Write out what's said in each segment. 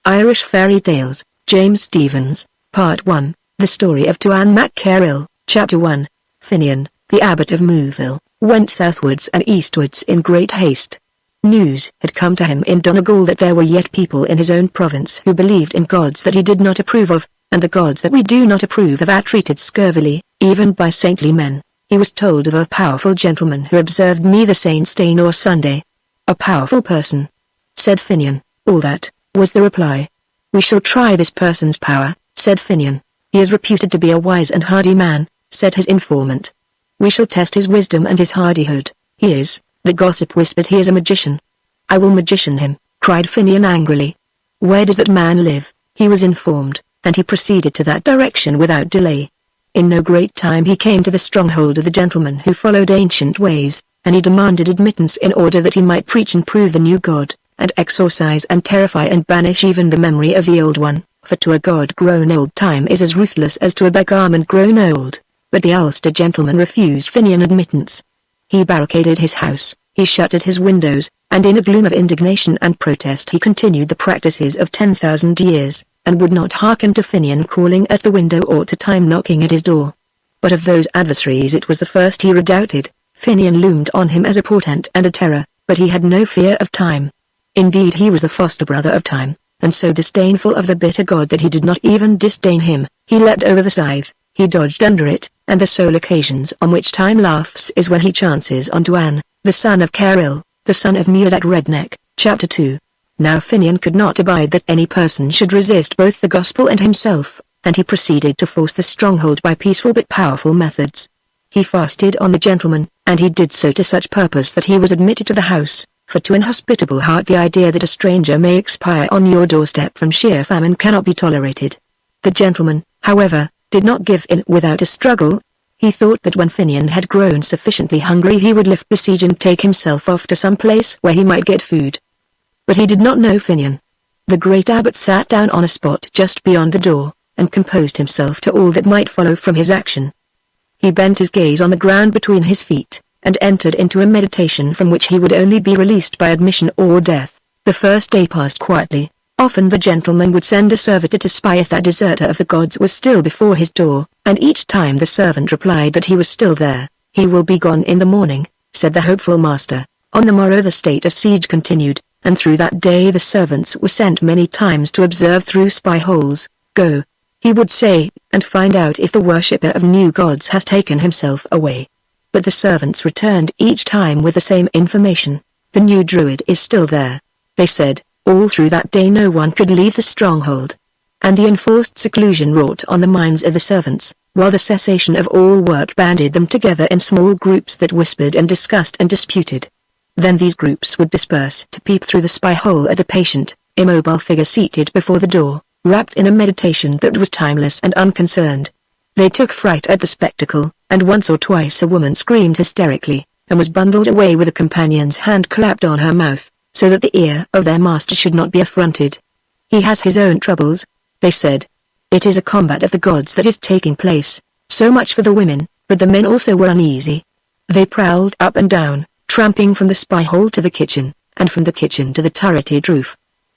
Irish Fairy Tales, James Stephens, Part 1, The Story of Tuan Mac Carroll, Chapter 1. Finian, the abbot of Mouville, went southwards and eastwards in great haste. News had come to him in Donegal that there were yet people in his own province who believed in gods that he did not approve of, and the gods that we do not approve of are treated scurvily, even by saintly men. He was told of a powerful gentleman who observed neither saint's day nor Sunday. A powerful person, said Finian. All that, was the reply. We shall try this person's power, said Finian. He is reputed to be a wise and hardy man, said his informant. We shall test his wisdom and his hardihood. He is, the gossip whispered, he is a magician. I will magician him, cried Finian angrily. Where does that man live? He was informed, and he proceeded to that direction without delay. In no great time he came to the stronghold of the gentleman who followed ancient ways, and he demanded admittance in order that he might preach and prove the new god, and exorcise and terrify and banish even the memory of the old one, for to a god grown old time is as ruthless as to a beggarment grown old. But the Ulster gentleman refused Finian admittance. He barricaded his house, he shuttered his windows, and in a gloom of indignation and protest he continued the practices of 10,000 years, and would not hearken to Finian calling at the window or to time knocking at his door. But of those adversaries it was the first he redoubted. Finian loomed on him as a portent and a terror, but he had no fear of time. Indeed, he was the foster brother of time, and so disdainful of the bitter god that he did not even disdain him. He leapt over the scythe, he dodged under it, and the sole occasions on which time laughs is when he chances on Tuan, the son of Carroll, the son of Muirdac Redneck. Chapter 2. Now Finian could not abide that any person should resist both the gospel and himself, and he proceeded to force the stronghold by peaceful but powerful methods. He fasted on the gentleman, and he did so to such purpose that he was admitted to the house, for to an hospitable heart the idea that a stranger may expire on your doorstep from sheer famine cannot be tolerated. The gentleman, however, did not give in without a struggle. He thought that when Finian had grown sufficiently hungry he would lift the siege and take himself off to some place where he might get food. But he did not know Finian. The great abbot sat down on a spot just beyond the door, and composed himself to all that might follow from his action. He bent his gaze on the ground between his feet, and entered into a meditation from which he would only be released by admission or death. The first day passed quietly. Often the gentleman would send a servitor to spy if that deserter of the gods was still before his door, and each time the servant replied that he was still there. He will be gone in the morning, said the hopeful master. On the morrow the state of siege continued, and through that day the servants were sent many times to observe through spy holes. Go, he would say, and find out if the worshipper of new gods has taken himself away. But the servants returned each time with the same information. The new druid is still there, they said. All through that day no one could leave the stronghold. And the enforced seclusion wrought on the minds of the servants, while the cessation of all work banded them together in small groups that whispered and discussed and disputed. Then these groups would disperse to peep through the spy hole at the patient, immobile figure seated before the door, wrapped in a meditation that was timeless and unconcerned. They took fright at the spectacle, and once or twice a woman screamed hysterically, and was bundled away with a companion's hand clapped on her mouth, so that the ear of their master should not be affronted. He has his own troubles, they said. It is a combat of the gods that is taking place. So much for the women, but the men also were uneasy. They prowled up and down, tramping from the spy hole to the kitchen, and from the kitchen to the turreted roof.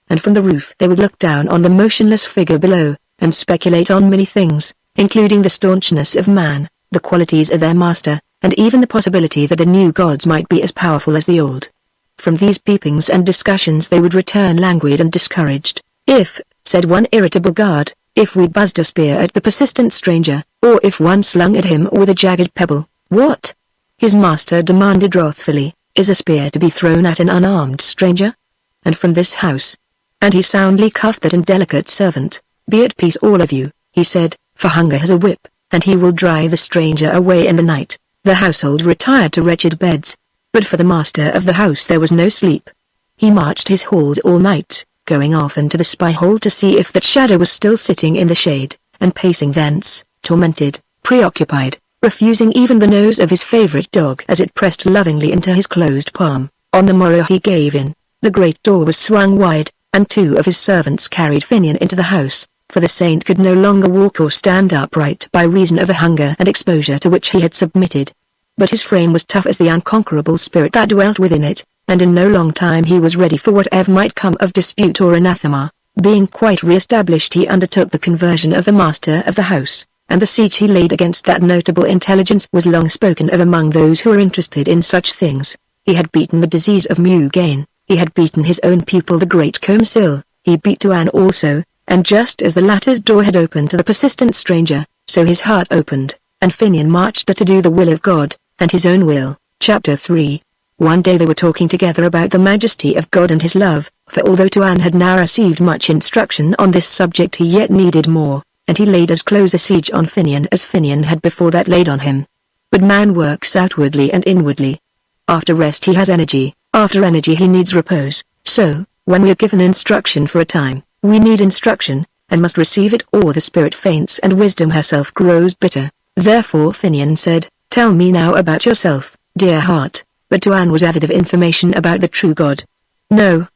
And from the roof they would look down on the motionless figure below, and speculate on many things, including the staunchness of man, the qualities of their master, and even the possibility that the new gods might be as powerful as the old. From these peepings and discussions they would return languid and discouraged. If, said one irritable guard, if we buzzed a spear at the persistent stranger, or if one slung at him with a jagged pebble. What? His master demanded wrathfully, is a spear to be thrown at an unarmed stranger? And from this house. And he soundly cuffed that indelicate servant. Be at peace all of you, he said, for hunger has a whip, and he will drive the stranger away in the night. The household retired to wretched beds. But for the master of the house there was no sleep. He marched his halls all night, going often to the spy hole to see if that shadow was still sitting in the shade, and pacing thence, tormented, preoccupied, refusing even the nose of his favorite dog as it pressed lovingly into his closed palm. On the morrow he gave in. The great door was swung wide, and two of his servants carried Finian into the house, for the saint could no longer walk or stand upright by reason of the hunger and exposure to which he had submitted. But his frame was tough as the unconquerable spirit that dwelt within it, and in no long time he was ready for whatever might come of dispute or anathema. Being quite re-established, he undertook the conversion of the master of the house, and the siege he laid against that notable intelligence was long spoken of among those who were interested in such things. He had beaten the disease of Mugain, he had beaten his own pupil the great Comsil, he beat Tuan also, and just as the latter's door had opened to the persistent stranger, so his heart opened, and Finian marched to do the will of God, and his own will. Chapter 3. One day they were talking together about the majesty of God and his love, for although Tuan had now received much instruction on this subject, he yet needed more, and he laid as close a siege on Finian as Finian had before that laid on him. But man works outwardly and inwardly. After rest he has energy, after energy he needs repose, so, when we are given instruction for a time, we need instruction, and must receive it or the spirit faints and wisdom herself grows bitter. Therefore Finian said, "Tell me now about yourself, dear heart." But Tuan was avid of information about the true God. No,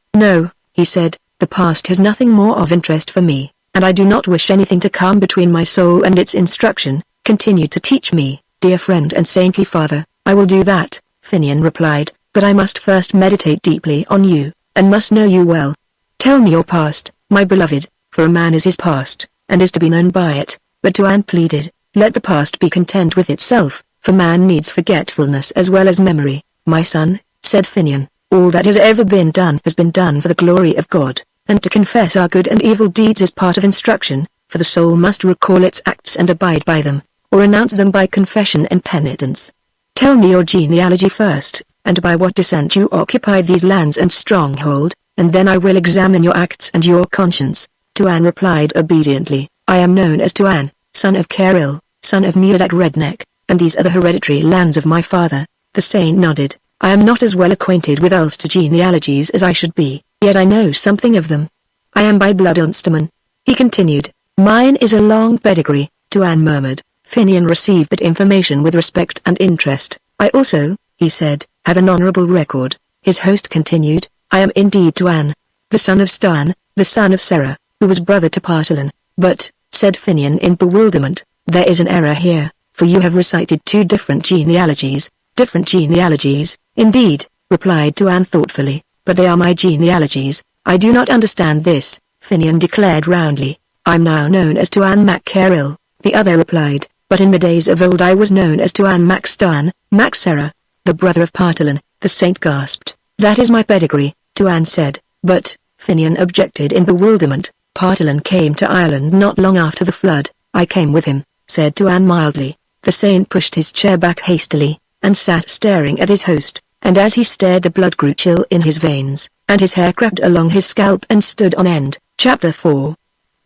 he said, "the past has nothing more of interest for me, and I do not wish anything to come between my soul and its instruction. Continue to teach me, dear friend and saintly father." "I will do that," Finian replied, "but I must first meditate deeply on you, and must know you well. Tell me your past, my beloved, for a man is his past, and is to be known by it." But Tuan pleaded, "Let the past be content with itself, for man needs forgetfulness as well as memory." "My son," said Finian, "all that has ever been done has been done for the glory of God, and to confess our good and evil deeds is part of instruction, for the soul must recall its acts and abide by them, or renounce them by confession and penitence. Tell me your genealogy first, and by what descent you occupy these lands and stronghold, and then I will examine your acts and your conscience." Tuan replied obediently, "I am known as Tuan, son of Keril, son of Muadak Redneck, and these are the hereditary lands of my father." The saint nodded. "I am not as well acquainted with Ulster genealogies as I should be, yet I know something of them. I am by blood Ulsterman." He continued. "Mine is a long pedigree," Tuan murmured. Finian received that information with respect and interest. "I also," he said, "have an honorable record." His host continued, "I am indeed Tuan, the son of Stan, the son of Sarah, who was brother to Partalan. But," said Finian in bewilderment, "there is an error here, for you have recited two different genealogies." "Different genealogies, indeed," replied Tuan thoughtfully, "but they are my genealogies." "I do not understand this," Finian declared roundly. "I'm now known as Tuan Mac Keril," the other replied, "but in the days of old I was known as Tuan Mac Stan, Mac Sarah, the brother of Partalan." The saint gasped. "That is my pedigree," Tuan said. "But," Finian objected in bewilderment, "Partalan came to Ireland not long after the flood." "I came with him," said Tuan mildly. The saint pushed his chair back hastily, and sat staring at his host, and as he stared the blood grew chill in his veins, and his hair crept along his scalp and stood on end. Chapter 4.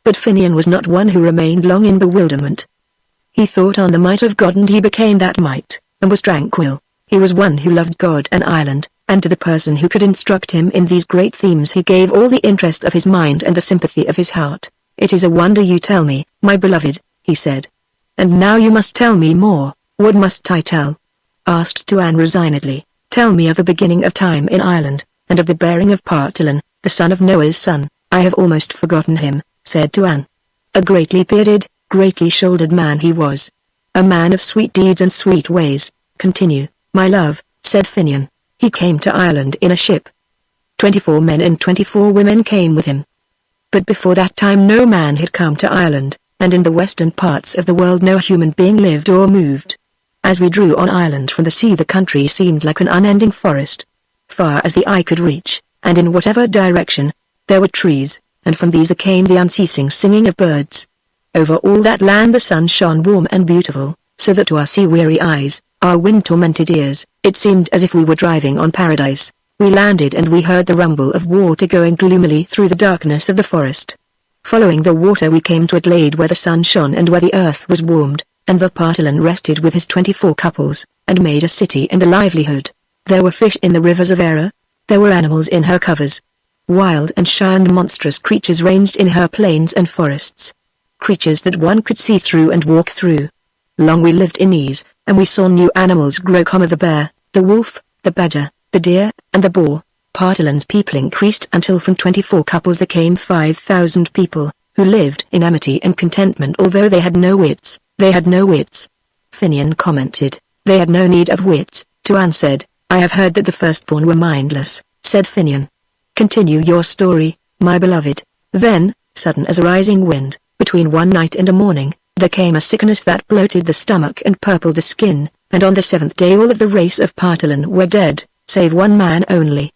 But Finian was not one who remained long in bewilderment. He thought on the might of God, and he became that might, and was tranquil. He was one who loved God and Ireland, and to the person who could instruct him in these great themes he gave all the interest of his mind and the sympathy of his heart. "It is a wonder you tell me, my beloved," he said. "And now you must tell me more." "What must I tell?" asked Tuan resignedly. "Tell me of the beginning of time in Ireland, and of the bearing of Partalan, the son of Noah's son." "I have almost forgotten him," said Tuan. "A greatly bearded, greatly shouldered man he was. A man of sweet deeds and sweet ways." "Continue, my love," said Finian. "He came to Ireland in a ship. 24 men and 24 women came with him. But before that time no man had come to Ireland, and in the western parts of the world no human being lived or moved. As we drew on Ireland from the sea, the country seemed like an unending forest, far as the eye could reach, and in whatever direction, there were trees, and from these there came the unceasing singing of birds. Over all that land the sun shone warm and beautiful, so that to our sea-weary eyes, our wind-tormented ears, it seemed as if we were driving on paradise. We landed and we heard the rumble of water going gloomily through the darkness of the forest. Following the water we came to a glade where the sun shone and where the earth was warmed, and the Partalan rested with his 24 couples, and made a city and a livelihood. There were fish in the rivers of Era, there were animals in her covers. Wild and shy and monstrous creatures ranged in her plains and forests. Creatures that one could see through and walk through. Long we lived in ease, and we saw new animals grow, the bear, the wolf, the badger, the deer, and the boar. Partalan's people increased until from 24 couples there came 5,000 people, who lived in amity and contentment although they had no wits. They had no wits. Finian commented. They had no need of wits. Tuan said. I have heard that the firstborn were mindless, said Finian. Continue your story, my beloved. Then, sudden as a rising wind, between one night and a morning, there came a sickness that bloated the stomach and purpled the skin, and on the 7th day all of the race of Partalan were dead, save one man only.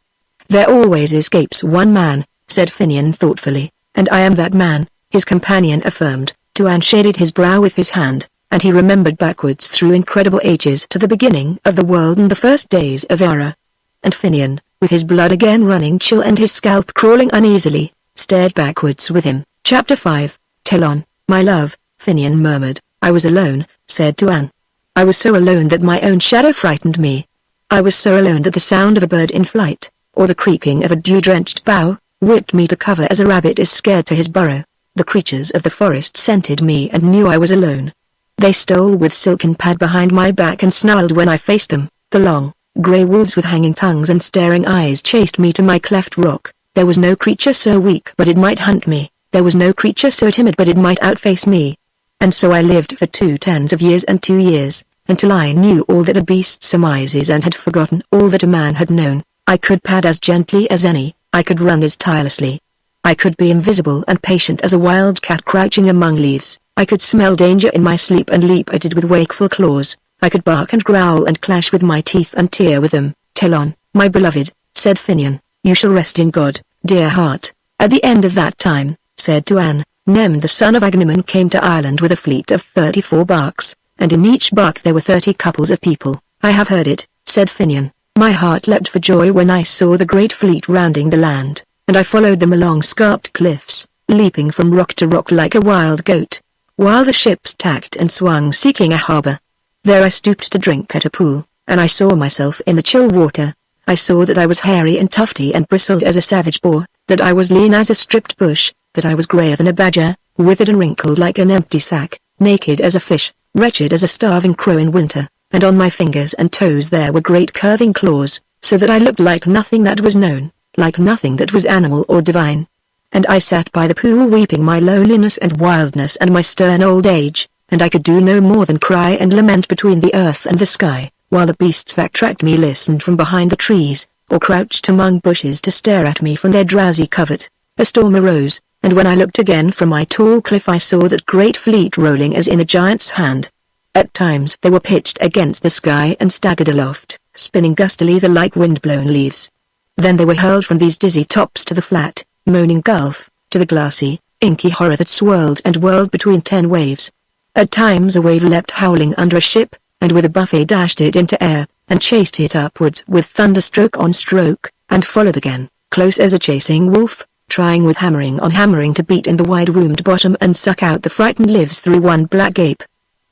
There always escapes one man, said Finian thoughtfully, and I am that man, his companion affirmed. Tuan shaded his brow with his hand, and he remembered backwards through incredible ages to the beginning of the world and the first days of Ara. And Finian, with his blood again running chill and his scalp crawling uneasily, stared backwards with him. Chapter 5. Telon, my love, Finian murmured. I was alone, said Tuan. I was so alone that my own shadow frightened me. I was so alone that the sound of a bird in flight, or the creaking of a dew-drenched bough, whipped me to cover as a rabbit is scared to his burrow. The creatures of the forest scented me and knew I was alone. They stole with silken pad behind my back and snarled when I faced them. The long, grey wolves with hanging tongues and staring eyes chased me to my cleft rock. There was no creature so weak but it might hunt me. There was no creature so timid but it might outface me. And so I lived for 2 tens of years and 2 years, until I knew all that a beast surmises and had forgotten all that a man had known. I could pad as gently as any, I could run as tirelessly. I could be invisible and patient as a wild cat crouching among leaves. I could smell danger in my sleep and leap at it with wakeful claws. I could bark and growl and clash with my teeth and tear with them. Telon, my beloved, said Finian, you shall rest in God, dear heart. At the end of that time, said Tuan, Nem the son of Agnemon came to Ireland with a fleet of 34 barks, and in each bark there were 30 couples of people. I have heard it, said Finian. My heart leapt for joy when I saw the great fleet rounding the land, and I followed them along scarped cliffs, leaping from rock to rock like a wild goat, while the ships tacked and swung seeking a harbor. There I stooped to drink at a pool, and I saw myself in the chill water. I saw that I was hairy and tufty and bristled as a savage boar, that I was lean as a stripped bush, that I was grayer than a badger, withered and wrinkled like an empty sack, naked as a fish, wretched as a starving crow in winter, and on my fingers and toes there were great curving claws, so that I looked like nothing that was known, like nothing that was animal or divine. And I sat by the pool weeping my loneliness and wildness and my stern old age, and I could do no more than cry and lament between the earth and the sky, while the beasts that tracked me listened from behind the trees, or crouched among bushes to stare at me from their drowsy covert. A storm arose, and when I looked again from my tall cliff I saw that great fleet rolling as in a giant's hand. At times they were pitched against the sky and staggered aloft, spinning gustily the like wind-blown leaves. Then they were hurled from these dizzy tops to the flat, moaning gulf, to the glassy, inky horror that swirled and whirled between 10 waves. At times a wave leapt howling under a ship, and with a buffet dashed it into air, and chased it upwards with thunder stroke on stroke, and followed again, close as a chasing wolf, trying with hammering on hammering to beat in the wide-wombed bottom and suck out the frightened lives through one black gape.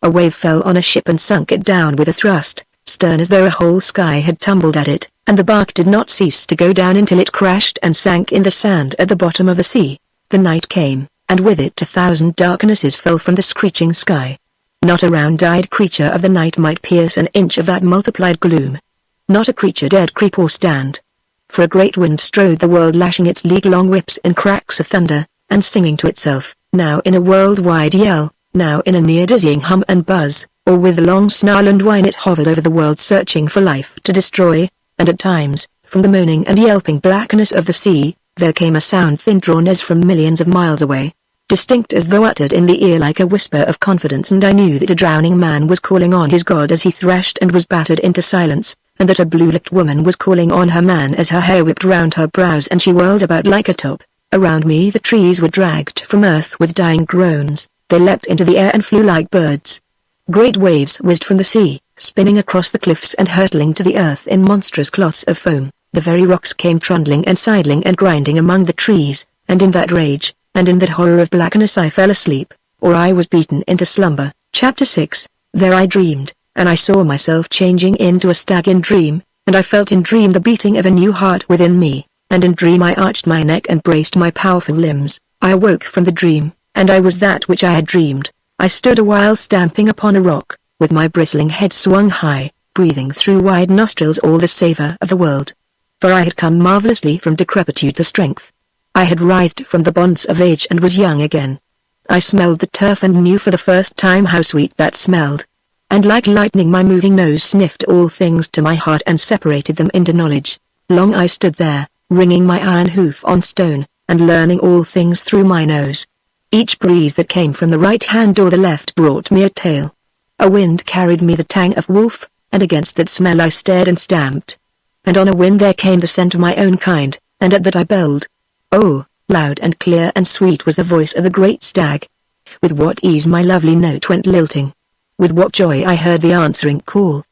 A wave fell on a ship and sunk it down with a thrust, stern as though a whole sky had tumbled at it, and the bark did not cease to go down until it crashed and sank in the sand at the bottom of the sea. The night came, and with it 1,000 darknesses fell from the screeching sky. Not a round-eyed creature of the night might pierce an inch of that multiplied gloom. Not a creature dared creep or stand. For a great wind strode the world, lashing its league-long whips in cracks of thunder, and singing to itself, now in a world-wide yell, now in a near-dizzying hum and buzz, or with a long snarl and whine it hovered over the world searching for life to destroy, and at times, from the moaning and yelping blackness of the sea, there came a sound thin-drawn as from millions of miles away, distinct as though uttered in the ear like a whisper of confidence, and I knew that a drowning man was calling on his God as he thrashed and was battered into silence, and that a blue-lipped woman was calling on her man as her hair whipped round her brows and she whirled about like a top. Around me the trees were dragged from earth with dying groans, they leapt into the air and flew like birds. Great waves whizzed from the sea, spinning across the cliffs and hurtling to the earth in monstrous clots of foam. The very rocks came trundling and sidling and grinding among the trees, and in that rage, and in that horror of blackness I fell asleep, or I was beaten into slumber. Chapter 6. There I dreamed, and I saw myself changing into a stag in dream, and I felt in dream the beating of a new heart within me, and in dream I arched my neck and braced my powerful limbs. I awoke from the dream, and I was that which I had dreamed. I stood a while stamping upon a rock, with my bristling head swung high, breathing through wide nostrils all the savour of the world. For I had come marvellously from decrepitude to strength. I had writhed from the bonds of age and was young again. I smelled the turf and knew for the first time how sweet that smelled. And like lightning my moving nose sniffed all things to my heart and separated them into knowledge. Long I stood there, ringing my iron hoof on stone, and learning all things through my nose. Each breeze that came from the right hand or the left brought me a tale. A wind carried me the tang of wolf, and against that smell I stared and stamped. And on a wind there came the scent of my own kind, and at that I bellowed. Oh, loud and clear and sweet was the voice of the great stag. With what ease my lovely note went lilting. With what joy I heard the answering call.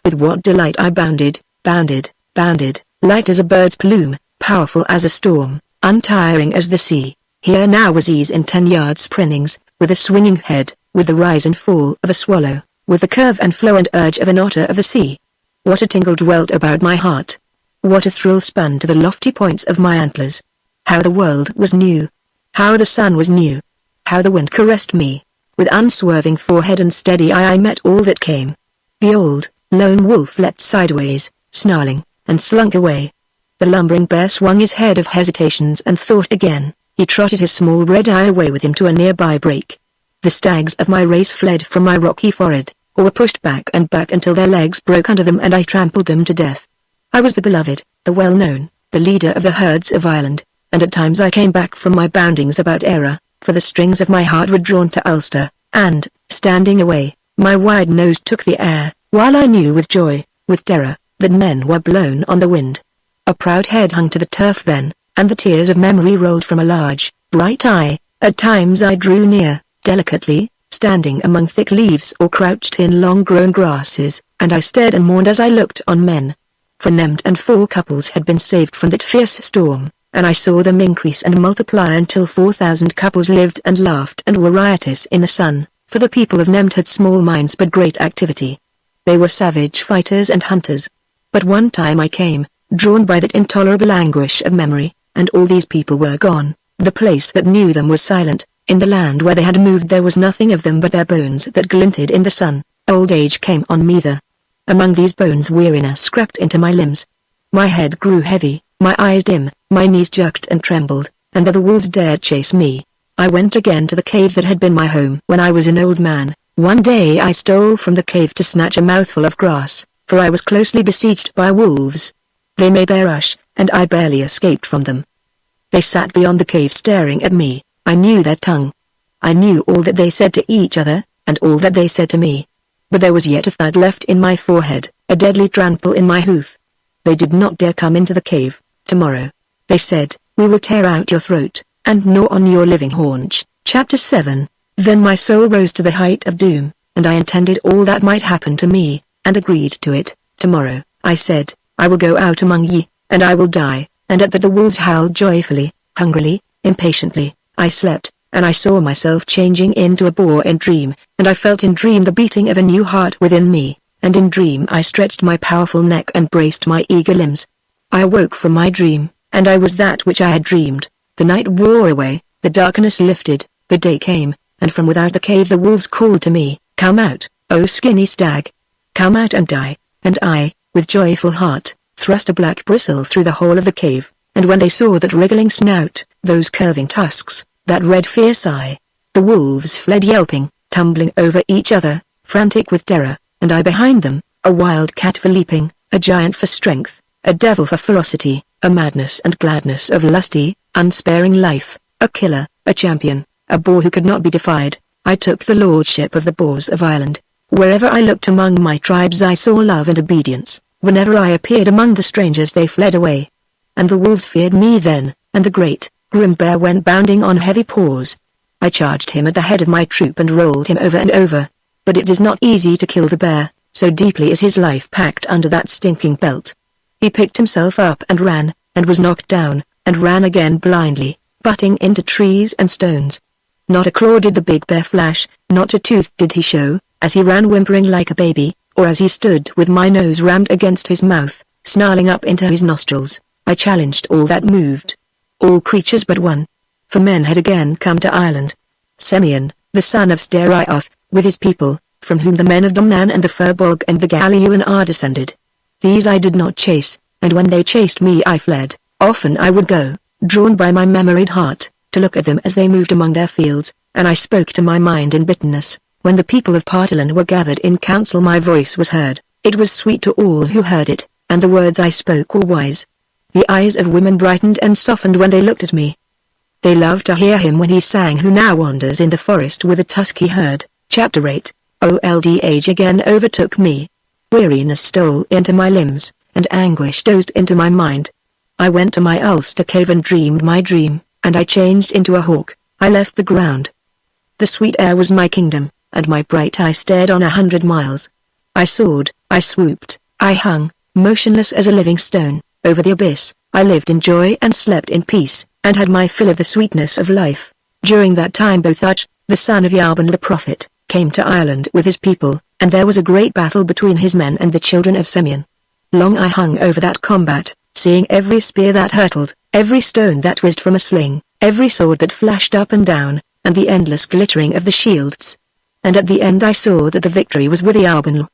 With what delight I bounded, bounded, bounded, light as a bird's plume, powerful as a storm, untiring as the sea. Here now was ease in 10-yard sprintings, with a swinging head, with the rise and fall of a swallow, with the curve and flow and urge of an otter of the sea. What a tingle dwelt about my heart. What a thrill spun to the lofty points of my antlers. How the world was new. How the sun was new. How the wind caressed me. With unswerving forehead and steady eye I met all that came. The old, lone wolf leapt sideways, snarling, and slunk away. The lumbering bear swung his head of hesitations and thought again. He trotted his small red eye away with him to a nearby brake. The stags of my race fled from my rocky forehead, or were pushed back and back until their legs broke under them and I trampled them to death. I was the beloved, the well-known, the leader of the herds of Ireland, and at times I came back from my boundings about Era, for the strings of my heart were drawn to Ulster, and, standing away, my wide nose took the air, while I knew with joy, with terror, that men were blown on the wind. A proud head hung to the turf then, and the tears of memory rolled from a large, bright eye. At times I drew near, delicately, standing among thick leaves or crouched in long-grown grasses, and I stared and mourned as I looked on men. For Nemd and 4 couples had been saved from that fierce storm, and I saw them increase and multiply until 4,000 couples lived and laughed and were riotous in the sun, for the people of Nemd had small minds but great activity. They were savage fighters and hunters. But one time I came, drawn by that intolerable anguish of memory, and all these people were gone. The place that knew them was silent. In the land where they had moved there was nothing of them but their bones that glinted in the sun. Old age came on me there. Among these bones weariness crept into my limbs. My head grew heavy, my eyes dim, my knees jerked and trembled, and though the wolves dared chase me, I went again to the cave that had been my home when I was an old man. One day I stole from the cave to snatch a mouthful of grass, for I was closely besieged by wolves. They made their rush, and I barely escaped from them. They sat beyond the cave staring at me. I knew their tongue. I knew all that they said to each other, and all that they said to me. But there was yet a thud left in my forehead, a deadly trample in my hoof. They did not dare come into the cave. Tomorrow, they said, we will tear out your throat, and gnaw on your living haunch. Chapter 7. Then my soul rose to the height of doom, and I intended all that might happen to me, and agreed to it. Tomorrow, I said, I will go out among ye, and I will die. And at that the wolves howled joyfully, hungrily, impatiently. I slept, and I saw myself changing into a boar in dream, and I felt in dream the beating of a new heart within me, and in dream I stretched my powerful neck and braced my eager limbs. I awoke from my dream, and I was that which I had dreamed. The night wore away, the darkness lifted, the day came, and from without the cave the wolves called to me, come out, O skinny stag. Come out and die. And I, with joyful heart, thrust a black bristle through the hole of the cave, and when they saw that wriggling snout, those curving tusks, that red fierce eye, the wolves fled yelping, tumbling over each other, frantic with terror, and I behind them, a wild cat for leaping, a giant for strength, a devil for ferocity, a madness and gladness of lusty, unsparing life, a killer, a champion, a boar who could not be defied. I took the lordship of the boars of Ireland. Wherever I looked among my tribes I saw love and obedience. Whenever I appeared among the strangers they fled away. And the wolves feared me then, and the great, grim bear went bounding on heavy paws. I charged him at the head of my troop and rolled him over and over. But it is not easy to kill the bear, so deeply is his life packed under that stinking pelt. He picked himself up and ran, and was knocked down, and ran again blindly, butting into trees and stones. Not a claw did the big bear flash, not a tooth did he show, as he ran whimpering like a baby, or as he stood with my nose rammed against his mouth, snarling up into his nostrils. I challenged all that moved. All creatures but one. For men had again come to Ireland. Semyon, the son of Sterioth, with his people, from whom the men of Domnan and the Firbolg and the Gallioan are descended. These I did not chase, and when they chased me I fled. Often I would go, drawn by my memoried heart, to look at them as they moved among their fields, and I spoke to my mind in bitterness. When the people of Partilan were gathered in council my voice was heard. It was sweet to all who heard it, and the words I spoke were wise. The eyes of women brightened and softened when they looked at me. They love to hear him when he sang, who now wanders in the forest with a tusky herd. Chapter 8. Old age again overtook me. Weariness stole into my limbs, and anguish dozed into my mind. I went to my Ulster cave and dreamed my dream, and I changed into a hawk. I left the ground. The sweet air was my kingdom, and my bright eye stared on 100 miles. I soared, I swooped, I hung, motionless as a living stone, over the abyss. I lived in joy and slept in peace, and had my fill of the sweetness of life. During that time Bothach, the son of Yarban the prophet, came to Ireland with his people, and there was a great battle between his men and the children of Simeon. Long I hung over that combat, seeing every spear that hurtled, every stone that whizzed from a sling, every sword that flashed up and down, and the endless glittering of the shields. And at the end I saw that the victory was with Yarban.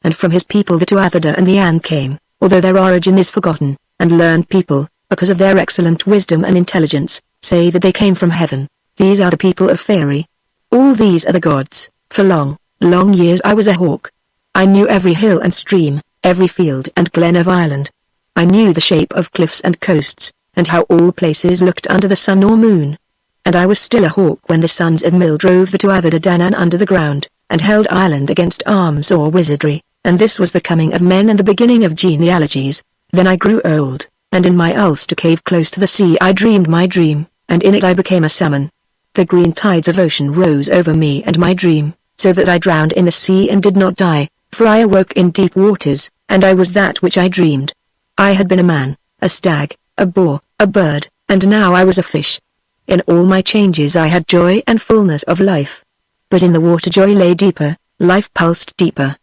And from his people the Tuatha and the An came, although their origin is forgotten, and learned people, because of their excellent wisdom and intelligence, say that they came from heaven. These are the people of Faerie. All these are the gods. For long, long years I was a hawk. I knew every hill and stream, every field and glen of Ireland. I knew the shape of cliffs and coasts, and how all places looked under the sun or moon. And I was still a hawk when the sons of Mil drove the Tuatha De Danann under the ground, and held Ireland against arms or wizardry, and this was the coming of men and the beginning of genealogies. Then I grew old, and in my Ulster cave close to the sea I dreamed my dream, and in it I became a salmon. The green tides of ocean rose over me and my dream, so that I drowned in the sea and did not die, for I awoke in deep waters, and I was that which I dreamed. I had been a man, a stag, a boar, a bird, and now I was a fish. In all my changes I had joy and fullness of life. But in the water joy lay deeper, life pulsed deeper.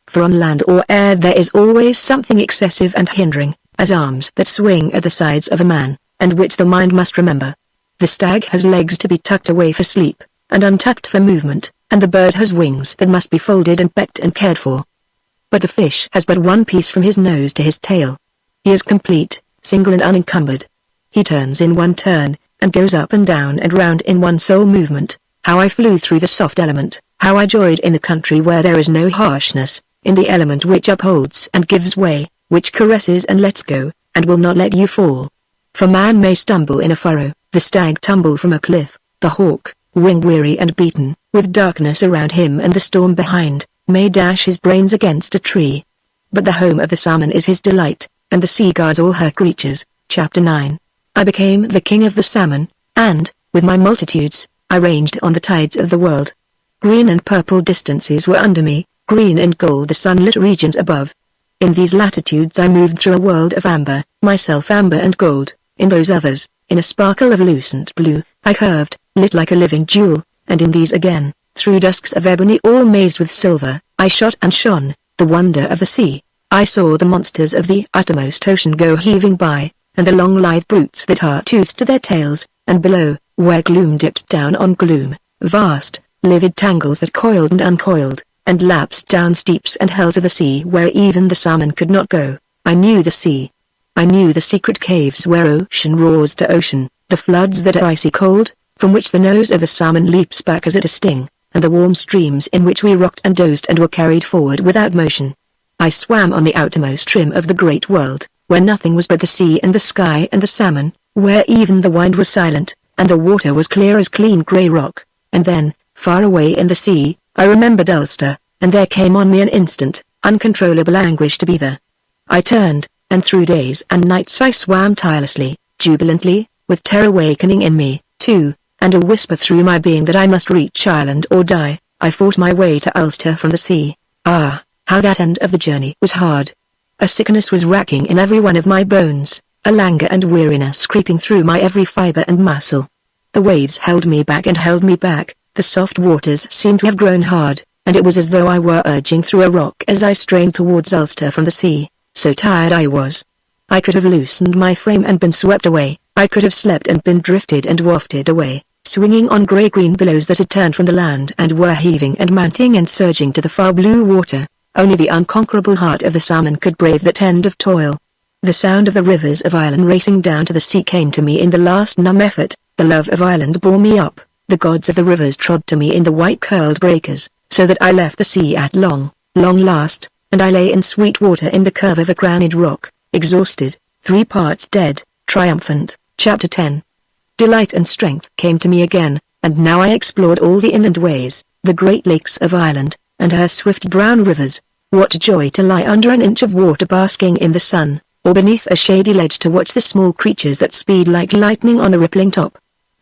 For on land or air there is always something excessive and hindering, as arms that swing at the sides of a man, and which the mind must remember. The stag has legs to be tucked away for sleep, and untucked for movement, and the bird has wings that must be folded and pecked and cared for. But the fish has but one piece from his nose to his tail. He is complete, single and unencumbered. He turns in one turn, and goes up and down and round in one sole movement. How I flew through the soft element, how I joyed in the country where there is no harshness, in the element which upholds and gives way, which caresses and lets go, and will not let you fall. For man may stumble in a furrow, the stag tumble from a cliff, the hawk, wing-weary and beaten, with darkness around him and the storm behind, may dash his brains against a tree. But the home of the salmon is his delight, and the sea guards all her creatures. Chapter 9. I became the king of the salmon, and, with my multitudes, I ranged on the tides of the world. Green and purple distances were under me, green and gold the sunlit regions above. In these latitudes I moved through a world of amber, myself amber and gold, in those others, in a sparkle of lucent blue, I curved, lit like a living jewel, and in these again, through dusks of ebony all mazed with silver, I shot and shone, the wonder of the sea. I saw the monsters of the uttermost ocean go heaving by, and the long lithe brutes that are toothed to their tails, and below, where gloom dipped down on gloom, vast, livid tangles that coiled and uncoiled, and lapsed down steeps and hells of the sea where even the salmon could not go. I knew the sea. I knew the secret caves where ocean roars to ocean, the floods that are icy cold, from which the nose of a salmon leaps back as at a sting, and the warm streams in which we rocked and dozed and were carried forward without motion. I swam on the outermost rim of the great world, where nothing was but the sea and the sky and the salmon, where even the wind was silent, and the water was clear as clean grey rock. And then, far away in the sea, I remembered Ulster, and there came on me an instant, uncontrollable anguish to be there. I turned, and through days and nights I swam tirelessly, jubilantly, with terror awakening in me, too, and a whisper through my being that I must reach Ireland or die. I fought my way to Ulster from the sea. Ah, how that end of the journey was hard. A sickness was racking in every one of my bones, a languor and weariness creeping through my every fibre and muscle. The waves held me back and held me back, the soft waters seemed to have grown hard, and it was as though I were urging through a rock as I strained towards Ulster from the sea. So tired I was. I could have loosened my frame and been swept away. I could have slept and been drifted and wafted away, swinging on grey-green billows that had turned from the land and were heaving and mounting and surging to the far blue water. Only the unconquerable heart of the salmon could brave that end of toil. The sound of the rivers of Ireland racing down to the sea came to me in the last numb effort. The love of Ireland bore me up. The gods of the rivers trod to me in the white-curled breakers, so that I left the sea at long, long last, and I lay in sweet water in the curve of a granite rock, exhausted, 3 parts dead, triumphant. Chapter 10. Delight and strength came to me again, and now I explored all the inland ways, the great lakes of Ireland, and her swift brown rivers. What joy to lie under an inch of water basking in the sun, or beneath a shady ledge to watch the small creatures that speed like lightning on the rippling top.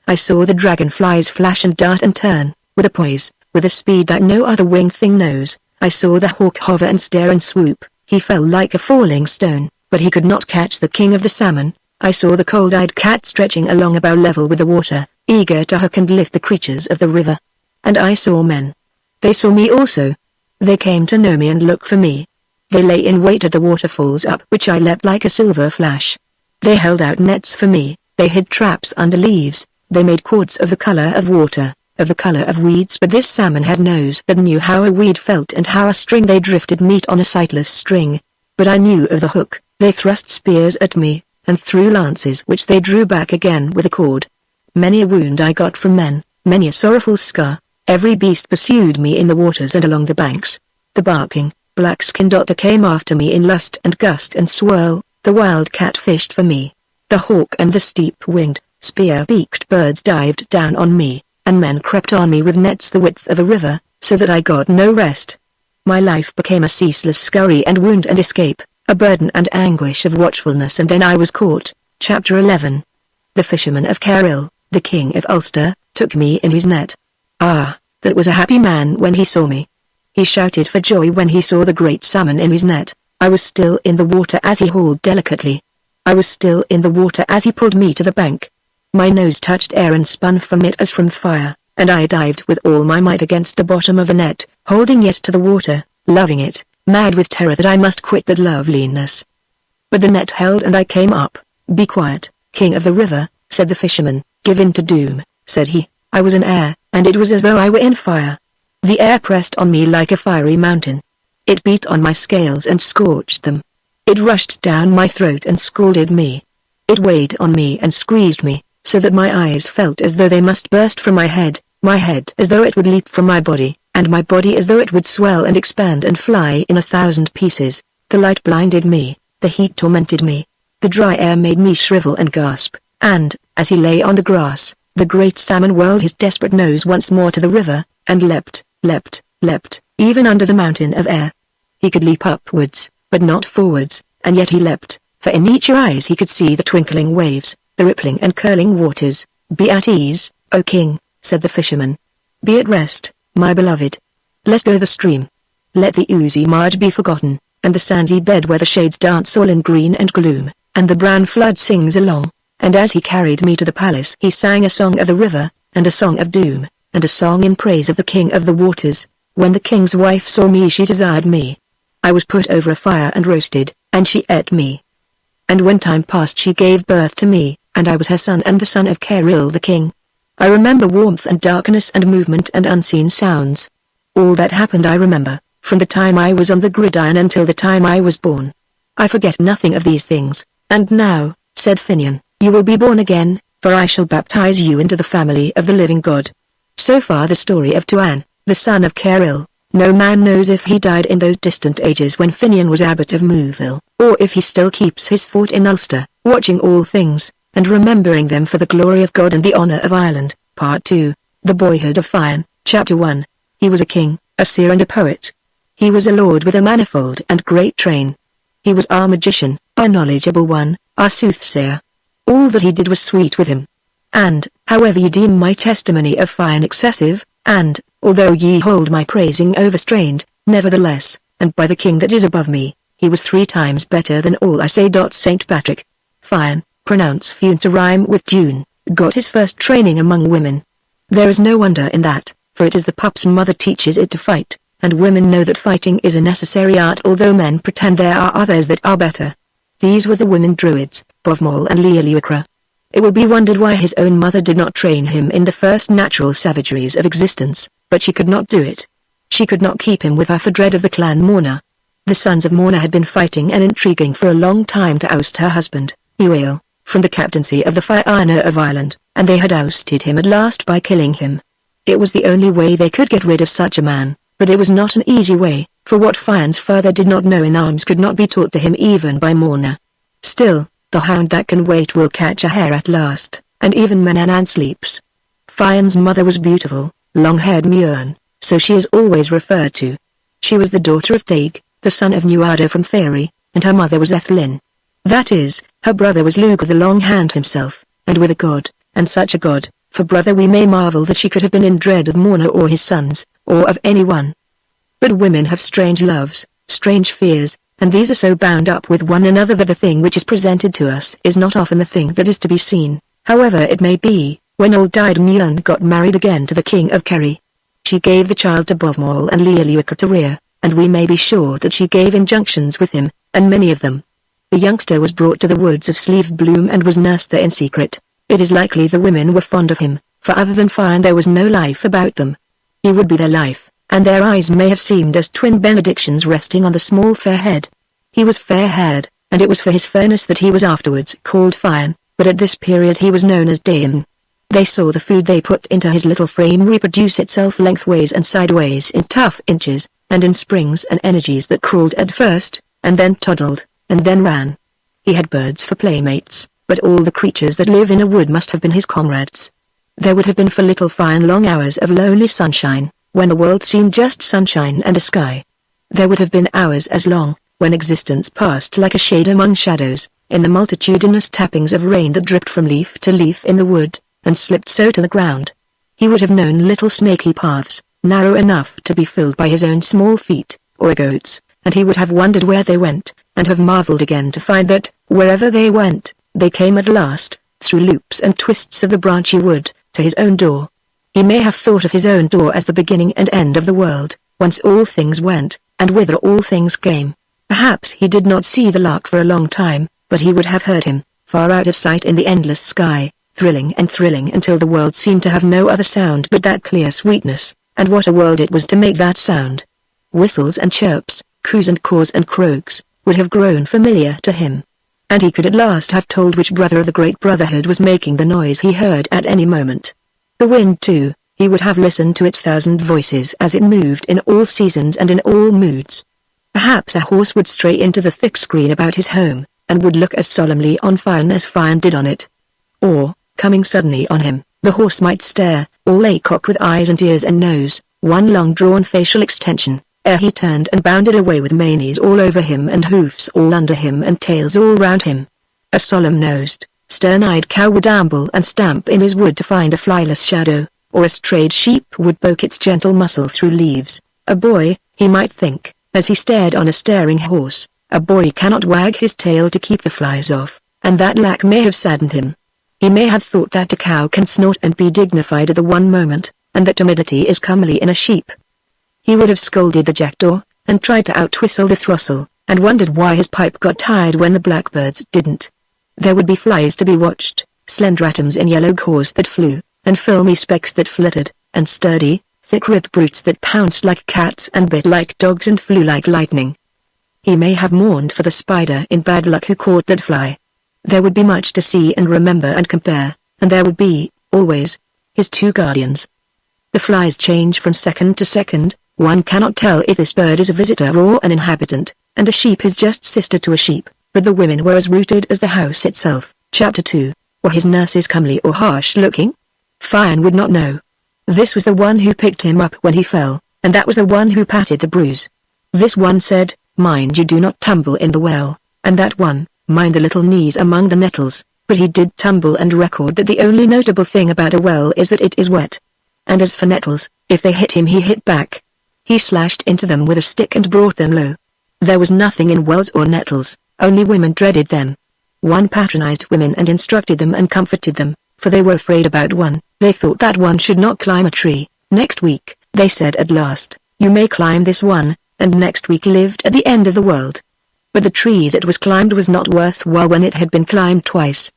I saw the dragonflies flash and dart and turn, with a poise, with a speed that no other winged thing knows. I saw the hawk hover and stare and swoop. He fell like a falling stone, but he could not catch the king of the salmon. I saw the cold-eyed cat stretching along about level with the water, eager to hook and lift the creatures of the river. And I saw men. They saw me also. They came to know me and look for me. They lay in wait at the waterfalls up which I leapt like a silver flash. They held out nets for me, they hid traps under leaves, they made cords of the color of water, of the color of weeds, but this salmon had nose that knew how a weed felt and how a string. They drifted meat on a sightless string. But I knew of the hook. They thrust spears at me, and threw lances which they drew back again with a cord. Many a wound I got from men, many a sorrowful scar. Every beast pursued me in the waters and along the banks. The barking, black-skinned otter came after me in lust and gust and swirl. The wild cat fished for me. The hawk and the steep-winged, spear-beaked birds dived down on me, and men crept on me with nets the width of a river, so that I got no rest. My life became a ceaseless scurry and wound and escape, a burden and anguish of watchfulness, and then I was caught. Chapter 11. The fisherman of Carrill, the king of Ulster, took me in his net. Ah, that was a happy man when he saw me. He shouted for joy when he saw the great salmon in his net. I was still in the water as he hauled delicately. I was still in the water as he pulled me to the bank. My nose touched air and spun from it as from fire, and I dived with all my might against the bottom of the net, holding it to the water, loving it, mad with terror that I must quit that loveliness. But the net held and I came up. "Be quiet, king of the river," said the fisherman. "Give in to doom," said he. I was in air, and it was as though I were in fire. The air pressed on me like a fiery mountain. It beat on my scales and scorched them. It rushed down my throat and scalded me. It weighed on me and squeezed me, so that my eyes felt as though they must burst from my head as though it would leap from my body, and my body as though it would swell and expand and fly in 1,000 pieces. The light blinded me, the heat tormented me. The dry air made me shrivel and gasp, and, as he lay on the grass, the great salmon whirled his desperate nose once more to the river, and leapt, even under the mountain of air. He could leap upwards, but not forwards, and yet he leapt, for in each eyes he could see the twinkling waves, the rippling and curling waters. "Be at ease, O king," said the fisherman. "Be at rest, my beloved. Let go the stream. Let the oozy marge be forgotten, and the sandy bed where the shades dance all in green and gloom, and the brown flood sings along." And as he carried me to the palace he sang a song of the river, and a song of doom, and a song in praise of the king of the waters. When the king's wife saw me she desired me. I was put over a fire and roasted, and she ate me. And when time passed she gave birth to me, and I was her son and the son of Carrill the king. I remember warmth and darkness and movement and unseen sounds. All that happened I remember, from the time I was on the gridiron until the time I was born. I forget nothing of these things. "And now," said Finian, "you will be born again, for I shall baptize you into the family of the living God." So far the story of Tuan, the son of Carrill. No man knows if he died in those distant ages when Finian was abbot of Mouville, or if he still keeps his fort in Ulster, watching all things, and remembering them for the glory of God and the honor of Ireland. Part 2. The Boyhood of Fian. Chapter 1. He was a king, a seer and a poet. He was a lord with a manifold and great train. He was our magician, our knowledgeable one, our soothsayer. All that he did was sweet with him. And, however ye deem my testimony of Fian excessive, and, although ye hold my praising overstrained, nevertheless, and by the king that is above me, he was 3 times better than all I say. St. Patrick. Fian, pronounce Fune to rhyme with June, got his first training among women. There is no wonder in that, for it is the pup's mother teaches it to fight, and women know that fighting is a necessary art although men pretend there are others that are better. These were the women druids, Bovmol and Leoluicra. It will be wondered why his own mother did not train him in the first natural savageries of existence, but she could not do it. She could not keep him with her for dread of the clan Morna. The sons of Morna had been fighting and intriguing for a long time to oust her husband, Uail, from the captaincy of the Fianna of Ireland, and they had ousted him at last by killing him. It was the only way they could get rid of such a man, but it was not an easy way, for what Fian's father did not know in arms could not be taught to him even by Morna. Still, the hound that can wait will catch a hare at last, and even Manan sleeps. Fian's mother was beautiful, long-haired Muon, so she is always referred to. She was the daughter of Taig, the son of Nuada from Faerie, and her mother was Ethelyn. That is, her brother was Luke the Long Hand himself, and with a god, and such a god, for brother we may marvel that she could have been in dread of Morna or his sons, or of anyone. But women have strange loves, strange fears, and these are so bound up with one another that the thing which is presented to us is not often the thing that is to be seen, however it may be. When old died, Muon got married again to the king of Kerry. She gave the child to Bovmol and Leoluica to rear, and we may be sure that she gave injunctions with him, and many of them. The youngster was brought to the woods of Sleeve Bloom and was nursed there in secret. It is likely the women were fond of him, for other than Fian there was no life about them. He would be their life, and their eyes may have seemed as twin benedictions resting on the small fair head. He was fair-haired, and it was for his fairness that he was afterwards called Fian, but at this period he was known as Daemon. They saw the food they put into his little frame reproduce itself lengthways and sideways in tough inches, and in springs and energies that crawled at first, and then toddled, and then ran. He had birds for playmates, but all the creatures that live in a wood must have been his comrades. There would have been for little Fian long hours of lonely sunshine, when the world seemed just sunshine and a sky. There would have been hours as long, when existence passed like a shade among shadows, in the multitudinous tappings of rain that dripped from leaf to leaf in the wood, and slipped so to the ground. He would have known little snaky paths, narrow enough to be filled by his own small feet, or a goat's, and he would have wondered where they went, and have marveled again to find that, wherever they went, they came at last, through loops and twists of the branchy wood, to his own door. He may have thought of his own door as the beginning and end of the world, whence all things went, and whither all things came. Perhaps he did not see the lark for a long time, but he would have heard him, far out of sight in the endless sky, thrilling and thrilling until the world seemed to have no other sound but that clear sweetness, and what a world it was to make that sound. Whistles and chirps, coos and caws and croaks, would have grown familiar to him. And he could at last have told which brother of the great brotherhood was making the noise he heard at any moment. The wind too, he would have listened to its thousand voices as it moved in all seasons and in all moods. Perhaps a horse would stray into the thick screen about his home, and would look as solemnly on Fian as Fian did on it. Or, coming suddenly on him, the horse might stare, all acock with eyes and ears and nose, one long-drawn facial extension, ere he turned and bounded away with manes all over him and hoofs all under him and tails all round him. A solemn-nosed, stern-eyed cow would amble and stamp in his wood to find a flyless shadow, or a strayed sheep would poke its gentle muzzle through leaves. A boy, he might think, as he stared on a staring horse, a boy cannot wag his tail to keep the flies off, and that lack may have saddened him. He may have thought that a cow can snort and be dignified at the one moment, and that timidity is comely in a sheep. He would have scolded the jackdaw, and tried to outwhistle the throstle, and wondered why his pipe got tired when the blackbirds didn't. There would be flies to be watched, slender atoms in yellow gauze that flew, and filmy specks that fluttered, and sturdy, thick-ribbed brutes that pounced like cats and bit like dogs and flew like lightning. He may have mourned for the spider in bad luck who caught that fly. There would be much to see and remember and compare, and there would be, always, his two guardians. The flies change from second to second, one cannot tell if this bird is a visitor or an inhabitant, and a sheep is just sister to a sheep, but the women were as rooted as the house itself. Chapter 2. Were his nurses comely or harsh-looking? Fian would not know. This was the one who picked him up when he fell, and that was the one who patted the bruise. This one said, "Mind you do not tumble in the well," and that one, "Mind the little knees among the nettles," but he did tumble and record that the only notable thing about a well is that it is wet. And as for nettles, if they hit him he hit back. He slashed into them with a stick and brought them low. There was nothing in wells or nettles, only women dreaded them. One patronized women and instructed them and comforted them, for they were afraid about one. They thought that one should not climb a tree. Next week, they said at last, "You may climb this one," and next week lived at the end of the world. But the tree that was climbed was not worth while when it had been climbed twice.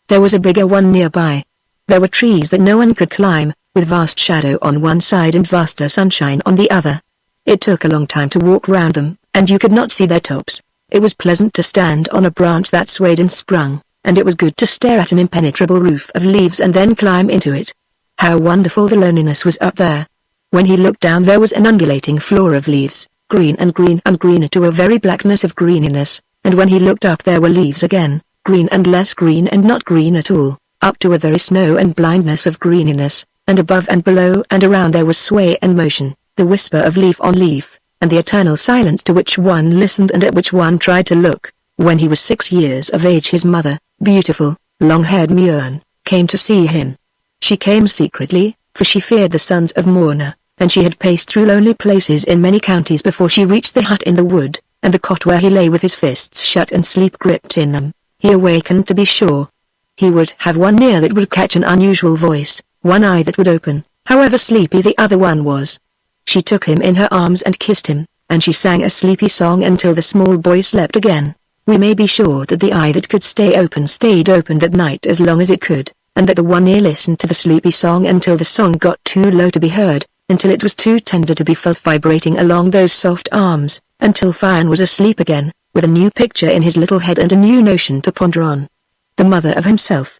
There was a bigger one nearby. There were trees that no one could climb, with vast shadow on one side and vaster sunshine on the other. It took a long time to walk round them, and you could not see their tops. It was pleasant to stand on a branch that swayed and sprung, and it was good to stare at an impenetrable roof of leaves and then climb into it. How wonderful the loneliness was up there! When he looked down there was an undulating floor of leaves, green and greener to a very blackness of greeniness, and when he looked up there were leaves again, green and less green and not green at all, up to a very snow and blindness of greeniness, and above and below and around there was sway and motion, the whisper of leaf on leaf, and the eternal silence to which one listened and at which one tried to look. When he was 6 years of age his mother, beautiful, long-haired Mjörn, came to see him. She came secretly, for she feared the sons of Morna, and she had paced through lonely places in many counties before she reached the hut in the wood, and the cot where he lay with his fists shut and sleep gripped in them. He awakened to be sure. He would have one ear that would catch an unusual voice, one eye that would open, however sleepy the other one was. She took him in her arms and kissed him, and she sang a sleepy song until the small boy slept again. We may be sure that the eye that could stay open stayed open that night as long as it could, and that the one ear listened to the sleepy song until the song got too low to be heard, until it was too tender to be felt vibrating along those soft arms, until Fian was asleep again, with a new picture in his little head and a new notion to ponder on. The mother of himself.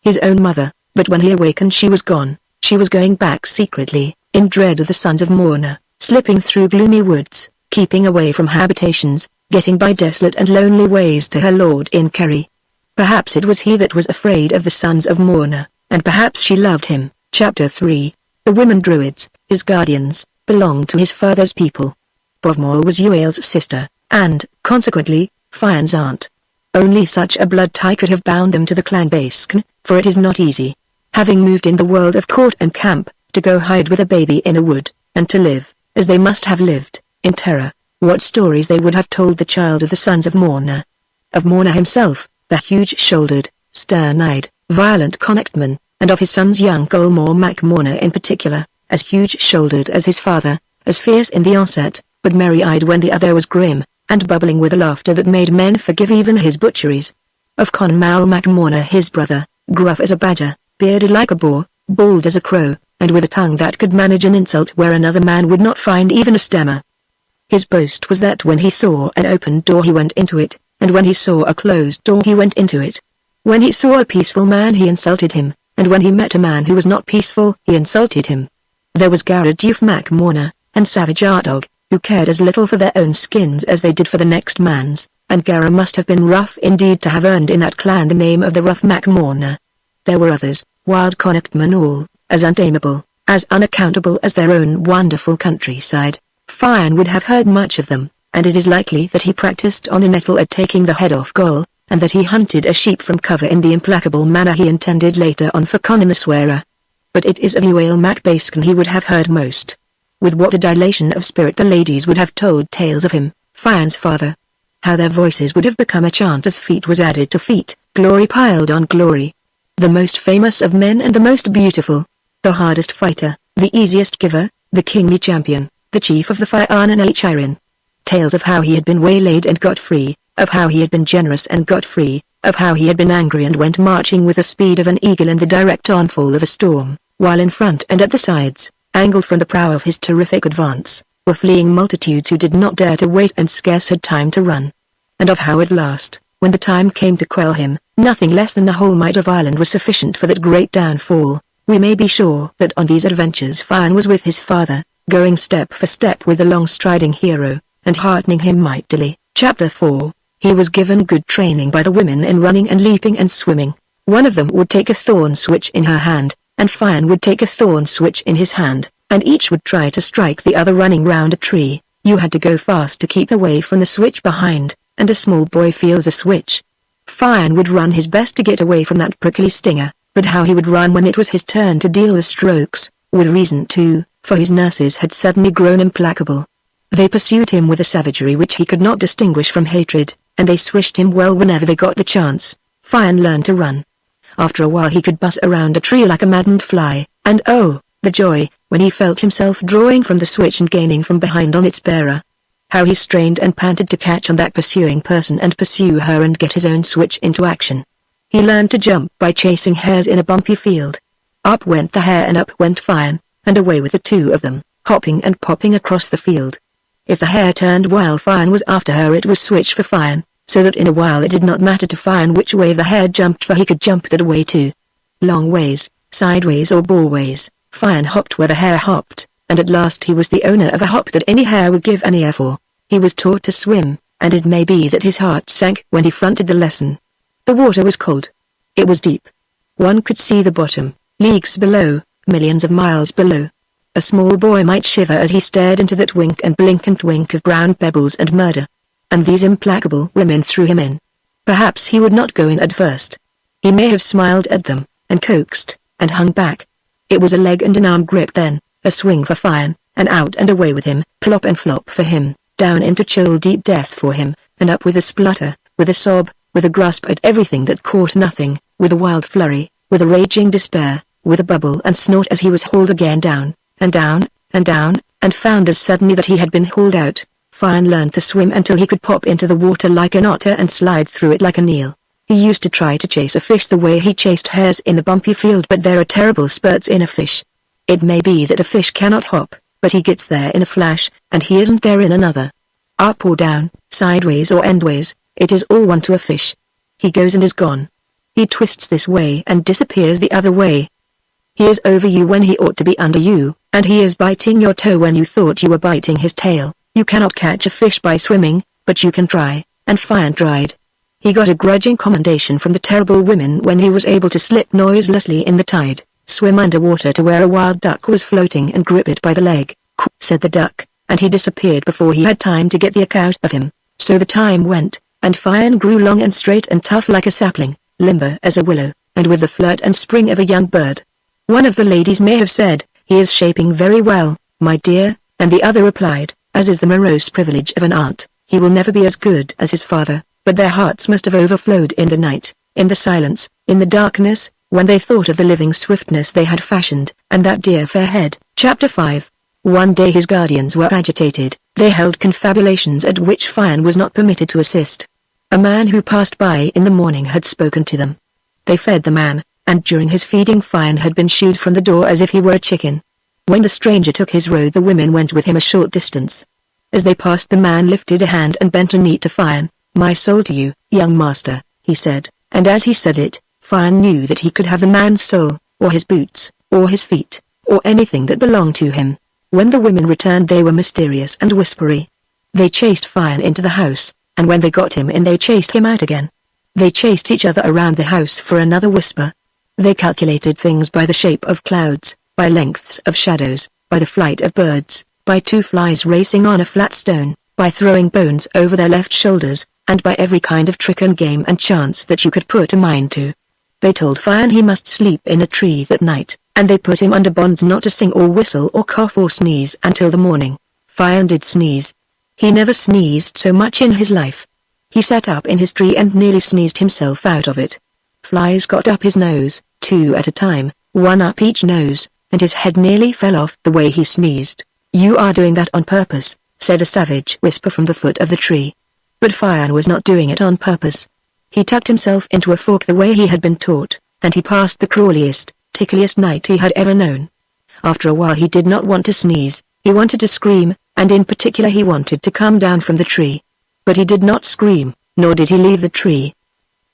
His own mother, but when he awakened she was gone. She was going back secretly, in dread of the sons of Morna, slipping through gloomy woods, keeping away from habitations, getting by desolate and lonely ways to her lord in Kerry. Perhaps it was he that was afraid of the sons of Morna, and perhaps she loved him. Chapter 3. The women druids, his guardians, belonged to his father's people. Bovmol was Uael's sister, and, consequently, Fian's aunt. Only such a blood tie could have bound them to the clan Baskn, for it is not easy, having moved in the world of court and camp, to go hide with a baby in a wood, and to live, as they must have lived, in terror. What stories they would have told the child of the sons of Morna. Of Morna himself, the huge-shouldered, stern-eyed, violent connectman, and of his son's young Golmore Mac Morna in particular, as huge-shouldered as his father, as fierce in the onset, but merry-eyed when the other was grim, and bubbling with a laughter that made men forgive even his butcheries. Of Con Mal Mac Morna his brother, gruff as a badger, bearded like a boar, bald as a crow, and with a tongue that could manage an insult where another man would not find even a stammer. His boast was that when he saw an open door he went into it, and when he saw a closed door he went into it. When he saw a peaceful man he insulted him, and when he met a man who was not peaceful he insulted him. There was Garrod Diouf Mac Morna, and Savage Artog, who cared as little for their own skins as they did for the next man's, and Garra must have been rough indeed to have earned in that clan the name of the rough Mac Morna. There were others, wild connectmen all, as untamable, as unaccountable as their own wonderful countryside. Fian would have heard much of them, and it is likely that he practiced on a nettle at taking the head off Gol, and that he hunted a sheep from cover in the implacable manner he intended later on for Conan the Swearer. But it is of Uael Mac Baskn he would have heard most. With what a dilation of spirit the ladies would have told tales of him, Fian's father. How their voices would have become a chant as feat was added to feat, glory piled on glory. The most famous of men and the most beautiful. The hardest fighter, the easiest giver, the kingly champion, the chief of the Fian and Irin. Tales of how he had been waylaid and got free, of how he had been generous and got free, of how he had been angry and went marching with the speed of an eagle in the direct onfall of a storm, while in front and at the sides, angled from the prow of his terrific advance, were fleeing multitudes who did not dare to wait and scarce had time to run. And of how at last, when the time came to quell him, nothing less than the whole might of Ireland was sufficient for that great downfall. We may be sure that on these adventures Fian was with his father, going step for step with the long-striding hero, and heartening him mightily. Chapter 4. He was given good training by the women in running and leaping and swimming. One of them would take a thorn switch in her hand, and Fian would take a thorn switch in his hand, and each would try to strike the other running round a tree. You had to go fast to keep away from the switch behind, and a small boy feels a switch. Fian would run his best to get away from that prickly stinger, but how he would run when it was his turn to deal the strokes, with reason too, for his nurses had suddenly grown implacable. They pursued him with a savagery which he could not distinguish from hatred, and they swished him well whenever they got the chance. Fian learned to run. After a while he could buzz around a tree like a maddened fly, and oh, the joy, when he felt himself drawing from the switch and gaining from behind on its bearer. How he strained and panted to catch on that pursuing person and pursue her and get his own switch into action. He learned to jump by chasing hares in a bumpy field. Up went the hare and up went Fian, and away with the two of them, hopping and popping across the field. If the hare turned while Fian was after her it was switch for Fian, so that in a while it did not matter to Fian which way the hare jumped for he could jump that way too. Long ways, sideways or boreways, Fian hopped where the hare hopped, and at last he was the owner of a hop that any hare would give an ear for. He was taught to swim, and it may be that his heart sank when he fronted the lesson. The water was cold. It was deep. One could see the bottom, leagues below, millions of miles below. A small boy might shiver as he stared into that wink and wink of brown pebbles and murder. And these implacable women threw him in. Perhaps he would not go in at first. He may have smiled at them, and coaxed, and hung back. It was a leg and an arm grip then, a swing for Fionn, and out and away with him, plop and flop for him, down into chill deep death for him, and up with a splutter, with a sob, with a grasp at everything that caught nothing, with a wild flurry, with a raging despair, with a bubble and snort as he was hauled again down, and down, and down, and found as suddenly that he had been hauled out. Fionn learned to swim until he could pop into the water like an otter and slide through it like an eel. He used to try to chase a fish the way he chased hares in a bumpy field, but there are terrible spurts in a fish. It may be that a fish cannot hop, but he gets there in a flash, and he isn't there in another. Up or down, sideways or endways, it is all one to a fish. He goes and is gone. He twists this way and disappears the other way. He is over you when he ought to be under you, and he is biting your toe when you thought you were biting his tail. You cannot catch a fish by swimming, but you can try, and Fionn tried. He got a grudging commendation from the terrible women when he was able to slip noiselessly in the tide, swim underwater to where a wild duck was floating and grip it by the leg. "Quack," said the duck, and he disappeared before he had time to get the ick out of him. So the time went, and Fionn grew long and straight and tough like a sapling, limber as a willow, and with the flirt and spring of a young bird. One of the ladies may have said, "He is shaping very well, my dear," and the other replied, as is the morose privilege of an aunt, "He will never be as good as his father." But their hearts must have overflowed in the night, in the silence, in the darkness, when they thought of the living swiftness they had fashioned, and that dear fair head. Chapter 5. One day his guardians were agitated. They held confabulations at which Fionn was not permitted to assist. A man who passed by in the morning had spoken to them. They fed the man, and during his feeding Fionn had been shooed from the door as if he were a chicken. When the stranger took his road, the women went with him a short distance. As they passed, the man lifted a hand and bent a knee to Fionn. "My soul to you, young master," he said, and as he said it, Fionn knew that he could have the man's soul, or his boots, or his feet, or anything that belonged to him. When the women returned they were mysterious and whispery. They chased Fionn into the house, and when they got him in they chased him out again. They chased each other around the house for another whisper. They calculated things by the shape of clouds, by lengths of shadows, by the flight of birds, by two flies racing on a flat stone, by throwing bones over their left shoulders, and by every kind of trick and game and chance that you could put a mind to. They told Fionn he must sleep in a tree that night, and they put him under bonds not to sing or whistle or cough or sneeze until the morning. Fionn did sneeze. He never sneezed so much in his life. He sat up in his tree and nearly sneezed himself out of it. Flies got up his nose, 2 at a time, 1 up each nose, and his head nearly fell off the way he sneezed. "You are doing that on purpose," said a savage whisper from the foot of the tree. But Fionn was not doing it on purpose. He tucked himself into a fork the way he had been taught, and he passed the crawliest, tickliest night he had ever known. After a while he did not want to sneeze, he wanted to scream, and in particular he wanted to come down from the tree. But he did not scream, nor did he leave the tree.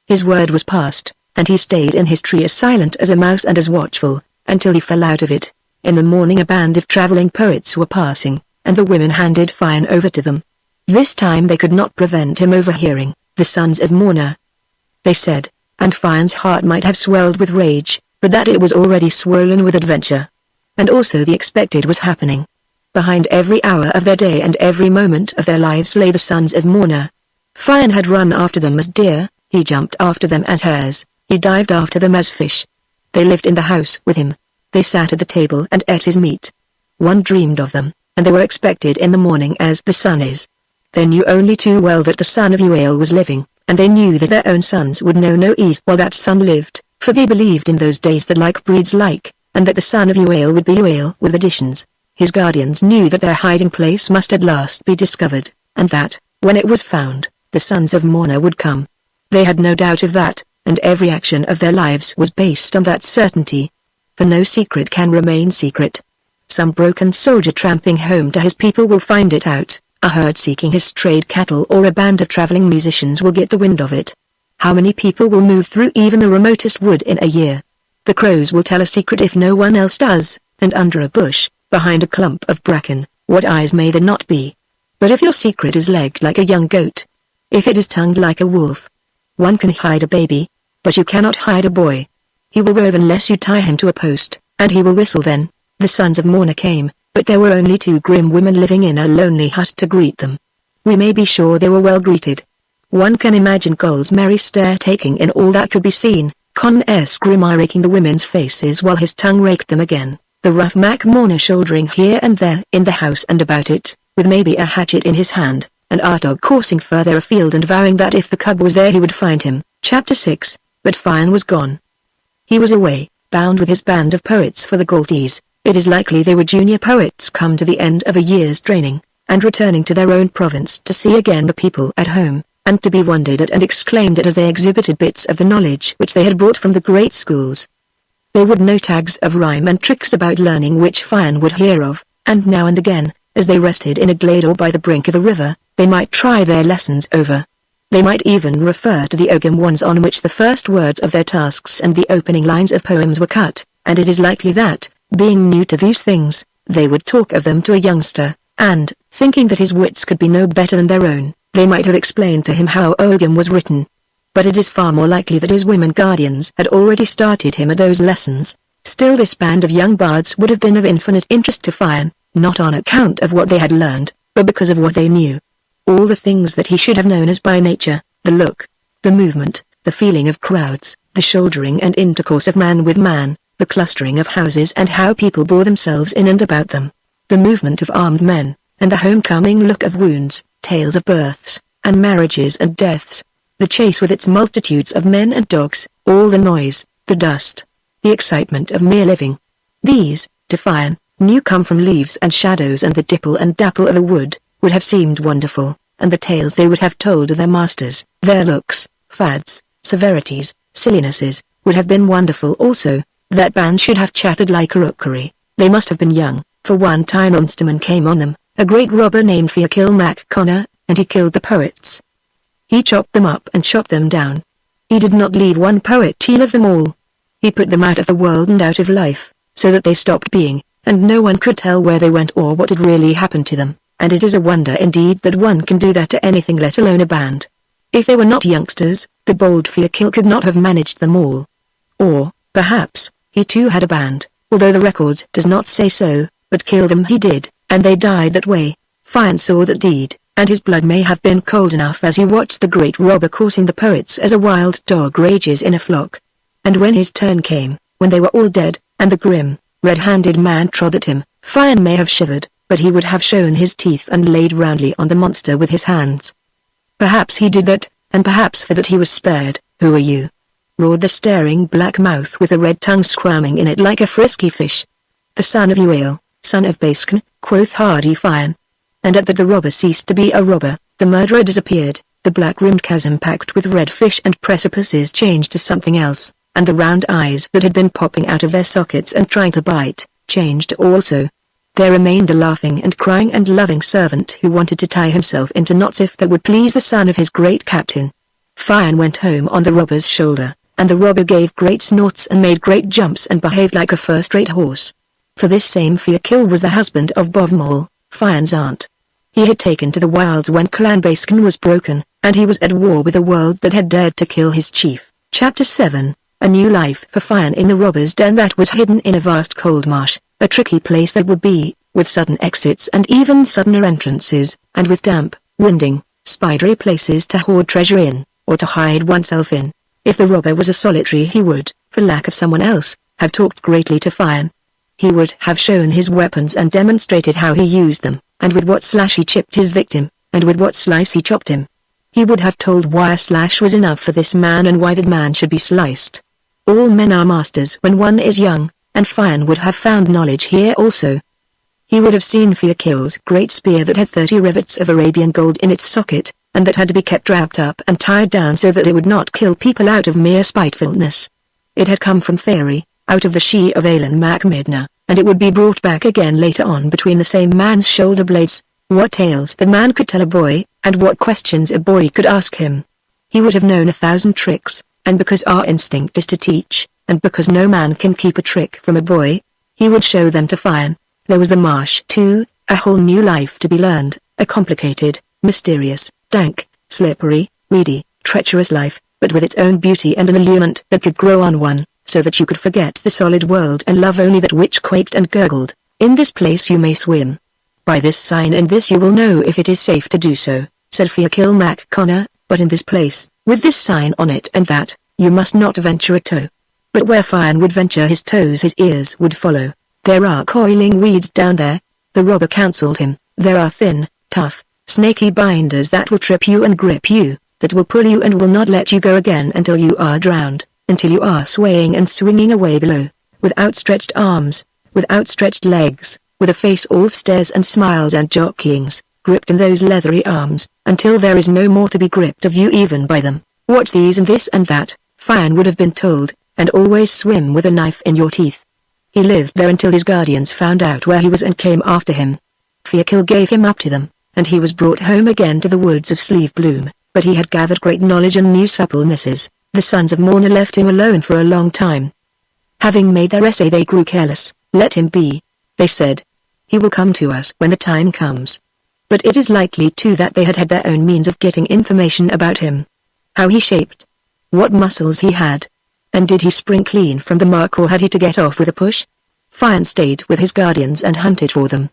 His word was passed, and he stayed in his tree as silent as a mouse and as watchful, until he fell out of it. In the morning a band of traveling poets were passing, and the women handed Fionn over to them. This time they could not prevent him overhearing, "The sons of Morna," they said, and Fionn's heart might have swelled with rage, but that it was already swollen with adventure. And also the expected was happening. Behind every hour of their day and every moment of their lives lay the sons of Morna. Fionn had run after them as deer, he jumped after them as hares, he dived after them as fish. They lived in the house with him. They sat at the table and ate his meat. One dreamed of them, and they were expected in the morning as the sun is. They knew only too well that the son of Uael was living, and they knew that their own sons would know no ease while that son lived, for they believed in those days that like breeds like, and that the son of Uael would be Uael with additions. His guardians knew that their hiding place must at last be discovered, and that, when it was found, the sons of Morna would come. They had no doubt of that, and every action of their lives was based on that certainty. For no secret can remain secret. Some broken soldier tramping home to his people will find it out. A herd seeking his strayed cattle or a band of traveling musicians will get the wind of it. How many people will move through even the remotest wood in a year? The crows will tell a secret if no one else does, and under a bush, behind a clump of bracken, what eyes may there not be? But if your secret is legged like a young goat, if it is tongued like a wolf, one can hide a baby, but you cannot hide a boy. He will rove unless you tie him to a post, and he will whistle then. The sons of Morna came, but there were only 2 grim women living in a lonely hut to greet them. We may be sure they were well greeted. One can imagine Cole's merry stare taking in all that could be seen, Con's grim eye raking the women's faces while his tongue raked them again, the rough Morna shouldering here and there in the house and about it, with maybe a hatchet in his hand, and Artog coursing further afield and vowing that if the cub was there he would find him. Chapter 6, but Fian was gone. He was away, bound with his band of poets for the Galties. It is likely they were junior poets come to the end of a year's training, and returning to their own province to see again the people at home, and to be wondered at and exclaimed at as they exhibited bits of the knowledge which they had brought from the great schools. They would know tags of rhyme and tricks about learning which Fian would hear of, and now and again, as they rested in a glade or by the brink of a river, they might try their lessons over. They might even refer to the ogham ones on which the first words of their tasks and the opening lines of poems were cut, and it is likely that, being new to these things, they would talk of them to a youngster, and, thinking that his wits could be no better than their own, they might have explained to him how ogham was written. But it is far more likely that his women guardians had already started him at those lessons. Still this band of young bards would have been of infinite interest to Fian, not on account of what they had learned, but because of what they knew. All the things that he should have known as by nature, the look, the movement, the feeling of crowds, the shouldering and intercourse of man with man, the clustering of houses and how people bore themselves in and about them, the movement of armed men, and the homecoming look of wounds, tales of births, and marriages and deaths, the chase with its multitudes of men and dogs, all the noise, the dust, the excitement of mere living. These, to Fian, new come from leaves and shadows and the dipple and dapple of a wood, would have seemed wonderful, and the tales they would have told of their masters, their looks, fads, severities, sillinesses, would have been wonderful also. That band should have chattered like a rookery. They must have been young, for one time Ulsterman came on them, a great robber named Fearkill Mac Connor, and he killed the poets. He chopped them up and chopped them down. He did not leave one poet to of them all. He put them out of the world and out of life, so that they stopped being, and no one could tell where they went or what had really happened to them, and it is a wonder indeed that one can do that to anything let alone a band. If they were not youngsters, the bold Fearkill could not have managed them all. Or, perhaps, he too had a band, although the record does not say so, but kill them he did, and they died that way. Fian saw that deed, and his blood may have been cold enough as he watched the great robber coursing the poets as a wild dog rages in a flock. And when his turn came, when they were all dead, and the grim, red-handed man trod at him, Fian may have shivered, but he would have shown his teeth and laid roundly on the monster with his hands. Perhaps he did that, and perhaps for that he was spared. Who are you? Roared the staring black mouth with a red tongue squirming in it like a frisky fish. The son of Uael, son of Baskin, quoth hardy Fian. And at that the robber ceased to be a robber, the murderer disappeared, the black-rimmed chasm packed with red fish and precipices changed to something else, and the round eyes that had been popping out of their sockets and trying to bite, changed also. There remained a laughing and crying and loving servant who wanted to tie himself into knots if that would please the son of his great captain. Fian went home on the robber's shoulder, and the robber gave great snorts and made great jumps and behaved like a first-rate horse. For this same Fearkill was the husband of Bovmol, Fian's aunt. He had taken to the wilds when Clan Baskin was broken, and he was at war with a world that had dared to kill his chief. Chapter 7, A New Life for Fian in the robber's den that was hidden in a vast cold marsh, a tricky place that would be, with sudden exits and even suddener entrances, and with damp, winding, spidery places to hoard treasure in, or to hide oneself in. If the robber was a solitary he would, for lack of someone else, have talked greatly to Fian. He would have shown his weapons and demonstrated how he used them, and with what slash he chipped his victim, and with what slice he chopped him. He would have told why a slash was enough for this man and why that man should be sliced. All men are masters when one is young, and Fian would have found knowledge here also. He would have seen Fearkill's great spear that had 30 rivets of Arabian gold in its socket, and that had to be kept wrapped up and tied down so that it would not kill people out of mere spitefulness. It had come from Fairy, out of the she of Alan Macmidna, and it would be brought back again later on between the same man's shoulder blades. What tales the man could tell a boy, and what questions a boy could ask him. He would have known 1,000 tricks, and because our instinct is to teach, and because no man can keep a trick from a boy, he would show them to Fian. There was the marsh too, a whole new life to be learned, a complicated, mysterious, dank, slippery, weedy, treacherous life, but with its own beauty and an allurement that could grow on one. so that you could forget the solid world and love only that which quaked and gurgled. In this place you may swim. By this sign and this you will know if it is safe to do so, said Fiakil Mac Connor, but in this place, with this sign on it and that, you must not venture a toe. But where Fian would venture his toes his ears would follow. There are coiling weeds down there, the robber counselled him. There are thin, tough, snaky binders that will trip you and grip you, that will pull you and will not let you go again until you are drowned, until you are swaying and swinging away below, with outstretched arms, with outstretched legs, with a face all stares and smiles and jockeyings, gripped in those leathery arms, until there is no more to be gripped of you even by them. Watch these and this and that, Fian would have been told, and always swim with a knife in your teeth. He lived there until his guardians found out where he was and came after him. Fiakil gave him up to them, and he was brought home again to the woods of Sleeve Bloom, but he had gathered great knowledge and new supplenesses. The sons of Morna left him alone for a long time. Having made their essay they grew careless. Let him be, they said. He will come to us when the time comes. But it is likely too that they had their own means of getting information about him. How he shaped. What muscles he had. And did he spring clean from the mark or had he to get off with a push? Fian stayed with his guardians and hunted for them.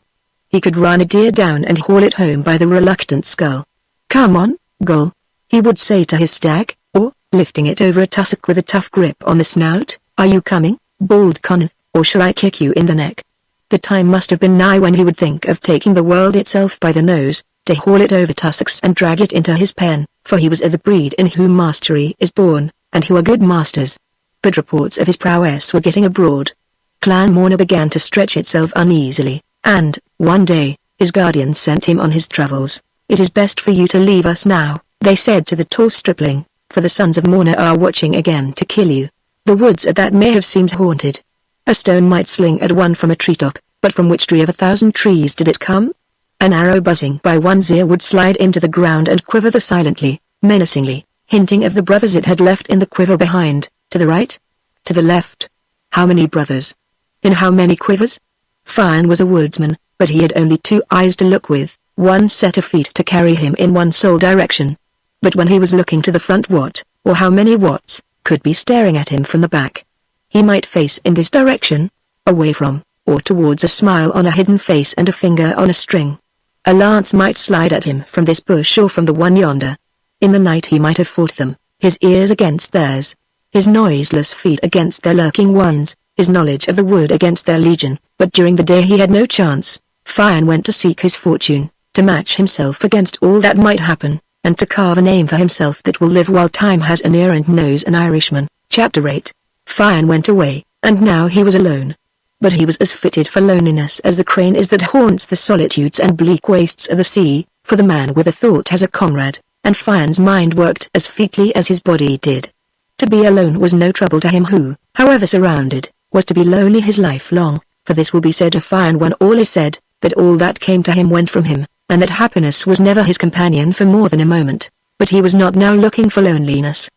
He could run a deer down and haul it home by the reluctant skull. Come on, Gull, he would say to his stag, or, lifting it over a tussock with a tough grip on the snout, are you coming, bald Conan, or shall I kick you in the neck? The time must have been nigh when he would think of taking the world itself by the nose, to haul it over tussocks and drag it into his pen, for he was of the breed in whom mastery is born, and who are good masters. But reports of his prowess were getting abroad. Clan Morna began to stretch itself uneasily, and, one day, his guardians sent him on his travels. It is best for you to leave us now, they said to the tall stripling, for the sons of Morna are watching again to kill you. The woods at that may have seemed haunted. A stone might sling at one from a treetop, but from which tree of 1,000 trees did it come? An arrow buzzing by one's ear would slide into the ground and quiver there silently, menacingly, hinting of the brothers it had left in the quiver behind, to the right? To the left? How many brothers? In how many quivers? Fian was a woodsman, but he had only 2 eyes to look with, 1 set of feet to carry him in one sole direction. But when he was looking to the front, what, or how many watts, could be staring at him from the back? He might face in this direction, away from, or towards a smile on a hidden face and a finger on a string. A lance might slide at him from this bush or from the one yonder. In the night he might have fought them, his ears against theirs, his noiseless feet against their lurking ones, his knowledge of the wood against their legion, but during the day he had no chance. Fian went to seek his fortune, to match himself against all that might happen, and to carve a name for himself that will live while time has an ear and knows an Irishman. Chapter 8. Fian went away, and now he was alone. But he was as fitted for loneliness as the crane is that haunts the solitudes and bleak wastes of the sea, for the man with a thought has a comrade, and Fian's mind worked as fleetly as his body did. To be alone was no trouble to him who, however surrounded, was to be lonely his life long, for this will be said of Fian when all is said, that all that came to him went from him, and that happiness was never his companion for more than a moment. But he was not now looking for loneliness.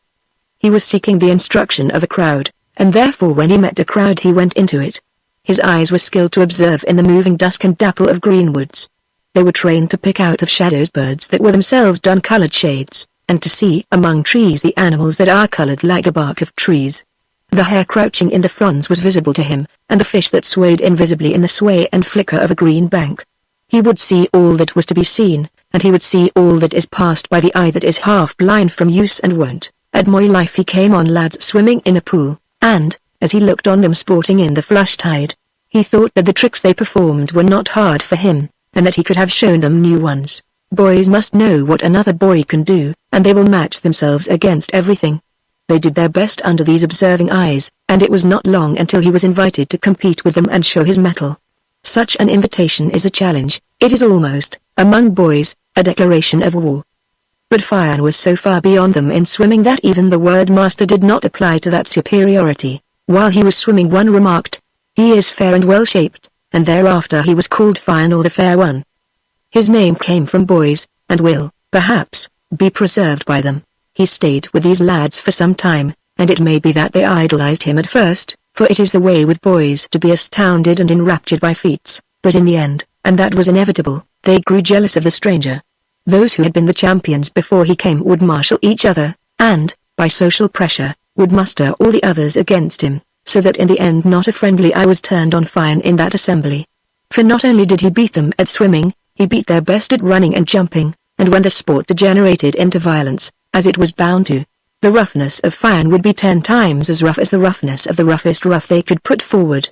He was seeking the instruction of a crowd, and therefore when he met a crowd he went into it. His eyes were skilled to observe in the moving dusk and dapple of green woods. They were trained to pick out of shadows birds that were themselves dun-colored shades, and to see among trees the animals that are colored like the bark of trees. The hare crouching in the fronds was visible to him, and the fish that swayed invisibly in the sway and flicker of a green bank. He would see all that was to be seen, and he would see all that is passed by the eye that is half blind from use and wont. At Moy Life he came on lads swimming in a pool, and, as he looked on them sporting in the flush tide, he thought that the tricks they performed were not hard for him, and that he could have shown them new ones. Boys must know what another boy can do, and they will match themselves against everything. They did their best under these observing eyes, and it was not long until he was invited to compete with them and show his mettle. Such an invitation is a challenge. It is almost, among boys, a declaration of war. But Fian was so far beyond them in swimming that even the word master did not apply to that superiority. While he was swimming one remarked, "He is fair and well-shaped," and thereafter he was called Fian or the Fair One. His name came from boys, and will, perhaps, be preserved by them. He stayed with these lads for some time, and it may be that they idolized him at first, for it is the way with boys to be astounded and enraptured by feats, but in the end, and that was inevitable, they grew jealous of the stranger. Those who had been the champions before he came would marshal each other, and, by social pressure, would muster all the others against him. so that in the end not a friendly eye was turned on Fian in that assembly. For not only did he beat them at swimming, he beat their best at running and jumping, and when the sport degenerated into violence, as it was bound to, the roughness of Fian would be 10 times as rough as the roughness of the roughest rough they could put forward.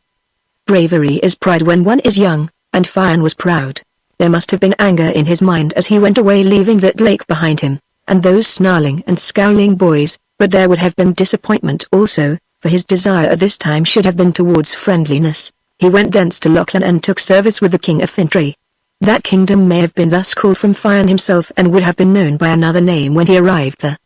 Bravery is pride when one is young, and Fian was proud. There must have been anger in his mind as he went away leaving that lake behind him, and those snarling and scowling boys, but there would have been disappointment also, for his desire at this time should have been towards friendliness. He went thence to Lochlan and took service with the king of Fintray. That kingdom may have been thus called from Fian himself and would have been known by another name when he arrived there.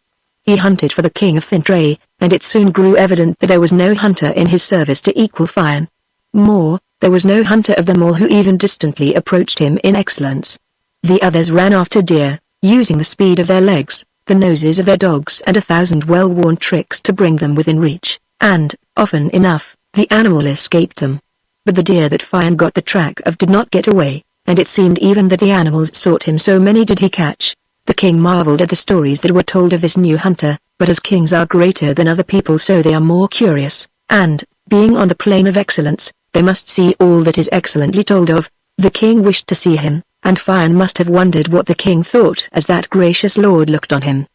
He hunted for the king of Fintray, and it soon grew evident that there was no hunter in his service to equal Fian. More, there was no hunter of them all who even distantly approached him in excellence. The others ran after deer, using the speed of their legs, the noses of their dogs and 1,000 well-worn tricks to bring them within reach, and, often enough, the animal escaped them. But the deer that Fian got the track of did not get away, and it seemed even that the animals sought him, so many did he catch. The king marveled at the stories that were told of this new hunter, but as kings are greater than other people so they are more curious, and, being on the plane of excellence, they must see all that is excellently told of. The king wished to see him, and Fian must have wondered what the king thought as that gracious lord looked on him.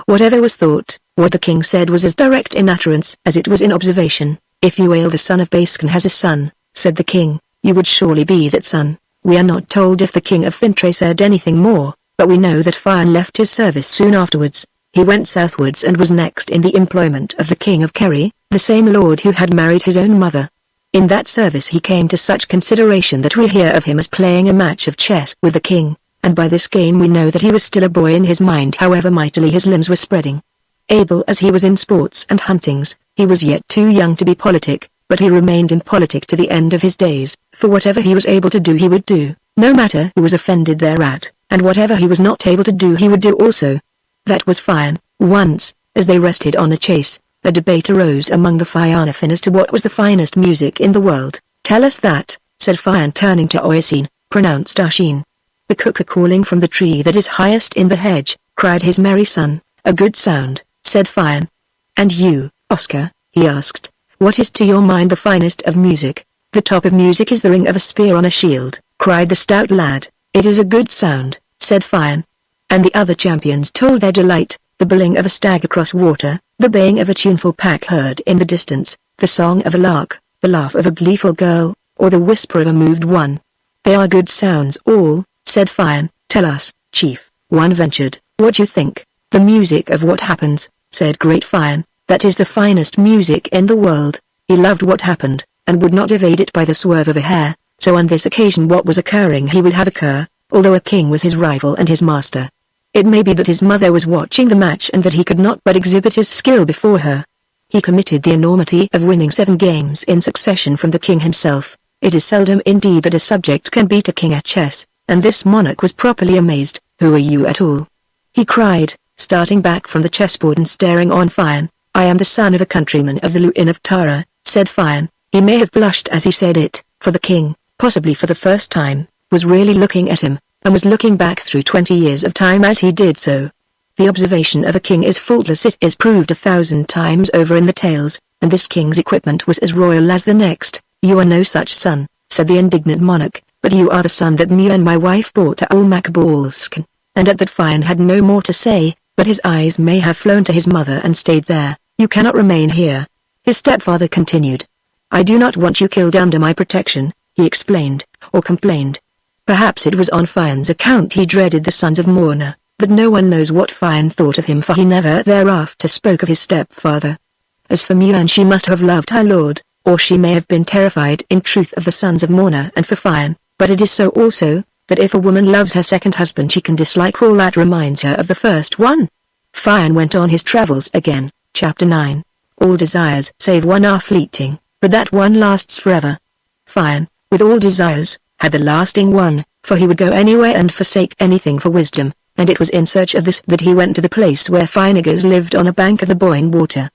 Whatever was thought, what the king said was as direct in utterance as it was in observation. If Uail the son of Bascan has a son, said the king, you would surely be that son. We are not told if the king of Fintray said anything more, but we know that Fian left his service soon afterwards. He went southwards and was next in the employment of the king of Kerry, the same lord who had married his own mother. In that service he came to such consideration that we hear of him as playing a match of chess with the king, and by this game we know that he was still a boy in his mind however mightily his limbs were spreading. Able as he was in sports and huntings, he was yet too young to be politic, but he remained impolitic to the end of his days, for whatever he was able to do he would do, no matter who was offended thereat, and whatever he was not able to do he would do also. That was Fian. Once, as they rested on a chase, a debate arose among the Fianafin as to what was the finest music in the world. Tell us that, said Fian turning to Oisin, pronounced Ashin. The cuckoo calling from the tree that is highest in the hedge, cried his merry son. A good sound, said Fian. And you, Oscar, he asked, what is to your mind the finest of music? The top of music is the ring of a spear on a shield, cried the stout lad. It is a good sound, said Fian. And the other champions told their delight, the bellowing of a stag across water, the baying of a tuneful pack heard in the distance, the song of a lark, the laugh of a gleeful girl, or the whisper of a moved one. They are good sounds all, said Fian. Tell us, chief, one ventured, what you think. The music of what happens, said great Fian, that is the finest music in the world. He loved what happened, and would not evade it by the swerve of a hair, so on this occasion what was occurring he would have occur, although a king was his rival and his master. It may be that his mother was watching the match and that he could not but exhibit his skill before her. He committed the enormity of winning 7 games in succession from the king himself. It is seldom indeed that a subject can beat a king at chess, and this monarch was properly amazed. Who are you at all? He cried, starting back from the chessboard and staring on Fian. I am the son of a countryman of the Luin of Tara, said Fian. He may have blushed as he said it, for the king, possibly for the first time, was really looking at him, and was looking back through 20 years of time as he did so. The observation of a king is faultless, it is proved 1,000 times over in the tales, and this king's equipment was as royal as the next. You are no such son, said the indignant monarch, but you are the son that me and my wife brought to Ulmac-Balscan. And at that Fian had no more to say, but his eyes may have flown to his mother and stayed there. You cannot remain here. His stepfather continued. I do not want you killed under my protection, he explained, or complained. Perhaps it was on Fian's account he dreaded the sons of Morna, but no one knows what Fian thought of him, for he never thereafter spoke of his stepfather. As for Muan, she must have loved her lord, or she may have been terrified in truth of the sons of Morna and for Fian, but it is so also, that if a woman loves her second husband she can dislike all that reminds her of the first one. Fian went on his travels again. Chapter 9. All desires save one are fleeting, but that one lasts forever. Fian, with all desires, had the lasting one, for he would go anywhere and forsake anything for wisdom, and it was in search of this that he went to the place where Finnegas lived on a bank of the boiling water.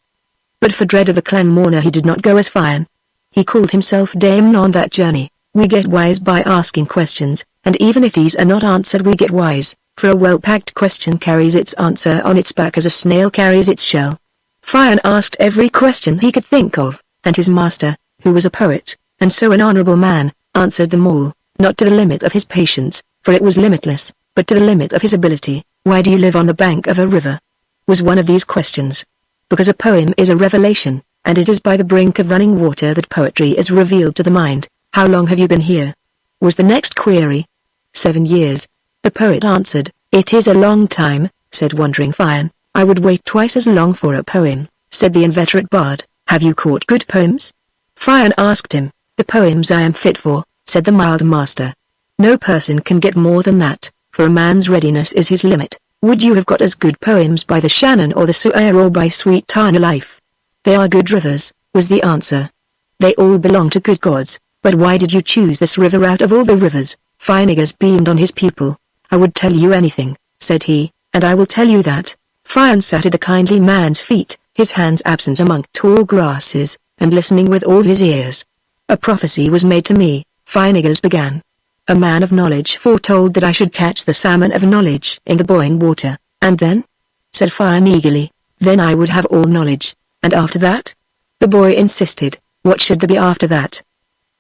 But for dread of the clan Morna he did not go as Fian. He called himself Damon on that journey. We get wise by asking questions, and even if these are not answered we get wise, for a well-packed question carries its answer on its back as a snail carries its shell. Fian asked every question he could think of, and his master, who was a poet, and so an honorable man, answered them all, not to the limit of his patience, for it was limitless, but to the limit of his ability. Why do you live on the bank of a river? Was one of these questions. Because a poem is a revelation, and it is by the brink of running water that poetry is revealed to the mind. How long have you been here? Was the next query. 7 years. The poet answered. It is a long time, said wondering Fian. I would wait twice as long for a poem, said the inveterate bard. Have you caught good poems? Fian asked him. The poems I am fit for, said the mild master. No person can get more than that, for a man's readiness is his limit. Would you have got as good poems by the Shannon or the Suir or by sweet Tarn life? They are good rivers, was the answer. They all belong to good gods, but why did you choose this river out of all the rivers? Finegas beamed on his pupil. I would tell you anything, said he, and I will tell you that. Fian sat at the kindly man's feet, his hands absent among tall grasses, and listening with all his ears. A prophecy was made to me, Finegas began. A man of knowledge foretold that I should catch the salmon of knowledge in the boiling water, and then? Said Fian eagerly. Then I would have all knowledge, and after that? The boy insisted. What should there be after that?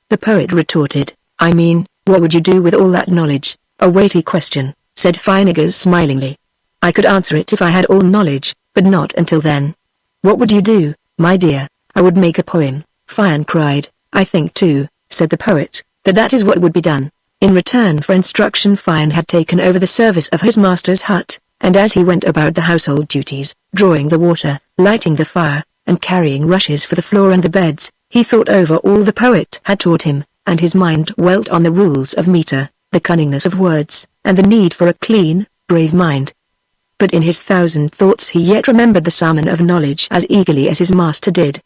The poet retorted. I mean, what would you do with all that knowledge? A weighty question, said Finegas smilingly. I could answer it if I had all knowledge, but not until then. What would you do, my dear? I would make a poem, Fian cried. I think too, said the poet, that is what would be done. In return for instruction Fian had taken over the service of his master's hut, and as he went about the household duties, drawing the water, lighting the fire, and carrying rushes for the floor and the beds, he thought over all the poet had taught him, and his mind dwelt on the rules of meter, the cunningness of words, and the need for a clean, brave mind. But in his thousand thoughts he yet remembered the salmon of knowledge as eagerly as his master did.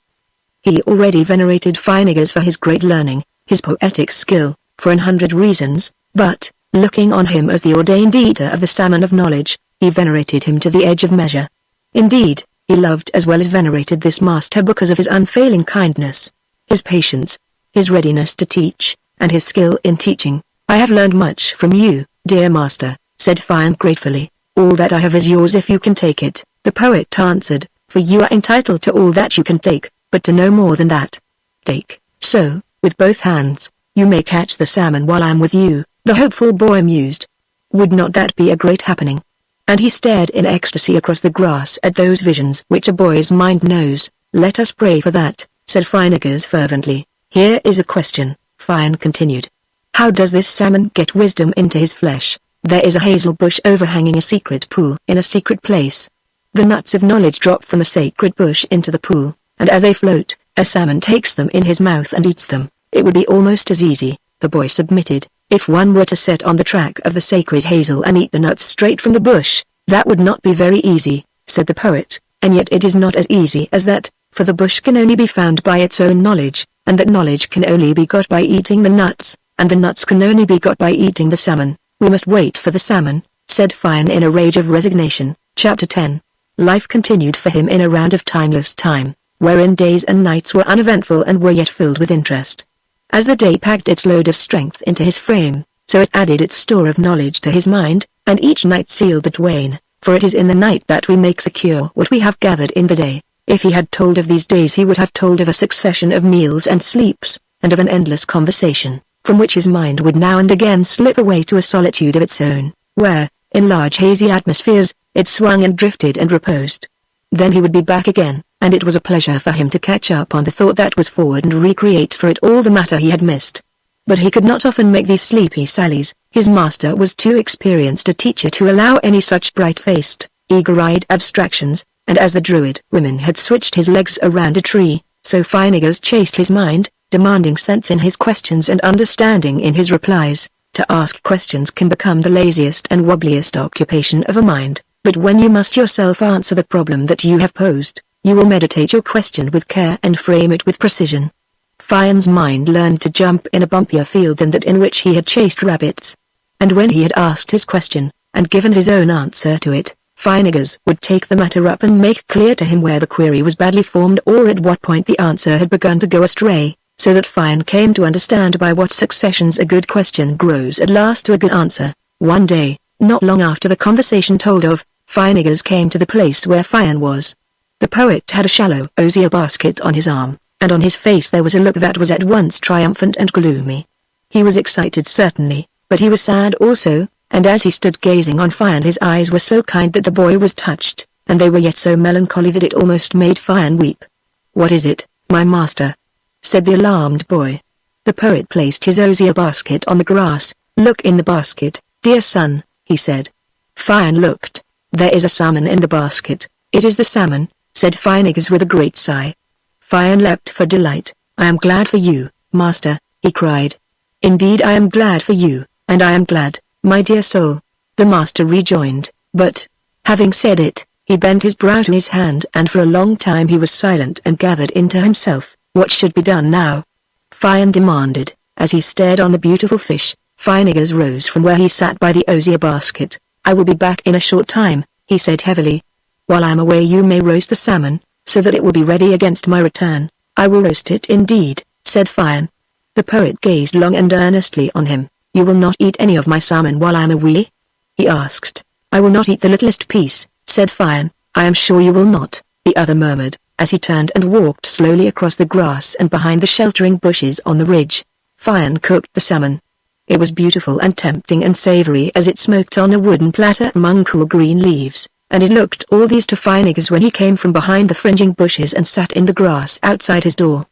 He already venerated Finegas for his great learning, his poetic skill, for 100 reasons, but, looking on him as the ordained eater of the salmon of knowledge, he venerated him to the edge of measure. Indeed, he loved as well as venerated this master because of his unfailing kindness, his patience, his readiness to teach, and his skill in teaching. I have learned much from you, dear master, said Fian gratefully. All that I have is yours if you can take it, the poet answered, for you are entitled to all that you can take, but to no more than that. Take, so, with both hands, you may catch the salmon while I am with you, the hopeful boy mused. Would not that be a great happening? And he stared in ecstasy across the grass at those visions which a boy's mind knows. Let us pray for that, said Finegas fervently. Here is a question, Fian continued. How does this salmon get wisdom into his flesh? There is a hazel bush overhanging a secret pool in a secret place. The nuts of knowledge drop from the sacred bush into the pool, and as they float, a salmon takes them in his mouth and eats them. It would be almost as easy, the boy submitted, if one were to set on the track of the sacred hazel and eat the nuts straight from the bush. That would not be very easy, said the poet, and yet it is not as easy as that, for the bush can only be found by its own knowledge, and that knowledge can only be got by eating the nuts, and the nuts can only be got by eating the salmon. We must wait for the salmon, said Fian in a rage of resignation. Chapter 10. Life continued for him in a round of timeless time, wherein days and nights were uneventful and were yet filled with interest. As the day packed its load of strength into his frame, so it added its store of knowledge to his mind, and each night sealed the twain, for it is in the night that we make secure what we have gathered in the day. If he had told of these days he would have told of a succession of meals and sleeps, and of an endless conversation, from which his mind would now and again slip away to a solitude of its own, where, in large hazy atmospheres, it swung and drifted and reposed. Then he would be back again, and it was a pleasure for him to catch up on the thought that was forward and recreate for it all the matter he had missed. But he could not often make these sleepy sallies. His master was too experienced a teacher to allow any such bright-faced, eager-eyed abstractions, and as the druid women had switched his legs around a tree, so Finegas chased his mind, demanding sense in his questions and understanding in his replies. To ask questions can become the laziest and wobbliest occupation of a mind, but when you must yourself answer the problem that you have posed, you will meditate your question with care and frame it with precision. Fian's mind learned to jump in a bumpier field than that in which he had chased rabbits. And when he had asked his question, and given his own answer to it, Finegas would take the matter up and make clear to him where the query was badly formed or at what point the answer had begun to go astray, so that Fian came to understand by what successions a good question grows at last to a good answer. One day, not long after the conversation told of, Finegas came to the place where Fian was. The poet had a shallow osier basket on his arm, and on his face there was a look that was at once triumphant and gloomy. He was excited certainly, but he was sad also, and as he stood gazing on Fian his eyes were so kind that the boy was touched, and they were yet so melancholy that it almost made Fian weep. "What is it, my master?" said the alarmed boy. The poet placed his osier basket on the grass. "Look in the basket, dear son," he said. Fian looked. "There is a salmon in the basket." "It is the salmon," said Phinegas with a great sigh. Fian leapt for delight. "I am glad for you, master," he cried. "Indeed I am glad for you, and I am glad, my dear soul," the master rejoined, but, having said it, he bent his brow to his hand and for a long time he was silent and gathered into himself. What should be done now? Fian demanded, as he stared on the beautiful fish. Phinegas rose from where he sat by the osier basket. "I will be back in a short time," he said heavily. "While I am away you may roast the salmon, so that it will be ready against my return." "I will roast it indeed," said Fian. The poet gazed long and earnestly on him. "You will not eat any of my salmon while I am away?" he asked. "I will not eat the littlest piece," said Fian. "I am sure you will not," the other murmured, as he turned and walked slowly across the grass and behind the sheltering bushes on the ridge. Fian cooked the salmon. It was beautiful and tempting and savory as it smoked on a wooden platter among cool green leaves, and it looked all these to Phinegas when he came from behind the fringing bushes and sat in the grass outside his door.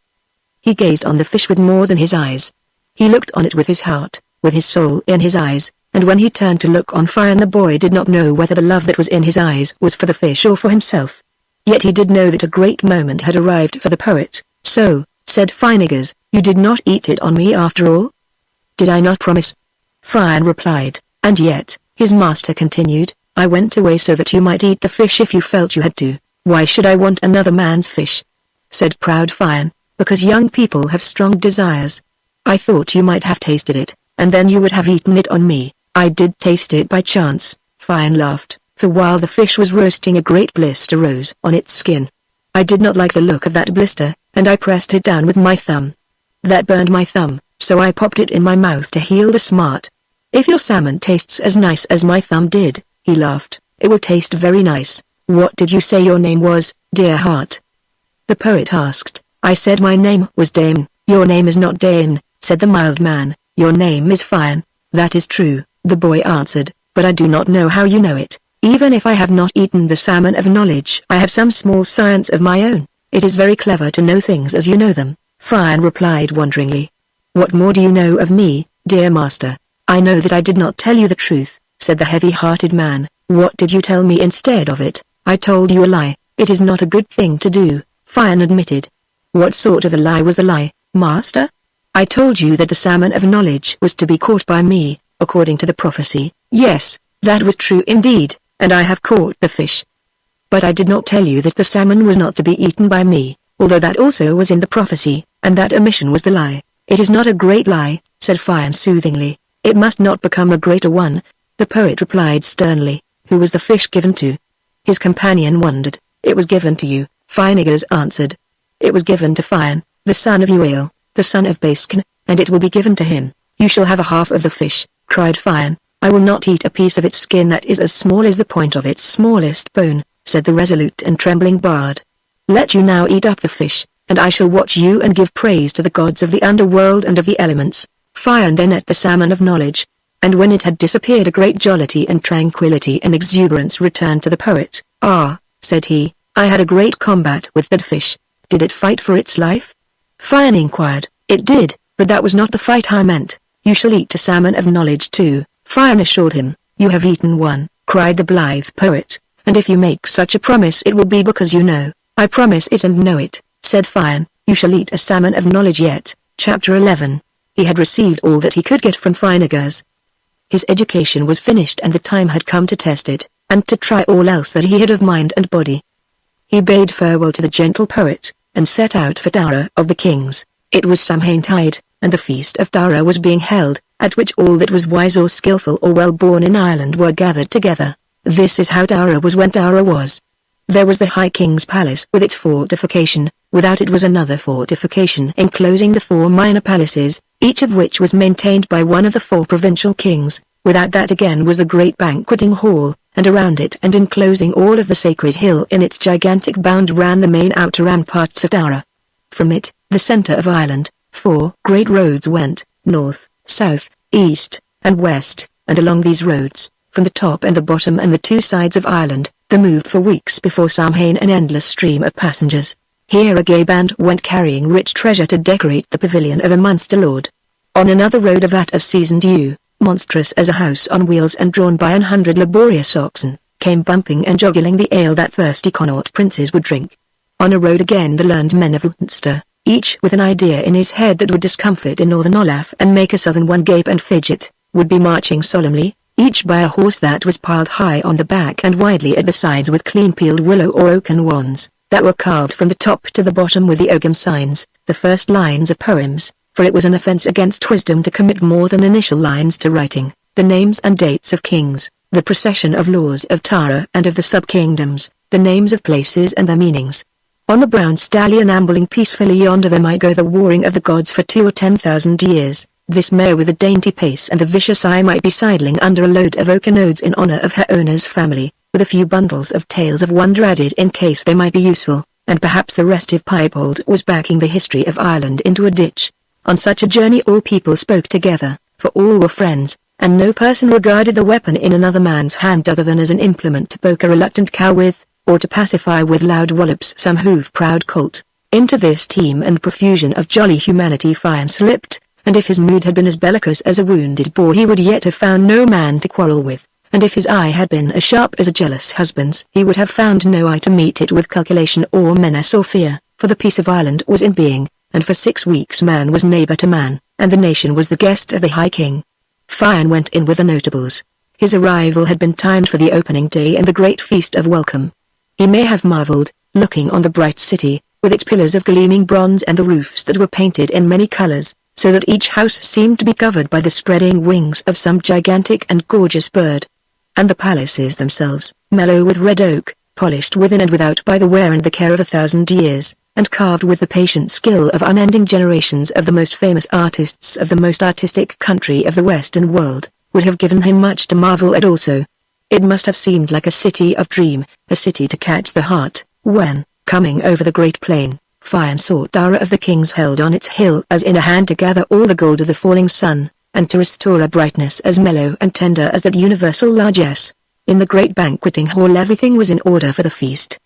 He gazed on the fish with more than his eyes. He looked on it with his heart, with his soul in his eyes, and when he turned to look on Fian the boy did not know whether the love that was in his eyes was for the fish or for himself. Yet he did know that a great moment had arrived for the poet. "So," said Phinegas, "you did not eat it on me after all?" "Did I not promise?" Fian replied, "and yet," his master continued, "I went away so that you might eat the fish if you felt you had to." "Why should I want another man's fish?" said proud Fian. "Because young people have strong desires. I thought you might have tasted it, and then you would have eaten it on me." "I did taste it by chance," Fian laughed, "for while the fish was roasting a great blister rose on its skin. I did not like the look of that blister, and I pressed it down with my thumb. That burned my thumb, so I popped it in my mouth to heal the smart. If your salmon tastes as nice as my thumb did," he laughed, "it will taste very nice." "What did you say your name was, dear heart?" the poet asked. "I said my name was Dame." "Your name is not Dame," said the mild man, "your name is Fian." "That is true," the boy answered, "but I do not know how you know it. Even if I have not eaten the salmon of knowledge, I have some small science of my own. It is very clever to know things as you know them." Fian replied wonderingly. "What more do you know of me, dear master?" "I know that I did not tell you the truth," said the heavy-hearted man. "What did you tell me instead of it?" "I told you a lie." "It is not a good thing to do," Fian admitted. "What sort of a lie was the lie, master?" "I told you that the salmon of knowledge was to be caught by me, according to the prophecy." "Yes, that was true indeed, and I have caught the fish. But I did not tell you that the salmon was not to be eaten by me, although that also was in the prophecy, and that omission was the lie." "It is not a great lie," said Fian soothingly. "It must not become a greater one," the poet replied sternly. "Who was the fish given to?" His companion wondered. "It was given to you," Phinegas answered. "It was given to Fian, the son of Uael, the son of Bascan, and it will be given to him." "You shall have a half of the fish," cried Fian. "I will not eat a piece of its skin that is as small as the point of its smallest bone," said the resolute and trembling bard. "Let you now eat up the fish, and I shall watch you and give praise to the gods of the underworld and of the elements." Fian then ate the salmon of knowledge, and when it had disappeared a great jollity and tranquility and exuberance returned to the poet. "Ah," said he, "I had a great combat with that fish. Did it fight for its life?" Fian inquired. "It did, but that was not the fight I meant. You shall eat a salmon of knowledge too," Fian assured him. "You have eaten one," cried the blithe poet, "and if you make such a promise it will be because you know." "I promise it and know it," said Fian. "You shall eat a salmon of knowledge yet." Chapter 11. He had received all that he could get from Phinegas. His education was finished and the time had come to test it, and to try all else that he had of mind and body. He bade farewell to the gentle poet, and set out for Dara of the kings. It was Samhain tide, and the feast of Dara was being held, at which all that was wise or skillful or well-born in Ireland were gathered together. This is how Dara was when Dara was. There was the High King's Palace with its fortification, without it was another fortification enclosing the 4 minor palaces, each of which was maintained by one of the 4 provincial kings. Without that again was the great banqueting hall, and around it and enclosing all of the sacred hill in its gigantic bound ran the main outer ramparts of Dara. From it, the center of Ireland, 4 great roads went, north, south, east, and west, and along these roads, from the top and the bottom and the 2 sides of Ireland, there moved for weeks before Samhain an endless stream of passengers. Here a gay band went carrying rich treasure to decorate the pavilion of a Munster lord. On another road a vat of seasoned ewe, monstrous as a house on wheels and drawn by 100 laborious oxen, came bumping and joggling the ale that thirsty Connaught princes would drink. On a road again the learned men of Leinster, each with an idea in his head that would discomfit a northern Olaf and make a southern one gape and fidget, would be marching solemnly, each by a horse that was piled high on the back and widely at the sides with clean-peeled willow or oaken wands, that were carved from the top to the bottom with the ogham signs, the first lines of poems, for it was an offense against wisdom to commit more than initial lines to writing, the names and dates of kings, the procession of laws of Tara and of the sub-kingdoms, the names of places and their meanings. On the brown stallion ambling peacefully yonder there might go the warring of the gods for 2 or 10,000 years. This mare with a dainty pace and a vicious eye might be sidling under a load of oaken odes in honor of her owner's family, with a few bundles of tales of wonder added in case they might be useful, and perhaps the restive piebald was backing the history of Ireland into a ditch. On such a journey all people spoke together, for all were friends, and no person regarded the weapon in another man's hand other than as an implement to poke a reluctant cow with, or to pacify with loud wallops some hoof-proud colt. Into this teem and profusion of jolly humanity Fian slipped, and if his mood had been as bellicose as a wounded boar he would yet have found no man to quarrel with, and if his eye had been as sharp as a jealous husband's he would have found no eye to meet it with calculation or menace or fear, for the peace of Ireland was in being, and for 6 weeks man was neighbor to man, and the nation was the guest of the High King. Fian went in with the notables. His arrival had been timed for the opening day and the great feast of welcome. He may have marveled, looking on the bright city, with its pillars of gleaming bronze and the roofs that were painted in many colors, so that each house seemed to be covered by the spreading wings of some gigantic and gorgeous bird. And the palaces themselves, mellow with red oak, polished within and without by the wear and the care of 1,000 years, and carved with the patient skill of unending generations of the most famous artists of the most artistic country of the Western world, would have given him much to marvel at also. It must have seemed like a city of dream, a city to catch the heart, when, coming over the great plain, Fian saw Tara of the kings held on its hill as in a hand to gather all the gold of the falling sun, and to restore a brightness as mellow and tender as that universal largesse. In the great banqueting hall everything was in order for the feast.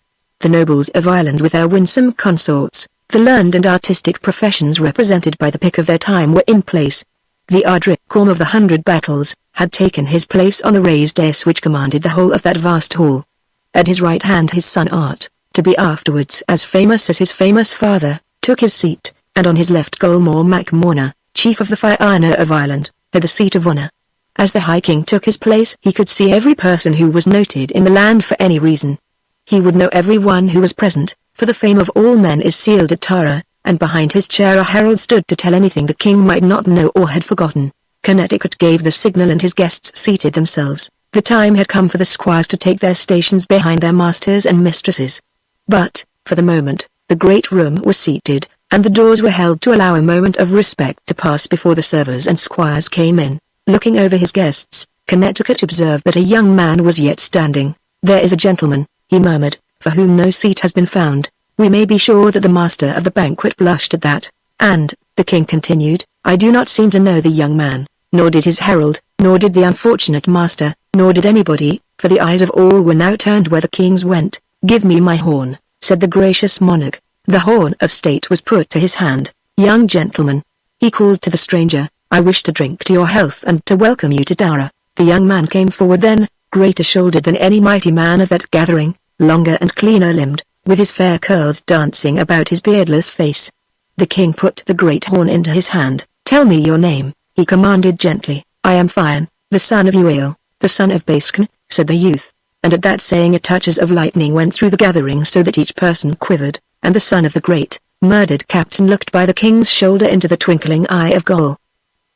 The nobles of Ireland with their winsome consorts, the learned and artistic professions represented by the pick of their time were in place. The Ardric Corm of the 100 Battles had taken his place on the raised dais which commanded the whole of that vast hall. At his right hand his son Art, to be afterwards as famous as his famous father, took his seat, and on his left Golmore MacMorna, chief of the Fianna of Ireland, had the seat of honor. As the High King took his place he could see every person who was noted in the land for any reason. He would know every one who was present, for the fame of all men is sealed at Tara, and behind his chair a herald stood to tell anything the king might not know or had forgotten. Connecticut gave the signal and his guests seated themselves. The time had come for the squires to take their stations behind their masters and mistresses. But, for the moment, the great room was seated, and the doors were held to allow a moment of respect to pass before the servers and squires came in. Looking over his guests, Connecticut observed that a young man was yet standing. "There is a gentleman," he murmured, "for whom no seat has been found." We may be sure that the master of the banquet blushed at that, and, the king continued, "I do not seem to know the young man, nor did his herald, nor did the unfortunate master, nor did anybody, for the eyes of all were now turned where the kings went. "Give me my horn," said the gracious monarch. The horn of state was put to his hand. "Young gentleman," he called to the stranger, "I wish to drink to your health and to welcome you to Tara." The young man came forward then, greater shouldered than any mighty man of that gathering, longer and cleaner limbed, with his fair curls dancing about his beardless face. The king put the great horn into his hand. "Tell me your name," he commanded gently. "I am Fian, the son of Uail, the son of Bascan," said the youth. And at that saying a touches of lightning went through the gathering so that each person quivered, and the son of the great, murdered captain looked by the king's shoulder into the twinkling eye of Gaul.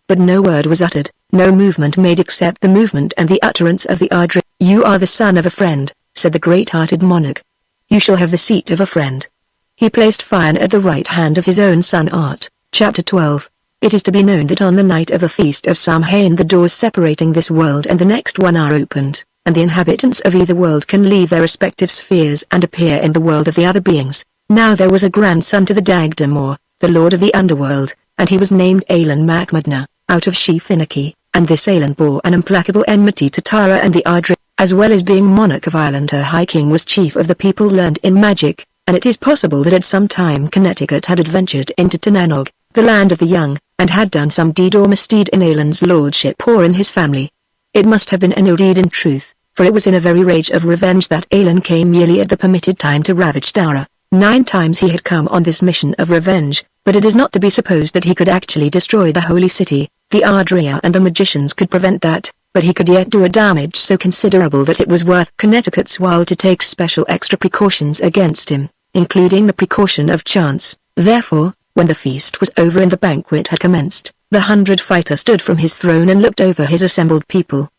But no word was uttered, no movement made except the movement and the utterance of the Ardric. "You are the son of a friend," said the great-hearted monarch. "You shall have the seat of a friend." He placed Fian at the right hand of his own son Art. Chapter 12. It is to be known that on the night of the feast of Samhain the doors separating this world and the next one are opened, and the inhabitants of either world can leave their respective spheres and appear in the world of the other beings. Now there was a grandson to the Dagdamor, the lord of the underworld, and he was named Alan MacMadna, out of Shefinaki, and this Alan bore an implacable enmity to Tara and the Ardri. As well as being monarch of Ireland, her high king was chief of the people learned in magic, and it is possible that at some time Connecticut had adventured into Tanannog, the land of the young, and had done some deed or misdeed in Alan's lordship or in his family. It must have been an ill deed in truth, for it was in a very rage of revenge that Alan came yearly at the permitted time to ravage Tara. 9 times he had come on this mission of revenge, but it is not to be supposed that he could actually destroy the holy city. The Ardria and the magicians could prevent that, but he could yet do a damage so considerable that it was worth Connecticut's while to take special extra precautions against him, including the precaution of chance. Therefore, when the feast was over and the banquet had commenced, the 100 fighter stood from his throne and looked over his assembled people.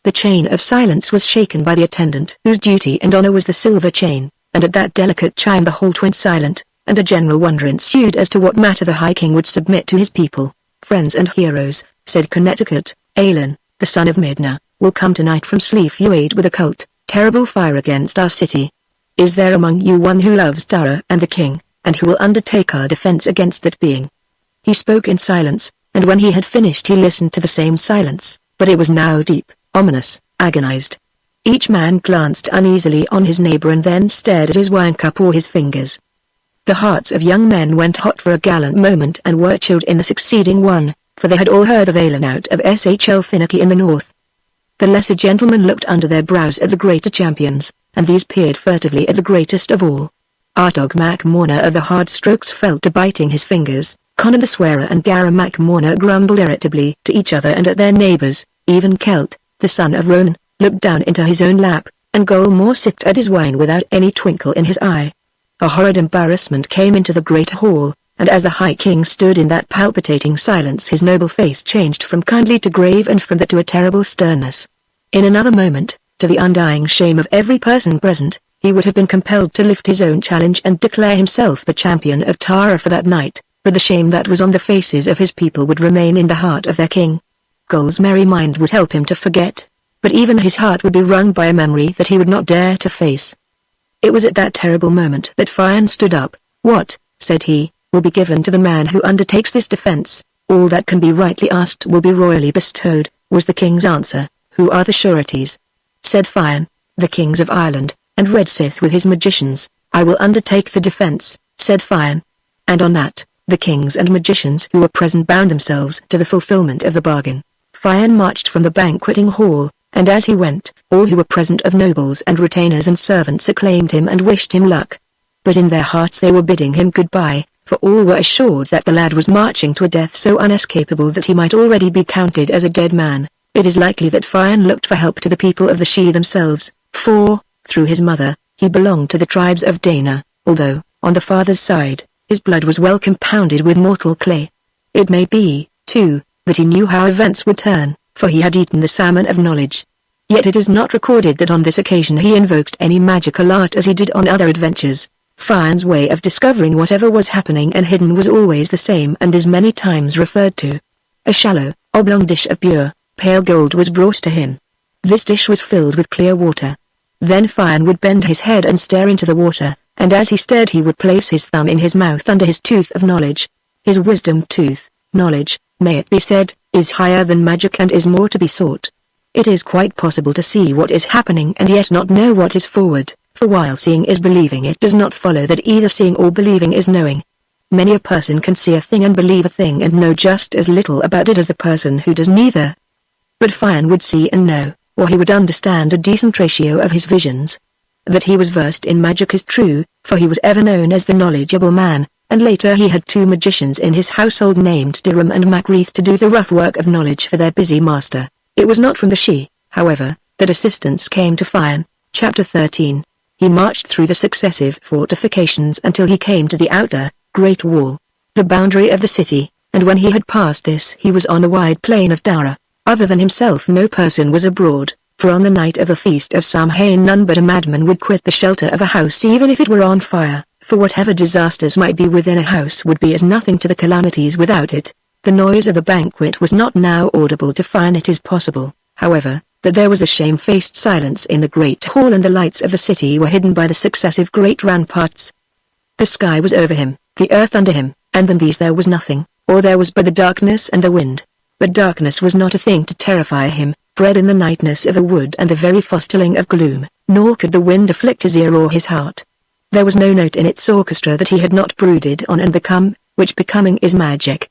The chain of silence was shaken by the attendant whose duty and honor was the silver chain, and at that delicate chime the whole went silent, and a general wonder ensued as to what matter the High King would submit to his people. "Friends and heroes," said Connecticut, "Alan, the son of Midna, will come tonight from Sleaford with a cult, terrible fire against our city. Is there among you one who loves Tara and the king, and who will undertake our defense against that being?" He spoke in silence, and when he had finished he listened to the same silence, but it was now deep, ominous, agonized. Each man glanced uneasily on his neighbor and then stared at his wine cup or his fingers. The hearts of young men went hot for a gallant moment and were chilled in the succeeding one, for they had all heard of Alan out of Shefinaki in the north. The lesser gentlemen looked under their brows at the greater champions, and these peered furtively at the greatest of all. Artog MacMorna of the hard strokes fell to biting his fingers. Conan the swearer and Gara MacMorna grumbled irritably to each other and at their neighbors. Even Celt, the son of Ronan, looked down into his own lap, and Golmore sipped at his wine without any twinkle in his eye. A horrid embarrassment came into the great hall, and as the High King stood in that palpitating silence his noble face changed from kindly to grave and from that to a terrible sternness. In another moment, to the undying shame of every person present, he would have been compelled to lift his own challenge and declare himself the champion of Tara for that night, but the shame that was on the faces of his people would remain in the heart of their king. Gol's merry mind would help him to forget, but even his heart would be wrung by a memory that he would not dare to face. It was at that terrible moment that Fian stood up. "What," said he, "will be given to the man who undertakes this defense? All that can be rightly asked will be royally bestowed," was the king's answer. "Who are the sureties?" said Fian. "The kings of Ireland, and Redsith with his magicians." "I will undertake the defense," said Fian. And on that, the kings and magicians who were present bound themselves to the fulfillment of the bargain. Fian marched from the banqueting hall, and as he went, all who were present of nobles and retainers and servants acclaimed him and wished him luck. But in their hearts they were bidding him goodbye, for all were assured that the lad was marching to a death so unescapable that he might already be counted as a dead man. It is likely that Fian looked for help to the people of the Sidhe themselves, for, through his mother, he belonged to the tribes of Dana, although, on the father's side, his blood was well compounded with mortal clay. It may be, too, that he knew how events would turn, for he had eaten the salmon of knowledge. Yet it is not recorded that on this occasion he invoked any magical art as he did on other adventures. Fian's way of discovering whatever was happening and hidden was always the same and is many times referred to. A shallow, oblong dish of pure, pale gold was brought to him. This dish was filled with clear water. Then Fian would bend his head and stare into the water, and as he stared he would place his thumb in his mouth under his tooth of knowledge. His wisdom tooth, knowledge, may it be said, is higher than magic and is more to be sought. It is quite possible to see what is happening and yet not know what is forward, for while seeing is believing it does not follow that either seeing or believing is knowing. Many a person can see a thing and believe a thing and know just as little about it as the person who does neither. But Fian would see and know, or he would understand a decent ratio of his visions. That he was versed in magic is true, for he was ever known as the knowledgeable man, and later he had 2 magicians in his household named Dirham and Macreath to do the rough work of knowledge for their busy master. It was not from the Sidhe, however, that assistance came to Fian. Chapter 13. He marched through the successive fortifications until he came to the outer, great wall, the boundary of the city, and when he had passed this he was on the wide plain of Dara. Other than himself no person was abroad, for on the night of the feast of Samhain none but a madman would quit the shelter of a house even if it were on fire, for whatever disasters might be within a house would be as nothing to the calamities without it. The noise of the banquet was not now audible to Fian. It is possible, however, that there was a shamefaced silence in the great hall and the lights of the city were hidden by the successive great ramparts. The sky was over him, the earth under him, and than these there was nothing, or there was but the darkness and the wind. But darkness was not a thing to terrify him, bred in the nightness of a wood and the very fosterling of gloom, nor could the wind afflict his ear or his heart. There was no note in its orchestra that he had not brooded on and become, which becoming is magic.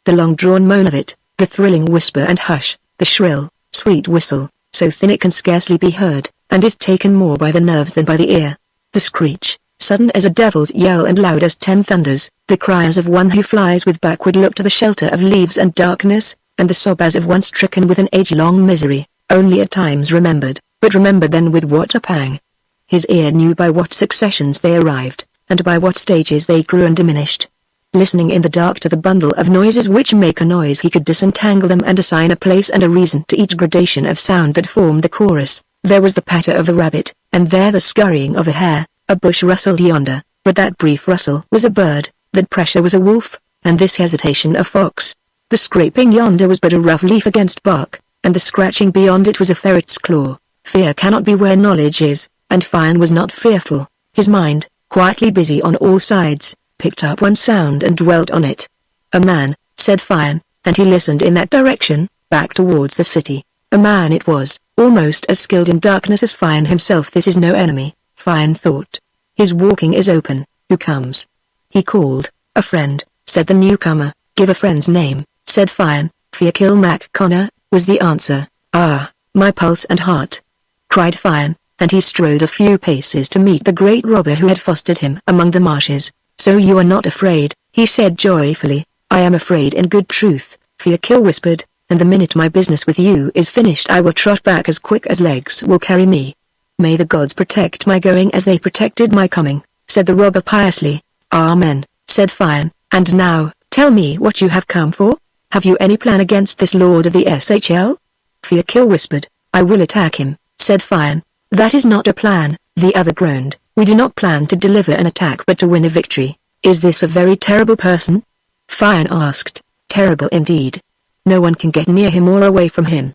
The long-drawn moan of it, the thrilling whisper and hush, the shrill, sweet whistle, so thin it can scarcely be heard, and is taken more by the nerves than by the ear. The screech, sudden as a devil's yell and loud as 10 thunders, the cry as of one who flies with backward look to the shelter of leaves and darkness, and the sob as of one stricken with an age-long misery, only at times remembered, but remembered then with what a pang. His ear knew by what successions they arrived, and by what stages they grew and diminished. Listening in the dark to the bundle of noises which make a noise, he could disentangle them and assign a place and a reason to each gradation of sound that formed the chorus. There was the patter of a rabbit, and there the scurrying of a hare. A bush rustled yonder, but that brief rustle was a bird, that pressure was a wolf, and this hesitation a fox. The scraping yonder was but a rough leaf against bark, and the scratching beyond it was a ferret's claw. Fear cannot be where knowledge is, and Fion was not fearful. His mind, quietly busy on all sides, picked up one sound and dwelt on it. A man, said Fion, and he listened in that direction, back towards the city. A man it was, almost as skilled in darkness as Fion himself. This is no enemy, Fion thought. His walking is open. Who comes? He called. A friend, said the newcomer. Give a friend's name, said Fion. Fiakil MacConnor, was the answer. Ah, my pulse and heart, cried Fion, and he strode a few paces to meet the great robber who had fostered him among the marshes. So you are not afraid, he said joyfully. I am afraid in good truth, Fiakil whispered, and the minute my business with you is finished I will trot back as quick as legs will carry me. May the gods protect my going as they protected my coming, said the robber piously. Amen, said Fion, and now, tell me what you have come for? Have you any plan against this lord of the SHL? Fiakil whispered. I will attack him, said Fion. That is not a plan, the other groaned. We do not plan to deliver an attack but to win a victory. Is this a very terrible person? Fion asked. Terrible indeed. No one can get near him or away from him.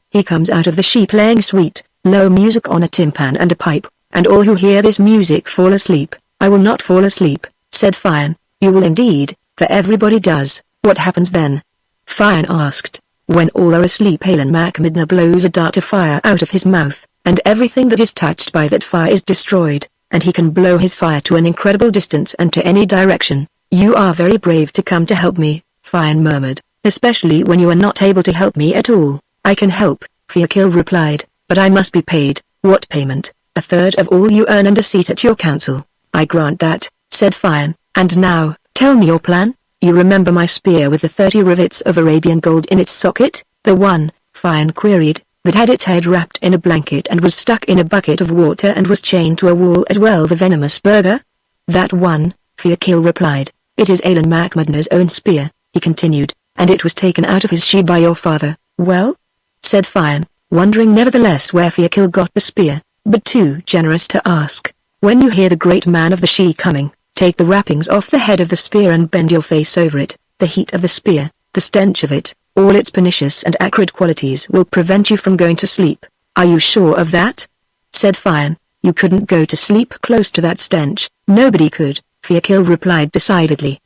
He comes out of the sheep playing sweet, low music on a timpan and a pipe, and all who hear this music fall asleep. I will not fall asleep, said Fion. You will indeed, for everybody does. What happens then? Fion asked. When all are asleep Alan MacMidna blows a dart of fire out of his mouth, and everything that is touched by that fire is destroyed, and he can blow his fire to an incredible distance and to any direction. You are very brave to come to help me, Fion murmured, especially when you are not able to help me at all. I can help, Fiakil replied, but I must be paid. What payment? A third of all you earn and a seat at your council. I grant that, said Fion, and now, tell me your plan. You remember my spear with the 30 rivets of Arabian gold in its socket, the one, Fion queried, that had its head wrapped in a blanket and was stuck in a bucket of water and was chained to a wall as well, the venomous burger? That one, Fiakil replied. It is Alan MacMidna's own spear, he continued, and it was taken out of his sheath by your father. Well? Said Fion, wondering nevertheless where Fiakil got the spear, but too generous to ask. When you hear the great man of the she coming, take the wrappings off the head of the spear and bend your face over it. The heat of the spear, the stench of it, all its pernicious and acrid qualities will prevent you from going to sleep. Are you sure of that? Said Fion. You couldn't go to sleep close to that stench. Nobody could, Fiakil replied decidedly.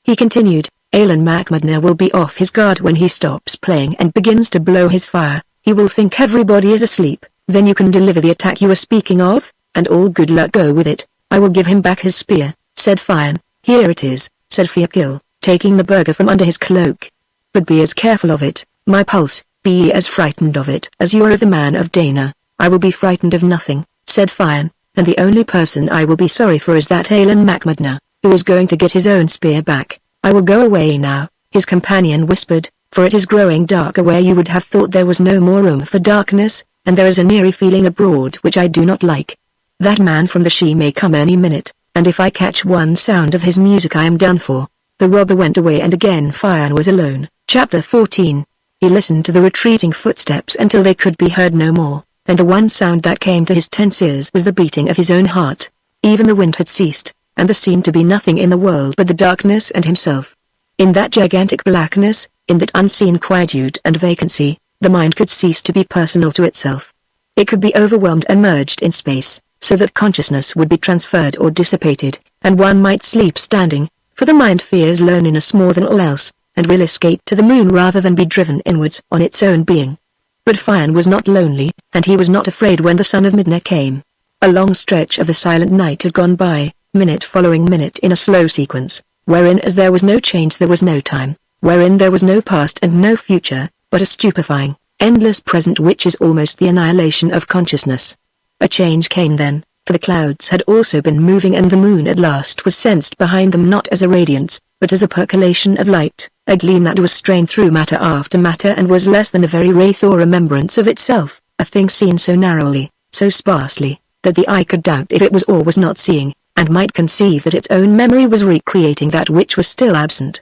He continued, Alan MacMidna will be off his guard when he stops playing and begins to blow his fire. He will think everybody is asleep. Then you can deliver the attack you were speaking of, and all good luck go with it. I will give him back his spear, said Fion. Here it is, said Fiakil, taking the burger from under his cloak. But be as careful of it, my pulse, be as frightened of it as you are of the man of Dana. I will be frightened of nothing, said Fion, and the only person I will be sorry for is that Alan MacMidna, who is going to get his own spear back. I will go away now, his companion whispered, for it is growing darker where you would have thought there was no more room for darkness, and there is an eerie feeling abroad which I do not like. That man from the she may come any minute, and if I catch one sound of his music I am done for. The robber went away and again Fion was alone. Chapter 14. He listened to the retreating footsteps until they could be heard no more, and the one sound that came to his tense ears was the beating of his own heart. Even the wind had ceased, and there seemed to be nothing in the world but the darkness and himself. In that gigantic blackness, in that unseen quietude and vacancy, the mind could cease to be personal to itself. It could be overwhelmed and merged in space, so that consciousness would be transferred or dissipated, and one might sleep standing, for the mind fears loneliness more than all else, and will escape to the moon rather than be driven inwards on its own being. But Fian was not lonely, and he was not afraid when the son of Midna came. A long stretch of the silent night had gone by, minute following minute in a slow sequence, wherein as there was no change there was no time, wherein there was no past and no future, but a stupefying, endless present which is almost the annihilation of consciousness. A change came then, for the clouds had also been moving and the moon at last was sensed behind them not as a radiance, but as a percolation of light, a gleam that was strained through matter after matter and was less than the very wraith or remembrance of itself, a thing seen so narrowly, so sparsely, that the eye could doubt if it was or was not seeing, and might conceive that its own memory was recreating that which was still absent.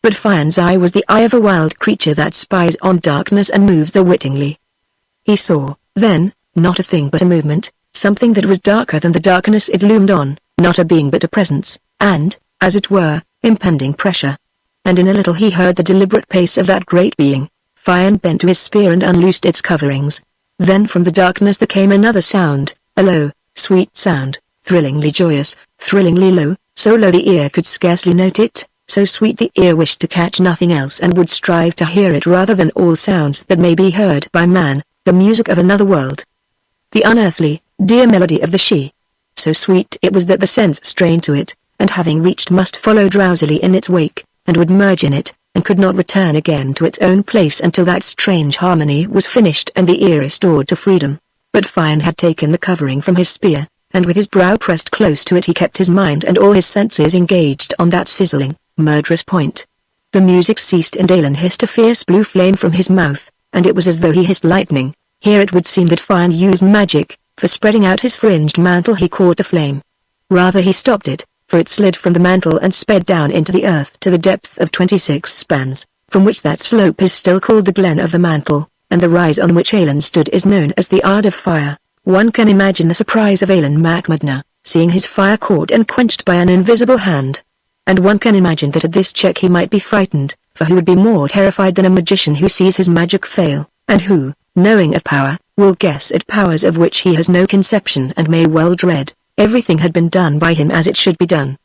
But Fian's eye was the eye of a wild creature that spies on darkness and moves there wittingly. He saw, then, not a thing but a movement, something that was darker than the darkness it loomed on, not a being but a presence, and, as it were, impending pressure. And in a little he heard the deliberate pace of that great being. Fian bent to his spear and unloosed its coverings. Then from the darkness there came another sound, a low, sweet sound, thrillingly joyous, thrillingly low, so low the ear could scarcely note it, so sweet the ear wished to catch nothing else and would strive to hear it rather than all sounds that may be heard by man, the music of another world. The unearthly, dear melody of the she. So sweet it was that the sense strained to it, and having reached must follow drowsily in its wake, and would merge in it, and could not return again to its own place until that strange harmony was finished and the ear restored to freedom. But Fian had taken the covering from his spear, and with his brow pressed close to it he kept his mind and all his senses engaged on that sizzling, murderous point. The music ceased and Alan hissed a fierce blue flame from his mouth, and it was as though he hissed lightning. Here it would seem that Fian used magic, for spreading out his fringed mantle he caught the flame. Rather he stopped it, for it slid from the mantle and sped down into the earth to the depth of 26 spans, from which that slope is still called the glen of the mantle, and the rise on which Alan stood is known as the Ard of Fire. One can imagine the surprise of Alan MacMedna, seeing his fire caught and quenched by an invisible hand. And one can imagine that at this check he might be frightened, for who would be more terrified than a magician who sees his magic fail, and who, knowing of power, will guess at powers of which he has no conception and may well dread. Everything had been done by him as it should be done.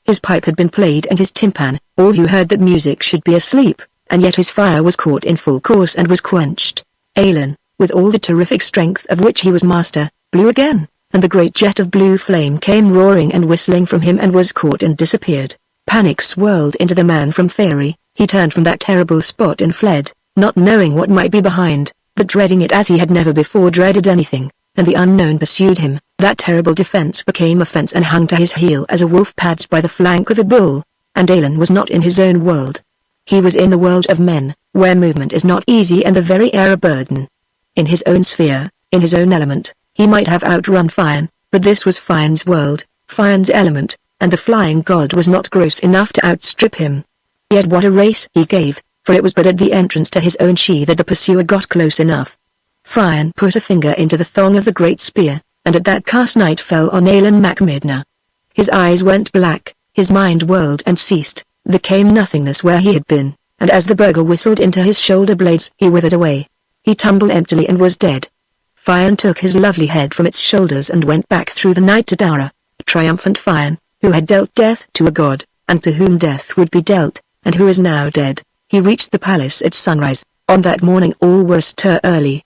His pipe had been played and his timpan, all who heard that music should be asleep, and yet his fire was caught in full course and was quenched. Alan, with all the terrific strength of which he was master, blew again, and the great jet of blue flame came roaring and whistling from him and was caught and disappeared. Panic swirled into the man from Fairy. He turned from that terrible spot and fled, not knowing what might be behind, but dreading it as he had never before dreaded anything, and the unknown pursued him. That terrible defense became offense and hung to his heel as a wolf pads by the flank of a bull, and Alan was not in his own world. He was in the world of men, where movement is not easy and the very air a burden. In his own sphere, in his own element, he might have outrun Fian, but this was Fian's world, Fian's element, and the flying god was not gross enough to outstrip him. Yet what a race he gave, for it was but at the entrance to his own she that the pursuer got close enough. Fian put a finger into the thong of the great spear, and at that cast night fell on Alan MacMedna. His eyes went black, his mind whirled and ceased, there came nothingness where he had been, and as the burger whistled into his shoulder blades he withered away. He tumbled emptily and was dead. Fian took his lovely head from its shoulders and went back through the night to Dara, triumphant Fian, who had dealt death to a god, and to whom death would be dealt, and who is now dead. He reached the palace at sunrise. On that morning all were astir early.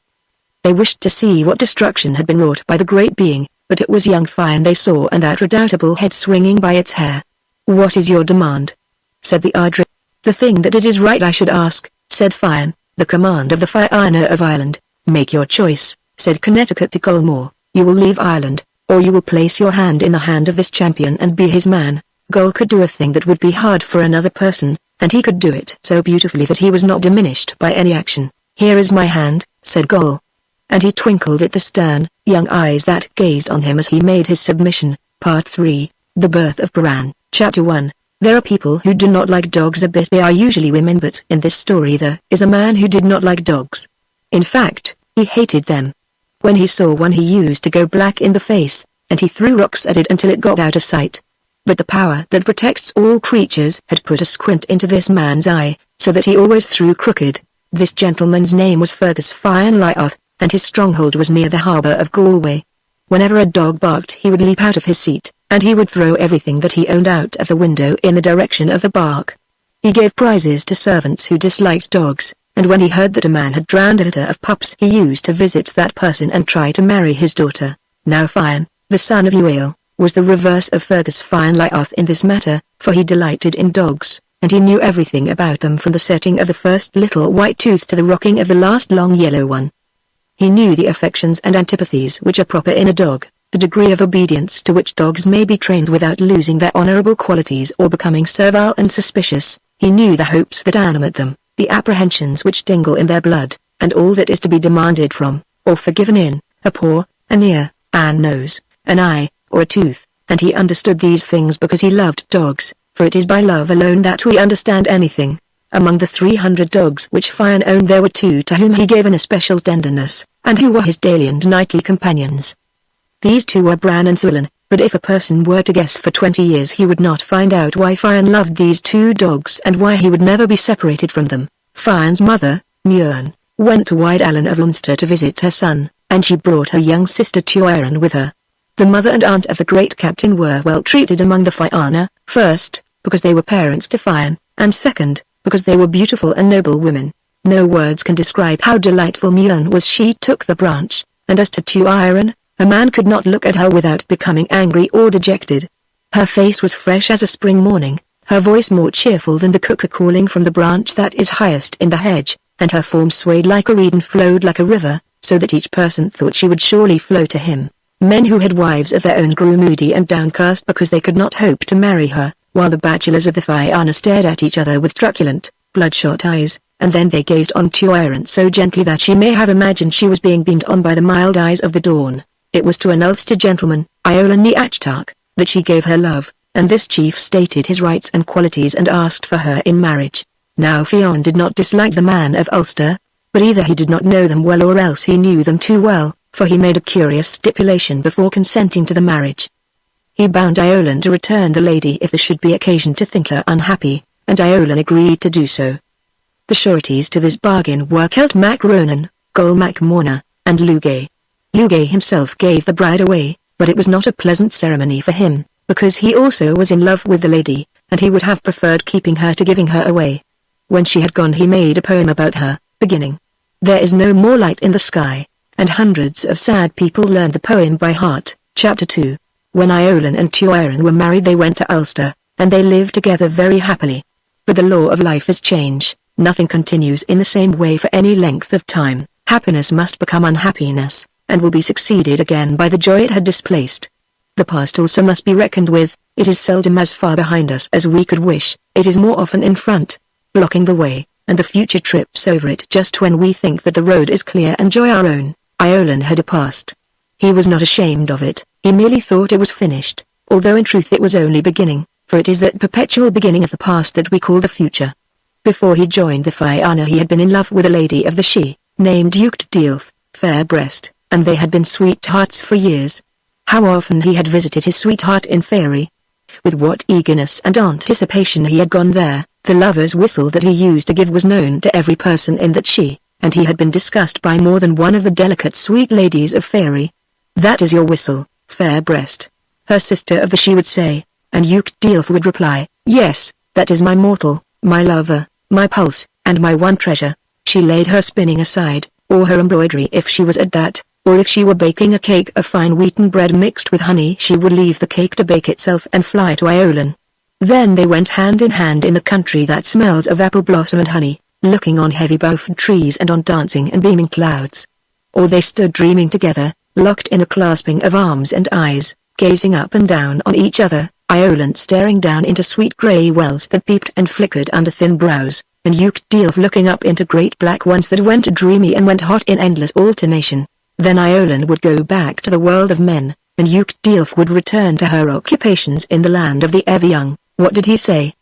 They wished to see what destruction had been wrought by the great being, but it was young Fian they saw and that redoubtable head swinging by its hair. "What is your demand?" said the Ardri. "The thing that it is right I should ask," said Fian, "the command of the Fire Ironer of Ireland." "Make your choice," said Connecticut to Golmore. "You will leave Ireland, or you will place your hand in the hand of this champion and be his man." Gol could do a thing that would be hard for another person, and he could do it so beautifully that he was not diminished by any action. "Here is my hand," said Gol. And he twinkled at the stern, young eyes that gazed on him as he made his submission. Part 3, The Birth of Bran. Chapter 1. There are people who do not like dogs a bit. They are usually women, but in this story there is a man who did not like dogs. In fact, he hated them. When he saw one he used to go black in the face, and he threw rocks at it until it got out of sight. But the power that protects all creatures had put a squint into this man's eye, so that he always threw crooked. This gentleman's name was Fergus Fian Lyoth, and his stronghold was near the harbour of Galway. Whenever a dog barked he would leap out of his seat, and he would throw everything that he owned out of the window in the direction of the bark. He gave prizes to servants who disliked dogs, and when he heard that a man had drowned a litter of pups he used to visit that person and try to marry his daughter. Now Fion, the son of Uail, was the reverse of Fergus Fion Lyaoth in this matter, for he delighted in dogs, and he knew everything about them from the setting of the first little white tooth to the rocking of the last long yellow one. He knew the affections and antipathies which are proper in a dog, the degree of obedience to which dogs may be trained without losing their honorable qualities or becoming servile and suspicious. He knew the hopes that animate them, the apprehensions which tingle in their blood, and all that is to be demanded from, or forgiven in, a paw, an ear, a nose, an eye, or a tooth, and he understood these things because he loved dogs, for it is by love alone that we understand anything. Among the 300 dogs which Fion owned there were 2 to whom he gave an especial tenderness, and who were his daily and nightly companions. These 2 were Bran and Sulan, but if a person were to guess for 20 years he would not find out why Fion loved these 2 dogs and why he would never be separated from them. Fion's mother, Muirn, went to Wide Allen of Leinster to visit her son, and she brought her young sister Tuireann with her. The mother and aunt of the great captain were well treated among the Fianna, first, because they were parents to Fion, and second, because they were beautiful and noble women. No words can describe how delightful Muirn was. She took the branch, and as to Tuireann, a man could not look at her without becoming angry or dejected. Her face was fresh as a spring morning, her voice more cheerful than the cuckoo calling from the branch that is highest in the hedge, and her form swayed like a reed and flowed like a river, so that each person thought she would surely flow to him. Men who had wives of their own grew moody and downcast because they could not hope to marry her, while the bachelors of the Fianna stared at each other with truculent, bloodshot eyes, and then they gazed on Tuireann so gently that she may have imagined she was being beamed on by the mild eyes of the dawn. It was to an Ulster gentleman, Iola ni Achtark, that she gave her love, and this chief stated his rights and qualities and asked for her in marriage. Now Fion did not dislike the man of Ulster, but either he did not know them well or else he knew them too well, for he made a curious stipulation before consenting to the marriage. He bound Iolan to return the lady if there should be occasion to think her unhappy, and Iolan agreed to do so. The sureties to this bargain were Celt Mac Ronan, Gol Mac Morna, and Lugay. Lugay himself gave the bride away, but it was not a pleasant ceremony for him, because he also was in love with the lady, and he would have preferred keeping her to giving her away. When she had gone he made a poem about her, beginning, "There is no more light in the sky," and hundreds of sad people learned the poem by heart. Chapter 2. When Iolan and Tuireann were married they went to Ulster, and they lived together very happily. But the law of life is change, nothing continues in the same way for any length of time. Happiness must become unhappiness, and will be succeeded again by the joy it had displaced. The past also must be reckoned with. It is seldom as far behind us as we could wish, it is more often in front, blocking the way, and the future trips over it just when we think that the road is clear and joy our own. Iolan had a past. He was not ashamed of it, he merely thought it was finished, although in truth it was only beginning, for it is that perpetual beginning of the past that we call the future. Before he joined the Fianna he had been in love with a lady of the Sidhe, named Ucht Diolf, Fair Breast, and they had been sweethearts for years. How often he had visited his sweetheart in Faery. With what eagerness and anticipation he had gone there. The lover's whistle that he used to give was known to every person in that Sidhe, and he had been discussed by more than one of the delicate sweet ladies of Faery. "That is your whistle, Fair Breast," her sister of the Sidhe would say, and Ucht Diolf would reply, "Yes, that is my mortal, my lover, my pulse, and my one treasure." She laid her spinning aside, or her embroidery if she was at that, or if she were baking a cake of fine wheaten bread mixed with honey she would leave the cake to bake itself and fly to Iolan. Then they went hand in hand in the country that smells of apple blossom and honey, looking on heavy bowford trees and on dancing and beaming clouds. Or they stood dreaming together, locked in a clasping of arms and eyes, gazing up and down on each other, Iolan staring down into sweet grey wells that peeped and flickered under thin brows, and Ucht Diolf looking up into great black ones that went dreamy and went hot in endless alternation. Then Iolan would go back to the world of men, and Ucht Diolf would return to her occupations in the land of the ever-young. What did he say?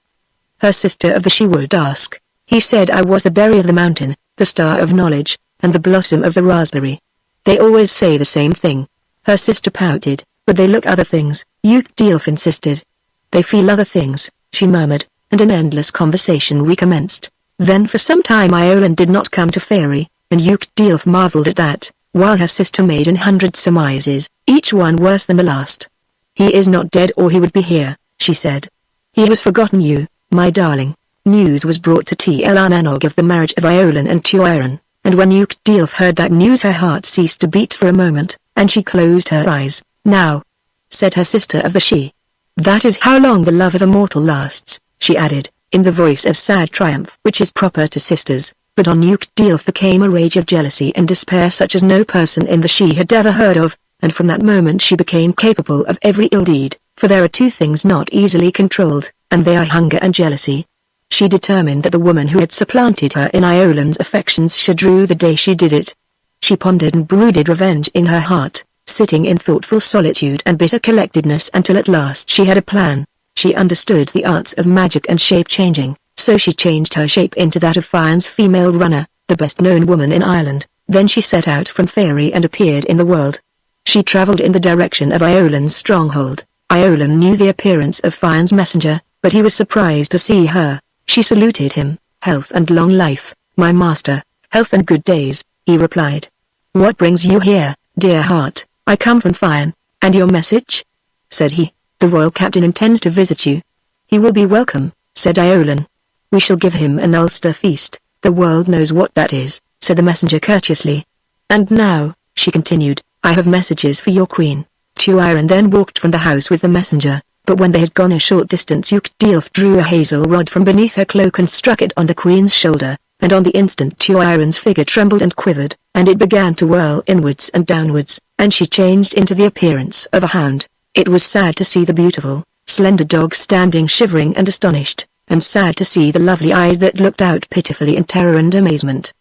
Her sister of the Sidhe would ask. He said I was the berry of the mountain, the star of knowledge, and the blossom of the raspberry. They always say the same thing. Her sister pouted, but they look other things, Ucht Diolf insisted. They feel other things, she murmured, and an endless conversation recommenced. Then for some time Iolan did not come to Faery, and Ucht Diolf marvelled at that, while her sister made 100 surmises, each one worse than the last. "He is not dead or he would be here," she said. "He has forgotten you, my darling." News was brought to Tl Annog of the marriage of Iolan and Tuiran, and when Yukdilf heard that news her heart ceased to beat for a moment, and she closed her eyes. "Now," said her sister of the She. "That is how long the love of a mortal lasts," she added, in the voice of sad triumph which is proper to sisters, but on Yukdilf there came a rage of jealousy and despair such as no person in the She had ever heard of, and from that moment she became capable of every ill deed, for there are two things not easily controlled, and they are hunger and jealousy. She determined that the woman who had supplanted her in Iolan's affections should rue the day she did it. She pondered and brooded revenge in her heart, sitting in thoughtful solitude and bitter collectedness until at last she had a plan. She understood the arts of magic and shape-changing, so she changed her shape into that of Fian's female runner, the best-known woman in Ireland. Then she set out from Fairy and appeared in the world. She travelled in the direction of Iolan's stronghold. Iolan knew the appearance of Fian's messenger, but he was surprised to see her. She saluted him. "Health and long life, my master." "Health and good days," he replied. "What brings you here, dear heart?" "I come from Fian." "And your message?" said he. "The royal captain intends to visit you." "He will be welcome," said Iolan. "We shall give him an Ulster feast." "The world knows what that is," said the messenger courteously. "And now," she continued, "I have messages for your queen." Tuiran then walked from the house with the messenger, but when they had gone a short distance Yukdilf drew a hazel rod from beneath her cloak and struck it on the queen's shoulder, and on the instant Tuiran's figure trembled and quivered, and it began to whirl inwards and downwards, and she changed into the appearance of a hound. It was sad to see the beautiful, slender dog standing shivering and astonished, and sad to see the lovely eyes that looked out pitifully in terror and amazement.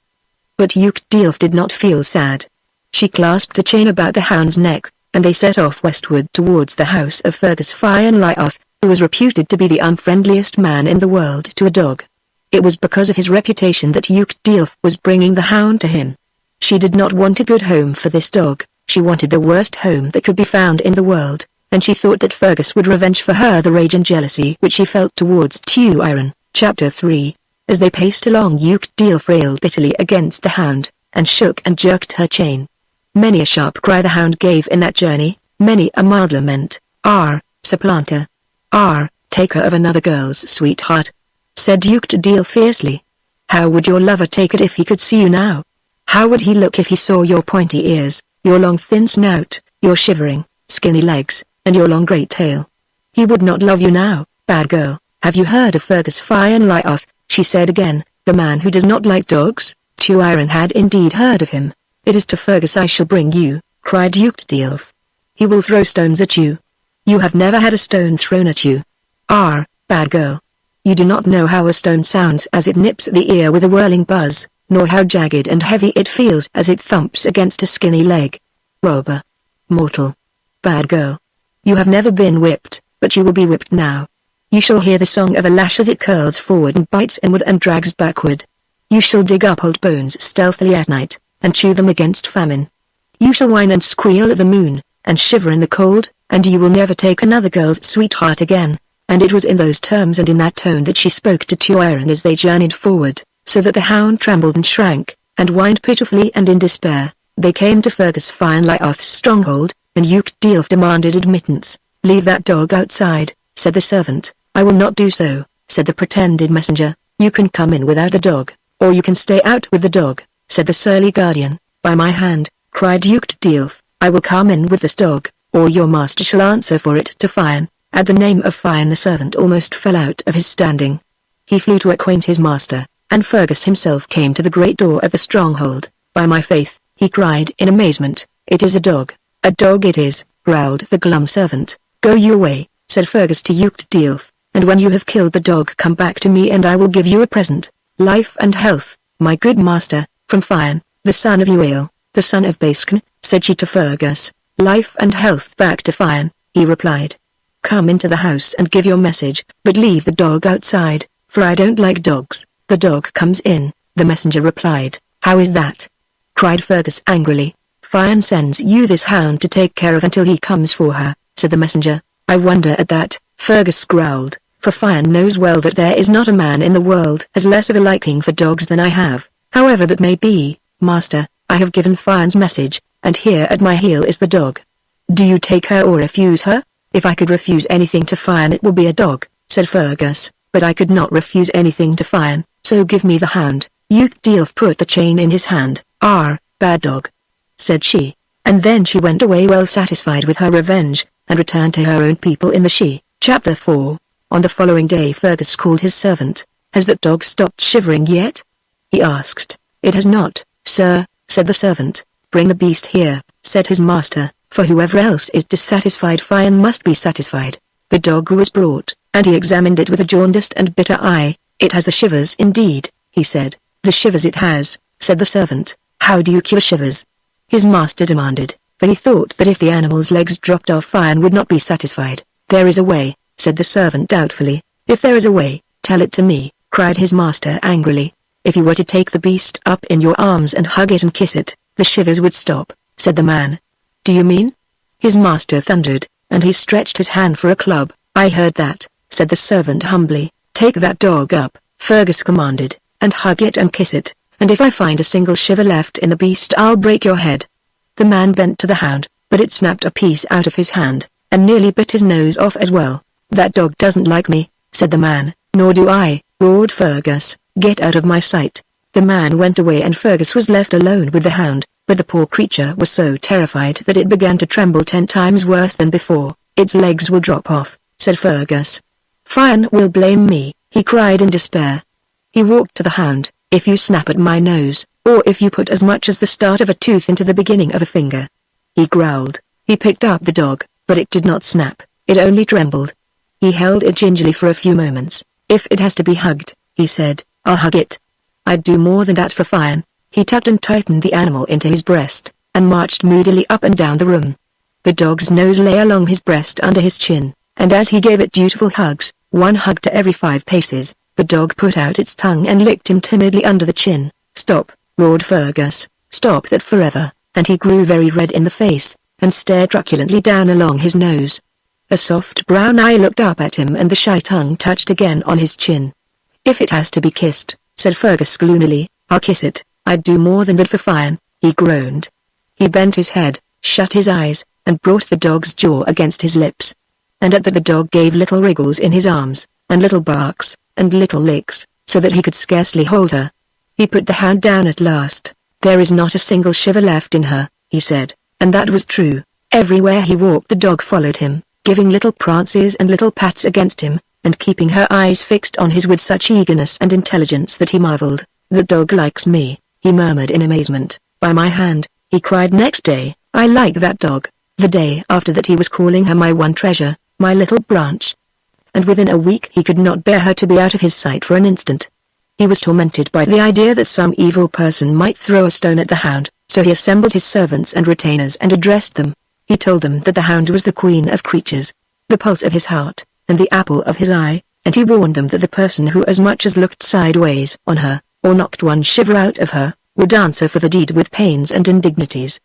But Yukdilf did not feel sad. She clasped a chain about the hound's neck, and they set off westward towards the house of Fergus Fian Lyoth, who was reputed to be the unfriendliest man in the world to a dog. It was because of his reputation that Yukdilf was bringing the hound to him. She did not want a good home for this dog, she wanted the worst home that could be found in the world, and she thought that Fergus would revenge for her the rage and jealousy which she felt towards Tuiran. Chapter 3. As they paced along Yukdilf railed bitterly against the hound, and shook and jerked her chain. Many a sharp cry the hound gave in that journey, many a mild lament. "Ah, supplanter! Ah, taker of another girl's sweetheart!" said Yukdilf fiercely. "How would your lover take it if he could see you now? How would he look if he saw your pointy ears, your long thin snout, your shivering, skinny legs, and your long great tail? He would not love you now, bad girl." "Have you heard of Fergus Fian Lyoth?" she said again, "the man who does not like dogs?" Tuiran had indeed heard of him. "It is to Fergus I shall bring you," cried Yukdilf. "He will throw stones at you. You have never had a stone thrown at you. Ah, bad girl. You do not know how a stone sounds as it nips at the ear with a whirling buzz, nor how jagged and heavy it feels as it thumps against a skinny leg. Robber. Mortal. Bad girl. You have never been whipped, but you will be whipped now. You shall hear the song of a lash as it curls forward and bites inward and drags backward. You shall dig up old bones stealthily at night, and chew them against famine. You shall whine and squeal at the moon, and shiver in the cold, and you will never take another girl's sweetheart again." And it was in those terms and in that tone that she spoke to Tuiran as they journeyed forward, so that the hound trembled and shrank, and whined pitifully and in despair. They came to Fergus Fian Lyoth's stronghold, and Yukdilf demanded admittance. "Leave that dog outside," said the servant. "I will not do so," said the pretended messenger. "You can come in without the dog, or you can stay out with the dog," said the surly guardian. "By my hand," cried Yukdilf, "I will come in with this dog, or your master shall answer for it to Fian." At the name of Fian the servant almost fell out of his standing. He flew to acquaint his master, and Fergus himself came to the great door of the stronghold. "By my faith," he cried in amazement, "it is a dog. A dog it is," growled the glum servant. "Go your way," said Fergus to Yukdilf, "and when you have killed the dog come back to me and I will give you a present. Life and health, my good master, from Fian, the son of Uael, the son of Baskn," said she to Fergus. "Life and health back to Fian," he replied. "Come into the house and give your message, but leave the dog outside, for I don't like dogs." "The dog comes in," the messenger replied. "How is that?" cried Fergus angrily. "Fian sends you this hound to take care of until he comes for her," said the messenger. "I wonder at that," Fergus growled, "for Fian knows well that there is not a man in the world has less of a liking for dogs than I have. However that may be, master, I have given Fian's message, and here at my heel is the dog. Do you take her or refuse her?" If I could refuse anything to Fian, it will be a dog, said Fergus, but I could not refuse anything to Fian, so give me the hound. Uchtdilf put the chain in his hand. Bad dog, said she, and then she went away well satisfied with her revenge, and returned to her own people in the She. Chapter 4. On the following day Fergus called his servant. Has that dog stopped shivering yet? He asked. It has not, sir, said the servant. Bring the beast here, said his master, for whoever else is dissatisfied Fian must be satisfied. The dog was brought, and he examined it with a jaundiced and bitter eye. It has the shivers indeed, he said. The shivers it has, said the servant. How do you cure shivers? His master demanded, for he thought that if the animal's legs dropped off Fian would not be satisfied. There is a way, said the servant doubtfully. If there is a way, tell it to me, cried his master angrily. If you were to take the beast up in your arms and hug it and kiss it, the shivers would stop, said the man. Do you mean? His master thundered, and he stretched his hand for a club. I heard that, said the servant humbly. Take that dog up, Fergus commanded, and hug it and kiss it, and if I find a single shiver left in the beast I'll break your head. The man bent to the hound, but it snapped a piece out of his hand, and nearly bit his nose off as well. That dog doesn't like me, said the man. Nor do I, roared Fergus. Get out of my sight. The man went away and Fergus was left alone with the hound, but the poor creature was so terrified that it began to tremble 10 times worse than before. Its legs will drop off, said Fergus. Fian will blame me, he cried in despair. He walked to the hound. If you snap at my nose, or if you put as much as the start of a tooth into the beginning of a finger. He growled. He picked up the dog, but it did not snap, it only trembled. He held it gingerly for a few moments. If it has to be hugged, he said, I'll hug it. I'd do more than that for Fian. He tucked and tightened the animal into his breast, and marched moodily up and down the room. The dog's nose lay along his breast under his chin, and as he gave it dutiful hugs, one hug to every 5 paces, the dog put out its tongue and licked him timidly under the chin. Stop, roared Fergus, stop that forever, and he grew very red in the face, and stared truculently down along his nose. A soft brown eye looked up at him and the shy tongue touched again on his chin. If it has to be kissed, said Fergus gloomily, I'll kiss it. I'd do more than that for Fian, he groaned. He bent his head, shut his eyes, and brought the dog's jaw against his lips. And at that the dog gave little wriggles in his arms, and little barks, and little licks, so that he could scarcely hold her. He put the hound down at last. There is not a single shiver left in her, he said, and that was true. Everywhere he walked the dog followed him, giving little prances and little pats against him, and keeping her eyes fixed on his with such eagerness and intelligence that he marveled. The dog likes me, he murmured in amazement. By my hand, he cried next day, I like that dog. The day after that he was calling her my one treasure, my little branch. And within a week he could not bear her to be out of his sight for an instant. He was tormented by the idea that some evil person might throw a stone at the hound, so he assembled his servants and retainers and addressed them. He told them that the hound was the queen of creatures, the pulse of his heart, and the apple of his eye, and he warned them that the person who as much as looked sideways on her, or knocked one shiver out of her, would answer for the deed with pains and indignities.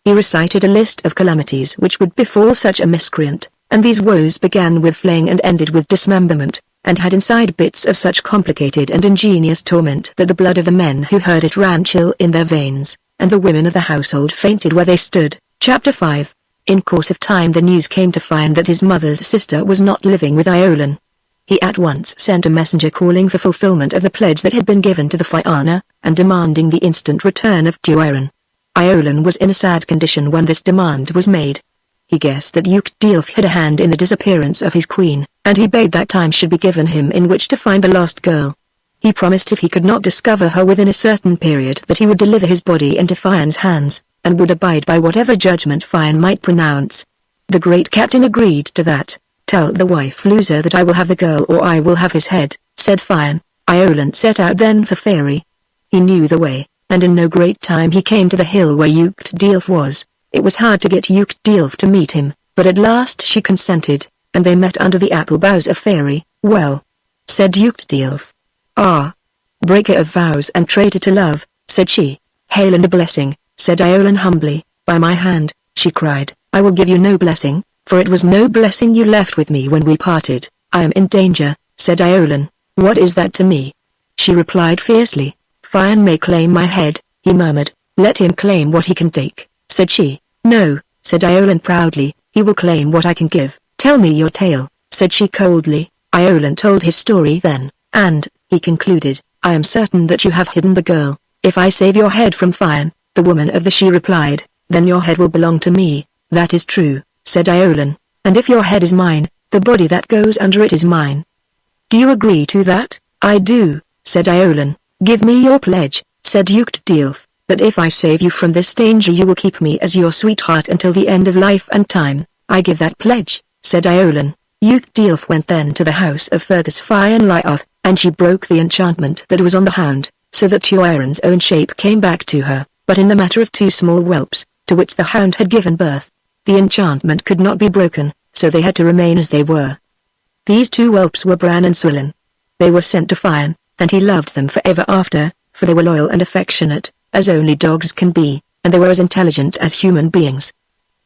He recited a list of calamities which would befall such a miscreant, and these woes began with flaying and ended with dismemberment, and had inside bits of such complicated and ingenious torment that the blood of the men who heard it ran chill in their veins, and the women of the household fainted where they stood. Chapter 5. In course of time the news came to Fian that his mother's sister was not living with Iolan. He at once sent a messenger calling for fulfillment of the pledge that had been given to the Fianna, and demanding the instant return of Duiran. Iolan was in a sad condition when this demand was made. He guessed that Uchtdilf had a hand in the disappearance of his queen, and he bade that time should be given him in which to find the lost girl. He promised if he could not discover her within a certain period that he would deliver his body into Fian's hands, and would abide by whatever judgment Fian might pronounce. The great captain agreed to that. Tell the wife loser that I will have the girl or I will have his head, said Fian. Iolan set out then for Fairy. He knew the way, and in no great time he came to the hill where Uchtdilf was. It was hard to get Uchtdilf to meet him, but at last she consented, and they met under the apple boughs of Fairy. Well, said Uchtdilf. Ah, breaker of vows and traitor to love, said she. Hail and a blessing, said Iolan humbly. By my hand, she cried, I will give you no blessing, for it was no blessing you left with me when we parted. I am in danger, said Iolan. What is that to me? She replied fiercely. Fian may claim my head, he murmured. Let him claim what he can take, said she. No, said Iolan proudly, he will claim what I can give. "Tell me your tale," said she coldly. Iolan told his story then, and, he concluded, "I am certain that you have hidden the girl. If I save your head from fire," the woman of the she replied, "then your head will belong to me." "That is true," said Iolan, "and if your head is mine, the body that goes under it is mine. Do you agree to that?" "I do," said Iolan. "Give me your pledge," said Yuktilf, "that if I save you from this danger you will keep me as your sweetheart until the end of life and time." "I give that pledge," said Iolan. Yuktilf went then to the house of Fergus Fionlioth, and she broke the enchantment that was on the hound, so that Tuiran's own shape came back to her, but in the matter of two small whelps, to which the hound had given birth. The enchantment could not be broken, so they had to remain as they were. These two whelps were Bran and Swillen. They were sent to Fion, and he loved them forever after, for they were loyal and affectionate, as only dogs can be, and they were as intelligent as human beings.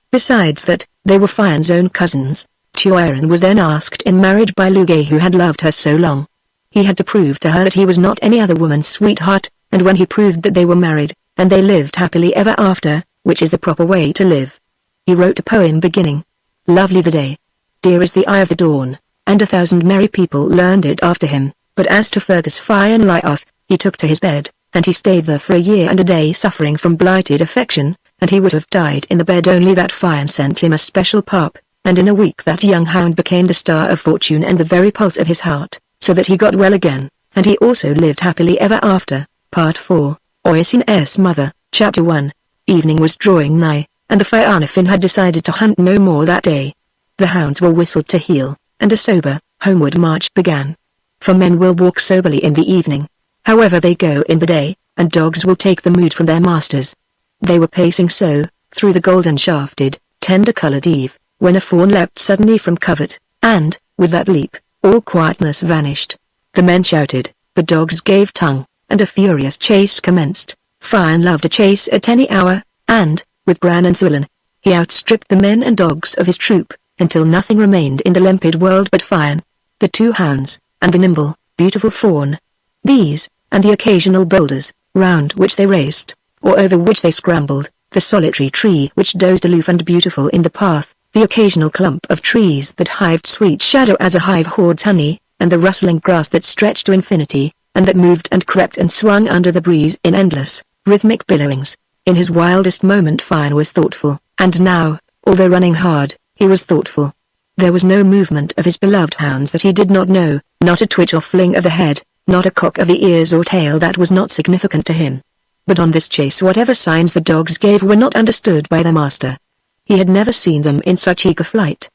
Besides that, they were Fion's own cousins. Tuiran was then asked in marriage by Lugay, who had loved her so long. He had to prove to her that he was not any other woman's sweetheart, and when he proved that they were married, and they lived happily ever after, which is the proper way to live. He wrote a poem beginning, "Lovely the day, dear as the eye of the dawn," and 1,000 merry people learned it after him. But as to Fergus Fionlioth, he took to his bed, and he stayed there for a year and a day suffering from blighted affection, and he would have died in the bed only that Fion sent him a special pup, and in a week that young hound became the star of fortune and the very pulse of his heart, so that he got well again, and he also lived happily ever after. Part 4, Oisin's Mother, Chapter 1. Evening was drawing nigh, and the Fionafin had decided to hunt no more that day. The hounds were whistled to heel, and a sober, homeward march began. For men will walk soberly in the evening. However they go in the day, and dogs will take the mood from their masters. They were pacing so, through the golden-shafted, tender-colored eve, when a fawn leapt suddenly from covert, and, with that leap, all quietness vanished. The men shouted, the dogs gave tongue, and a furious chase commenced. Fion loved a chase at any hour, and, with Bran and Swillen, he outstripped the men and dogs of his troop, until nothing remained in the limpid world but Fion, the two hounds, and the nimble, beautiful fawn. These, and the occasional boulders, round which they raced, or over which they scrambled, the solitary tree which dozed aloof and beautiful in the path, the occasional clump of trees that hived sweet shadow as a hive hoards honey, and the rustling grass that stretched to infinity, and that moved and crept and swung under the breeze in endless, rhythmic billowings. In his wildest moment Fion was thoughtful, and now, although running hard, he was thoughtful. There was no movement of his beloved hounds that he did not know, not a twitch or fling of the head, not a cock of the ears or tail that was not significant to him. But on this chase whatever signs the dogs gave were not understood by their master. He had never seen them in such eager flight.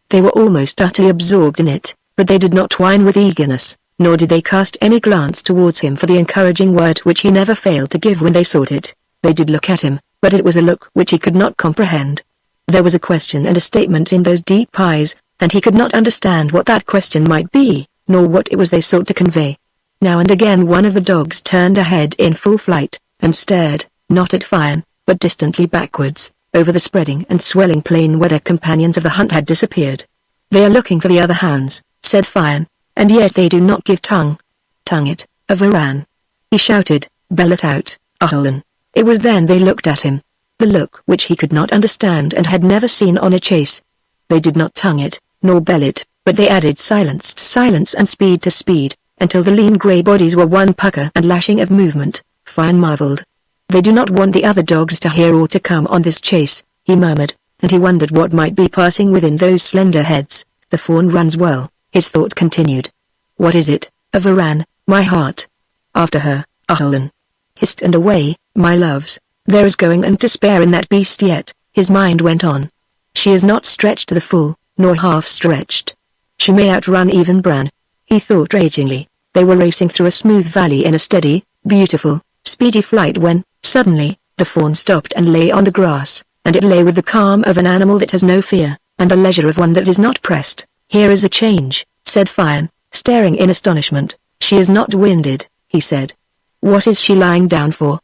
They were almost utterly absorbed in it, but they did not whine with eagerness, nor did they cast any glance towards him for the encouraging word which he never failed to give when they sought it. They did look at him, but it was a look which he could not comprehend. There was a question and a statement in those deep eyes, and he could not understand what that question might be, nor what it was they sought to convey. Now and again one of the dogs turned ahead in full flight, and stared, not at Fion, but distantly backwards, over the spreading and swelling plain where their companions of the hunt had disappeared. "They are looking for the other hounds," said Fion, "and yet they do not give tongue. Tongue it, a Varan!" He shouted, "Bell it out, Aholan!" It was then they looked at him. The look which he could not understand and had never seen on a chase. They did not tongue it, nor bell it, but they added silence to silence and speed to speed, until the lean grey bodies were one pucker and lashing of movement. Fion marveled. "They do not want the other dogs to hear or to come on this chase," he murmured, and he wondered what might be passing within those slender heads. "The fawn runs well," his thought continued. "What is it, a Varan, my heart?" "After her, Aholan." "Hist and away, my loves. There is going and to spare in that beast yet," his mind went on. "She is not stretched to the full, nor half stretched. She may outrun even Bran." He thought ragingly. They were racing through a smooth valley in a steady, beautiful, speedy flight when, suddenly, the fawn stopped and lay on the grass, and it lay with the calm of an animal that has no fear, and the leisure of one that is not pressed. "Here is a change," said Fion, staring in astonishment. "She is not winded," he said. "What is she lying down for?"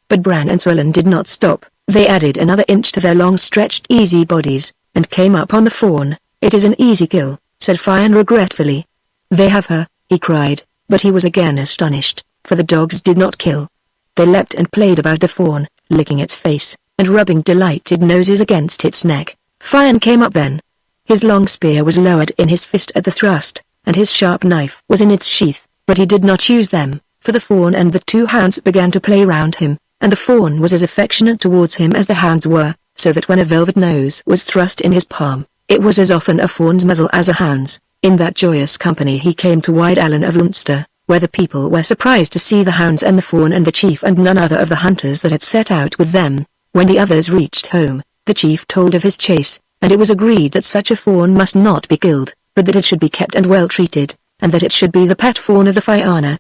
But Bran and Swillen did not stop. They added another inch to their long-stretched easy bodies, and came up on the fawn. "It is an easy kill," said Fion regretfully. "They have her," he cried, but he was again astonished, for the dogs did not kill. They leapt and played about the fawn, licking its face, and rubbing delighted noses against its neck. Fion came up then. His long spear was lowered in his fist at the thrust, and his sharp knife was in its sheath, but he did not use them, for the fawn and the two hounds began to play round him, and the fawn was as affectionate towards him as the hounds were, so that when a velvet nose was thrust in his palm, it was as often a fawn's muzzle as a hound's. In that joyous company he came to Wide Allen of Leinster, where the people were surprised to see the hounds and the fawn and the chief and none other of the hunters that had set out with them. When the others reached home, the chief told of his chase, and it was agreed that such a fawn must not be killed, but that it should be kept and well treated, and that it should be the pet fawn of the Fianna.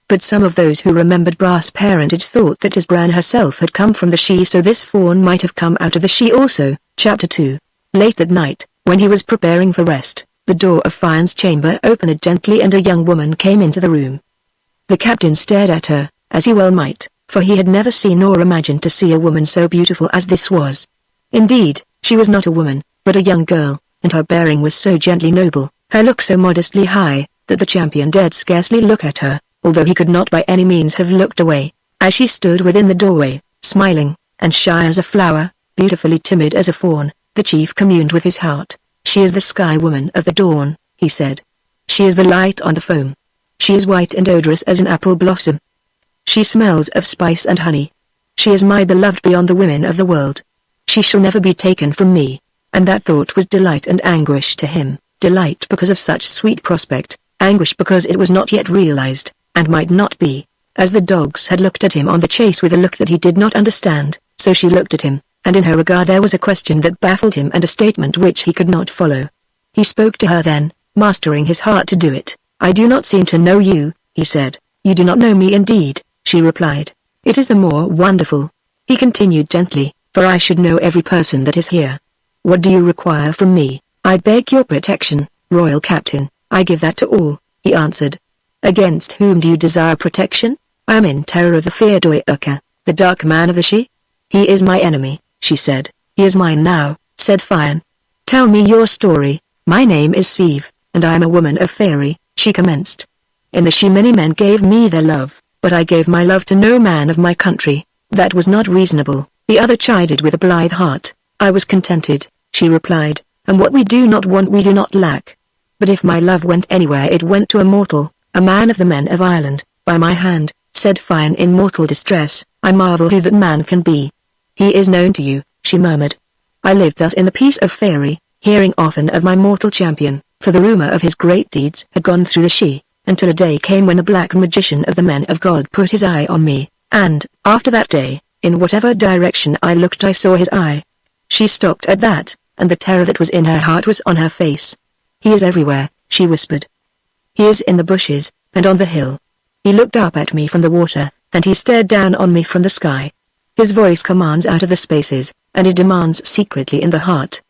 But some of those who remembered Brass parentage thought that as Bran herself had come from the She, so this fawn might have come out of the She also. Chapter 2. Late that night, when he was preparing for rest, the door of Fian's chamber opened gently and a young woman came into the room. The captain stared at her, as he well might, for he had never seen nor imagined to see a woman so beautiful as this was. Indeed, she was not a woman, but a young girl, and her bearing was so gently noble, her look so modestly high, that the champion dared scarcely look at her, although he could not by any means have looked away, as she stood within the doorway, smiling, and shy as a flower, beautifully timid as a fawn. The chief communed with his heart. She is the sky woman of the dawn, he said. She is the light on the foam. She is white and odorous as an apple blossom. She smells of spice and honey. She is my beloved beyond the women of the world. She shall never be taken from me. And that thought was delight and anguish to him, delight because of such sweet prospect, anguish because it was not yet realized, and might not be. As the dogs had looked at him on the chase with a look that he did not understand, so she looked at him, and in her regard there was a question that baffled him and a statement which he could not follow. He spoke to her then, mastering his heart to do it. I do not seem to know you, he said. You do not know me indeed, she replied. It is the more wonderful. He continued gently, for I should know every person that is here. What do you require from me? I beg your protection, royal captain. I give that to all, he answered. Against whom do you desire protection? I am in terror of the Feardoiuka, the dark man of the She. He is my enemy, she said. He is mine now, said Fian. Tell me your story. My name is Sieve, and I am a woman of Fairy, she commenced. In the She many men gave me their love, but I gave my love to no man of my country. That was not reasonable, the other chided with a blithe heart. I was contented, she replied, and what we do not want we do not lack. But if my love went anywhere it went to a mortal, a man of the men of Ireland, by my hand, said Fian in mortal distress. I marvel who that man can be. He is known to you, she murmured. I lived thus in the peace of Fairy, hearing often of my mortal champion, for the rumor of his great deeds had gone through the She, until a day came when the black magician of the men of God put his eye on me, and, after that day, in whatever direction I looked I saw his eye. She stopped at that, and the terror that was in her heart was on her face. He is everywhere, she whispered. He is in the bushes, and on the hill. He looked up at me from the water, and he stared down on me from the sky. His voice commands out of the spaces, and it demands secretly in the heart.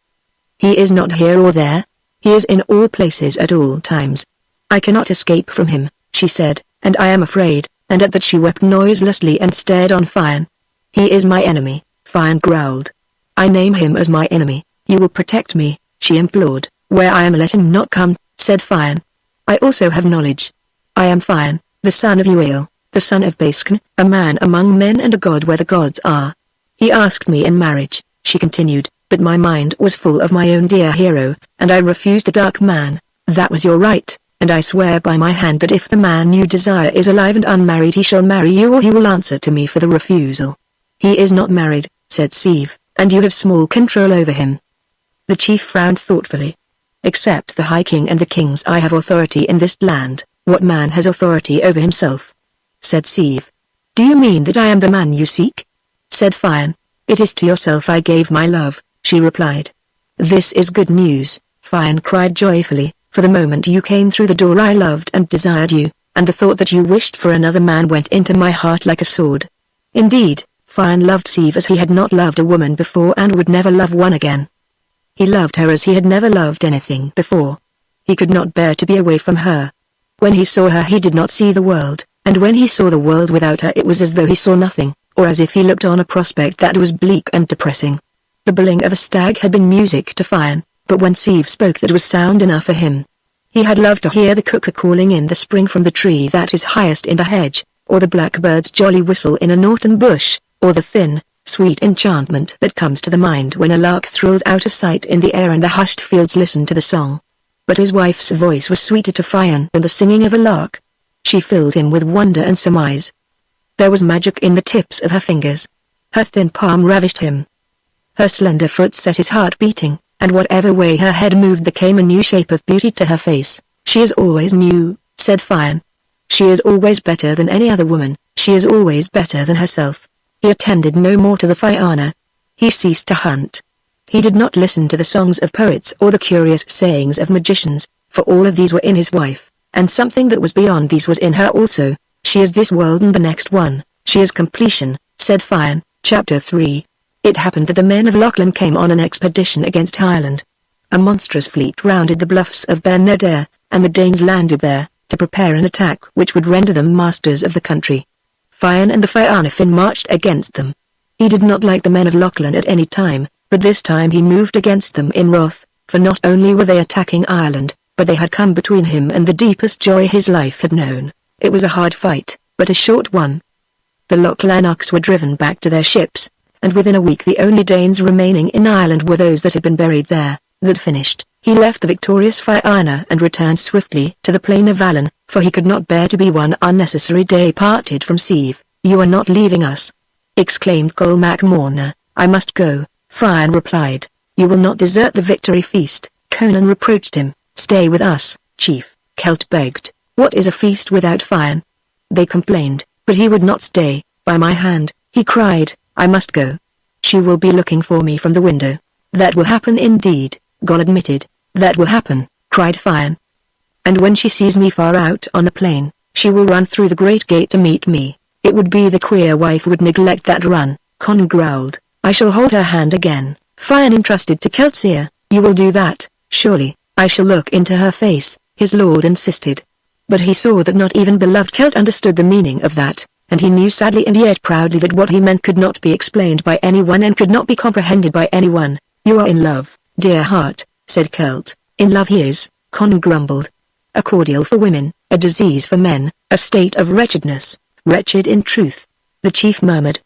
He is not here or there. He is in all places at all times. I cannot escape from him, she said, and I am afraid, and at that she wept noiselessly and stared on Fian. He is my enemy, Fian growled. I name him as my enemy. You will protect me, she implored. Where I am let him not come, said Fian. I also have knowledge. I am Fian, the son of Uael, the son of Baskn, a man among men and a god where the gods are. He asked me in marriage, she continued, but my mind was full of my own dear hero, and I refused the dark man. That was your right, and I swear by my hand that if the man you desire is alive and unmarried he shall marry you or he will answer to me for the refusal. He is not married, said Sieve, and you have small control over him. The chief frowned thoughtfully. Except the High King and the kings I have authority in this land. What man has authority over himself? Said Sieve. Do you mean that I am the man you seek? Said Fian. It is to yourself I gave my love, she replied. This is good news, Fian cried joyfully, for the moment you came through the door I loved and desired you, and the thought that you wished for another man went into my heart like a sword. Indeed, Fian loved Sieve as he had not loved a woman before and would never love one again. He loved her as he had never loved anything before. He could not bear to be away from her. When he saw her he did not see the world, and when he saw the world without her it was as though he saw nothing, or as if he looked on a prospect that was bleak and depressing. The bellowing of a stag had been music to Fian, but when Sieve spoke that was sound enough for him. He had loved to hear the cuckoo calling in the spring from the tree that is highest in the hedge, or the blackbird's jolly whistle in an autumn bush, or the thin, Sweet enchantment that comes to the mind when a lark thrills out of sight in the air and the hushed fields listen to the song. But his wife's voice was sweeter to Fion than the singing of a lark. She filled him with wonder and surmise. There was magic in the tips of her fingers. Her thin palm ravished him. Her slender foot set his heart beating, and whatever way her head moved became a new shape of beauty to her face. She is always new, said Fion. She is always better than any other woman, she is always better than herself. He attended no more to the Fianna. He ceased to hunt. He did not listen to the songs of poets or the curious sayings of magicians, for all of these were in his wife, and something that was beyond these was in her also. She is this world and the next one, she is completion, said Fion. Chapter 3. It happened that the men of Lochlan came on an expedition against Ireland. A monstrous fleet rounded the bluffs of Ben Neder, and the Danes landed there, to prepare an attack which would render them masters of the country. Fion and the Fianna marched against them. He did not like the men of Lochlan at any time, but this time he moved against them in wrath, for not only were they attacking Ireland, but they had come between him and the deepest joy his life had known. It was a hard fight, but a short one. The Lochlannochs were driven back to their ships, and within a week the only Danes remaining in Ireland were those that had been buried there. That finished, he left the victorious Fianna and returned swiftly to the plain of Alan, for he could not bear to be one unnecessary day parted from Sieve. You are not leaving us, exclaimed Gol Mac Morna. I must go, Fion replied. You will not desert the victory feast, Conan reproached him. Stay with us, chief, Celt begged. What is a feast without Fion? They complained, but he would not stay. By my hand, he cried, I must go. She will be looking for me from the window. That will happen indeed, Gol admitted. That will happen, cried Fion. And when she sees me far out on the plain, she will run through the great gate to meet me. It would be the queer wife would neglect that run, Con growled. I shall hold her hand again. Fion entrusted to Celt's ear. You will do that, surely. I shall look into her face, his lord insisted. But he saw that not even beloved Celt understood the meaning of that, and he knew sadly and yet proudly that what he meant could not be explained by anyone and could not be comprehended by anyone. You are in love, dear heart, said Celt. In love he is, Con grumbled. A cordial for women, a disease for men, a state of wretchedness, wretched in truth. The chief murmured.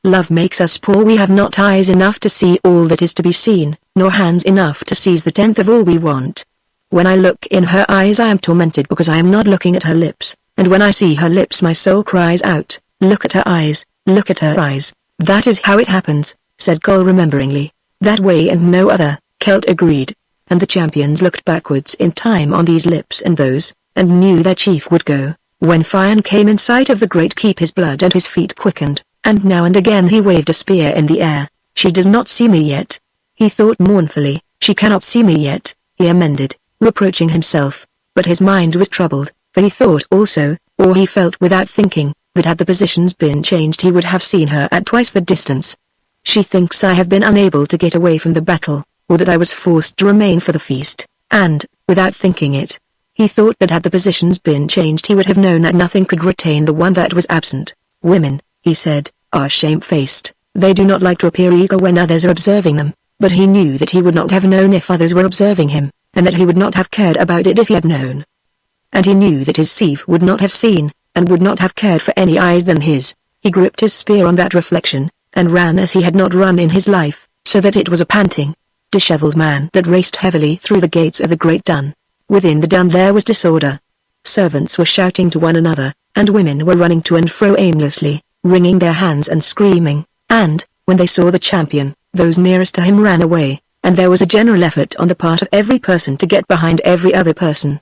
Love makes us poor. We have not eyes enough to see all that is to be seen, nor hands enough to seize the tenth of all we want. When I look in her eyes I am tormented because I am not looking at her lips, and when I see her lips my soul cries out, look at her eyes, look at her eyes. That is how it happens, said Gol rememberingly. That way and no other, Celt agreed, and the champions looked backwards in time on these lips and those, and knew their chief would go. When Fion came in sight of the great keep his blood and his feet quickened, and now and again he waved a spear in the air. She does not see me yet. He thought mournfully, she cannot see me yet, he amended, reproaching himself, but his mind was troubled, for he thought also, or he felt without thinking, that had the positions been changed he would have seen her at twice the distance. She thinks I have been unable to get away from the battle, or that I was forced to remain for the feast, and, without thinking it, he thought that had the positions been changed he would have known that nothing could retain the one that was absent. Women, he said, are shamefaced. They do not like to appear eager when others are observing them, but he knew that he would not have known if others were observing him, and that he would not have cared about it if he had known. And he knew that his Sieve would not have seen, and would not have cared for any eyes than his. He gripped his spear on that reflection, and ran as he had not run in his life, so that it was a panting, dishevelled man that raced heavily through the gates of the great dun. Within the dun there was disorder. Servants were shouting to one another, and women were running to and fro aimlessly, wringing their hands and screaming, and, when they saw the champion, those nearest to him ran away, and there was a general effort on the part of every person to get behind every other person.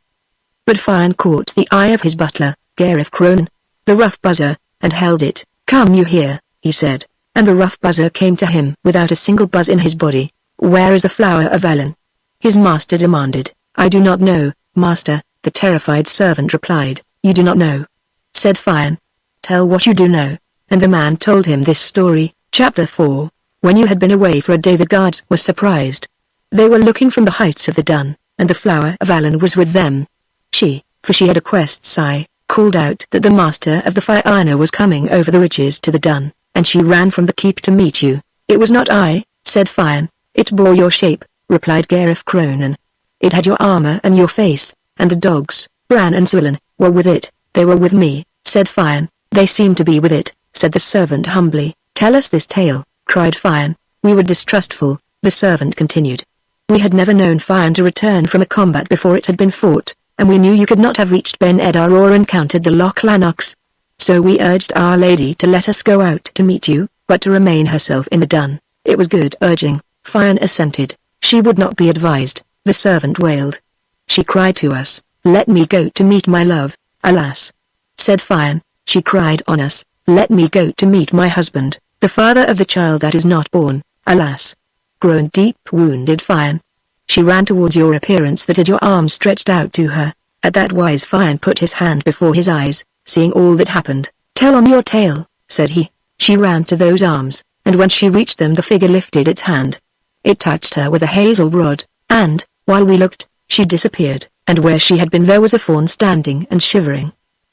But Fion caught the eye of his butler, Gareth Cronin, the rough buzzer, and held it. Come you here, he said, and the rough buzzer came to him without a single buzz in his body. Where is the flower of Alan? His master demanded. I do not know, master, the terrified servant replied. You do not know? Said Fion. Tell what you do know. And the man told him this story. Chapter 4. When you had been away for a day the guards were surprised. They were looking from the heights of the dun, and the flower of Alan was with them. She, for she had a quest sigh, called out that the master of the Fianna was coming over the ridges to the dun, and she ran from the keep to meet you. It was not I, said Fion. It bore your shape, replied Gareth Cronin. It had your armor and your face, and the dogs, Bran and Sulan, were with it. They were with me, said Fion. They seem to be with it, said the servant humbly. Tell us this tale, cried Fian. We were distrustful, the servant continued. We had never known Fian to return from a combat before it had been fought, and we knew you could not have reached Ben Edar or encountered the Loch Lannox. So we urged Our Lady to let us go out to meet you, but to remain herself in the dun. It was good urging, Fian assented. She would not be advised, the servant wailed. She cried to us, let me go to meet my love, alas. Said Fian, she cried on us, let me go to meet my husband, the father of the child that is not born, alas. Groaned deep wounded Fian. She ran towards your appearance that had your arms stretched out to her. At that wise Fian put his hand before his eyes, seeing all that happened. Tell on your tale, said he. She ran to those arms, and when she reached them the figure lifted its hand. It touched her with a hazel rod, and, while we looked, she disappeared, and where she had been there was a fawn standing and shivering.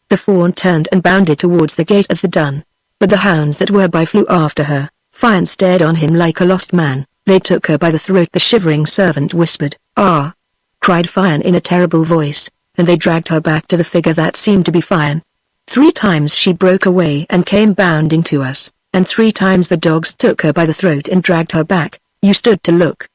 The fawn turned and bounded towards the gate of the dun. But the hounds that were by flew after her. Fian stared on him like a lost man. They took her by the throat. The shivering servant whispered, "Ah!" cried Fian in a terrible voice, and they dragged her back to the figure that seemed to be Fian. 3 times she broke away and came bounding to us, and 3 times the dogs took her by the throat and dragged her back. You stood to look.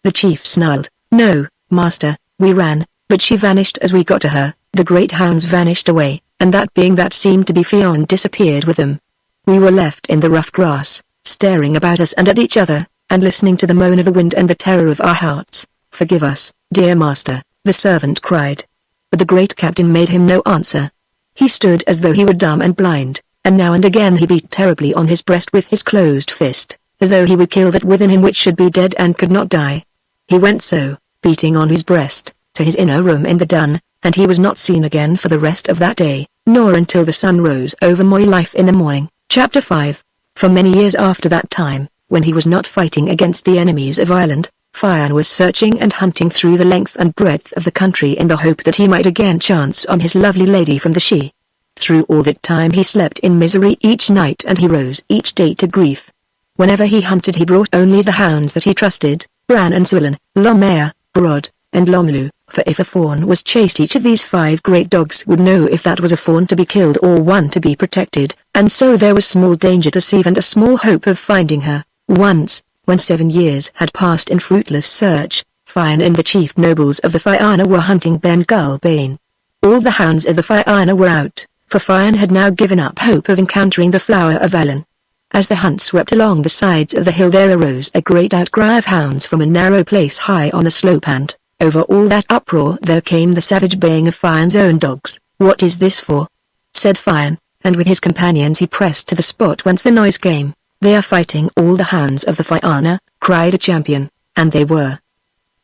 The chief snarled, "No, master, we ran, but she vanished as we got to her." The great hounds vanished away, and that being that seemed to be Fian disappeared with them. We were left in the rough grass, staring about us and at each other, and listening to the moan of the wind and the terror of our hearts. "Forgive us, dear master," the servant cried. But the great captain made him no answer. He stood as though he were dumb and blind, and now and again he beat terribly on his breast with his closed fist, as though he would kill that within him which should be dead and could not die. He went so, beating on his breast, to his inner room in the dun, and he was not seen again for the rest of that day, nor until the sun rose over my life in the morning. Chapter 5. For many years after that time, when he was not fighting against the enemies of Ireland, Fian was searching and hunting through the length and breadth of the country in the hope that he might again chance on his lovely lady from the Shee. Through all that time he slept in misery each night and he rose each day to grief. Whenever he hunted he brought only the hounds that he trusted, Bran and Suillen, Lomea, Brod, and Lomlu, for if a fawn was chased each of these 5 great dogs would know if that was a fawn to be killed or one to be protected, and so there was small danger to Sieve and a small hope of finding her. Once, when 7 years had passed in fruitless search, Fian and the chief nobles of the Fianna were hunting Ben Gulbane. All the hounds of the Fianna were out, for Fian had now given up hope of encountering the flower of Ellen. As the hunt swept along the sides of the hill there arose a great outcry of hounds from a narrow place high on the slope, and over all that uproar there came the savage baying of Fian's own dogs. "What is this for?" said Fian, and with his companions he pressed to the spot whence the noise came. "They are fighting all the hounds of the Fianna," cried a champion, and they were.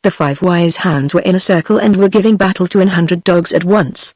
The 5 wise hounds were in a circle and were giving battle to 100 dogs at once.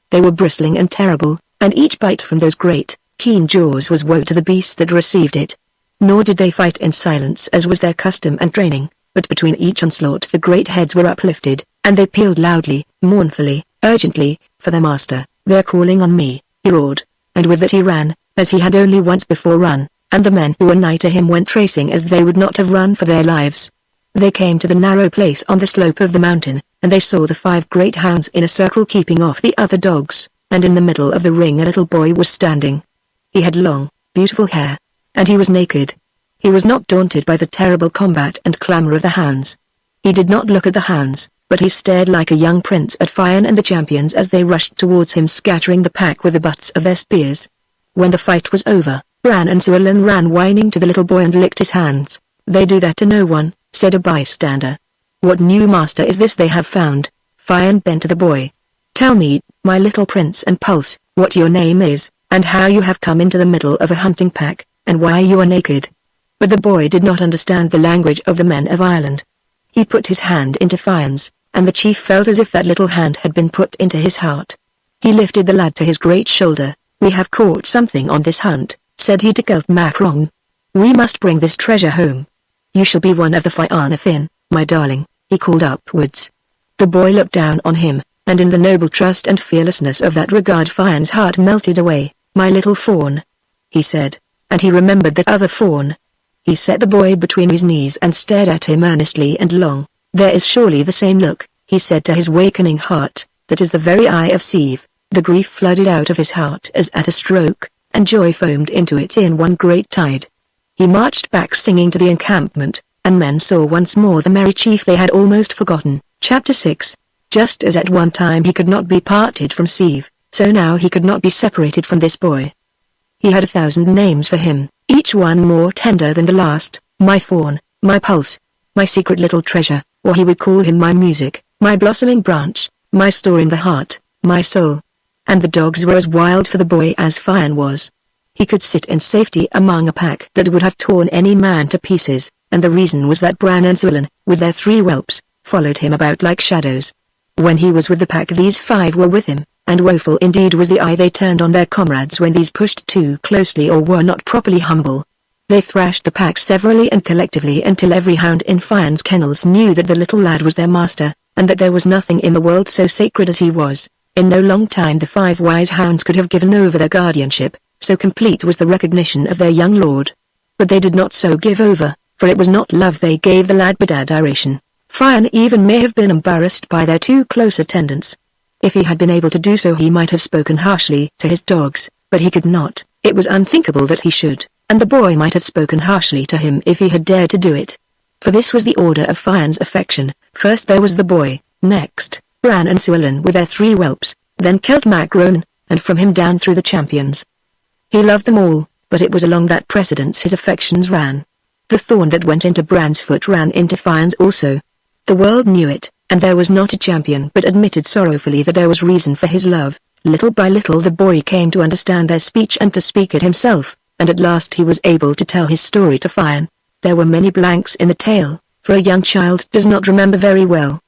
They were bristling and terrible, and each bite from those great, keen jaws was woe to the beast that received it. Nor did they fight in silence as was their custom and training, but between each onslaught the great heads were uplifted, and they pealed loudly, mournfully, urgently, for their master. "They're calling on me," he roared, and with that he ran, as he had only once before run, and the men who were nigh to him went racing as they would not have run for their lives. They came to the narrow place on the slope of the mountain, and they saw the 5 great hounds in a circle keeping off the other dogs, and in the middle of the ring a little boy was standing. He had long, beautiful hair, and he was naked. He was not daunted by the terrible combat and clamor of the hounds. He did not look at the hounds, but he stared like a young prince at Fian and the champions as they rushed towards him, scattering the pack with the butts of their spears. When the fight was over, Bran and Suillen ran whining to the little boy and licked his hands. "They do that to no one," said a bystander. "What new master is this they have found?" Fian bent to the boy. "Tell me, my little prince and pulse, what your name is, and how you have come into the middle of a hunting pack, and why you are naked." But the boy did not understand the language of the men of Ireland. He put his hand into Fian's, and the chief felt as if that little hand had been put into his heart. He lifted the lad to his great shoulder. "We have caught something on this hunt," said he to Gulfmacron. "We must bring this treasure home. You shall be one of the Fianna Finn, my darling," he called upwards. The boy looked down on him, and in the noble trust and fearlessness of that regard Fian's heart melted away. "My little fawn," he said, and he remembered that other fawn. He set the boy between his knees and stared at him earnestly and long. "There is surely the same look," he said to his wakening heart, "that is the very eye of Sieve." The grief flooded out of his heart as at a stroke, and joy foamed into it in one great tide. He marched back singing to the encampment, and men saw once more the merry chief they had almost forgotten. Chapter 6. Just as at one time he could not be parted from Steve, so now he could not be separated from this boy. He had 1,000 names for him, each one more tender than the last: my fawn, my pulse, my secret little treasure, or he would call him my music, my blossoming branch, my store in the heart, my soul. And the dogs were as wild for the boy as Fian was. He could sit in safety among a pack that would have torn any man to pieces, and the reason was that Bran and Suellen, with their 3 whelps, followed him about like shadows. When he was with the pack these 5 were with him, and woeful indeed was the eye they turned on their comrades when these pushed too closely or were not properly humble. They thrashed the pack severally and collectively until every hound in Fian's kennels knew that the little lad was their master, and that there was nothing in the world so sacred as he was. In no long time the 5 wise hounds could have given over their guardianship, so complete was the recognition of their young lord. But they did not so give over, for it was not love they gave the lad but adoration. Fian even may have been embarrassed by their too close attendance. If he had been able to do so he might have spoken harshly to his dogs, but he could not. It was unthinkable that he should, and the boy might have spoken harshly to him if he had dared to do it. For this was the order of Fian's affection: first there was the boy, next, Bran and Suellen with their 3 whelps, then Celt Macron, and from him down through the champions. He loved them all, but it was along that precedence his affections ran. The thorn that went into Bran's foot ran into Fian's also. The world knew it, and there was not a champion but admitted sorrowfully that there was reason for his love. Little by little the boy came to understand their speech and to speak it himself, and at last he was able to tell his story to Fian. There were many blanks in the tale, for a young child does not remember very well.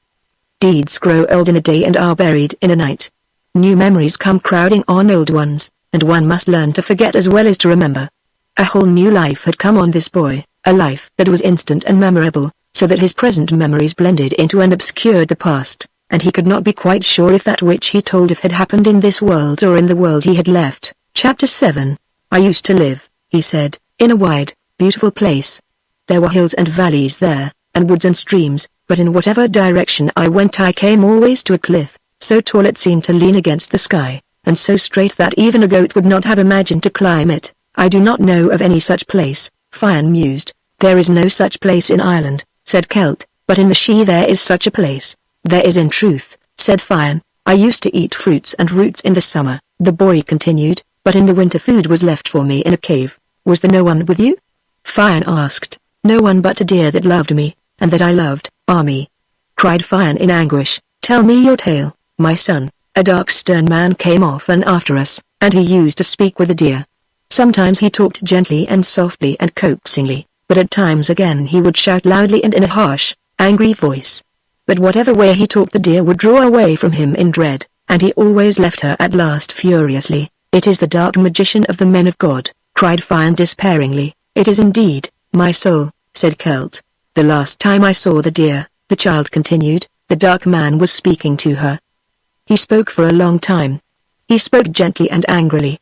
Deeds grow old in a day and are buried in a night. New memories come crowding on old ones, and one must learn to forget as well as to remember. A whole new life had come on this boy, a life that was instant and memorable, so that his present memories blended into and obscured the past, and he could not be quite sure if that which he told of had happened in this world or in the world he had left. Chapter 7. I used to live, he said, in a wide, beautiful place. There were hills and valleys there, and woods and streams, but in whatever direction I went I came always to a cliff, so tall it seemed to lean against the sky, and so straight that even a goat would not have imagined to climb it. I do not know of any such place, Fian mused. There is no such place in Ireland, said Celt, but in the She there is such a place. There is in truth, said Fian. I used to eat fruits and roots in the summer, the boy continued, but in the winter food was left for me in a cave. Was there no one with you? Fian asked. No one but a deer that loved me, and that I loved, Army. Cried Fian in anguish. Tell me your tale, my son. A dark stern man came often after us, and he used to speak with the deer. Sometimes he talked gently and softly and coaxingly, but at times again he would shout loudly and in a harsh, angry voice. But whatever way he talked the deer would draw away from him in dread, and he always left her at last furiously. It is the dark magician of the men of God, cried Fian despairingly. It is indeed, my soul, said Celt. The last time I saw the deer, the child continued, the dark man was speaking to her. He spoke for a long time. He spoke gently and angrily,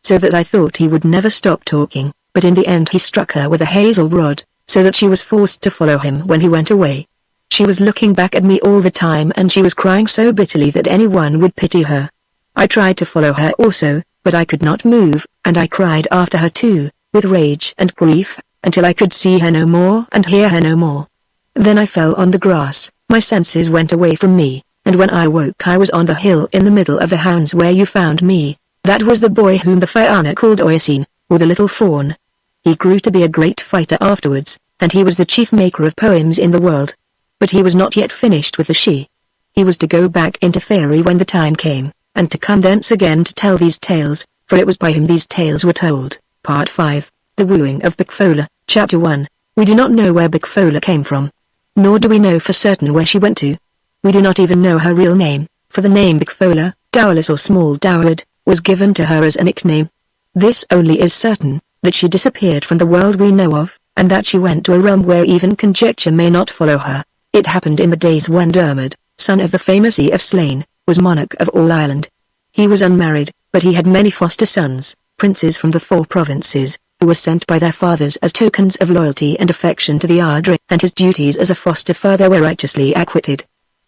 so that I thought he would never stop talking, but in the end he struck her with a hazel rod, so that she was forced to follow him when he went away. She was looking back at me all the time and she was crying so bitterly that anyone would pity her. I tried to follow her also, but I could not move, and I cried after her too, with rage and grief, until I could see her no more and hear her no more. Then I fell on the grass, my senses went away from me, and when I woke I was on the hill in the middle of the hounds where you found me. That was the boy whom the Fianna called Oisin, or the little fawn. He grew to be a great fighter afterwards, and he was the chief maker of poems in the world. But he was not yet finished with the She. He was to go back into Fairy when the time came, and to come thence again to tell these tales, for it was by him these tales were told. Part 5. The Wooing of Bicfola. Chapter 1. We do not know where Bicfola came from. Nor do we know for certain where she went to. We do not even know her real name, for the name Bicfola, Dowerless or Small Dowered, was given to her as a nickname. This only is certain, that she disappeared from the world we know of, and that she went to a realm where even conjecture may not follow her. It happened in the days when Dermot, son of the famous E of Slane, was monarch of all Ireland. He was unmarried, but he had many foster sons, princes from the 4 provinces, who were sent by their fathers as tokens of loyalty and affection to the Ardri, and his duties as a foster father were righteously acquitted.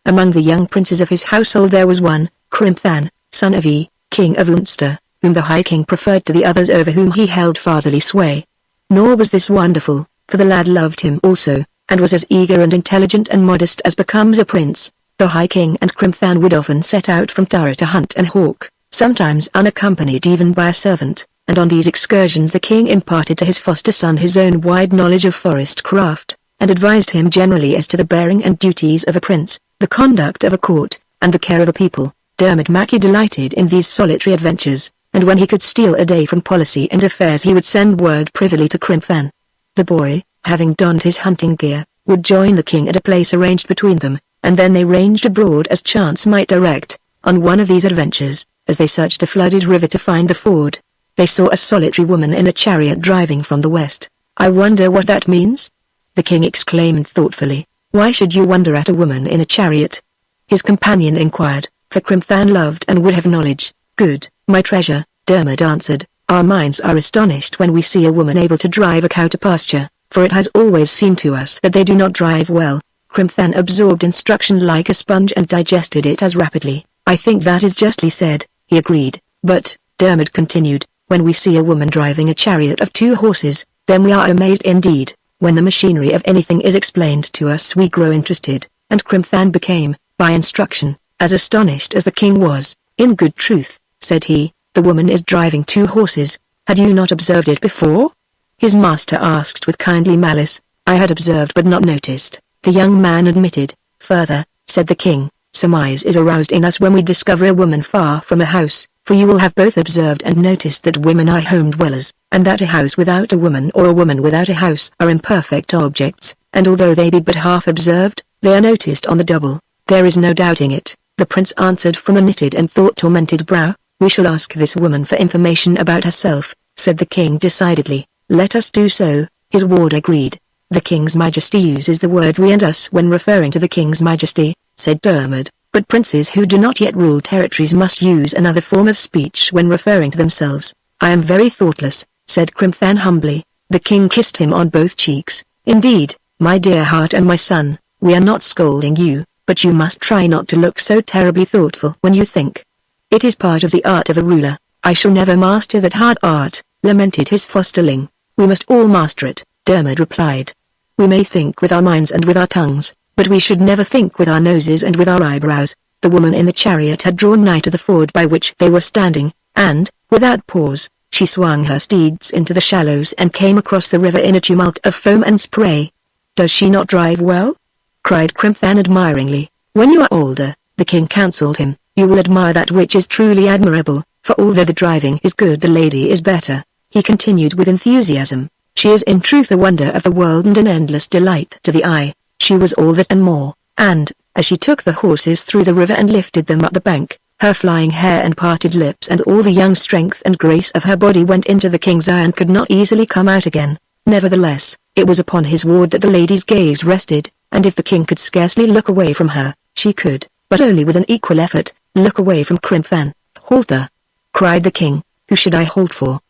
Among the young princes of his household there was one, Crimthan, son of E, king of Leinster, whom the High King preferred to the others over whom he held fatherly sway. Nor was this wonderful, for the lad loved him also, and was as eager and intelligent and modest as becomes a prince. The High King and Crimthan would often set out from Tara to hunt and hawk, sometimes unaccompanied even by a servant, and on these excursions the king imparted to his foster son his own wide knowledge of forest craft, and advised him generally as to the bearing and duties of a prince, the conduct of a court, and the care of a people. Dermot Mackay delighted in these solitary adventures, and when he could steal a day from policy and affairs he would send word privily to Crimthan. The boy, having donned his hunting gear, would join the king at a place arranged between them, and then they ranged abroad as chance might direct. On one of these adventures, as they searched a flooded river to find the ford, they saw a solitary woman in a chariot driving from the west. "I wonder what that means?" the king exclaimed thoughtfully. "Why should you wonder at a woman in a chariot?" his companion inquired, for Crimthan loved and would have knowledge. "Good, my treasure," Dermot answered. "Our minds are astonished when we see a woman able to drive a cow to pasture, for it has always seemed to us that they do not drive well." Crimthan absorbed instruction like a sponge and digested it as rapidly. "I think that is justly said," he agreed. "But," Dermot continued, "when we see a woman driving a chariot of 2 horses, then we are amazed indeed. When the machinery of anything is explained to us we grow interested," and Crimthan became, by instruction, as astonished as the king was. "In good truth," said he, "the woman is driving 2 horses. Had you not observed it before?" his master asked with kindly malice. "I had observed but not noticed," the young man admitted. "Further," said the king, "surmise is aroused in us when we discover a woman far from a house, for you will have both observed and noticed that women are home dwellers, and that a house without a woman or a woman without a house are imperfect objects, and although they be but half observed, they are noticed on the double." "There is no doubting it," the prince answered from a knitted and thought-tormented brow. "We shall ask this woman for information about herself," said the king decidedly. "Let us do so," his ward agreed. "The King's Majesty uses the words we and us when referring to the King's Majesty," said Dermot, "but princes who do not yet rule territories must use another form of speech when referring to themselves." "I am very thoughtless," said Crimthan humbly. The king kissed him on both cheeks. "Indeed, my dear heart and my son, we are not scolding you, but you must try not to look so terribly thoughtful when you think. It is part of the art of a ruler." "I shall never master that hard art," lamented his fosterling. "We must all master it," Dermot replied. "We may think with our minds and with our tongues, but we should never think with our noses and with our eyebrows." The woman in the chariot had drawn nigh to the ford by which they were standing, and, without pause, she swung her steeds into the shallows and came across the river in a tumult of foam and spray. "Does she not drive well?" cried Crimthan admiringly. "When you are older," the king counselled him, "you will admire that which is truly admirable, for although the driving is good the lady is better." He continued with enthusiasm, "She is in truth a wonder of the world and an endless delight to the eye." She was all that and more, and, as she took the horses through the river and lifted them up the bank, her flying hair and parted lips and all the young strength and grace of her body went into the king's eye and could not easily come out again. Nevertheless, it was upon his ward that the lady's gaze rested, and if the king could scarcely look away from her, she could, but only with an equal effort, look away from Crimthan. "Halt there!" cried the king. "Who should I halt for?"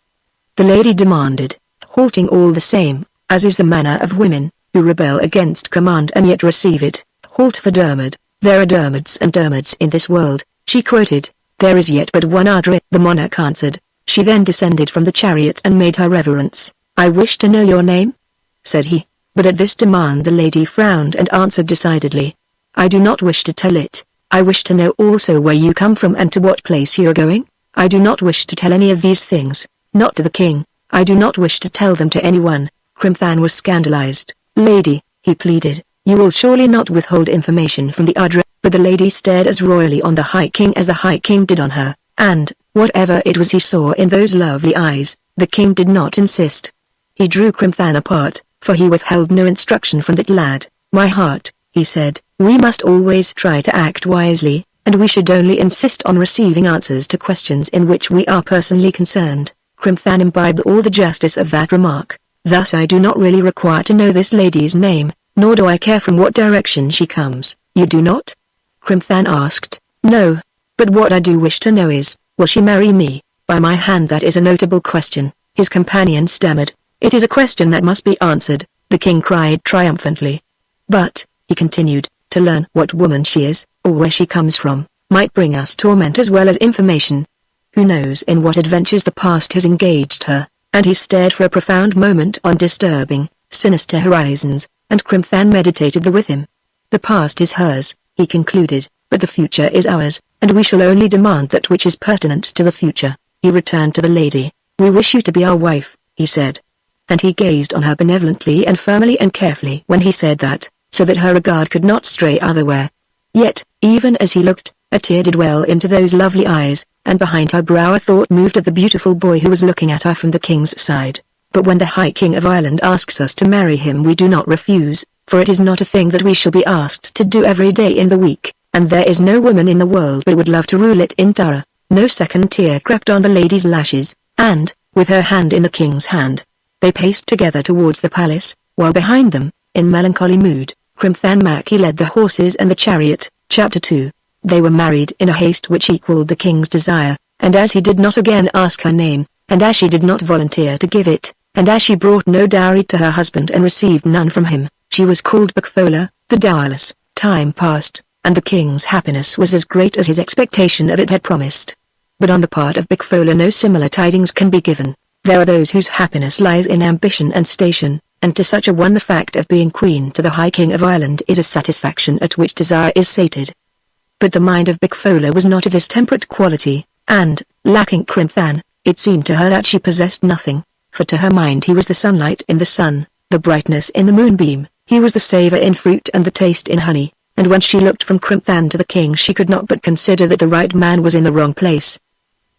the lady demanded, halting all the same, as is the manner of women, who rebel against command and yet receive it. "Halt for Dermot. There are Dermots and Dermots in this world," she quoted. "There is yet but one Ardra," the monarch answered. She then descended from the chariot and made her reverence. "I wish to know your name," said he, but at this demand the lady frowned and answered decidedly, "I do not wish to tell it. I wish to know also where you come from and to what place you are going." "I do not wish to tell any of these things, not to the king. I do not wish to tell them to anyone." Crimthan was scandalized. "Lady," he pleaded, "you will surely not withhold information from the Ardra." But the lady stared as royally on the High King as the High King did on her, and, whatever it was he saw in those lovely eyes, the king did not insist. He drew Crimthan apart, for he withheld no instruction from that lad. "My heart," he said, "we must always try to act wisely, and we should only insist on receiving answers to questions in which we are personally concerned." Crimthan imbibed all the justice of that remark. "Thus I do not really require to know this lady's name, nor do I care from what direction she comes." "You do not?" Crimthan asked. "No. But what I do wish to know is, will she marry me?" "By my hand, that is a notable question," his companion stammered. "It is a question that must be answered," the king cried triumphantly. "But," he continued, "to learn what woman she is, or where she comes from, might bring us torment as well as information. Who knows in what adventures the past has engaged her, and he stared for a profound moment on disturbing, sinister horizons, and Crimthan meditated with him. The past is hers, he concluded, but the future is ours, and we shall only demand that which is pertinent to the future. He returned to the lady. We wish you to be our wife, he said. And he gazed on her benevolently and firmly and carefully when he said that, so that her regard could not stray otherwhere. Yet, even as he looked, a tear did well into those lovely eyes, and behind her brow a thought moved of the beautiful boy who was looking at her from the king's side. But when the High King of Ireland asks us to marry him, we do not refuse, for it is not a thing that we shall be asked to do every day in the week, and there is no woman in the world but would love to rule it in Tara. No second tear crept on the lady's lashes, and, with her hand in the king's hand, they paced together towards the palace, while behind them, in melancholy mood, Crimthan Mackay led the horses and the chariot. Chapter 2. They were married in a haste which equalled the king's desire, and as he did not again ask her name, and as she did not volunteer to give it, and as she brought no dowry to her husband and received none from him, she was called Bigfola, the dowerless. Time passed, and the king's happiness was as great as his expectation of it had promised. But on the part of Bigfola no similar tidings can be given. There are those whose happiness lies in ambition and station, and to such a one the fact of being queen to the High King of Ireland is a satisfaction at which desire is sated. But the mind of Bigfola was not of this temperate quality, and, lacking Crimthan, it seemed to her that she possessed nothing, for to her mind he was the sunlight in the sun, the brightness in the moonbeam, he was the savour in fruit and the taste in honey, and when she looked from Crimthan to the king she could not but consider that the right man was in the wrong place.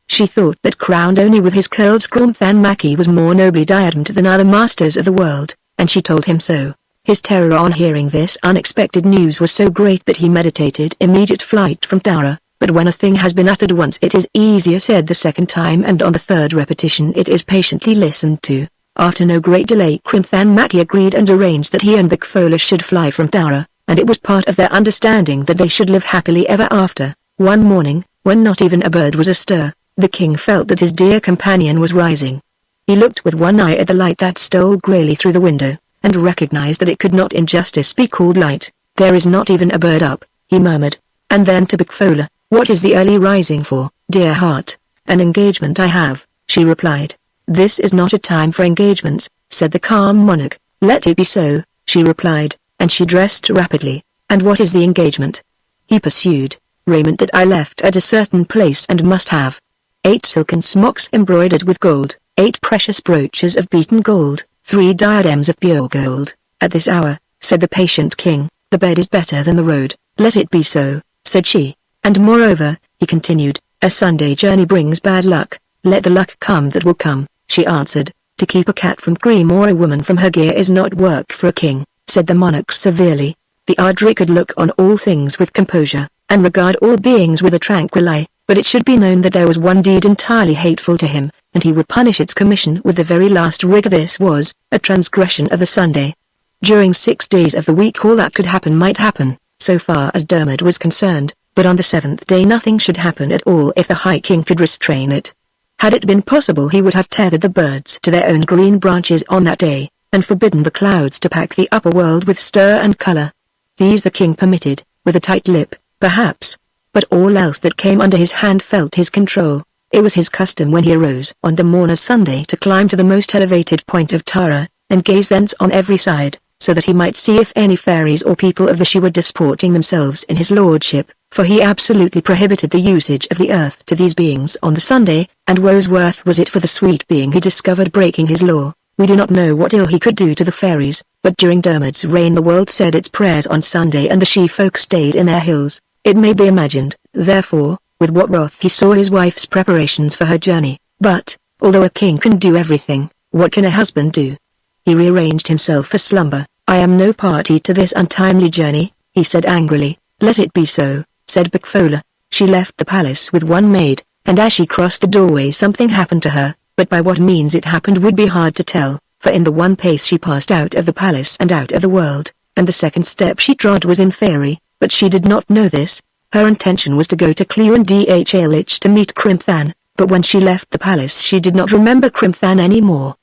She thought that crowned only with his curls Crimthan Mackay was more nobly diademed than other masters of the world, and she told him so. His terror on hearing this unexpected news was so great that he meditated immediate flight from Tara, but when a thing has been uttered once it is easier said the second time, and on the third repetition it is patiently listened to. After no great delay Crimthan Mackay agreed and arranged that he and Bigfola should fly from Tara, and it was part of their understanding that they should live happily ever after. One morning, when not even a bird was astir, the king felt that his dear companion was rising. He looked with one eye at the light that stole greyly through the window, and recognized that it could not in justice be called light. There is not even a bird up, he murmured, and then to Bigfola, what is the early rising for, dear heart? An engagement I have, she replied. This is not a time for engagements, said the calm monarch. Let it be so, she replied, and she dressed rapidly. And what is the engagement? He pursued. Raiment that I left at a certain place and must have. 8 silken smocks embroidered with gold, 8 precious brooches of beaten gold, 3 diadems of pure gold. At this hour, said the patient king, the bed is better than the road. Let it be so, said she. And moreover, he continued, a Sunday journey brings bad luck. Let the luck come that will come, she answered. To keep a cat from cream or a woman from her gear is not work for a king, said the monarch severely. The Ardri could look on all things with composure, and regard all beings with a tranquil eye, but it should be known that there was one deed entirely hateful to him, and he would punish its commission with the very last rigor. This was a transgression of the Sunday. During 6 days of the week all that could happen might happen, so far as Dermot was concerned, but on the 7th day nothing should happen at all if the High King could restrain it. Had it been possible he would have tethered the birds to their own green branches on that day, and forbidden the clouds to pack the upper world with stir and colour. These the king permitted, with a tight lip, perhaps, but all else that came under his hand felt his control. It was his custom when he arose on the morn of Sunday to climb to the most elevated point of Tara, and gaze thence on every side, so that he might see if any fairies or people of the She were disporting themselves in his lordship, for he absolutely prohibited the usage of the earth to these beings on the Sunday, and woe's worth was it for the sweet being he discovered breaking his law. We do not know what ill he could do to the fairies, but during Dermot's reign the world said its prayers on Sunday and the she-folk stayed in their hills. It may be imagined, therefore, with what wrath he saw his wife's preparations for her journey. But, although a king can do everything, what can a husband do? He rearranged himself for slumber. I am no party to this untimely journey, he said angrily. Let it be so, said Bigfola. She left the palace with one maid, and as she crossed the doorway something happened to her, but by what means it happened would be hard to tell, for in the one pace she passed out of the palace and out of the world, and the second step she trod was in fairy, but she did not know this. Her intention was to go to Clewendalch to meet Crimthan, but when she left the palace she did not remember Crimthan any more.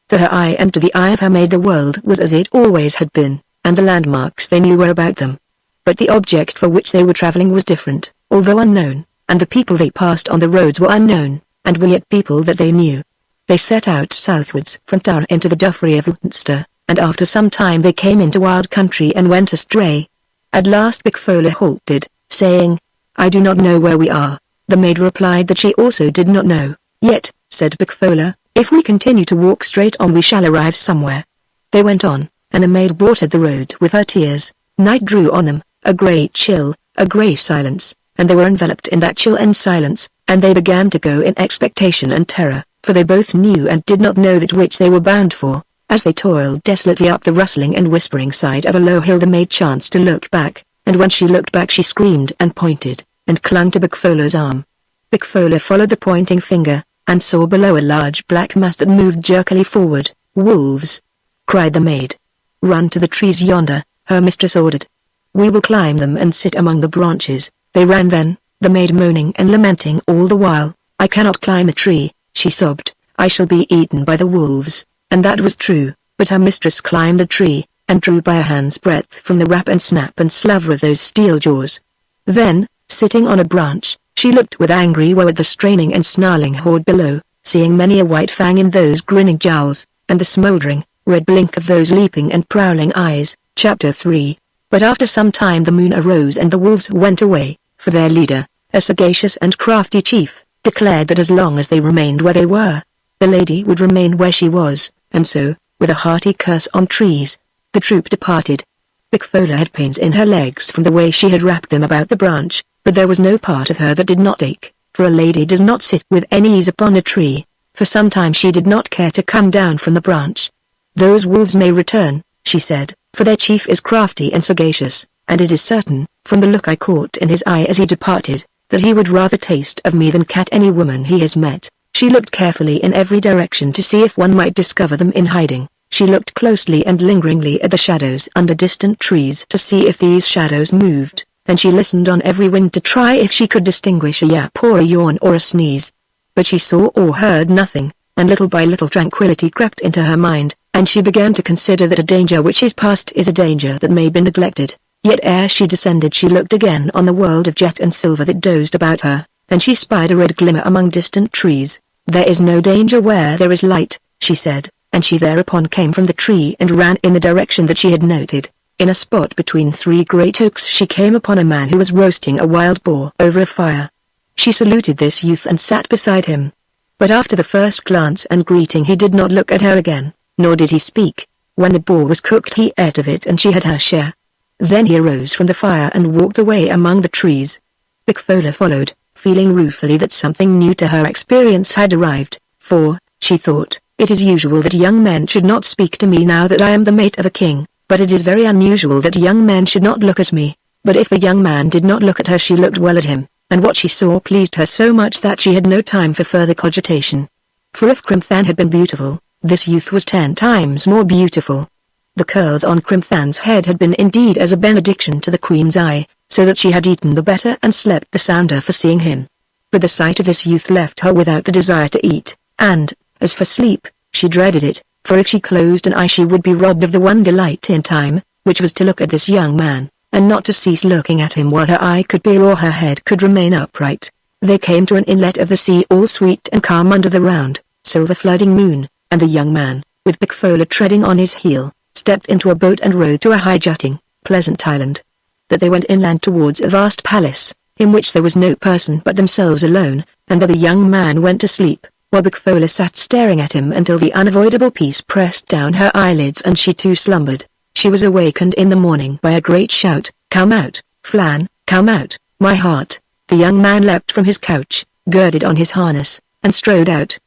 To her eye and to the eye of her maid the world was as it always had been, and the landmarks they knew were about them. But the object for which they were travelling was different, although unknown, and the people they passed on the roads were unknown, and were yet people that they knew. They set out southwards from Tara into the Duffery of Leinster, and after some time they came into wild country and went astray. At last Big Fowler halted, saying, "I do not know where we are." The maid replied that she also did not know. "Yet," said Big Fowler, "if we continue to walk straight on we shall arrive somewhere." They went on, and the maid watered the road with her tears. Night drew on them, a great chill, a grey silence, and they were enveloped in that chill and silence, and they began to go in expectation and terror, for they both knew and did not know that which they were bound for. As they toiled desolately up the rustling and whispering side of a low hill the maid chanced to look back, and when she looked back she screamed and pointed, and clung to Big Fowler's arm. Big Fowler followed the pointing finger, and saw below a large black mass that moved jerkily forward. "Wolves!" cried the maid. "Run to the trees yonder," her mistress ordered. "We will climb them and sit among the branches." They ran then, the maid moaning and lamenting all the while. "I cannot climb a tree," she sobbed, "I shall be eaten by the wolves." And that was true, but her mistress climbed a tree, and drew by a hand's breadth from the rap and snap and slaver of those steel jaws. Then, sitting on a branch, she looked with angry woe at the straining and snarling horde below, seeing many a white fang in those grinning jowls, and the smouldering, red blink of those leaping and prowling eyes. Chapter 3. But after some time the moon arose and the wolves went away, for their leader, a sagacious and crafty chief, declared that as long as they remained where they were, the lady would remain where she was, and so, with a hearty curse on trees, the troop departed. Big Fowler had pains in her legs from the way she had wrapped them about the branch, but there was no part of her that did not ache, for a lady does not sit with any ease upon a tree. For some time she did not care to come down from the branch. "Those wolves may return," she said, "for their chief is crafty and sagacious, and it is certain, from the look I caught in his eye as he departed, that he would rather taste of me than cat any woman he has met." She looked carefully in every direction to see if one might discover them in hiding. She looked closely and lingeringly at the shadows under distant trees to see if these shadows moved, and she listened on every wind to try if she could distinguish a yap or a yawn or a sneeze. But she saw or heard nothing, and little by little tranquility crept into her mind, and she began to consider that a danger which is past is a danger that may be neglected. Yet ere she descended she looked again on the world of jet and silver that dozed about her, and she spied a red glimmer among distant trees. "There is no danger where there is light," she said, and she thereupon came from the tree and ran in the direction that she had noted. In a spot between three great oaks she came upon a man who was roasting a wild boar over a fire. She saluted this youth and sat beside him. But after the first glance and greeting he did not look at her again, nor did he speak. When the boar was cooked he ate of it and she had her share. Then he arose from the fire and walked away among the trees. Big Fowler followed, feeling ruefully that something new to her experience had arrived, for, she thought, it is usual that young men should not speak to me now that I am the mate of a king, but it is very unusual that young men should not look at me. But if the young man did not look at her she looked well at him, and what she saw pleased her so much that she had no time for further cogitation. For if Crimthan had been beautiful, this youth was 10 times more beautiful. The curls on Crimthan's head had been indeed as a benediction to the queen's eye, so that she had eaten the better and slept the sounder for seeing him. But the sight of this youth left her without the desire to eat, and, as for sleep, she dreaded it, for if she closed an eye she would be robbed of the one delight in time, which was to look at this young man, and not to cease looking at him while her eye could peer or her head could remain upright. They came to an inlet of the sea all sweet and calm under the round, silver flooding moon, and the young man, with Big Fowler treading on his heel, stepped into a boat and rowed to a high jutting, pleasant island. That they went inland towards a vast palace, in which there was no person but themselves alone, and that the young man went to sleep, while Big Fowler sat staring at him until the unavoidable peace pressed down her eyelids and she too slumbered. She was awakened in the morning by a great shout, "Come out, Flan, come out, my heart." The young man leapt from his couch, girded on his harness, and strode out.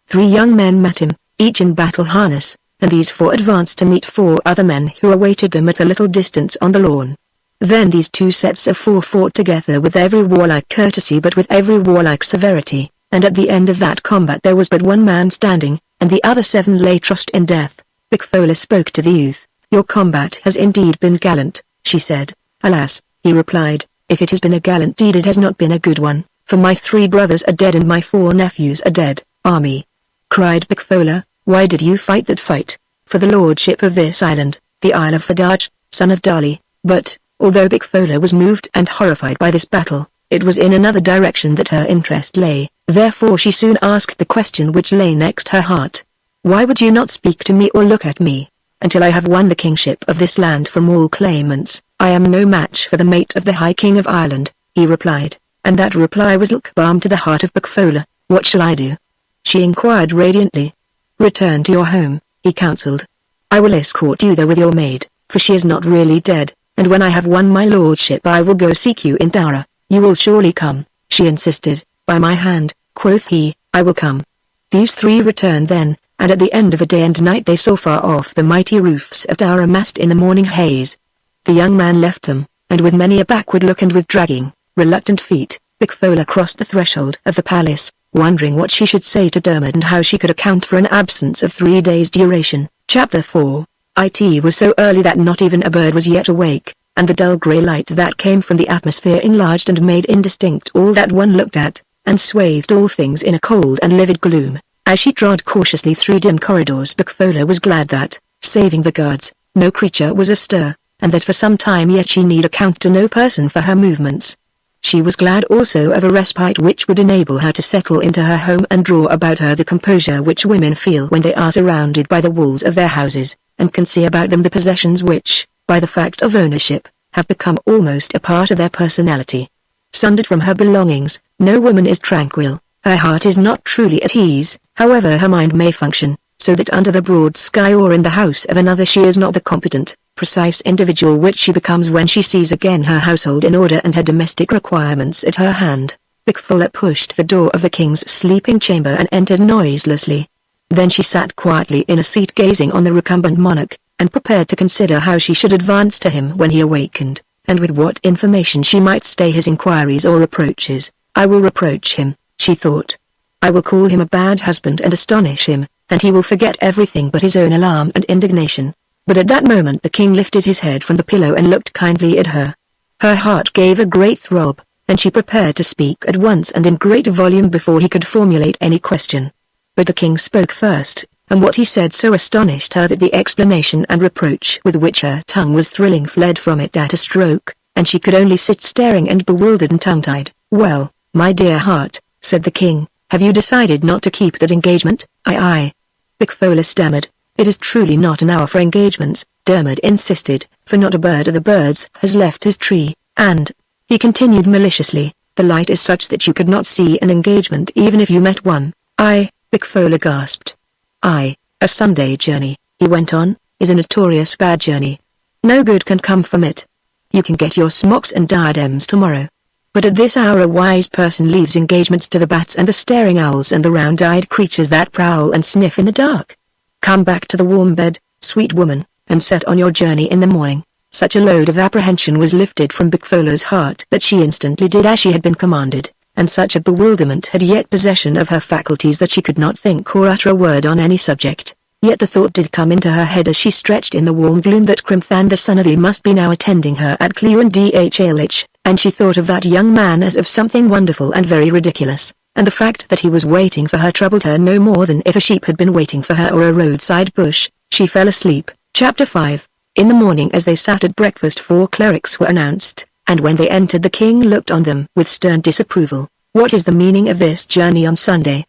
3 young men met him, each in battle harness, and these 4 advanced to meet 4 other men who awaited them at a little distance on the lawn. Then these 2 sets of 4 fought together with every warlike courtesy but with every warlike severity, and at the end of that combat there was but 1 man standing, and the other 7 lay trussed in death. Big Fowler spoke to the youth. "Your combat has indeed been gallant," she said. "Alas," he replied, "if it has been a gallant deed it has not been a good one, for my 3 brothers are dead and my 4 nephews are dead." "Army!" cried Big Fowler, "why did you fight that fight?" "For the lordship of this island, the Isle of Fadaj, son of Dali." But, although Big Fowler was moved and horrified by this battle, it was in another direction that her interest lay, Therefore she soon asked the question which lay next her heart. Why would you not speak to me or look at me? Until I have won the kingship of this land from all claimants, I am no match for the mate of the High King of Ireland, he replied, and that reply was like balm to the heart of Bokfola. What shall I do? She inquired radiantly. Return to your home, he counseled. I will escort you there with your maid, for she is not really dead, and when I have won my lordship I will go seek you in Dara. You will surely come, she insisted. By my hand, quoth he, I will come. These three returned then, and at the end of a day and night they saw far off the mighty roofs of Dara massed in the morning haze. The young man left them, and with many a backward look and with dragging, reluctant feet, Bokfola crossed the threshold of the palace, wondering what she should say to Dermot and how she could account for an absence of 3 days' duration. Chapter 4. It was so early that not even a bird was yet awake, and the dull grey light that came from the atmosphere enlarged and made indistinct all that one looked at, and swathed all things in a cold and livid gloom. As she trod cautiously through dim corridors, Bokfola was glad that, saving the guards, no creature was astir, and that for some time yet she need account to no person for her movements. She was glad also of a respite which would enable her to settle into her home and draw about her the composure which women feel when they are surrounded by the walls of their houses, and can see about them the possessions which, by the fact of ownership, have become almost a part of their personality. Sundered from her belongings, no woman is tranquil, her heart is not truly at ease, however her mind may function, so that under the broad sky or in the house of another she is not the competent, precise individual which she becomes when she sees again her household in order and her domestic requirements at her hand. Bokfola pushed the door of the king's sleeping chamber and entered noiselessly. Then she sat quietly in a seat gazing on the recumbent monarch, and prepared to consider how she should advance to him when he awakened, and with what information she might stay his inquiries or reproaches. I will reproach him, she thought. I will call him a bad husband and astonish him, and he will forget everything but his own alarm and indignation. But at that moment the king lifted his head from the pillow and looked kindly at her. Her heart gave a great throb, and she prepared to speak at once and in great volume before he could formulate any question. But the king spoke first, and what he said so astonished her that the explanation and reproach with which her tongue was thrilling fled from it at a stroke, and she could only sit staring and bewildered and tongue-tied. Well, my dear heart, said the king, have you decided not to keep that engagement? Aye. Bokfola stammered. It is truly not an hour for engagements, Dermot insisted, for not a bird of the birds has left his tree, and, he continued maliciously, the light is such that you could not see an engagement even if you met one. Aye, Bokfola gasped. Aye, a Sunday journey, he went on, is a notorious bad journey. No good can come from it. You can get your smocks and diadems tomorrow. But at this hour a wise person leaves engagements to the bats and the staring owls and the round-eyed creatures that prowl and sniff in the dark. Come back to the warm bed, sweet woman, and set on your journey in the morning. Such a load of apprehension was lifted from Bokfola's heart that she instantly did as she had been commanded, and such a bewilderment had yet possession of her faculties that she could not think or utter a word on any subject. Yet the thought did come into her head as she stretched in the warm gloom that Crimthan the Sunothy must be now attending her at Clewen-Dhlh, and she thought of that young man as of something wonderful and very ridiculous, and the fact that he was waiting for her troubled her no more than if a sheep had been waiting for her or a roadside bush. She fell asleep. Chapter 5. In the morning as they sat at breakfast 4 clerics were announced, and when they entered the king looked on them with stern disapproval. What is the meaning of this journey on Sunday?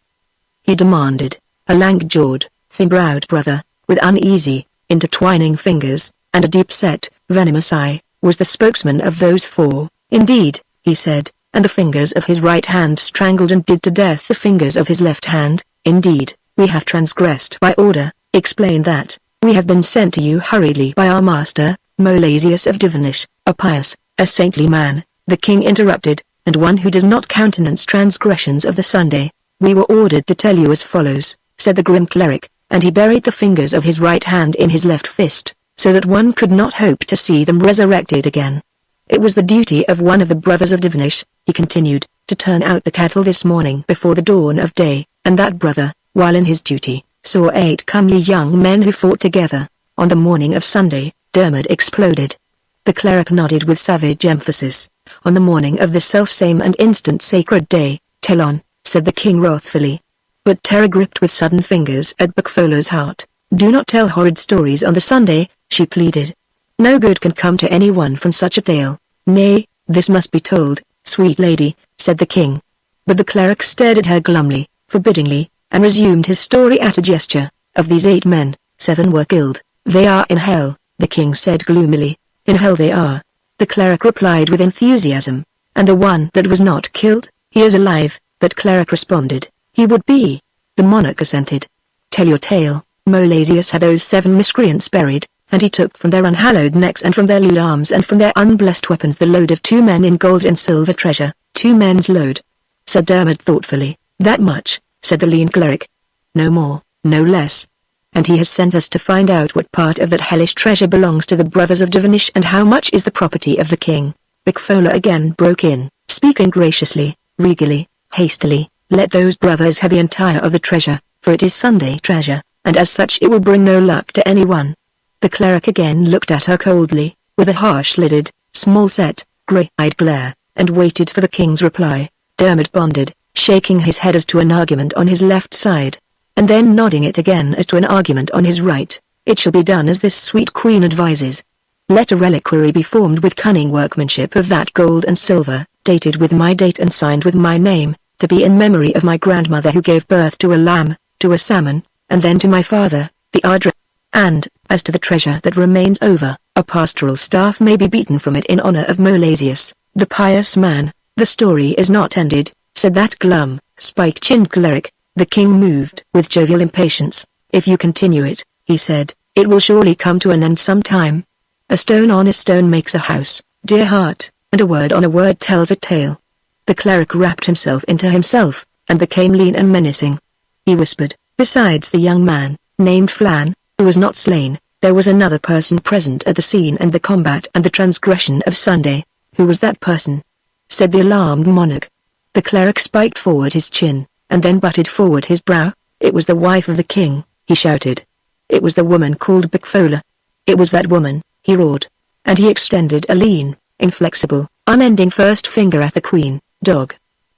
He demanded. A lank-jawed, thin-browed brother, with uneasy, intertwining fingers, and a deep-set, venomous eye, was the spokesman of those 4. Indeed, he said, and the fingers of his right hand strangled and did to death the fingers of his left hand. Indeed, we have transgressed by order. Explain that. We have been sent to you hurriedly by our master, Molasius of Divinish, a pious, a saintly man, the king interrupted, and one who does not countenance transgressions of the Sunday. We were ordered to tell you as follows, said the grim cleric, and he buried the fingers of his right hand in his left fist, so that one could not hope to see them resurrected again. It was the duty of one of the brothers of Divinish, he continued, to turn out the cattle this morning before the dawn of day, and that brother, while in his duty, saw 8 comely young men who fought together. On the morning of Sunday, Dermot exploded. The cleric nodded with savage emphasis. On the morning of this self-same and instant sacred day, tell on, said the king wrathfully. But terror gripped with sudden fingers at Bokfola's heart. Do not tell horrid stories on the Sunday, she pleaded. No good can come to anyone from such a tale. Nay, this must be told, sweet lady, said the king. But the cleric stared at her glumly, forbiddingly, and resumed his story at a gesture. Of these 8 men, 7 were killed. They are in hell, the king said gloomily. In hell they are. The cleric replied with enthusiasm. And the one that was not killed, he is alive, that cleric responded. He would be. The monarch assented. Tell your tale. Molasius had those 7 miscreants buried, and he took from their unhallowed necks and from their lewd arms and from their unblessed weapons the load of 2 men in gold and silver treasure, 2 men's load. Said Dermot thoughtfully. That much, said the lean cleric. No more, no less. And he has sent us to find out what part of that hellish treasure belongs to the brothers of Devonish and how much is the property of the king. Bigfola again broke in, speaking graciously, regally, hastily. Let those brothers have the entire of the treasure, for it is Sunday treasure, and as such it will bring no luck to anyone. The cleric again looked at her coldly, with a harsh-lidded, small-set, grey-eyed glare, and waited for the king's reply. Dermot bonded, shaking his head as to an argument on his left side, and then nodding it again as to an argument on his right. It shall be done as this sweet queen advises. Let a reliquary be formed with cunning workmanship of that gold and silver, dated with my date and signed with my name, to be in memory of my grandmother who gave birth to a lamb, to a salmon, and then to my father, the Ardra. And, as to the treasure that remains over, a pastoral staff may be beaten from it in honor of Molasius, the pious man. The story is not ended, said that glum, spike-chinned cleric. The king moved with jovial impatience. If you continue it, he said, it will surely come to an end some time. A stone on a stone makes a house, dear heart, and a word on a word tells a tale. The cleric wrapped himself into himself, and became lean and menacing. He whispered, besides the young man, named Flan, who was not slain, there was another person present at the scene and the combat and the transgression of Sunday. Who was that person? Said the alarmed monarch. The cleric spiked forward his chin, and then butted forward his brow. It was the wife of the king, he shouted. It was the woman called Bigfola. It was that woman, he roared. And he extended a lean, inflexible, unending first finger at the queen. Dog.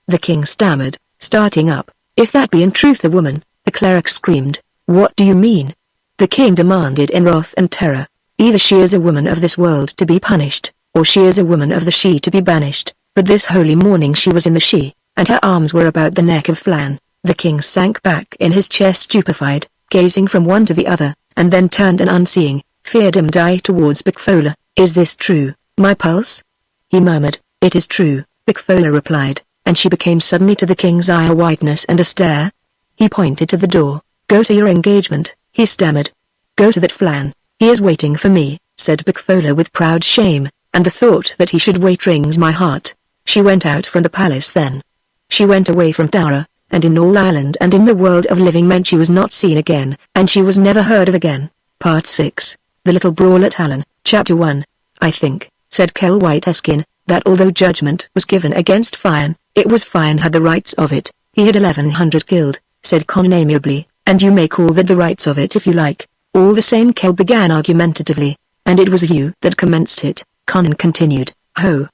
The king stammered, starting up. If that be in truth a woman, the cleric screamed. What do you mean? The king demanded in wrath and terror. Either she is a woman of this world to be punished, or she is a woman of the she to be banished. But this holy morning she was in the she, and her arms were about the neck of Flan. The king sank back in his chair stupefied, gazing from one to the other, and then turned an unseeing, fear-dimmed eye towards Bigfola. Is this true, my pulse? He murmured. It is true, Bigfola replied, and she became suddenly to the king's eye a whiteness and a stare. He pointed to the door. Go to your engagement, he stammered. Go to that Flan. He is waiting for me, said Bigfola with proud shame, and the thought that he should wait wrings my heart. She went out from the palace then. She went away from Tara, and in all Ireland and in the world of living men she was not seen again, and she was never heard of again. Part 6. The Little Brawl at Hallen. Chapter 1. I think, said Kell Whiteeskin, that although judgment was given against Fian, it was Fian had the rights of it. He had 1100 killed, said Conan amiably, and you may call that the rights of it if you like. All the same, Kell began argumentatively, and it was you that commenced it. Conan continued. Ho!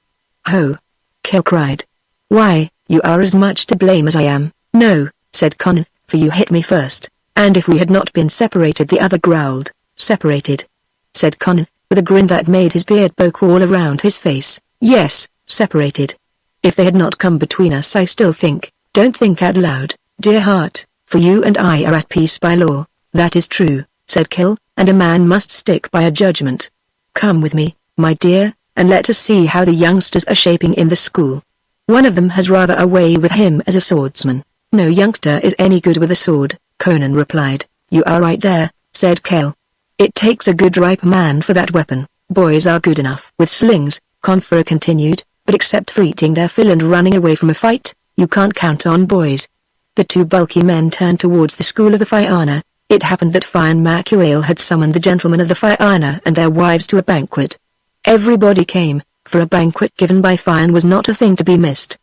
Ho! Kell cried. Why, you are as much to blame as I am. No, said Conan, for you hit me first, and if we had not been separated, the other growled. Separated? Said Conan, with a grin that made his beard poke all around his face. Yes, separated. If they had not come between us, I still think. Don't think out loud, dear heart, for you and I are at peace by law. That is true, said Kell, and a man must stick by a judgment. Come with me, my dear, and let us see how the youngsters are shaping in the school. One of them has rather a way with him as a swordsman. No youngster is any good with a sword, Conan replied. You are right there, said Kell. It takes a good ripe man for that weapon. Boys are good enough with slings, Confra continued, but except for eating their fill and running away from a fight, you can't count on boys. The two bulky men turned towards the school of the Fianna. It happened that Fian Macuail had summoned the gentlemen of the Fianna and their wives to a banquet. Everybody came, for a banquet given by Fian was not a thing to be missed.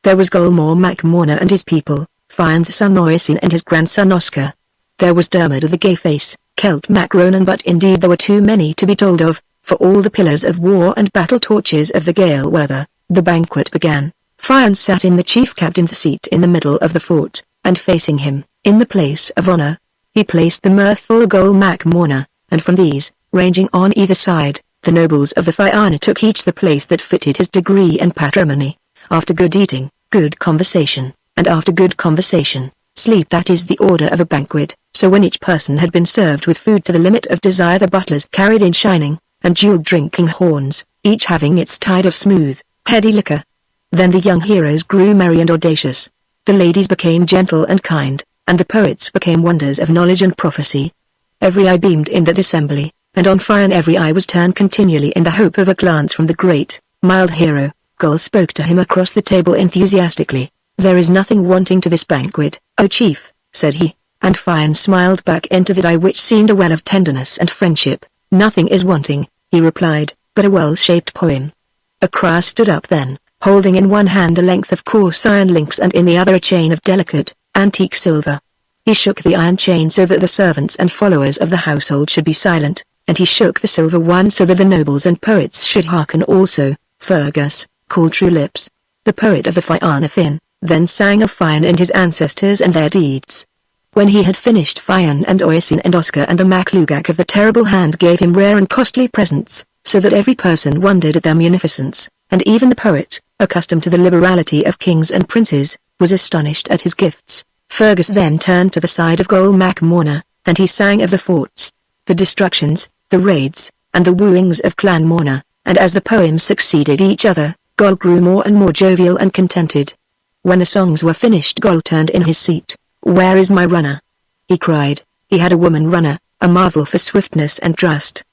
There was Golmore MacMorna and his people, Fian's son Oisin and his grandson Oscar. There was Dermot of the Gay Face, Celt Macronan, but indeed there were too many to be told of, for all the pillars of war and battle torches of the gale weather. The banquet began. Fian sat in the chief captain's seat in the middle of the fort, and facing him, in the place of honor, he placed the mirthful Gol MacMorna, and from these, ranging on either side, the nobles of the Fianna took each the place that fitted his degree and patrimony. After good eating, good conversation, and after good conversation, sleep. That is the order of a banquet. So when each person had been served with food to the limit of desire, the butlers carried in shining and jeweled drinking horns, each having its tide of smooth, heady liquor. Then the young heroes grew merry and audacious. The ladies became gentle and kind, and the poets became wonders of knowledge and prophecy. Every eye beamed in that assembly, and on fire every eye was turned continually in the hope of a glance from the great, mild hero. Gull spoke to him across the table enthusiastically. "There is nothing wanting to this banquet, O chief," said he, and Fion smiled back into that eye which seemed a well of tenderness and friendship. "Nothing is wanting," he replied, "but a well-shaped poem." Akra stood up then, holding in one hand a length of coarse iron links and in the other a chain of delicate, antique silver. He shook the iron chain so that the servants and followers of the household should be silent, and he shook the silver one so that the nobles and poets should hearken also. Fergus, called True Lips, the poet of the Fianna Fáin, then sang of Fion and his ancestors and their deeds. When he had finished, Fion and Oisin and Oscar and the Maclugach of the Terrible Hand gave him rare and costly presents, so that every person wondered at their munificence, and even the poet, accustomed to the liberality of kings and princes, was astonished at his gifts. Fergus then turned to the side of Gol Macmorna, and he sang of the forts, the destructions, the raids, and the wooings of Clan Morna, and as the poems succeeded each other, Gol grew more and more jovial and contented. When the songs were finished, Gol turned in his seat. "Where is my runner?" he cried. He had a woman runner, a marvel for swiftness and trust.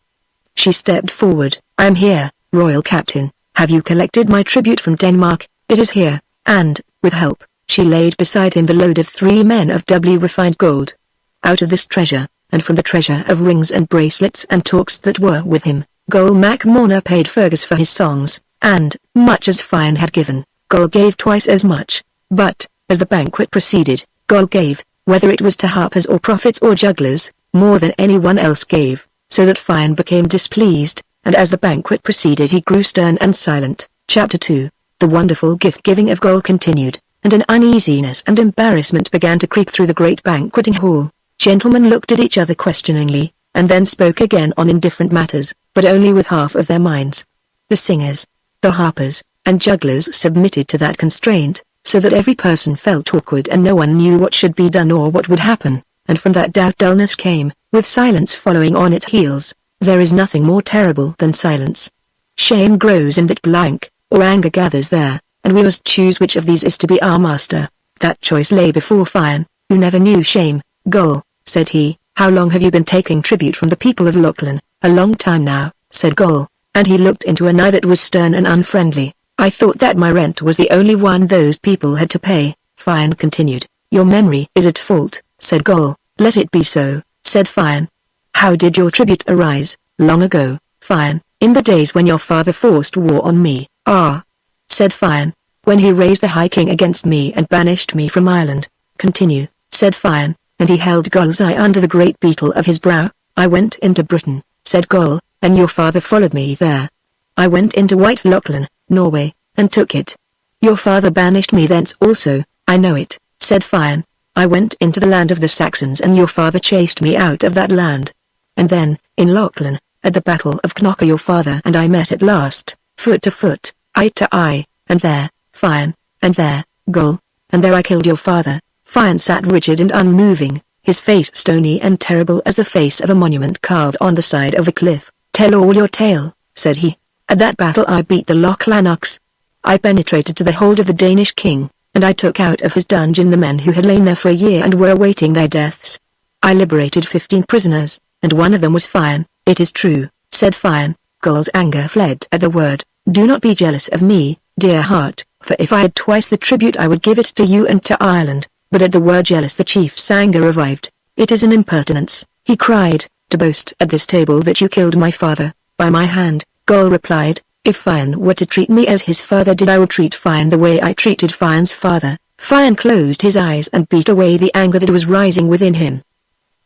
She stepped forward. "I am here, royal captain. Have you collected my tribute from Denmark? It is here," and, with help, she laid beside him the load of 3 men of doubly refined gold. Out of this treasure, and from the treasure of rings and bracelets and torques that were with him, Gol Macmorna paid Fergus for his songs, and, much as Fion had given, Gol gave twice as much. But, as the banquet proceeded, Gol gave, whether it was to harpers or prophets or jugglers, more than anyone else gave, so that Fion became displeased, and as the banquet proceeded he grew stern and silent. Chapter 2. The wonderful gift-giving of Gol continued, and an uneasiness and embarrassment began to creep through the great banqueting hall. Gentlemen looked at each other questioningly, and then spoke again on indifferent matters, but only with half of their minds. The singers, the harpers, and jugglers submitted to that constraint, so that every person felt awkward and no one knew what should be done or what would happen, and from that doubt dullness came, with silence following on its heels. There is nothing more terrible than silence. Shame grows in that blank, or anger gathers there, and we must choose which of these is to be our master. That choice lay before Fion, who never knew shame. "Gol," said he, "how long have you been taking tribute from the people of Lachlan?" "A long time now," said Gol, and he looked into an eye that was stern and unfriendly. "I thought that my rent was the only one those people had to pay," Fion continued. "Your memory is at fault," said Gol. "Let it be so," said Fion. "How did your tribute arise?" "Long ago, Fion, in the days when your father forced war on me." "Ah," said Fion, "when he raised the High King against me and banished me from Ireland." "Continue," said Fion, and he held Gol's eye under the great beetle of his brow. "I went into Britain," said Gol, "and your father followed me there. I went into White Lachlan, Norway, and took it. Your father banished me thence also." "I know it," said Fion. "I went into the land of the Saxons and your father chased me out of that land. And then, in Lachlan, at the Battle of Knocker your father and I met at last, foot to foot, eye to eye, and there, Fion, and there, Gol, and there I killed your father." Fion sat rigid and unmoving, his face stony and terrible as the face of a monument carved on the side of a cliff. "Tell all your tale," said he. "At that battle I beat the Lachlannochs. I penetrated to the hold of the Danish king, and I took out of his dungeon the men who had lain there for a year and were awaiting their deaths. I liberated 15 prisoners, and one of them was Fion." "It is true," said Fion. Gol's anger fled at the word. "Do not be jealous of me, dear heart, for if I had twice the tribute I would give it to you and to Ireland." But at the word jealous the chief's anger revived. "It is an impertinence," he cried, "to boast at this table that you killed my father." "By my hand," Gol replied, "if Fion were to treat me as his father did I would treat Fion the way I treated Fion's father." Fion closed his eyes and beat away the anger that was rising within him.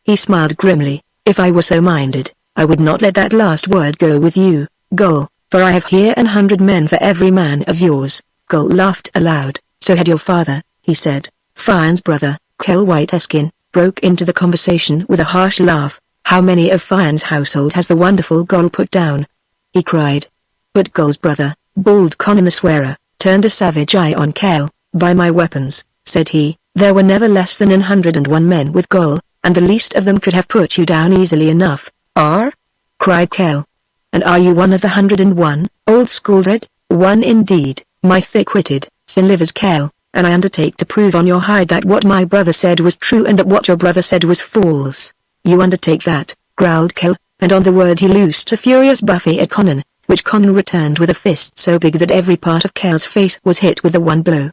He smiled grimly. "If I were so minded, I would not let that last word go with you, Gol, for I have here 100 men for every man of yours." Gol laughed aloud. "So had your father," he said. Fion's brother, White Eskin, broke into the conversation with a harsh laugh. "How many of Fion's household has the wonderful Gol put down?" he cried. But Gol's brother, Bald Conan the Swearer, turned a savage eye on Cale. "By my weapons," said he, "there were never less than 101 men with Gol, and the least of them could have put you down easily enough." "Are?" cried Kel. "And are you one of the 101, old Scaldred?" "One indeed, my thick-witted, thin-livered Kel, and I undertake to prove on your hide that what my brother said was true and that what your brother said was false." "You undertake that," growled Kel, and on the word he loosed a furious buffet at Conan, which Conan returned with a fist so big that every part of Kel's face was hit with the one blow.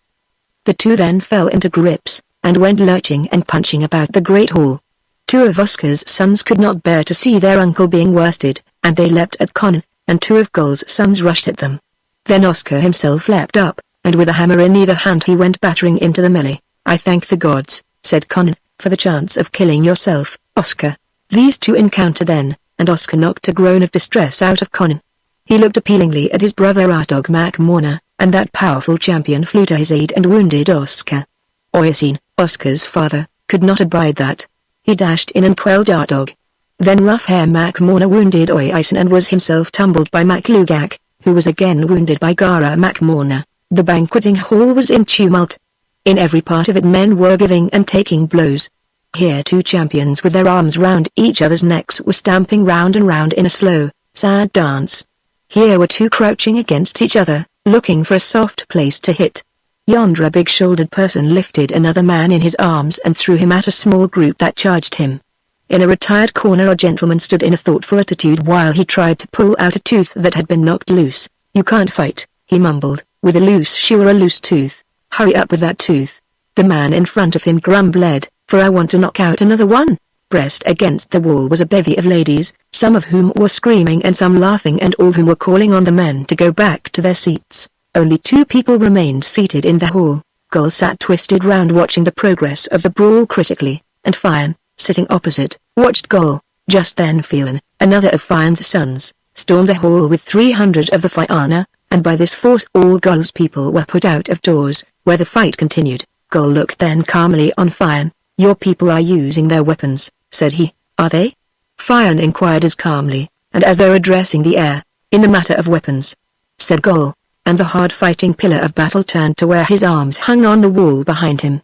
The two then fell into grips, and went lurching and punching about the great hall. Two of Oscar's sons could not bear to see their uncle being worsted, and they leapt at Conan, and two of Gol's sons rushed at them. Then Oscar himself leapt up, and with a hammer in either hand he went battering into the melee. "I thank the gods," said Conan, "for the chance of killing yourself, Oscar." These two encountered then, and Oscar knocked a groan of distress out of Conan. He looked appealingly at his brother Artog MacMorna, and that powerful champion flew to his aid and wounded Oscar. Oisin, Oscar's father, could not abide that. He dashed in and quelled Artog. Then rough hair MacMorna wounded Oisin and was himself tumbled by MacLugak, who was again wounded by Gara MacMorna. The banqueting hall was in tumult. In every part of it men were giving and taking blows. Here two champions with their arms round each other's necks were stamping round and round in a slow, sad dance. Here were two crouching against each other, looking for a soft place to hit. Yonder a big-shouldered person lifted another man in his arms and threw him at a small group that charged him. In a retired corner a gentleman stood in a thoughtful attitude while he tried to pull out a tooth that had been knocked loose. "You can't fight," he mumbled, "with a loose shoe or a loose tooth. Hurry up with that tooth." The man in front of him grumbled, "For I want to knock out another one." Pressed against the wall was a bevy of ladies, some of whom were screaming and some laughing and all whom were calling on the men to go back to their seats. Only two people remained seated in the hall. Gol sat twisted round watching the progress of the brawl critically, and Fian, sitting opposite, watched Gol. Just then Fian, another of Fian's sons, stormed the hall with 300 of the Fianna, and by this force all Gol's people were put out of doors, where the fight continued. Gol looked then calmly on Fian. "Your people are using their weapons," said he. "Are they?" Fian inquired as calmly, and as though addressing the air. "In the matter of weapons," said Gol, and the hard-fighting pillar of battle turned to where his arms hung on the wall behind him.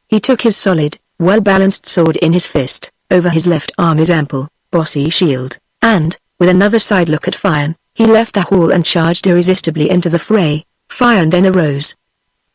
He took his solid, well-balanced sword in his fist, over his left arm his ample, bossy shield, and, with another side look at Fian, he left the hall and charged irresistibly into the fray. Fian then arose.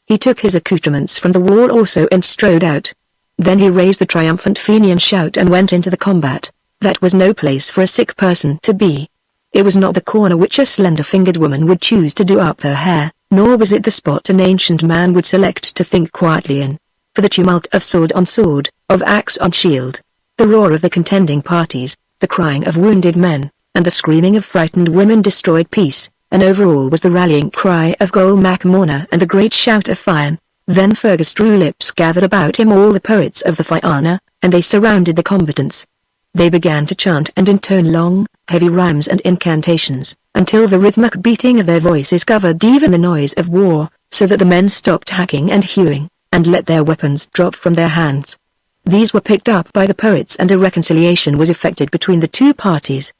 He took his accoutrements from the wall also and strode out. Then he raised the triumphant Fenian shout and went into the combat. That was no place for a sick person to be. It was not the corner which a slender-fingered woman would choose to do up her hair, nor was it the spot an ancient man would select to think quietly in. For the tumult of sword on sword, of axe on shield, the roar of the contending parties, the crying of wounded men, and the screaming of frightened women destroyed peace, and over all was the rallying cry of Gol MacMorna and the great shout of Fian. Then Fergus drew lips gathered about him all the poets of the Fianna, and they surrounded the combatants. They began to chant and intone long, heavy rhymes and incantations, until the rhythmic beating of their voices covered even the noise of war, so that the men stopped hacking and hewing, and let their weapons drop from their hands. These were picked up by the poets and a reconciliation was effected between the two parties.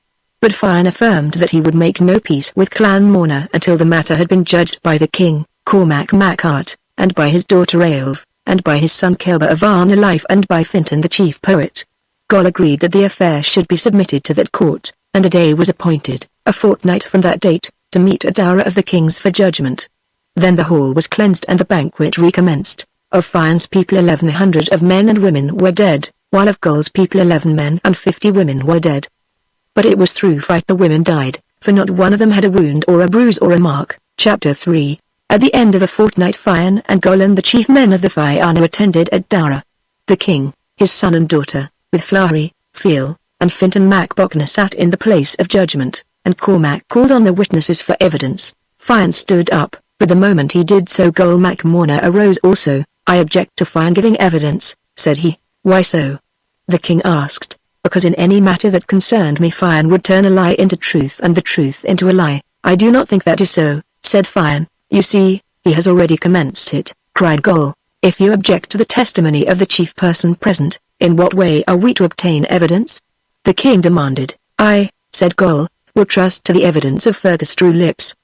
But Fian affirmed that he would make no peace with Clan Morna until the matter had been judged by the king, Cormac MacHart, and by his daughter Aelv, and by his son Kelba of Arnalife and by Fintan the chief poet. Gol agreed that the affair should be submitted to that court, and a day was appointed, a fortnight from that date, to meet at Dara of the kings for judgment. Then the hall was cleansed and the banquet recommenced. Of Fian's people 1,100 of men and women were dead, while of Gol's people 11 men and 50 women were dead. But it was through fight the women died, for not one of them had a wound or a bruise or a mark. Chapter 3. At the end of a fortnight Fian and Gol and the chief men of the Fianna attended at Dara. The king, his son and daughter, with Flahri, Feel, and Fintan MacBochna sat in the place of judgment, and Cormac called on the witnesses for evidence. Fian stood up, but the moment he did so Gol MacMorna arose also. "I object to Fian giving evidence," said he. "Why so?" the king asked. "Because in any matter that concerned me Fian would turn a lie into truth and the truth into a lie." "I do not think that is so," said Fian. "You see, he has already commenced it," cried Gol. "If you object to the testimony of the chief person present, in what way are we to obtain evidence?" the king demanded. "I," said Gol, "will trust to the evidence of Fergus Drew Lips.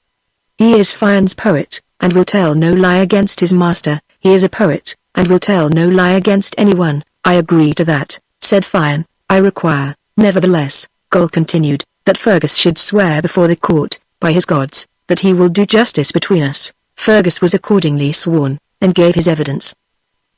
He is Fian's poet, and will tell no lie against his master. He is a poet, and will tell no lie against anyone. I agree to that, said Fian. I require, nevertheless, Gull continued, that Fergus should swear before the court, by his gods, that he will do justice between us. Fergus was accordingly sworn, and gave his evidence.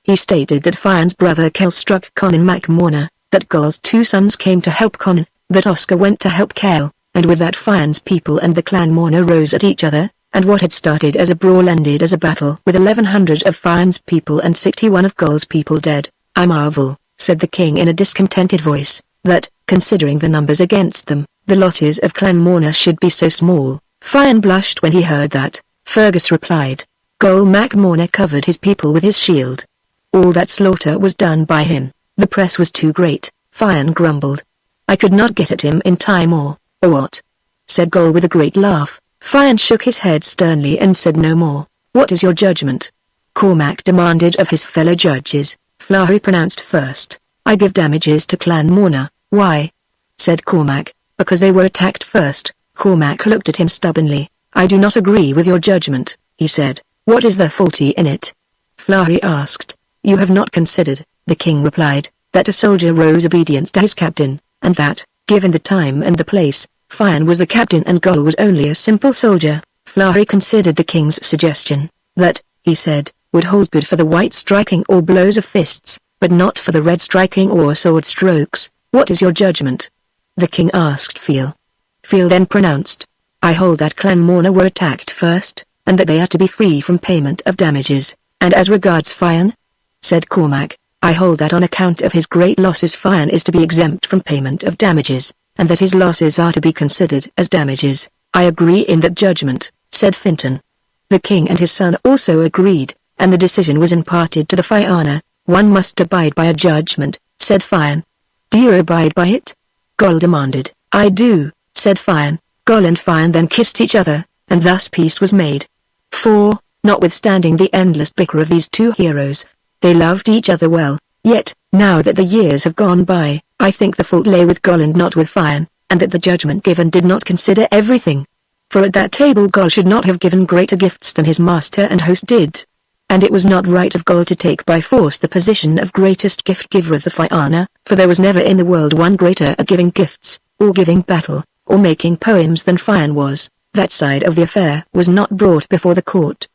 He stated that Fian's brother Kell struck Conan MacMorna, that Gull's 2 sons came to help Conan, that Oscar went to help Kell, and with that Fian's people and the clan Morna rose at each other, and what had started as a brawl ended as a battle with 1100 of Fian's people and 61 of Gull's people dead. I marvel, said the king in a discontented voice, that, considering the numbers against them, the losses of clan Morna should be so small. Fian blushed when he heard that. Fergus replied, Gull MacMorna covered his people with his shield. All that slaughter was done by him. The press was too great, Fian grumbled. I could not get at him in time or what? Said Gull with a great laugh. Fian shook his head sternly and said no more. What is your judgment? Cormac demanded of his fellow judges. Flahey pronounced first. I give damages to clan Morna. Why? Said Cormac. Because they were attacked first. Cormac looked at him stubbornly. I do not agree with your judgment, he said. What is there faulty in it? Flahey asked. You have not considered, the king replied, that a soldier owes obedience to his captain, and that, given the time and the place, Fian was the captain and Gull was only a simple soldier. Flahey considered the king's suggestion, that, he said, would hold good for the white striking or blows of fists, but not for the red striking or sword strokes. What is your judgment? The king asked Fiel. Fiel then pronounced, I hold that clan Morna were attacked first, and that they are to be free from payment of damages, and as regards Fian, said Cormac, I hold that on account of his great losses Fian is to be exempt from payment of damages, and that his losses are to be considered as damages. I agree in that judgment, said Finton. The king and his son also agreed, and the decision was imparted to the Fianna. One must abide by a judgment, said Fian. Do you abide by it? Gull demanded. I do, said Fian. Gull and Fian then kissed each other, and thus peace was made. For, notwithstanding the endless bicker of these 2 heroes, they loved each other well. Yet, now that the years have gone by, I think the fault lay with Gull and not with Fian, and that the judgment given did not consider everything. For at that table Gull should not have given greater gifts than his master and host did. And it was not right of Gull to take by force the position of greatest gift-giver of the Fianna, for there was never in the world one greater at giving gifts, or giving battle, or making poems than Fian was. That side of the affair was not brought before the court.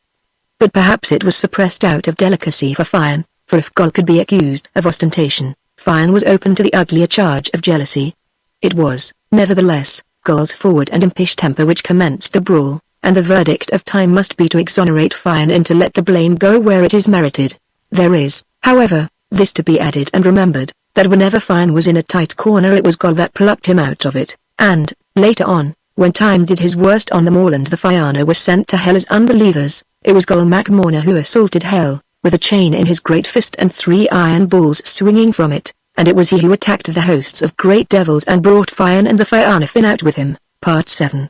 But perhaps it was suppressed out of delicacy for Fian, for if Gull could be accused of ostentation, Fian was open to the uglier charge of jealousy. It was, nevertheless, Gull's forward and impish temper which commenced the brawl, and the verdict of time must be to exonerate Fian and to let the blame go where it is merited. There is, however, this to be added and remembered, that whenever Fian was in a tight corner it was Gull that plucked him out of it, and, later on, when time did his worst on the moorland the Fianna were sent to hell as unbelievers, it was Gull MacMorna who assaulted hell, with a chain in his great fist and 3 iron balls swinging from it, and it was he who attacked the hosts of great devils and brought Fian and the Fianna Fin out with him. Part 7.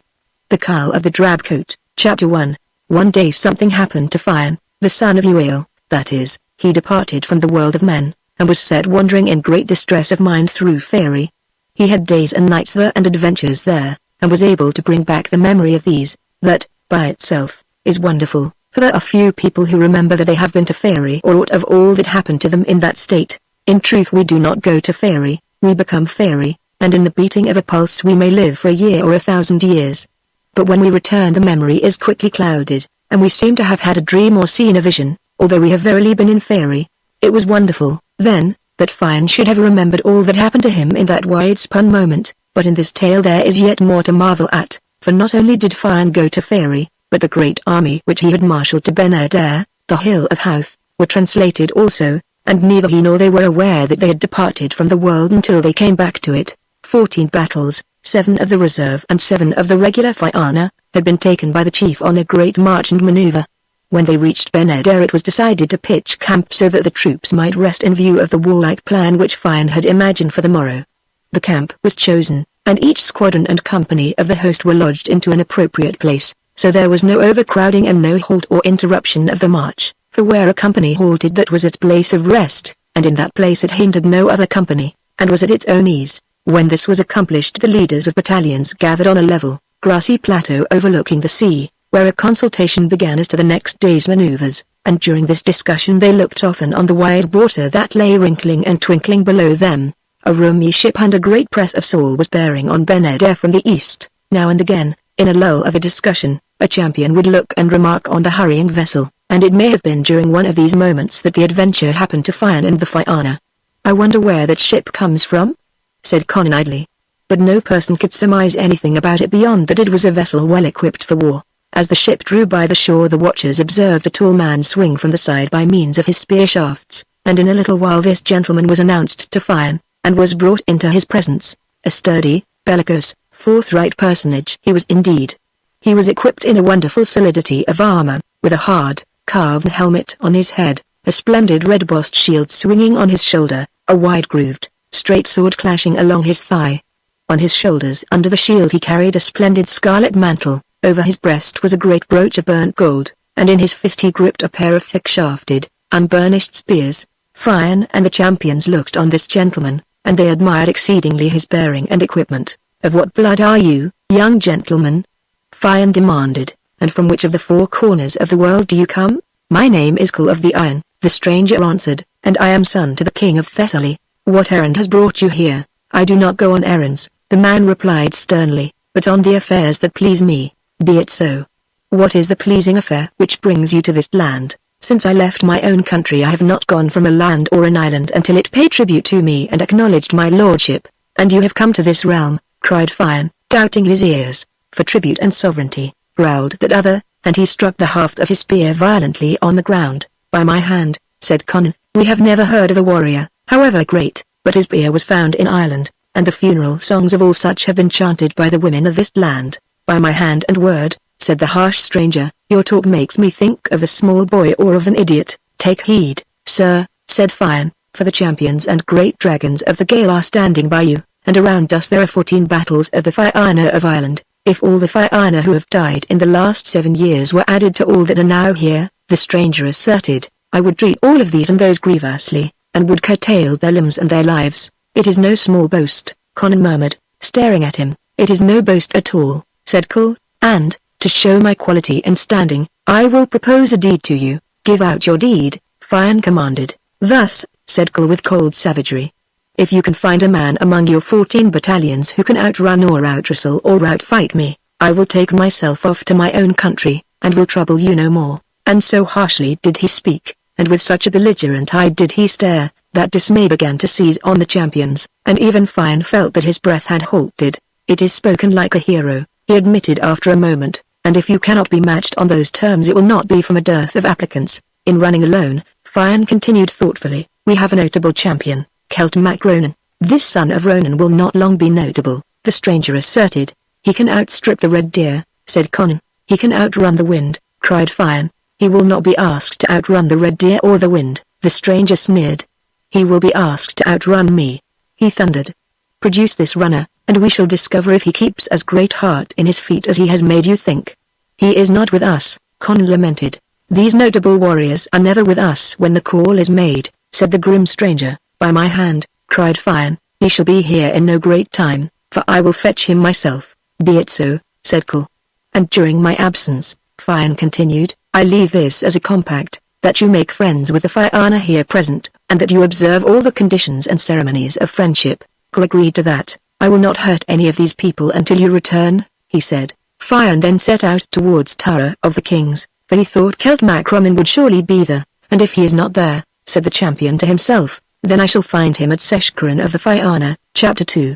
The Carl of the Drabcoat, Chapter 1. One day something happened to Fian, the son of Uael, that is, he departed from the world of men, and was set wandering in great distress of mind through Faerie. He had days and nights there and adventures there, and was able to bring back the memory of these. That, by itself, is wonderful, for there are few people who remember that they have been to Faerie or aught of all that happened to them in that state. In truth we do not go to Faerie, we become Faerie, and in the beating of a pulse we may live for a year or 1,000 years. But when we return the memory is quickly clouded, and we seem to have had a dream or seen a vision, although we have verily been in Faerie. It was wonderful, then, that Fian should have remembered all that happened to him in that wide-spun moment, but in this tale there is yet more to marvel at, for not only did Fian go to Faerie, but the great army which he had marshalled to Ben Adair, the hill of Howth, were translated also, and neither he nor they were aware that they had departed from the world until they came back to it. 14 battles, 7 of the reserve and 7 of the regular Fianna, had been taken by the chief on a great march and maneuver. When they reached Ben Adair it was decided to pitch camp so that the troops might rest in view of the warlike plan which Fian had imagined for the morrow. The camp was chosen, and each squadron and company of the host were lodged into an appropriate place, so there was no overcrowding and no halt or interruption of the march, for where a company halted that was its place of rest, and in that place it hindered no other company, and was at its own ease. When this was accomplished the leaders of battalions gathered on a level, grassy plateau overlooking the sea, where a consultation began as to the next day's maneuvers, and during this discussion they looked often on the wide water that lay wrinkling and twinkling below them. A roomy ship under great press of sail was bearing on Ben-Adair from the east. Now and again, in a lull of a discussion, a champion would look and remark on the hurrying vessel, and it may have been during one of these moments that the adventure happened to Fion and the Fianna. "I wonder where that ship comes from?" said Conan idly. But no person could surmise anything about it beyond that it was a vessel well equipped for war. As the ship drew by the shore the watchers observed a tall man swing from the side by means of his spear shafts, and in a little while this gentleman was announced to Fion, and was brought into his presence. A sturdy, bellicose, forthright personage he was indeed. He was equipped in a wonderful solidity of armor, with a hard, carved helmet on his head, a splendid red-bossed shield swinging on his shoulder, a wide-grooved, straight sword clashing along his thigh. On his shoulders under the shield he carried a splendid scarlet mantle, over his breast was a great brooch of burnt gold, and in his fist he gripped a pair of thick-shafted, unburnished spears. Fion and the champions looked on this gentleman, and they admired exceedingly his bearing and equipment. "Of what blood are you, young gentleman?" Fion demanded, "and from which of the four corners of the world do you come?" "My name is Kull of the Iron," the stranger answered, "and I am son to the king of Thessaly." "What errand has brought you here?" "I do not go on errands," the man replied sternly, "but on the affairs that please me." "Be it so. What is the pleasing affair which brings you to this land?" "Since I left my own country I have not gone from a land or an island until it paid tribute to me and acknowledged my lordship." "And you have come to this realm," cried Fion, doubting his ears, "for tribute and sovereignty," growled that other, and he struck the haft of his spear violently on the ground. "By my hand," said Conan, "we have never heard of a warrior, however great, but his bier was found in Ireland, and the funeral songs of all such have been chanted by the women of this land." "By my hand and word," said the harsh stranger, "your talk makes me think of a small boy or of an idiot." "Take heed, sir," said Fion, "for the champions and great dragons of the Gael are standing by you, and around us there are 14 battles of the Fianna of Ireland. If all the Fianna who have died in the last 7 years were added to all that are now here," the stranger asserted, "I would treat all of these and those grievously, and would curtail their limbs and their lives." "It is no small boast," Conan murmured, staring at him. "It is no boast at all," said Kull, "and, to show my quality and standing, I will propose a deed to you." "Give out your deed," Fion commanded. "Thus," said Kull with cold savagery. "If you can find a man among your 14 battalions who can outrun or outwrestle or outfight me, I will take myself off to my own country, and will trouble you no more." And so harshly did he speak, and with such a belligerent eye did he stare, that dismay began to seize on the champions, and even Fion felt that his breath had halted. "It is spoken like a hero," he admitted after a moment, "and if you cannot be matched on those terms it will not be from a dearth of applicants." In running alone, Fion continued thoughtfully, "We have a notable champion, Celt Mac Ronan. This son of Ronan will not long be notable," the stranger asserted. "He can outstrip the Red Deer," said Conan. "He can outrun the wind," cried Fion. "He will not be asked to outrun the Red Deer or the wind," the stranger sneered. "He will be asked to outrun me," he thundered. "Produce this runner, and we shall discover if he keeps as great heart in his feet as he has made you think." "He is not with us," Conan lamented. "These notable warriors are never with us when the call is made," said the grim stranger. "By my hand," cried Fion, "he shall be here in no great time, for I will fetch him myself." "Be it so," said Kull. "And during my absence," Fion continued, "I leave this as a compact, that you make friends with the Fianna here present, and that you observe all the conditions and ceremonies of friendship." Kull agreed to that. "I will not hurt any of these people until you return," he said. Fion then set out towards Tara of the Kings, for he thought Celt Mac Ronan would surely be there, and if he is not there, said the champion to himself, then I shall find him at Seshkaran of the Fianna. Chapter 2.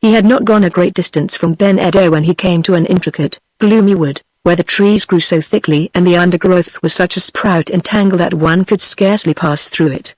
He had not gone a great distance from Ben-Adair when he came to an intricate, gloomy wood, where the trees grew so thickly and the undergrowth was such a sprout and tangle that one could scarcely pass through it.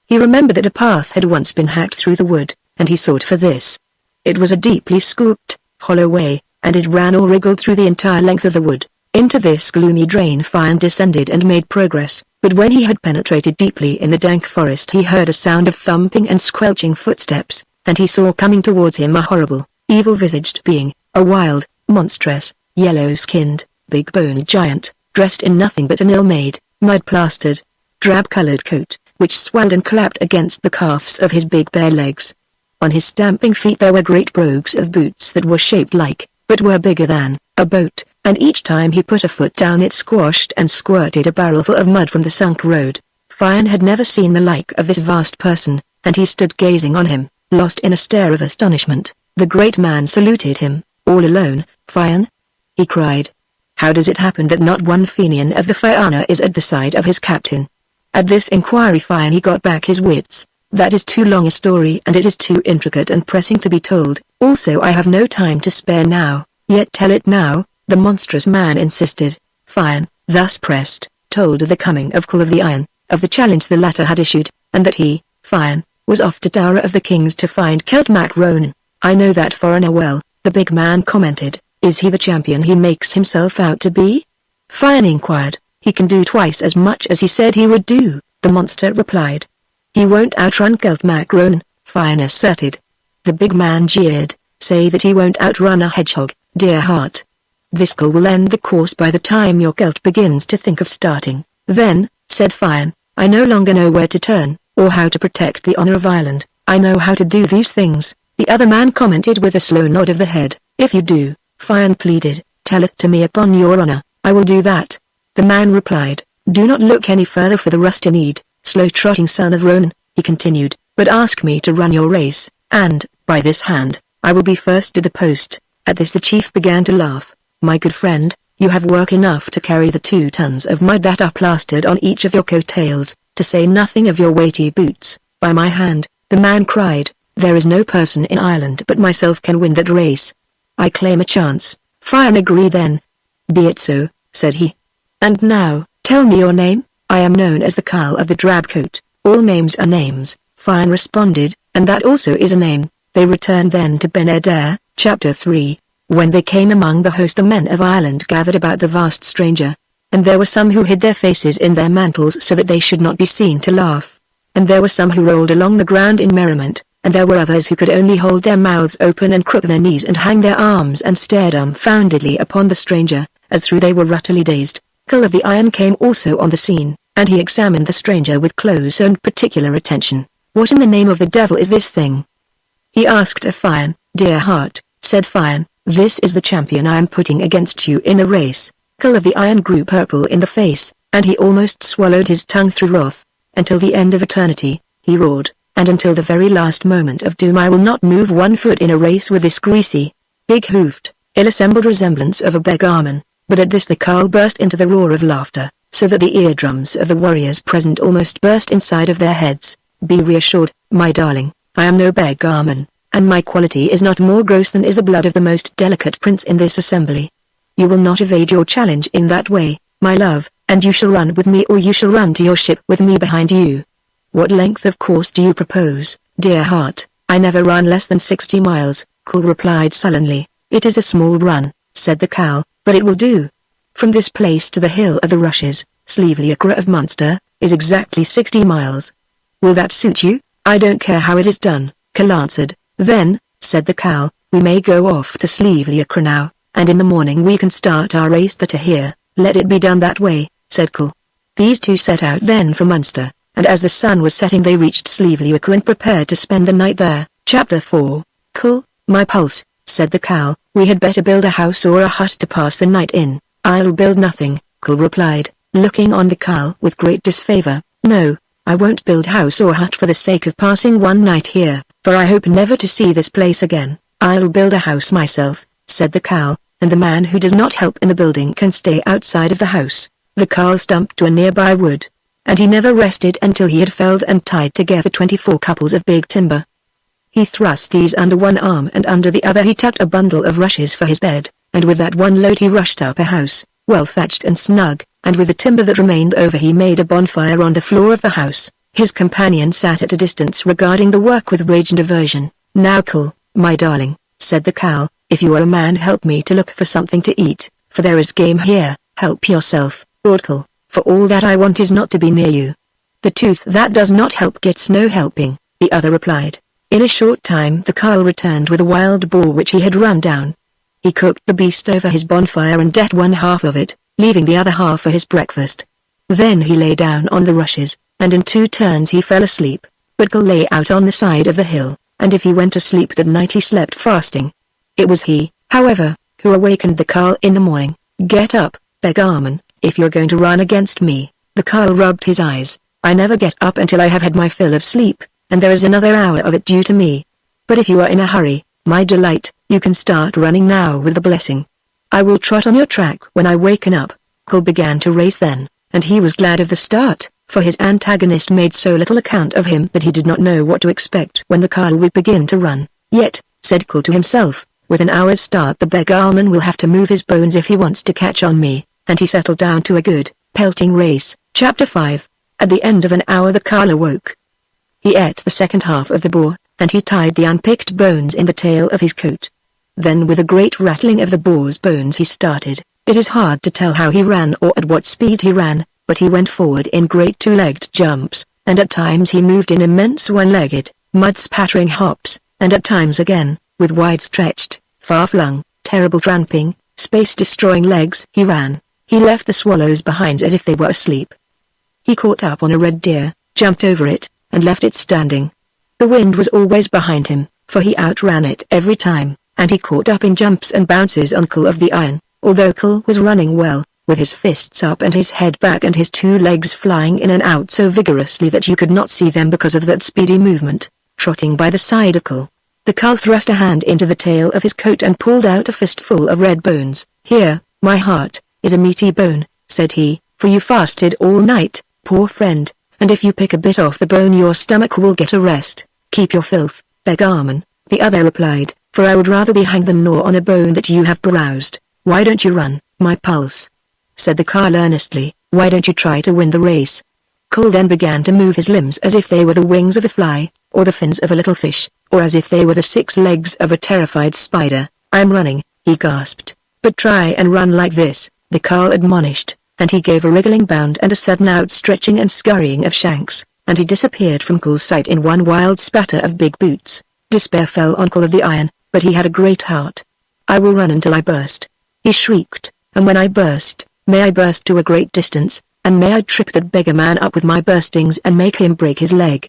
He remembered that a path had once been hacked through the wood, and he sought for this. It was a deeply scooped, hollow way, and it ran or wriggled through the entire length of the wood. Into this gloomy drain Fion descended and made progress, but when he had penetrated deeply in the dank forest he heard a sound of thumping and squelching footsteps, and he saw coming towards him a horrible, evil-visaged being, a wild, monstrous, yellow-skinned, big-boned giant, dressed in nothing but an ill-made, mud-plastered, drab-colored coat, which swelled and clapped against the calves of his big bare legs. On his stamping feet there were great brogues of boots that were shaped like, but were bigger than, a boat, and each time he put a foot down it squashed and squirted a barrelful of mud from the sunk road. Fian had never seen the like of this vast person, and he stood gazing on him, lost in a stare of astonishment. The great man saluted him. "All alone, Fian?" he cried. "How does it happen that not one Fenian of the Fianna is at the side of his captain?" At this inquiry Fian he got back his wits. "That is too long a story and it is too intricate and pressing to be told. Also I have no time to spare now." "Yet tell it now," the monstrous man insisted. Fian, thus pressed, told of the coming of Kull of the Iron, of the challenge the latter had issued, and that he, Fian, was off to Tower of the Kings to find Mac-Ronan. "I know that foreigner well," the big man commented. "Is he the champion he makes himself out to be?" Fian inquired. "He can do twice as much as he said he would do," the monster replied. "He won't outrun Mac-Ronan," Fian asserted. The big man jeered. "Say that he won't outrun a hedgehog, dear heart. This Kull will end the course by the time your Celt begins to think of starting." "Then," said Fian, "I no longer know where to turn, or how to protect the honor of Ireland. I know how to do these things," the other man commented with a slow nod of the head. "If you do," Fian pleaded, "tell it to me upon your honor." "I will do that." The man replied. "Do not look any further for the Rustenede, slow-trotting son of Ronan," he continued, "but ask me to run your race, and, by this hand, I will be first to the post." At this the chief began to laugh. "My good friend, you have work enough to carry the 2 tons of mud that are plastered on each of your coat-tails, to say nothing of your weighty boots." "By my hand," the man cried, "there is no person in Ireland but myself can win that race. I claim a chance." Fian agreed then. "Be it so," said he. "And now, tell me your name." "I am known as the Carl of the Drab Coat." "All names are names," Fian responded, "and that also is a name." They returned then to Ben Adair. Chapter 3. When they came among the host, the men of Ireland gathered about the vast stranger. And there were some who hid their faces in their mantles so that they should not be seen to laugh. And there were some who rolled along the ground in merriment, and there were others who could only hold their mouths open and crook their knees and hang their arms and stare dumbfoundedly upon the stranger, as though they were utterly dazed. Kull of the Iron came also on the scene, and he examined the stranger with close and particular attention. "What in the name of the devil is this thing?" he asked of Fian. "Dear heart," said Fian, "this is the champion I am putting against you in a race." Kull of the Iron grew purple in the face, and he almost swallowed his tongue through wrath. "Until the end of eternity," he roared, "and until the very last moment of doom I will not move 1 foot in a race with this greasy, big-hoofed, ill-assembled resemblance of a beggarman." But at this the Carl burst into the roar of laughter, so that the eardrums of the warriors present almost burst inside of their heads. "Be reassured, my darling, I am no beggarman, and my quality is not more gross than is the blood of the most delicate prince in this assembly. You will not evade your challenge in that way, my love, and you shall run with me or you shall run to your ship with me behind you." "What length of course do you propose, dear heart?" "I never run less than 60 miles, Kull replied sullenly. "It is a small run," said the Carl, "but it will do. From this place to the Hill of the Rushes, Slieveljacre of Munster, is exactly 60 miles. Will that suit you?" "I don't care how it is done," Kull answered. "Then," said the Carl, "we may go off to Slieveljacre now, and in the morning we can start our race there to here." "Let it be done that way," said Kull. These two set out then for Munster, and as the sun was setting they reached Slieveljacre and prepared to spend the night there. Chapter 4. "Kull, my pulse," said the Carl, "we had better build a house or a hut to pass the night in." "I'll build nothing," Kull replied, looking on the Carl with great disfavor. "No, I won't build house or hut for the sake of passing one night here, for I hope never to see this place again." "I'll build a house myself," said the Carl, "and the man who does not help in the building can stay outside of the house." The Carl stumped to a nearby wood, and he never rested until he had felled and tied together 24 couples of big timber. He thrust these under one arm and under the other he tucked a bundle of rushes for his bed, and with that one load he rushed up a house, well thatched and snug, and with the timber that remained over he made a bonfire on the floor of the house. His companion sat at a distance regarding the work with rage and aversion. "Now Kull, my darling," said the Carl, "if you are a man help me to look for something to eat, for there is game here." "Help yourself," roared Kull, "for all that I want is not to be near you." "The tooth that does not help gets no helping," the other replied. In a short time the Carl returned with a wild boar which he had run down. He cooked the beast over his bonfire and ate one half of it, leaving the other half for his breakfast. Then he lay down on the rushes, and in 2 turns he fell asleep. But Kull lay out on the side of the hill, and if he went to sleep that night he slept fasting. It was he, however, who awakened the Carl in the morning. Get up, beggarman, if you're going to run against me. The Carl rubbed his eyes. I never get up until I have had my fill of sleep, and there is another hour of it due to me. But if you are in a hurry, my delight, you can start running now with the blessing. I will trot on your track when I waken up. Carl began to race then, and he was glad of the start, for his antagonist made so little account of him that he did not know what to expect when the Carl would begin to run. Yet, said Carl to himself, with an hour's start the beggarman will have to move his bones if he wants to catch on me, and he settled down to a good, pelting race. Chapter 5. At the end of an hour the Carl awoke. He ate the second half of the boar, and he tied the unpicked bones in the tail of his coat. Then with a great rattling of the boar's bones he started. It is hard to tell how he ran or at what speed he ran, but he went forward in great two-legged jumps, and at times he moved in immense one-legged, mud-spattering hops, and at times again, with wide-stretched, far-flung, terrible tramping, space-destroying legs he ran. He left the swallows behind as if they were asleep. He caught up on a red deer, jumped over it, and left it standing. The wind was always behind him, for he outran it every time, and he caught up in jumps and bounces on Carl of the Iron, although Carl was running well, with his fists up and his head back and his two legs flying in and out so vigorously that you could not see them because of that speedy movement, trotting by the side of Carl. The Carl thrust a hand into the tail of his coat and pulled out a fistful of red bones. Here, my heart, is a meaty bone, said he, for you fasted all night, poor friend, and if you pick a bit off the bone your stomach will get a rest. Keep your filth, beggarman, the other replied, for I would rather be hanged than gnaw on a bone that you have browsed. Why don't you run, my pulse? Said the Carl earnestly. Why don't you try to win the race? Carl then began to move his limbs as if they were the wings of a fly, or the fins of a little fish, or as if they were the 6 legs of a terrified spider. I'm running, he gasped. But try and run like this, the Carl admonished, and he gave a wriggling bound and a sudden outstretching and scurrying of shanks, and he disappeared from Carl's sight in one wild spatter of big boots. Despair fell on Carl of the Iron, but he had a great heart. I will run until I burst, he shrieked, and when I burst, may I burst to a great distance, and may I trip that beggar man up with my burstings and make him break his leg.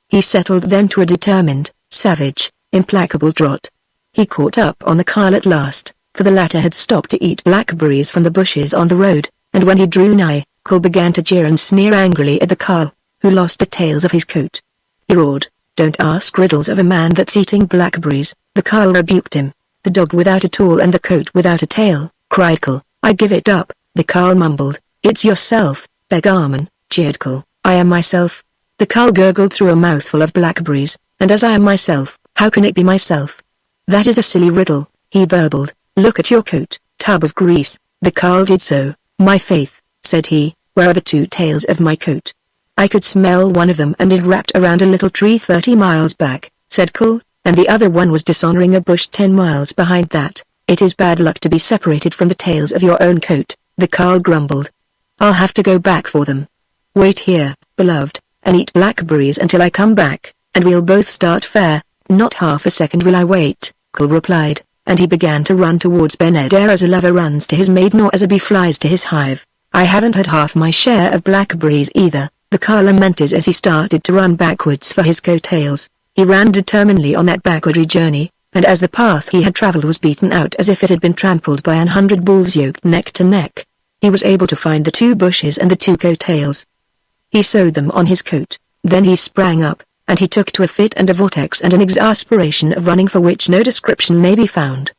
He settled then to a determined, savage, implacable trot. He caught up on the Carl at last, for the latter had stopped to eat blackberries from the bushes on the road, and when he drew nigh, Carl began to jeer and sneer angrily at the Carl, who lost the tails of his coat. He roared, "Don't ask riddles of a man that's eating blackberries." The Carl rebuked him. "The dog without a tool and the coat without a tail," cried Carl. "I give it up." The Carl mumbled. "It's yourself, beggarman," jeered Carl. "I am myself." The Carl gurgled through a mouthful of blackberries, "And as I am myself, how can it be myself?" "That is a silly riddle," he burbled. "Look at your coat, tub of grease." The Carl did so. "My faith," said he, "where are the 2 tails of my coat?" "I could smell one of them and it wrapped around a little tree 30 miles back," said Carl, "and the other one was dishonoring a bush 10 miles behind that. It is bad luck to be separated from the tails of your own coat," the Carl grumbled. "I'll have to go back for them. Wait here, beloved, and eat blackberries until I come back, and we'll both start fair." "Not half a second will I wait," Carl replied, and he began to run towards Ben Adair as a lover runs to his maiden or as a bee flies to his hive. "I haven't had half my share of blackberries either," the Carl lamented as he started to run backwards for his coattails. He ran determinedly on that backward journey, and as the path he had travelled was beaten out as if it had been trampled by 100 bulls yoked neck to neck, he was able to find the 2 bushes and the 2 coattails. He sewed them on his coat, then he sprang up, and he took to a fit and a vortex and an exasperation of running for which no description may be found.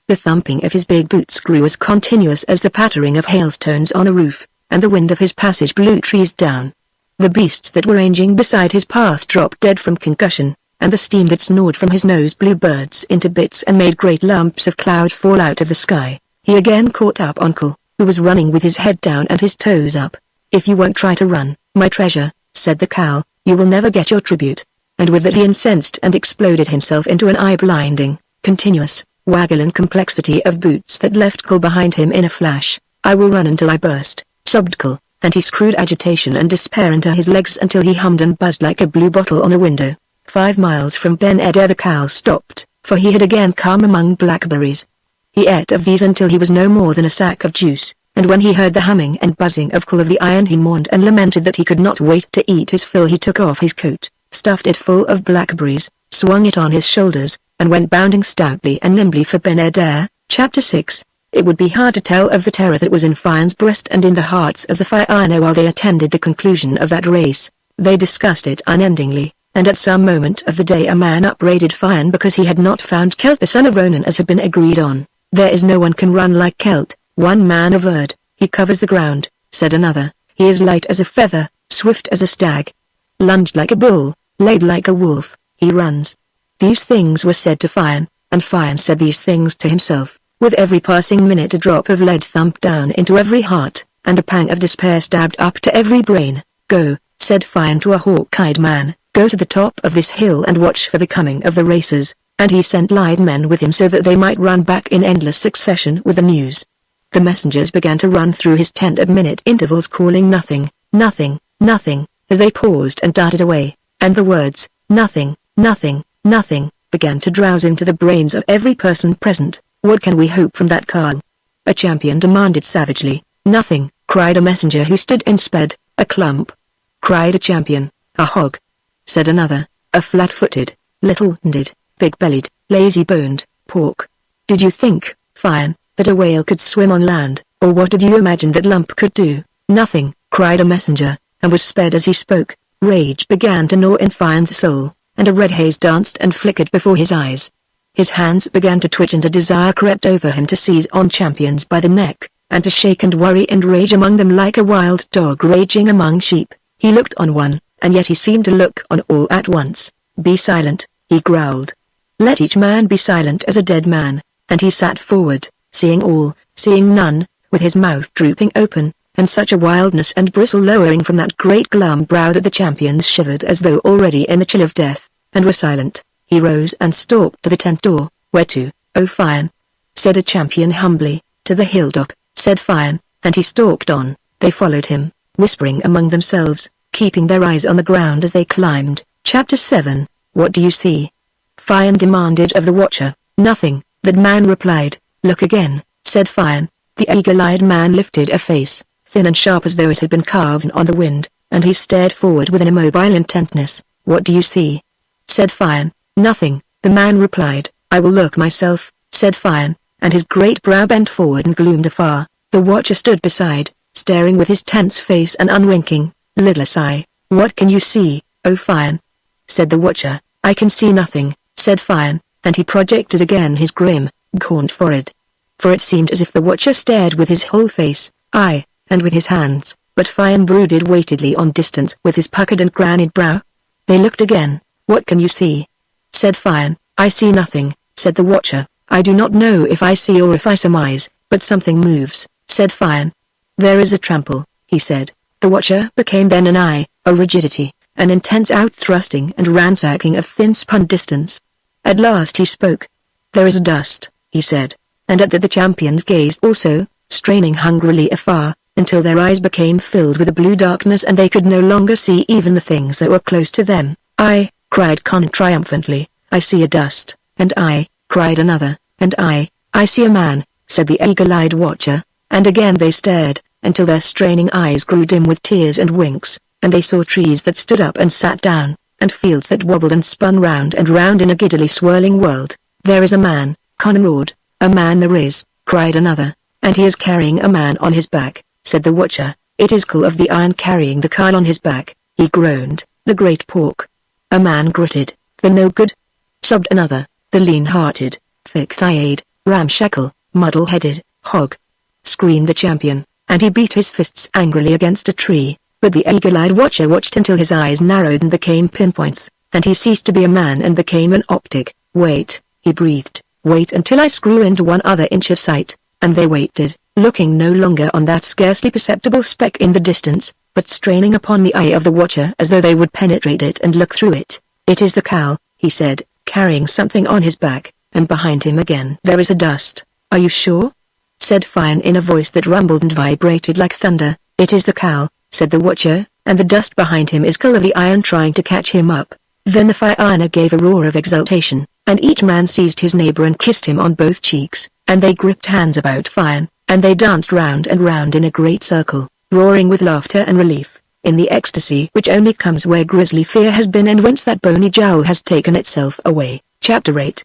The thumping of his big boots grew as continuous as the pattering of hailstones on a roof, and the wind of his passage blew trees down. The beasts that were ranging beside his path dropped dead from concussion, and the steam that snored from his nose blew birds into bits and made great lumps of cloud fall out of the sky. He again caught up on Carl, who was running with his head down and his toes up. "If you won't try to run, my treasure," said the Carl, "you will never get your tribute." And with that he incensed and exploded himself into an eye-blinding, continuous, waggling complexity of boots that left Carl behind him in a flash. "I will run until I burst," sobbed Carl, and he screwed agitation and despair into his legs until he hummed and buzzed like a blue bottle on a window. 5 miles from Ben Adair the Carl stopped, for he had again come among blackberries. He ate of these until he was no more than a sack of juice, and when he heard the humming and buzzing of Carl of the Iron he mourned and lamented that he could not wait to eat his fill. He took off his coat, stuffed it full of blackberries, swung it on his shoulders, and went bounding stoutly and nimbly for Ben Adair. Chapter 6. It would be hard to tell of the terror that was in Fian's breast and in the hearts of the Fianna while they attended the conclusion of that race. They discussed it unendingly, and at some moment of the day a man upbraided Fian because he had not found Celt the son of Ronan as had been agreed on. "There is no one can run like Celt," one man averred. "He covers the ground," said another. "He is light as a feather, swift as a stag, lunged like a bull, laid like a wolf, he runs." These things were said to Fian, and Fian said these things to himself. With every passing minute a drop of lead thumped down into every heart, and a pang of despair stabbed up to every brain. "Go," said Fian to a hawk-eyed man, "go to the top of this hill and watch for the coming of the racers," and he sent lithe men with him so that they might run back in endless succession with the news. The messengers began to run through his tent at minute intervals calling nothing, nothing, nothing, as they paused and darted away, and the words, nothing, nothing, nothing, began to drowse into the brains of every person present. "What can we hope from that Carl?" a champion demanded savagely. "Nothing," cried a messenger who stood instead. "A clump," cried a champion. "A hog," said another. "A flat-footed, little-handed, big-bellied, lazy-boned pork." "Did you think, Fian, that a whale could swim on land, or what did you imagine that lump could do?" "Nothing," cried a messenger, and was sped as he spoke. Rage began to gnaw in Fian's soul, and a red haze danced and flickered before his eyes. His hands began to twitch and a desire crept over him to seize on champions by the neck, and to shake and worry and rage among them like a wild dog raging among sheep. He looked on one, and yet he seemed to look on all at once. "Be silent," he growled. "Let each man be silent as a dead man," and he sat forward, seeing all, seeing none, with his mouth drooping open, and such a wildness and bristle lowering from that great glum brow that the champions shivered as though already in the chill of death, and were silent. He rose and stalked to the tent door. "Where to, O Fian?" said a champion humbly. "To the hill-top," said Fian, and he stalked on. They followed him, whispering among themselves, keeping their eyes on the ground as they climbed. Chapter 7. What do you see? Fian demanded of the watcher. "Nothing," that man replied. "Look again," said Fian. The eagle-eyed man lifted a face, thin and sharp as though it had been carved on the wind, and he stared forward with an immobile intentness. "What do you see?" said Fian. "Nothing," the man replied. "I will look myself," said Fian, and his great brow bent forward and gloomed afar. The watcher stood beside, staring with his tense face and unwinking, lidless eye. "What can you see, O Fian?" said the watcher. "I can see nothing," said Fian, and he projected again his grim, gaunt forehead. For it seemed as if the watcher stared with his whole face, eye, and with his hands, but Fian brooded weightedly on distance with his puckered and granite brow. They looked again. "What can you see?" said Fian. "I see nothing," said the watcher. "I do not know if I see or if I surmise, but something moves," said Fian. "There is a trample," he said. The watcher became then an eye, a rigidity, an intense outthrusting and ransacking of thin-spun distance. At last he spoke. "There is a dust," he said, and at that the champions gazed also, straining hungrily afar, until their eyes became filled with a blue darkness and they could no longer see even the things that were close to them. "I," cried Conan triumphantly, "I see a dust," and "I," cried another, and "I see a man," said the eagle-eyed watcher, and again they stared, until their straining eyes grew dim with tears and winks, and they saw trees that stood up and sat down, and fields that wobbled and spun round and round in a giddily swirling world. "There is a man," Conan roared. "A man there is," cried another, "and he is carrying a man on his back," said the watcher. "It is Carl of the Iron carrying the Carl on his back," he groaned, "the great pork." A man gritted. "The no-good," sobbed another, "the lean-hearted, thick-thighed, ramshackle, muddle-headed, hog," screamed a champion, and he beat his fists angrily against a tree, but the eagle-eyed watcher watched until his eyes narrowed and became pinpoints, and he ceased to be a man and became an optic. "Wait," he breathed, "wait until I screw into 1 inch of sight," and they waited, looking no longer on that scarcely perceptible speck in the distance, but straining upon the eye of the watcher as though they would penetrate it and look through it. "It is the cow," he said, carrying something on his back, and behind him again there is a dust. "Are you sure?" said Fian in a voice that rumbled and vibrated like thunder. "It is the cow," said the watcher, "and the dust behind him is Carl of the Iron trying to catch him up." Then the Fianna gave a roar of exultation, and each man seized his neighbor and kissed him on both cheeks, and they gripped hands about Fian, and they danced round and round in a great circle, roaring with laughter and relief, in the ecstasy which only comes where grisly fear has been and whence that bony jowl has taken itself away. Chapter 8.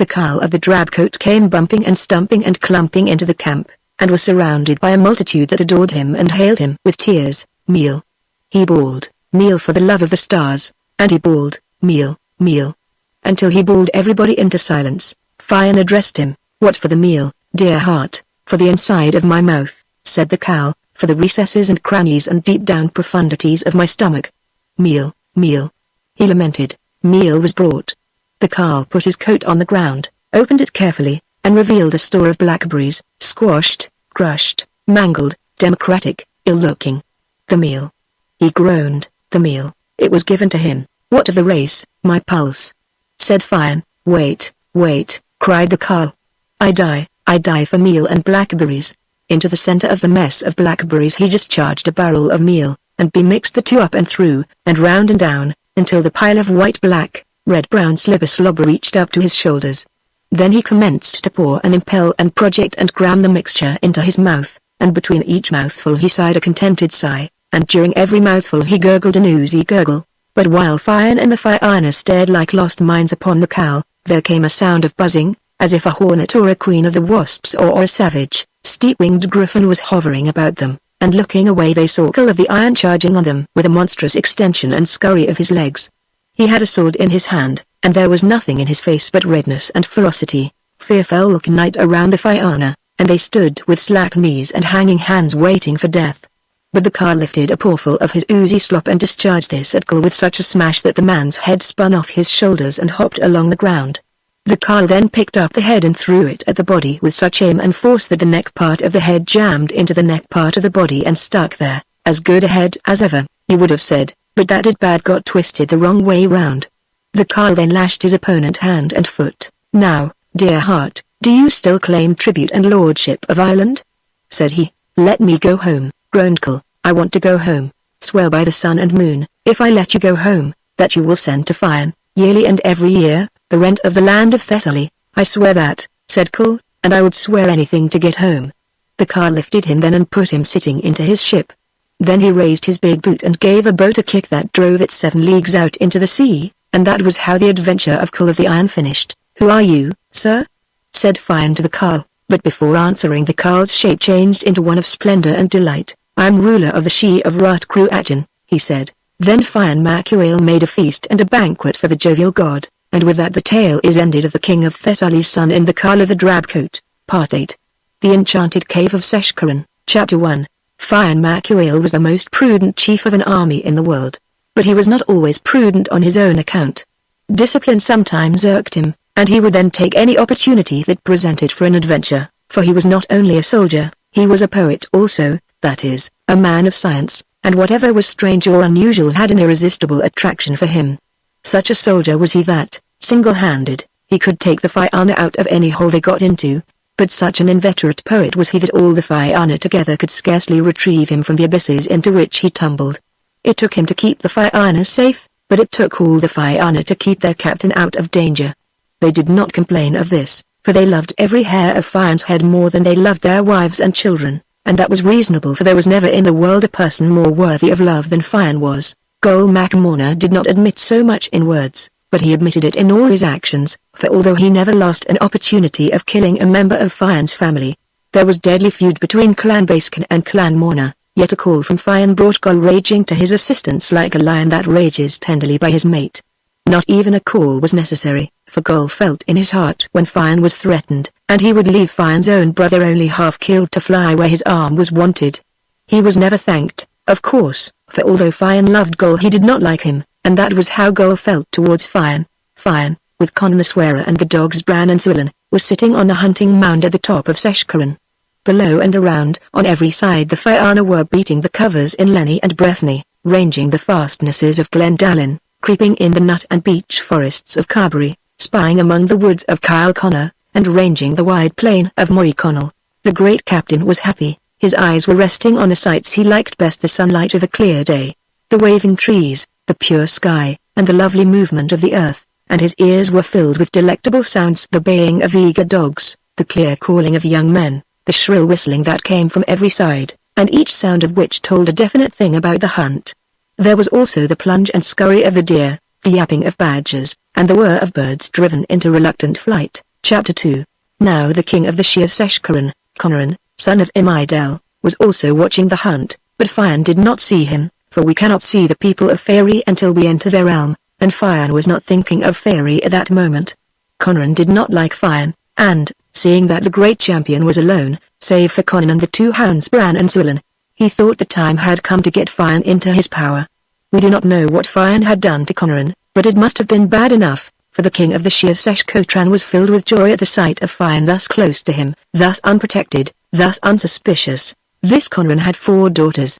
The Carl of the Drabcoat came bumping and stumping and clumping into the camp, and was surrounded by a multitude that adored him and hailed him with tears. Meal. He bawled, meal for the love of the stars, and he bawled, meal, meal. Until he bawled everybody into silence, Fian addressed him. What for the meal, dear heart? For the inside of my mouth, said the cow, for the recesses and crannies and deep down profundities of my stomach. Meal, meal. He lamented. Meal was brought. The Carl put his coat on the ground, opened it carefully, and revealed a store of blackberries, squashed, crushed, mangled, democratic, ill-looking. The meal. He groaned. The meal. It was given to him. What of the race, my pulse? Said Fian. Wait, wait, cried the Carl. I die for meal and blackberries. Into the center of the mess of blackberries he discharged a barrel of meal, and mixed the two up and through, and round and down, until the pile of white-black, red-brown slobber reached up to his shoulders. Then he commenced to pour and impel and project and cram the mixture into his mouth, and between each mouthful he sighed a contented sigh, and during every mouthful he gurgled an oozy gurgle. But while Fian and the Fianna stared like lost minds upon the cow, there came a sound of buzzing, as if a hornet or a queen of the wasps or a savage, steep-winged griffin was hovering about them, and looking away they saw Cull of the Iron charging on them with a monstrous extension and scurry of his legs. He had a sword in his hand, and there was nothing in his face but redness and ferocity. Fear fell like night around the Fianna, and they stood with slack knees and hanging hands waiting for death. But the Carl lifted a pawful of his oozy slop and discharged this at Cull with such a smash that the man's head spun off his shoulders and hopped along the ground. The Carl then picked up the head and threw it at the body with such aim and force that the neck part of the head jammed into the neck part of the body and stuck there. As good a head as ever, you would have said, but that it bad got twisted the wrong way round. The Carl then lashed his opponent hand and foot. Now, dear heart, do you still claim tribute and lordship of Ireland? Said he. Let me go home, groaned Cull. I want to go home. Swear by the sun and moon, if I let you go home, that you will send to Fian, yearly and every year, the rent of the land of Thessaly. I swear that, said Cull, and I would swear anything to get home. The Carl lifted him then and put him sitting into his ship. Then he raised his big boot and gave the boat a kick that drove it 7 leagues out into the sea, and that was how the adventure of Cull of the Iron finished. Who are you, sir? Said Fian to the Carl, but before answering the Carl's shape changed into one of splendor and delight. I am ruler of the She of Rutcruachan, he said. Then Fian Macuil made a feast and a banquet for the jovial god, and with that the tale is ended of the king of Thessaly's son in the Carl of the Drabcoat. Part 8. The Enchanted Cave of Seshkaran, Chapter 1. Fian Macuil was the most prudent chief of an army in the world. But he was not always prudent on his own account. Discipline sometimes irked him, and he would then take any opportunity that presented for an adventure, for he was not only a soldier, he was a poet also, that is, a man of science, and whatever was strange or unusual had an irresistible attraction for him. Such a soldier was he that, single-handed, he could take the Fianna out of any hole they got into, but such an inveterate poet was he that all the Fianna together could scarcely retrieve him from the abysses into which he tumbled. It took him to keep the Fianna safe, but it took all the Fianna to keep their captain out of danger. They did not complain of this, for they loved every hair of Fian's head more than they loved their wives and children. And that was reasonable, for there was never in the world a person more worthy of love than Fian was. Gol MacMorna did not admit so much in words, but he admitted it in all his actions, for although he never lost an opportunity of killing a member of Fian's family, there was deadly feud between Clan Baskin and Clan Morna, yet a call from Fian brought Gol raging to his assistance like a lion that rages tenderly by his mate. Not even a call was necessary, for Gol felt in his heart when Fian was threatened, and he would leave Fian's own brother only half killed to fly where his arm was wanted. He was never thanked, of course, for although Fian loved Gol he did not like him, and that was how Gol felt towards Fian. Fian, with Con the Swearer and the dogs Bran and Sulan, was sitting on a hunting mound at the top of Seshkaran. Below and around, on every side the Fianna were beating the covers in Lenny and Breffni, ranging the fastnesses of Glendalin, creeping in the nut and beech forests of Carberry, spying among the woods of Kyle Connor, and ranging the wide plain of Moyconnell. The great captain was happy, his eyes were resting on the sights he liked best: the sunlight of a clear day, the waving trees, the pure sky, and the lovely movement of the earth, and his ears were filled with delectable sounds: the baying of eager dogs, the clear calling of young men, the shrill whistling that came from every side, and each sound of which told a definite thing about the hunt. There was also the plunge and scurry of the deer, the yapping of badgers, and the whir of birds driven into reluctant flight. Chapter 2. Now the king of the Shire of Seshkaran, Conaran, son of Imidel, was also watching the hunt, but Fian did not see him, for we cannot see the people of Fairy until we enter their realm, and Fian was not thinking of Fairy at that moment. Conaran did not like Fian, and, seeing that the great champion was alone, save for Conan and the two hounds Bran and Sulan, he thought the time had come to get Fian into his power. We do not know what Fian had done to Conaran, but it must have been bad enough, for the king of the Shire of Seshkotran was filled with joy at the sight of Fian thus close to him, thus unprotected, thus unsuspicious. This Conaran had 4 daughters.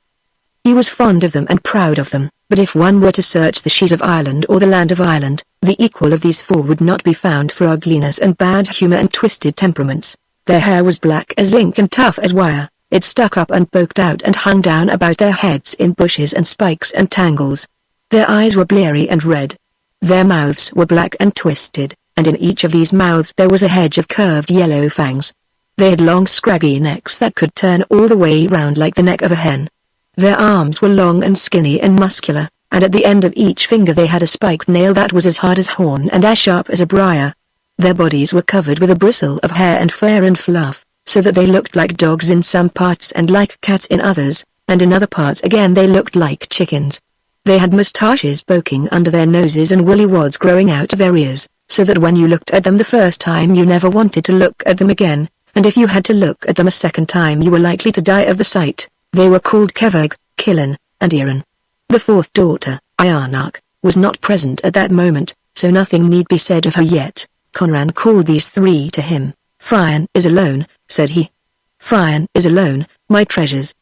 He was fond of them and proud of them, but if one were to search the Shies of Ireland or the land of Ireland, the equal of these 4 would not be found for ugliness and bad humor and twisted temperaments. Their hair was black as ink and tough as wire. It stuck up and poked out and hung down about their heads in bushes and spikes and tangles. Their eyes were bleary and red. Their mouths were black and twisted, and in each of these mouths there was a hedge of curved yellow fangs. They had long scraggy necks that could turn all the way round like the neck of a hen. Their arms were long and skinny and muscular, and at the end of each finger they had a spiked nail that was as hard as horn and as sharp as a briar. Their bodies were covered with a bristle of hair and fur and fluff, so that they looked like dogs in some parts and like cats in others, and in other parts again they looked like chickens. They had moustaches poking under their noses and woolly wads growing out of their ears, so that when you looked at them the first time you never wanted to look at them again, and if you had to look at them a second time you were likely to die of the sight. They were called Keveg, Killen, and Iran. The 4th daughter, Iarnak, was not present at that moment, so nothing need be said of her yet. Conran called these 3 to him. Fian is alone, said he. Fian is alone, my treasures,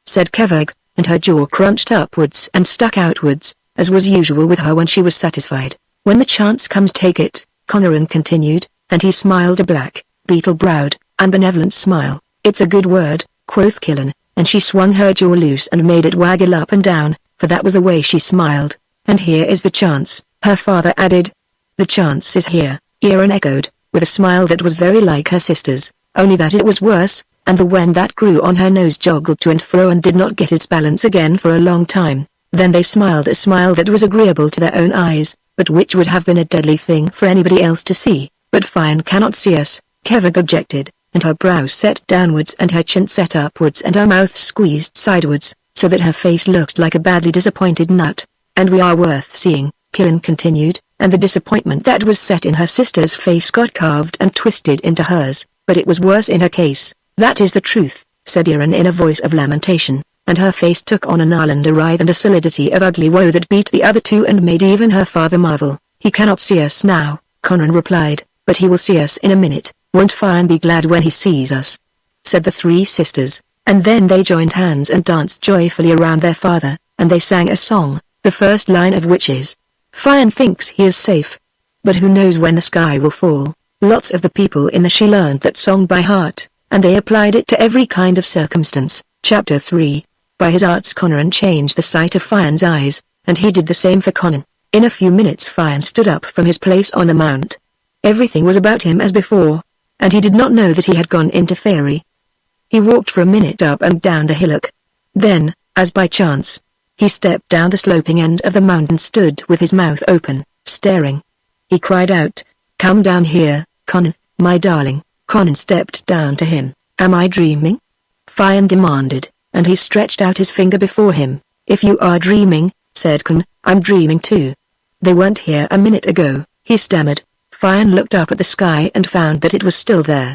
said Keveg, and her jaw crunched upwards and stuck outwards, as was usual with her when she was satisfied. When the chance comes take it, Conaran continued, and he smiled a black, beetle-browed, unbenevolent smile. It's a good word, quoth Killen, and she swung her jaw loose and made it waggle up and down, for that was the way she smiled. And here is the chance, her father added. The chance is here, Iran echoed, with a smile that was very like her sister's, only that it was worse, and the wen that grew on her nose joggled to and fro and did not get its balance again for a long time. Then they smiled a smile that was agreeable to their own eyes, but which would have been a deadly thing for anybody else to see. But Fian cannot see us, Kevig objected, and her brow set downwards and her chin set upwards and her mouth squeezed sidewards, so that her face looked like a badly disappointed nut. And we are worth seeing, Killen continued, and the disappointment that was set in her sister's face got carved and twisted into hers, but it was worse in her case. That is the truth, said Iran in a voice of lamentation, and her face took on an island a writhe and a solidity of ugly woe that beat the other 2 and made even her father marvel. He cannot see us now, Conan replied, but he will see us in a minute. Won't Fian be glad when he sees us? Said the 3 sisters, and then they joined hands and danced joyfully around their father, and they sang a song, the first line of which is, Fian thinks he is safe. But who knows when the sky will fall? Lots of the people in the She learned that song by heart, and they applied it to every kind of circumstance. Chapter 3. By his arts Conaran changed the sight of Fian's eyes, and he did the same for Conan. In a few minutes Fian stood up from his place on the mount. Everything was about him as before, and he did not know that he had gone into Fairy. He walked for a minute up and down the hillock. Then, as by chance, he stepped down the sloping end of the mound and stood with his mouth open, staring. He cried out, Come down here, Conan, my darling. Conan stepped down to him. Am I dreaming? Fian demanded, and he stretched out his finger before him. If you are dreaming, said Conan, I'm dreaming too. They weren't here a minute ago, he stammered. Fian looked up at the sky and found that it was still there.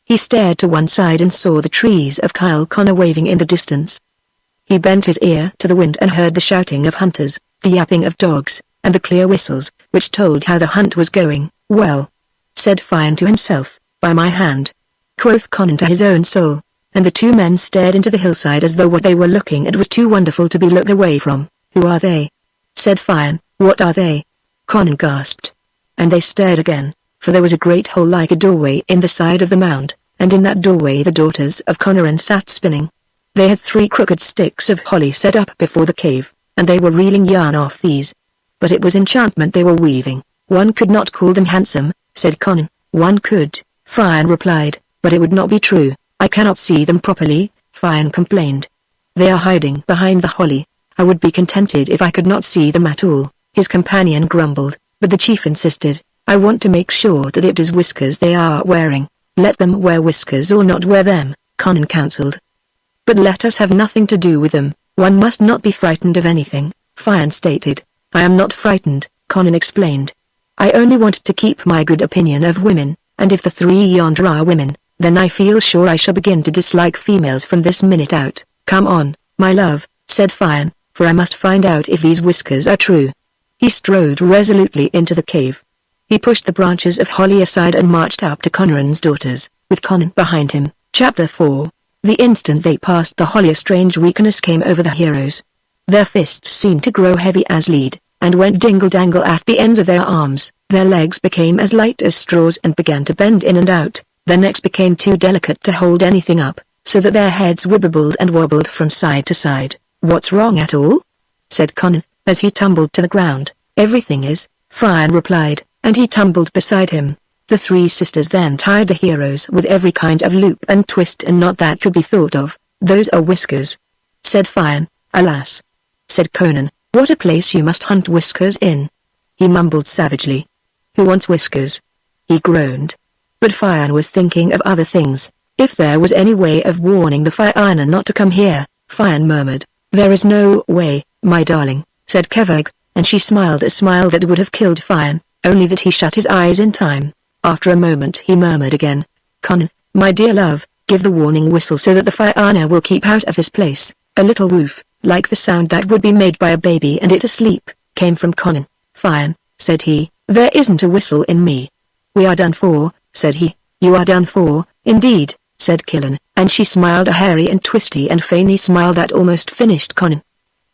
He stared to one side and saw the trees of Kyle Connor waving in the distance. He bent his ear to the wind and heard the shouting of hunters, the yapping of dogs, and the clear whistles, which told how the hunt was going. Well, said Fian to himself, by my hand, quoth Conan to his own soul, and the 2 men stared into the hillside as though what they were looking at was too wonderful to be looked away from. Who are they? Said Fian. What are they? Conan gasped. And they stared again, for there was a great hole like a doorway in the side of the mound, and in that doorway the daughters of Conaran sat spinning. They had 3 crooked sticks of holly set up before the cave, and they were reeling yarn off these. But it was enchantment they were weaving. One could not call them handsome, said Conan. One could, Fian replied, but it would not be true. I cannot see them properly, Fian complained. They are hiding behind the holly. I would be contented if I could not see them at all, his companion grumbled. But the chief insisted. I want to make sure that it is whiskers they are wearing. Let them wear whiskers or not wear them, Conan counseled. But let us have nothing to do with them. One must not be frightened of anything, Fian stated. I am not frightened, Conan explained. I only want to keep my good opinion of women, and if the three yonder are women, then I feel sure I shall begin to dislike females from this minute out. Come on, my love, said Fian, for I must find out if these whiskers are true. He strode resolutely into the cave. He pushed the branches of holly aside and marched up to Conran's daughters, with Conan behind him. Chapter 4. The instant they passed the holly a strange weakness came over the heroes. Their fists seemed to grow heavy as lead, and went dingle-dangle at the ends of their arms. Their legs became as light as straws and began to bend in and out. Their necks became too delicate to hold anything up, so that their heads wibbled and wobbled from side to side. What's wrong at all? Said Conan, as he tumbled to the ground. Everything is, Fian replied, and he tumbled beside him. The three sisters then tied the heroes with every kind of loop and twist and knot that could be thought of. Those are whiskers, said Fian. Alas, said Conan, what a place you must hunt whiskers in. He mumbled savagely. Who wants whiskers? He groaned. But Fian was thinking of other things. If there was any way of warning the Fianna not to come here, Fian murmured. There is no way, my darling, said Kevag, and she smiled a smile that would have killed Fian, only that he shut his eyes in time. After a moment he murmured again. Conan, my dear love, give the warning whistle so that the Fianna will keep out of this place. A little woof, like the sound that would be made by a baby and it asleep, came from Conan. Fian, said he, there isn't a whistle in me. We are done for, said he. You are done for, indeed, said Killen, and she smiled a hairy and twisty and feiny smile that almost finished Conan.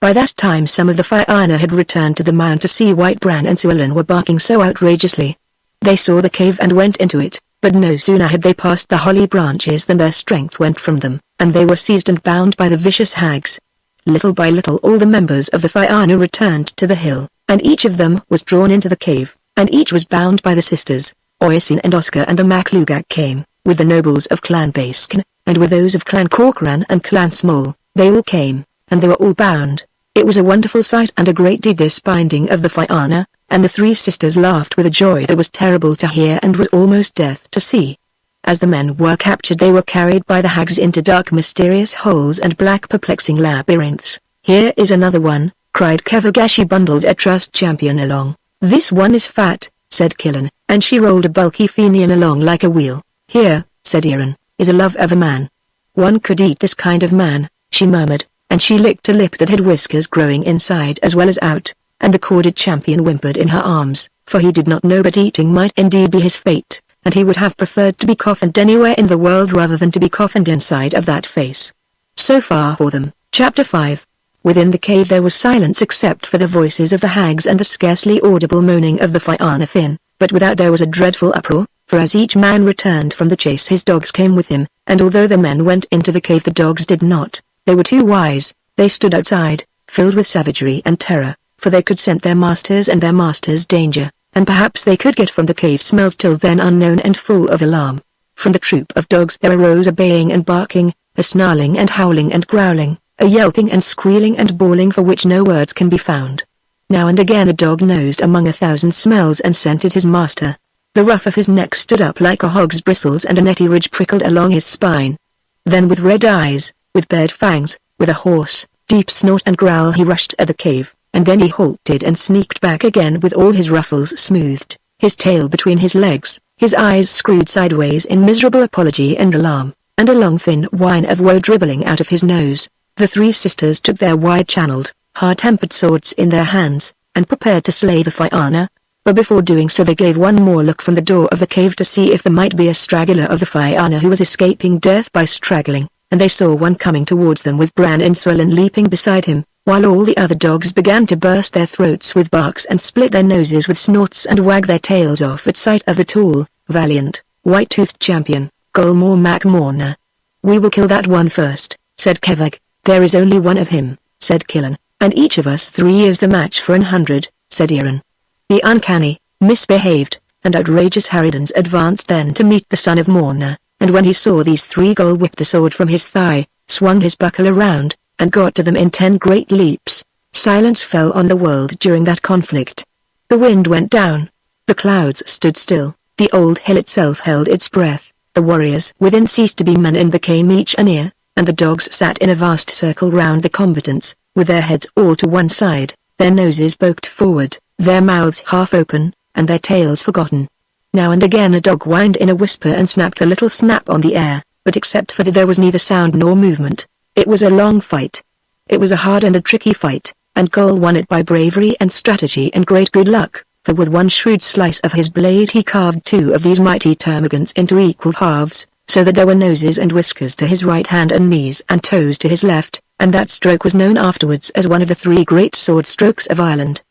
By that time some of the Fianna had returned to the mound to see White Bran and Suellen were barking so outrageously. They saw the cave and went into it, but no sooner had they passed the holly branches than their strength went from them, and they were seized and bound by the vicious hags. Little by little all the members of the Fianna returned to the hill, and each of them was drawn into the cave, and each was bound by the sisters. Oisin and Oscar and the Maclugak came, with the nobles of Clan Baskin, and with those of Clan Corcoran and Clan Small. They all came, and they were all bound. It was a wonderful sight and a great deed this binding of the Fianna, and the three sisters laughed with a joy that was terrible to hear and was almost death to see. As the men were captured they were carried by the hags into dark mysterious holes and black perplexing labyrinths. Here is another one, cried Kevag as she bundled a trust champion along. This one is fat, said Killen, and she rolled a bulky Fenian along like a wheel. Here, said Erin, is a love of a man. One could eat this kind of man, she murmured, and she licked a lip that had whiskers growing inside as well as out, and the corded champion whimpered in her arms, for he did not know but eating might indeed be his fate, and he would have preferred to be coffined anywhere in the world rather than to be coffined inside of that face. So far for them. Chapter 5. Within the cave there was silence except for the voices of the hags and the scarcely audible moaning of the Fianna Finn, but without there was a dreadful uproar, for as each man returned from the chase his dogs came with him, and although the men went into the cave the dogs did not. They were too wise. They stood outside, filled with savagery and terror, for they could scent their masters and their masters' danger, and perhaps they could get from the cave smells till then unknown and full of alarm. From the troop of dogs there arose a baying and barking, a snarling and howling and growling, a yelping and squealing and bawling for which no words can be found. Now and again a dog nosed among 1,000 smells and scented his master. The ruff of his neck stood up like a hog's bristles and a netty ridge prickled along his spine. Then with red eyes, with bared fangs, with a hoarse, deep snort and growl he rushed at the cave, and then he halted and sneaked back again with all his ruffles smoothed, his tail between his legs, his eyes screwed sideways in miserable apology and alarm, and a long thin whine of woe dribbling out of his nose. The three sisters took their wide-channeled, hard-tempered swords in their hands, and prepared to slay the Fianna, but before doing so they gave one more look from the door of the cave to see if there might be a straggler of the Fianna who was escaping death by straggling, and they saw one coming towards them with Bran and Suellen leaping beside him, while all the other dogs began to burst their throats with barks and split their noses with snorts and wag their tails off at sight of the tall, valiant, white-toothed champion, Golmore MacMorna. We will kill that one first, said Kevag. There is only one of him, said Killen, and each of us three is the match for 100, said Erin. The uncanny, misbehaved, and outrageous Harridans advanced then to meet the son of Morna, and when he saw these three Gol whipped the sword from his thigh, swung his buckle around, and got to them in 10 great leaps. Silence fell on the world during that conflict. The wind went down. The clouds stood still, the old hill itself held its breath, the warriors within ceased to be men and became each an ear, and the dogs sat in a vast circle round the combatants, with their heads all to one side, their noses poked forward, their mouths half open, and their tails forgotten. Now and again a dog whined in a whisper and snapped a little snap on the air, but except for that there was neither sound nor movement. It was a long fight. It was a hard and a tricky fight, and Gol won it by bravery and strategy and great good luck, for with one shrewd slice of his blade he carved two of these mighty termagants into equal halves, so that there were noses and whiskers to his right hand and knees and toes to his left, and that stroke was known afterwards as one of the three great sword strokes of Ireland.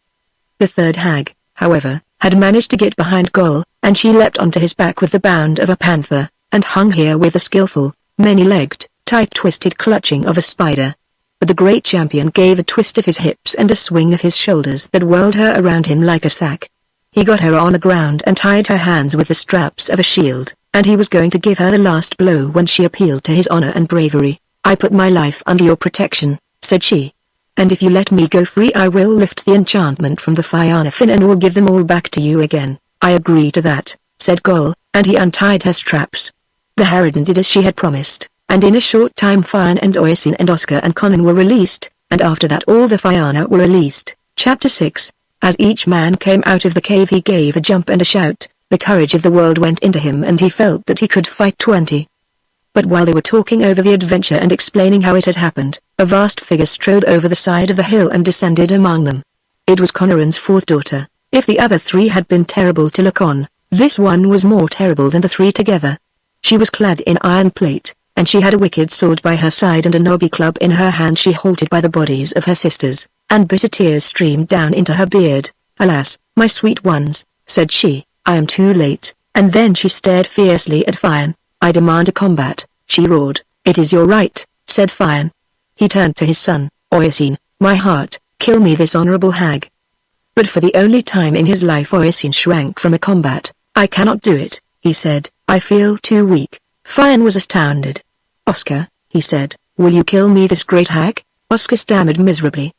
The third hag, however, had managed to get behind Gol, and she leapt onto his back with the bound of a panther, and hung here with the skillful, many-legged, tight-twisted clutching of a spider. But the great champion gave a twist of his hips and a swing of his shoulders that whirled her around him like a sack. He got her on the ground and tied her hands with the straps of a shield, and he was going to give her the last blow when she appealed to his honor and bravery. "I put my life under your protection," said she. "And if you let me go free I will lift the enchantment from the Fianna and will give them all back to you again." "I agree to that," said Gol, and he untied her straps. The harridan did as she had promised, and in a short time Fianna and Oisin and Oscar and Conan were released, and after that all the Fianna were released. Chapter 6. As each man came out of the cave he gave a jump and a shout, the courage of the world went into him and he felt that he could fight 20. But while they were talking over the adventure and explaining how it had happened, a vast figure strode over the side of the hill and descended among them. It was Conaran's fourth daughter. If the other three had been terrible to look on, this one was more terrible than the three together. She was clad in iron plate, and she had a wicked sword by her side and a knobby club in her hand. She halted by the bodies of her sisters, and bitter tears streamed down into her beard. "Alas, my sweet ones," said she, "I am too late," and then she stared fiercely at Fianna. "I demand a combat," she roared. "It is your right," said Fianna. He turned to his son, "Oisin, my heart, kill me this honorable hag." But for the only time in his life Oisin shrank from a combat. "I cannot do it," he said, "I feel too weak." Fianna was astounded. "Oscar," he said, "will you kill me this great hag?" Oscar stammered miserably.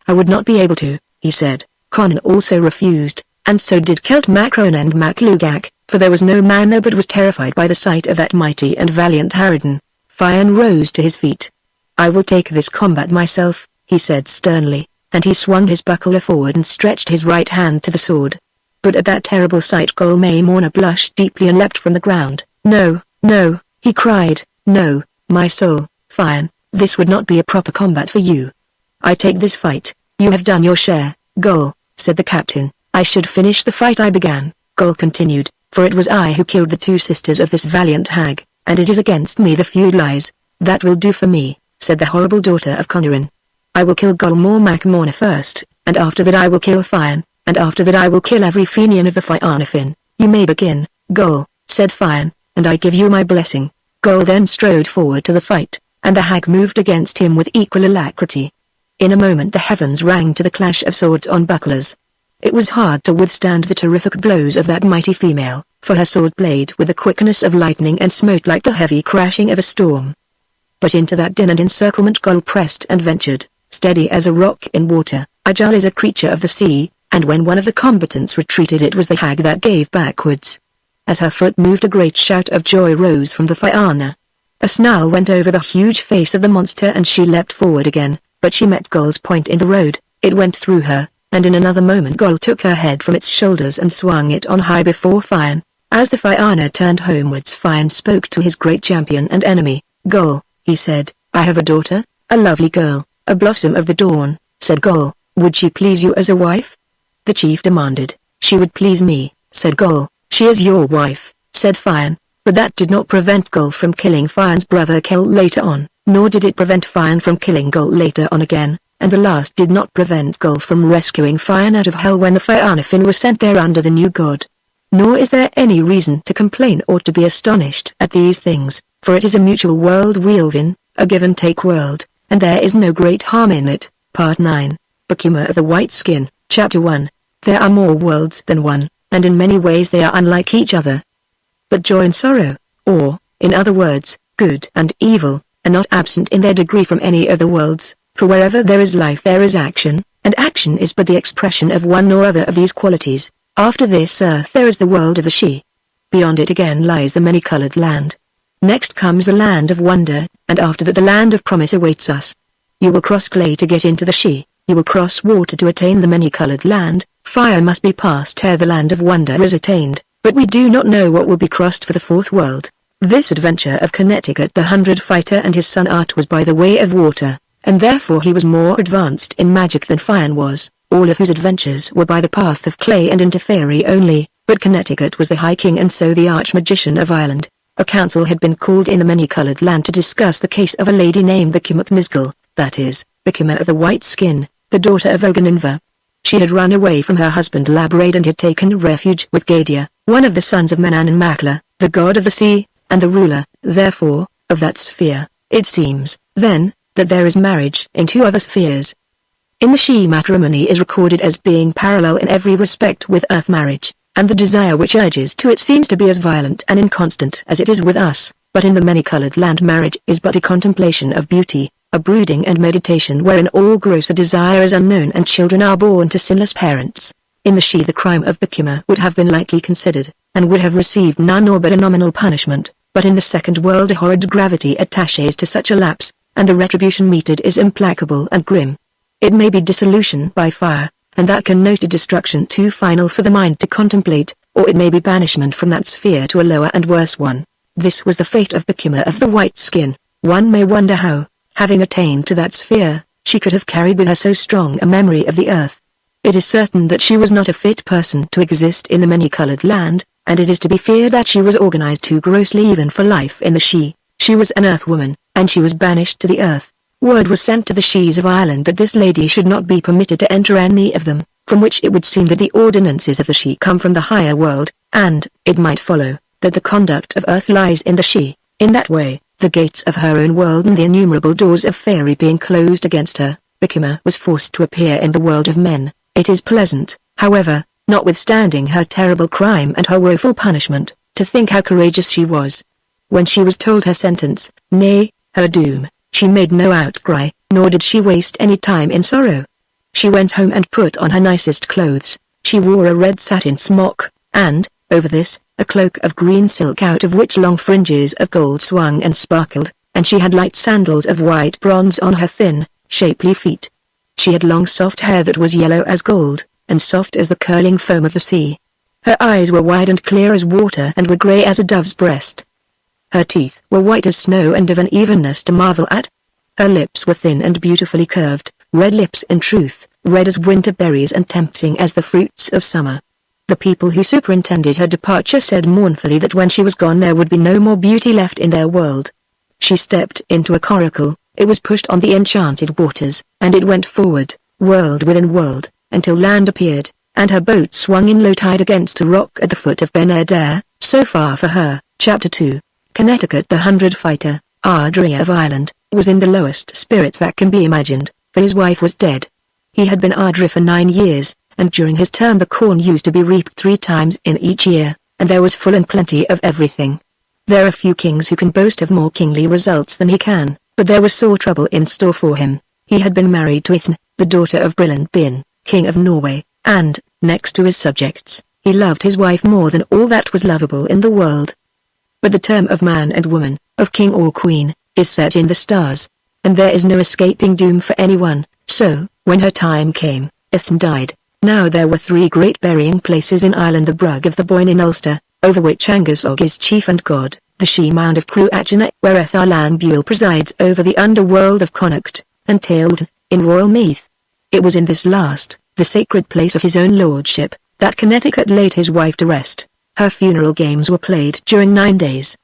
"I would not be able to," he said. Conan also refused, and so did Celt Macron and Maclugach, for there was no man there but was terrified by the sight of that mighty and valiant harridan. Fianna rose to his feet. "I will take this combat myself," he said sternly, and he swung his buckler forward and stretched his right hand to the sword. But at that terrible sight Gol Morna blushed deeply and leapt from the ground. "No, no," he cried, "no, my soul, Fianna, this would not be a proper combat for you. I take this fight. You have done your share, Gol," said the captain. "I should finish the fight I began," Gol continued, "for it was I who killed the two sisters of this valiant hag, and it is against me the feud lies." "That will do for me," said the horrible daughter of Conaran. "I will kill Gol Morna first, and after that I will kill Fianna, and after that I will kill every Fenian of the Fianna Finn." "You may begin, Gol," said Fianna, "and I give you my blessing." Gol then strode forward to the fight, and the hag moved against him with equal alacrity. In a moment the heavens rang to the clash of swords on bucklers. It was hard to withstand the terrific blows of that mighty female, for her sword played with the quickness of lightning and smote like the heavy crashing of a storm. But into that din and encirclement Gol pressed and ventured, steady as a rock in water, agile as a creature of the sea, and when one of the combatants retreated it was the hag that gave backwards. As her foot moved a great shout of joy rose from the Fianna. A snarl went over the huge face of the monster and she leapt forward again, but she met Gol's point in the road. It went through her, and in another moment Gol took her head from its shoulders and swung it on high before Fianna. As the Fianna turned homewards Fianna spoke to his great champion and enemy. "Gol," he said, "I have a daughter, a lovely girl, a blossom of the dawn," said Gol. "Would she please you as a wife?" The chief demanded. "She would please me," said Gol. "She is your wife," said Fianna, but that did not prevent Gol from killing Fianna's brother Kell later on, nor did it prevent Fianna from killing Gol later on again, and the last did not prevent Gol from rescuing Fianna out of hell when the Fianna Finn was sent there under the new god. Nor is there any reason to complain or to be astonished at these things, for it is a mutual world we live in, a give-and-take world, and there is no great harm in it. Part 9. Bakuma of the White Skin, Chapter 1. There are more worlds than one, and in many ways they are unlike each other. But joy and sorrow, or, in other words, good and evil, are not absent in their degree from any of the worlds, for wherever there is life there is action, and action is but the expression of one or other of these qualities. After this earth there is the world of the She. Beyond it again lies the many-colored land. Next comes the land of wonder, and after that the land of promise awaits us. You will cross clay to get into the She, you will cross water to attain the many-colored land, fire must be passed ere the land of wonder is attained, but we do not know what will be crossed for the fourth world. This adventure of Connecticut the 100 Fighter and his son Art was by the way of water, and therefore he was more advanced in magic than Fian was, all of whose adventures were by the path of clay and into fairy only, but Connecticut was the High King and so the Arch-Magician of Ireland. A council had been called in the many-colored land to discuss the case of a lady named Bikima Knisgel, that is, Bikima of the white skin, the daughter of Oganinva. She had run away from her husband Labrade and had taken refuge with Gadia, one of the sons of Manan and Makla, the god of the sea, and the ruler, therefore, of that sphere. It seems, then, that there is marriage in two other spheres. In the She matrimony is recorded as being parallel in every respect with earth marriage, and the desire which urges to it seems to be as violent and inconstant as it is with us, but in the many-colored land marriage is but a contemplation of beauty, a brooding and meditation wherein all grosser desire is unknown and children are born to sinless parents. In the She the crime of Bikima would have been lightly considered, and would have received none or but a nominal punishment, but in the second world a horrid gravity attaches to such a lapse, and the retribution meted is implacable and grim. It may be dissolution by fire, and that can note a destruction too final for the mind to contemplate, or it may be banishment from that sphere to a lower and worse one. This was the fate of Bikima of the white skin. One may wonder how, having attained to that sphere, she could have carried with her so strong a memory of the earth. It is certain that she was not a fit person to exist in the many-colored land, and it is to be feared that she was organized too grossly even for life in the She. She was an earth woman, and she was banished to the earth. Word was sent to the She's of Ireland that this lady should not be permitted to enter any of them, from which it would seem that the ordinances of the She come from the higher world, and, it might follow, that the conduct of earth lies in the She. In that way, the gates of her own world and the innumerable doors of fairy being closed against her, Bikima was forced to appear in the world of men. It is pleasant, however, notwithstanding her terrible crime and her woeful punishment, to think how courageous she was. When she was told her sentence, nay, her doom, she made no outcry, nor did she waste any time in sorrow. She went home and put on her nicest clothes. She wore a red satin smock, and, over this, a cloak of green silk out of which long fringes of gold swung and sparkled, and she had light sandals of white bronze on her thin, shapely feet. She had long soft hair that was yellow as gold, and soft as the curling foam of the sea. Her eyes were wide and clear as water and were grey as a dove's breast. Her teeth were white as snow and of an evenness to marvel at. Her lips were thin and beautifully curved, red lips in truth, red as winter berries and tempting as the fruits of summer. The people who superintended her departure said mournfully that when she was gone there would be no more beauty left in their world. She stepped into a coracle, it was pushed on the enchanted waters, and it went forward, world within world, until land appeared, and her boat swung in low tide against a rock at the foot of Ben Adair. So far for her. Chapter 2. Connecticut the 100 Fighter, Ardria of Ireland, was in the lowest spirits that can be imagined, for his wife was dead. He had been Ardri for 9 years, and during his term the corn used to be reaped 3 times in each year, and there was full and plenty of everything. There are few kings who can boast of more kingly results than he can, but there was sore trouble in store for him. He had been married to Ithne, the daughter of Brilliant Bin, King of Norway, and, next to his subjects, he loved his wife more than all that was lovable in the world. But the term of man and woman, of king or queen, is set in the stars, and there is no escaping doom for anyone, so, when her time came, Ithne died. Now there were 3 great burying places in Ireland: the Brug of the Boyne in Ulster, over which Angus-Og is chief and god, the She Mound of Cruachan, where Etharlan Buell presides over the underworld of Connacht, and Tailton, in Royal Meath. It was in this last, the sacred place of his own lordship, that Connecticut laid his wife to rest. Her funeral games were played during 9 days.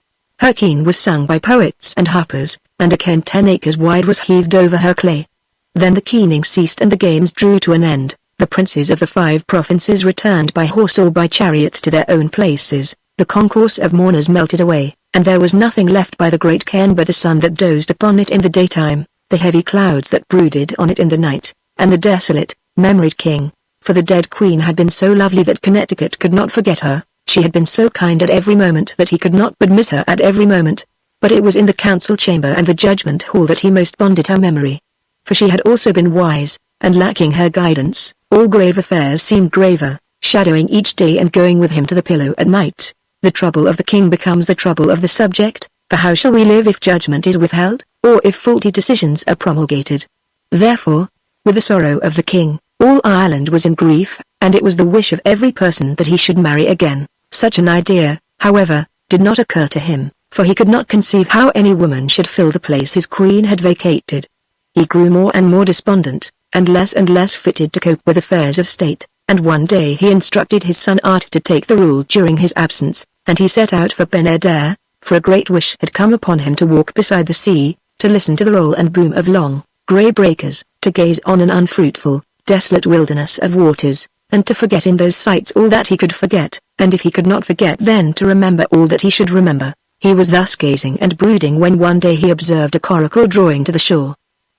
Her keen was sung by poets and harpers, and a cairn 10 acres wide was heaved over her clay. Then the keening ceased and the games drew to an end. The princes of the 5 provinces returned by horse or by chariot to their own places. The concourse of mourners melted away, and there was nothing left by the great cairn but the sun that dozed upon it in the daytime, the heavy clouds that brooded on it in the night, and the desolate, memoried king. For the dead queen had been so lovely that Connecticut could not forget her. She had been so kind at every moment that he could not but miss her at every moment. But it was in the council chamber and the judgment hall that he most bonded her memory. For she had also been wise, and lacking her guidance, all grave affairs seemed graver. shadowing each day and going with him to the pillow at night. The trouble of the king becomes the trouble of the subject, for how shall we live if judgment is withheld, or if faulty decisions are promulgated? Therefore, with the sorrow of the king, all Ireland was in grief, and it was the wish of every person that he should marry again. Such an idea, however, did not occur to him, for he could not conceive how any woman should fill the place his queen had vacated. He grew more and more despondent, and less fitted to cope with affairs of state, and one day he instructed his son Art to take the rule during his absence, and he set out for Benedere, for a great wish had come upon him to walk beside the sea, to listen to the roll and boom of long, grey breakers, to gaze on an unfruitful, desolate wilderness of waters, and to forget in those sights all that he could forget, and if he could not forget then to remember all that he should remember. He was thus gazing and brooding when one day he observed a coracle drawing to the shore.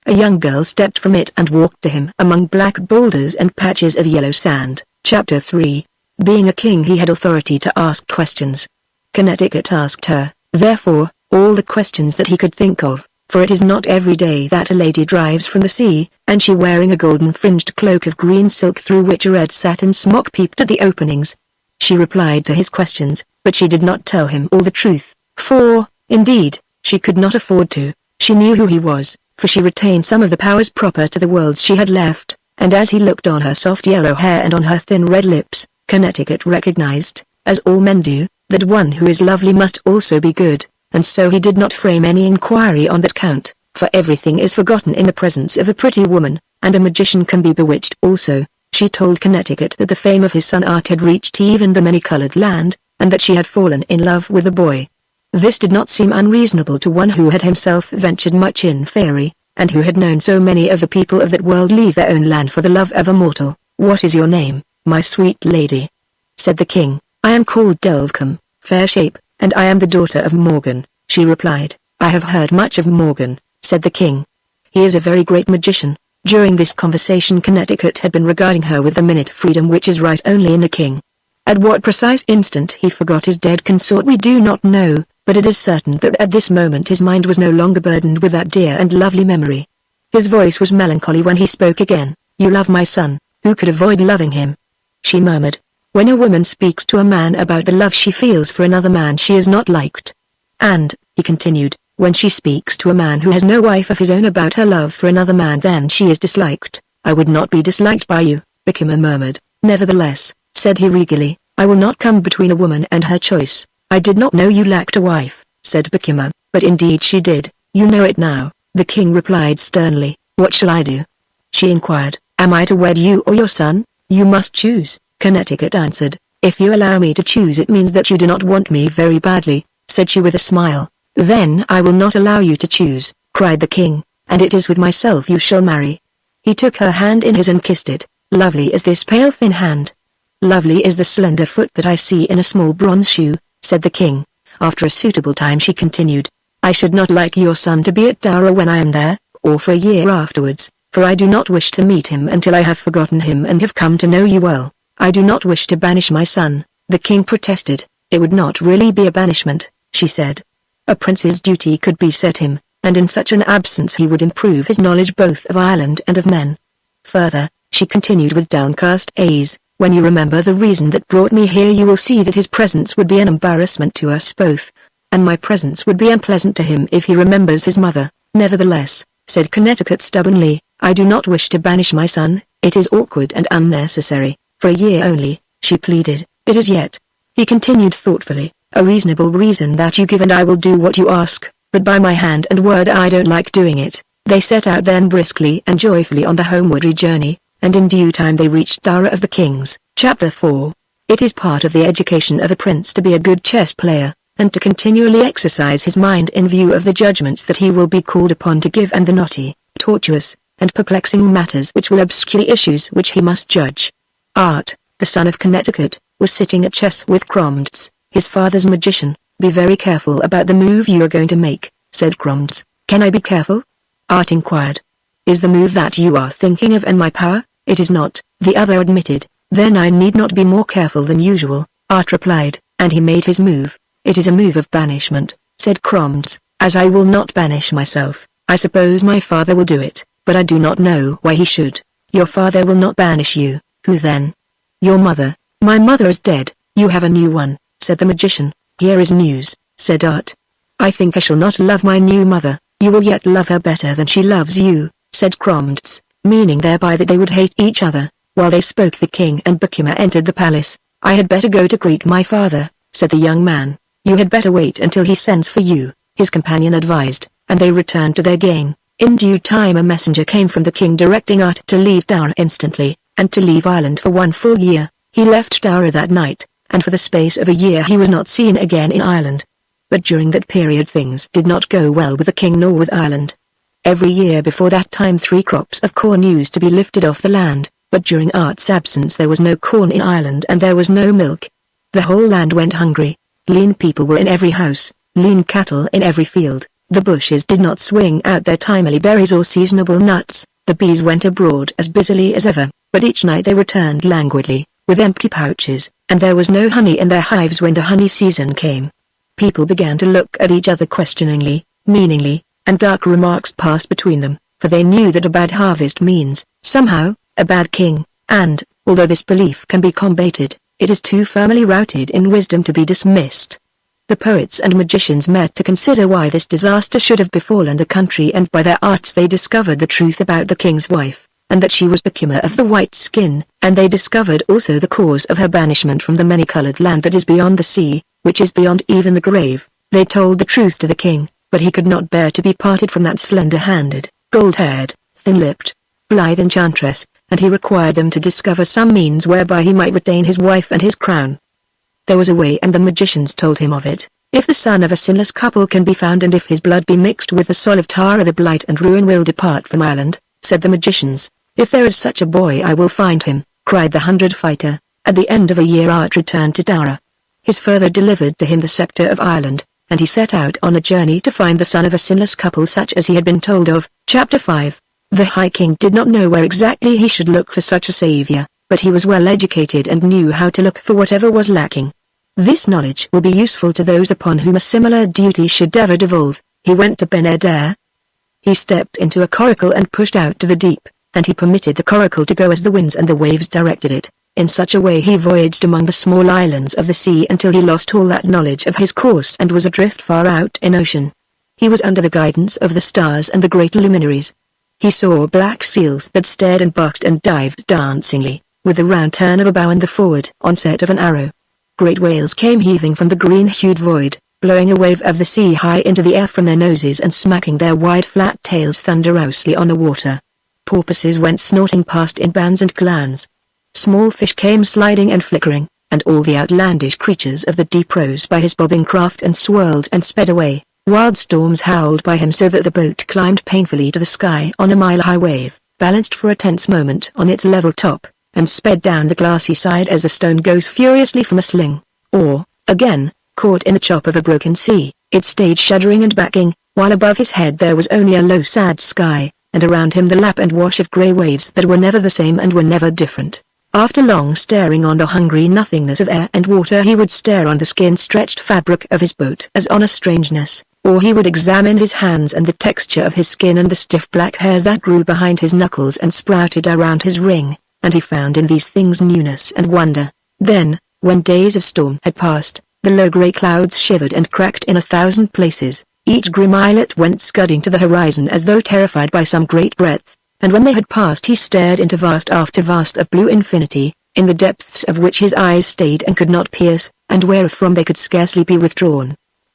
A young girl stepped from it and walked to him among black boulders and patches of yellow sand. Chapter 3. Being a king he had authority to ask questions. Connecticut asked her, therefore, all the questions that he could think of, for it is not every day that a lady drives from the sea, and she wearing a golden fringed cloak of green silk through which a red satin smock peeped at the openings. She replied to his questions, but she did not tell him all the truth, for, indeed, she could not afford to. She knew who he was, for she retained some of the powers proper to the worlds she had left, and as he looked on her soft yellow hair and on her thin red lips, Connecticut recognized, as all men do, that one who is lovely must also be good, and so he did not frame any inquiry on that count, for everything is forgotten in the presence of a pretty woman, and a magician can be bewitched also. She told Connecticut that the fame of his son Art had reached even the many-colored land, and that she had fallen in love with the boy. This did not seem unreasonable to one who had himself ventured much in fairy, and who had known so many of the people of that world leave their own land for the love of a mortal. "What is your name, my sweet lady?" said the king. "I am called Delvecombe, Fair Shape, and I am the daughter of Morgan," she replied. "I have heard much of Morgan," said the king. "He is a very great magician." During this conversation Connecticut had been regarding her with the minute freedom which is right only in a king. At what precise instant he forgot his dead consort we do not know, but it is certain that at this moment his mind was no longer burdened with that dear and lovely memory. His voice was melancholy when he spoke again. "You love my son, who could avoid loving him?" she murmured. "When a woman speaks to a man about the love she feels for another man she is not liked. And," he continued, "when she speaks to a man who has no wife of his own about her love for another man then she is disliked." "I would not be disliked by you," Bekima murmured. "Nevertheless," said he regally, "I will not come between a woman and her choice." "I did not know you lacked a wife," said Bekima, "but indeed she did. You know it now," the king replied sternly. "What shall I do?" she inquired. "Am I to wed you or your son? You must choose," Connecticut answered. "If you allow me to choose it means that you do not want me very badly," said she with a smile. "Then I will not allow you to choose," cried the king, "and it is with myself you shall marry." He took her hand in his and kissed it. "Lovely is this pale thin hand. Lovely is the slender foot that I see in a small bronze shoe," said the king. After a suitable time she continued, "I should not like your son to be at Dara when I am there, or for a year afterwards, for I do not wish to meet him until I have forgotten him and have come to know you well. I do not wish to banish my son." The king protested. "It would not really be a banishment," she said. "A prince's duty could beset him, and in such an absence he would improve his knowledge both of Ireland and of men. Further," she continued with downcast eyes, "when you remember the reason that brought me here you will see that his presence would be an embarrassment to us both, and my presence would be unpleasant to him if he remembers his mother." "Nevertheless," said Connecticut stubbornly, "I do not wish to banish my son. It is awkward and unnecessary. For a year only," she pleaded. "It is yet," he continued thoughtfully, "a reasonable reason that you give and I will do what you ask, but by my hand and word I don't like doing it." They set out then briskly and joyfully on the homeward journey, and in due time they reached Dara of the Kings. Chapter 4. It is part of the education of a prince to be a good chess player, and to continually exercise his mind in view of the judgments that he will be called upon to give and the knotty, tortuous, and perplexing matters which will obscure issues which he must judge. Art, the son of Connecticut, was sitting at chess with Cromds, his father's magician. "Be very careful about the move you are going to make," said Cromds. "Can I be careful?" Art inquired. "Is the move that you are thinking of in my power?" "It is not," the other admitted. "Then I need not be more careful than usual," Art replied, and he made his move. "It is a move of banishment," said Cromds. "As I will not banish myself, I suppose my father will do it, but I do not know why he should." "Your father will not banish you." "Who then?" "Your mother." "My mother is dead, you have a new one," said the magician. "Here is news," said Art. "I think I shall not love my new mother, you will yet love her better than she loves you," said Kromtz, meaning thereby that they would hate each other. While they spoke, the king and Bakuma entered the palace. "I had better go to greet my father," said the young man. "You had better wait until he sends for you," his companion advised, and they returned to their game. In due time a messenger came from the king directing Art to leave Dara instantly, and to leave Ireland for 1 full year. He left Dara that night, and for the space of a year he was not seen again in Ireland. But during that period things did not go well with the king nor with Ireland. Every year before that time 3 crops of corn used to be lifted off the land, but during Art's absence there was no corn in Ireland and there was no milk. The whole land went hungry. Lean people were in every house, lean cattle in every field. The bushes did not swing out their timely berries or seasonable nuts. The bees went abroad as busily as ever, but each night they returned languidly, with empty pouches, and there was no honey in their hives when the honey season came. People began to look at each other questioningly, meaningly, and dark remarks passed between them, for they knew that a bad harvest means, somehow, a bad king, and, although this belief can be combated, it is too firmly rooted in wisdom to be dismissed. The poets and magicians met to consider why this disaster should have befallen the country, and by their arts they discovered the truth about the king's wife, and that she was Bakuma of the white skin, and they discovered also the cause of her banishment from the many-colored land that is beyond the sea, which is beyond even the grave. They told the truth to the king, but he could not bear to be parted from that slender-handed, gold-haired, thin-lipped, blithe enchantress, and he required them to discover some means whereby he might retain his wife and his crown. There was a way, and the magicians told him of it. If the son of a sinless couple can be found, and if his blood be mixed with the soul of Tara, the blight and ruin will depart from Ireland, said the magicians. "If there is such a boy I will find him," cried the 100 fighter. At the end of a year Art returned to Tara. His father delivered to him the scepter of Ireland, and he set out on a journey to find the son of a sinless couple such as he had been told of. Chapter 5. The High King did not know where exactly he should look for such a savior, but he was well educated and knew how to look for whatever was lacking. This knowledge will be useful to those upon whom a similar duty should ever devolve. He went to Ben Eder. He stepped into a coracle and pushed out to the deep, and he permitted the coracle to go as the winds and the waves directed it. In such a way he voyaged among the small islands of the sea until he lost all that knowledge of his course and was adrift far out in ocean. He was under the guidance of the stars and the great luminaries. He saw black seals that stared and barked and dived dancingly, with the round turn of a bow and the forward onset of an arrow. Great whales came heaving from the green-hued void, blowing a wave of the sea high into the air from their noses and smacking their wide flat tails thunderously on the water. Porpoises went snorting past in bands and clans. Small fish came sliding and flickering, and all the outlandish creatures of the deep rose by his bobbing craft and swirled and sped away. Wild storms howled by him so that the boat climbed painfully to the sky on a mile-high wave, balanced for a tense moment on its level top, and sped down the glassy side as a stone goes furiously from a sling. Or, again, caught in the chop of a broken sea, it stayed shuddering and backing, while above his head there was only a low sad sky, and around him the lap and wash of grey waves that were never the same and were never different. After long staring on the hungry nothingness of air and water he would stare on the skin-stretched fabric of his boat as on a strangeness, or he would examine his hands and the texture of his skin and the stiff black hairs that grew behind his knuckles and sprouted around his ring, and he found in these things newness and wonder. Then, when days of storm had passed, the low grey clouds shivered and cracked in 1,000 places, each grim islet went scudding to the horizon as though terrified by some great breadth. And when they had passed he stared into vast after vast of blue infinity, in the depths of which his eyes stayed and could not pierce, and wherefrom they could scarcely be withdrawn.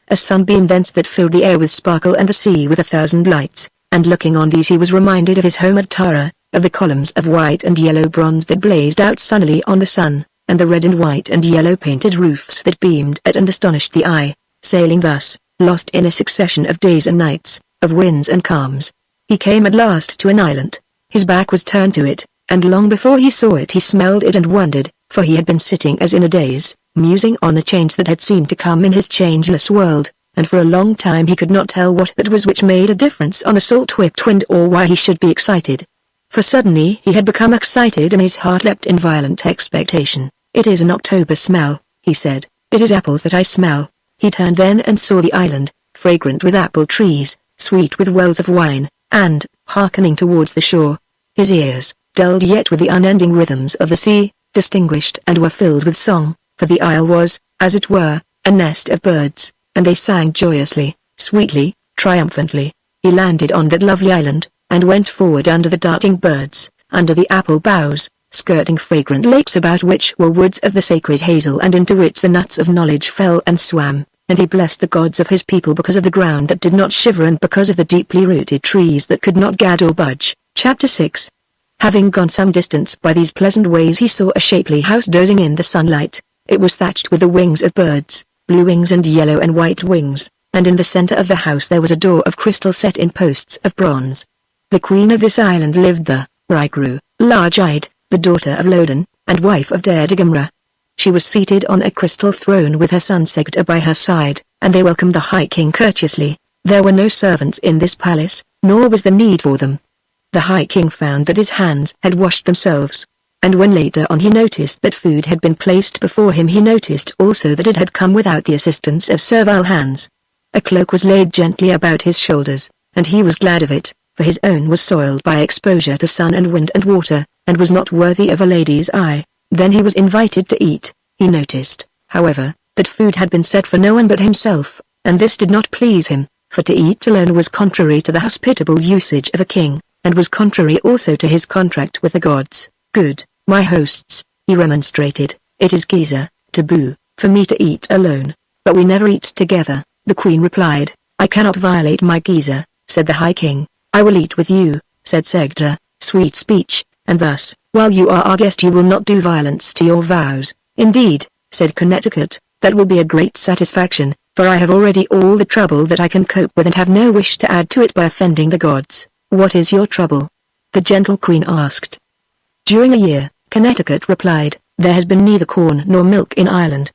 A sunbeam thence that filled the air with sparkle and the sea with 1,000 lights, and looking on these he was reminded of his home at Tara, of the columns of white and yellow bronze that blazed out sunnily on the sun, and the red and white and yellow painted roofs that beamed at and astonished the eye. Sailing thus, lost in a succession of days and nights, of winds and calms, he came at last to an island. His back was turned to it, and long before he saw it he smelled it and wondered, for he had been sitting as in a daze, musing on a change that had seemed to come in his changeless world, and for a long time he could not tell what that was which made a difference on the salt-whipped wind or why he should be excited. For suddenly he had become excited and his heart leapt in violent expectation. "It is an October smell," he said. "It is apples that I smell." He turned then and saw the island, fragrant with apple trees, sweet with wells of wine, and, hearkening towards the shore, his ears, dulled yet with the unending rhythms of the sea, distinguished and were filled with song, for the isle was, as it were, a nest of birds, and they sang joyously, sweetly, triumphantly. He landed on that lovely island, and went forward under the darting birds, under the apple boughs, skirting fragrant lakes about which were woods of the sacred hazel and into which the nuts of knowledge fell and swam, and he blessed the gods of his people because of the ground that did not shiver and because of the deeply rooted trees that could not gad or budge. Chapter 6. Having gone some distance by these pleasant ways he saw a shapely house dozing in the sunlight. It was thatched with the wings of birds, blue wings and yellow and white wings, and in the center of the house there was a door of crystal set in posts of bronze. The queen of this island lived there, Rygru, large-eyed, the daughter of Loden, and wife of Derdigamra. She was seated on a crystal throne with her son Segda by her side, and they welcomed the High King courteously. There were no servants in this palace, nor was the need for them. The High King found that his hands had washed themselves, and when later on he noticed that food had been placed before him he noticed also that it had come without the assistance of servile hands. A cloak was laid gently about his shoulders, and he was glad of it, for his own was soiled by exposure to sun and wind and water, and was not worthy of a lady's eye. Then he was invited to eat. He noticed, however, that food had been set for no one but himself, and this did not please him, for to eat alone was contrary to the hospitable usage of a king, and was contrary also to his contract with the gods. Good, my hosts, he remonstrated, it is Giza, taboo, for me to eat alone, but we never eat together. The queen replied, I cannot violate my Giza, said the High King. I will eat with you, said Segda, sweet speech, and thus, while you are our guest you will not do violence to your vows. Indeed, said Connecticut, that will be a great satisfaction, for I have already all the trouble that I can cope with and have no wish to add to it by offending the gods. What is your trouble? The gentle queen asked. During a year, Connecticut replied, there has been neither corn nor milk in Ireland.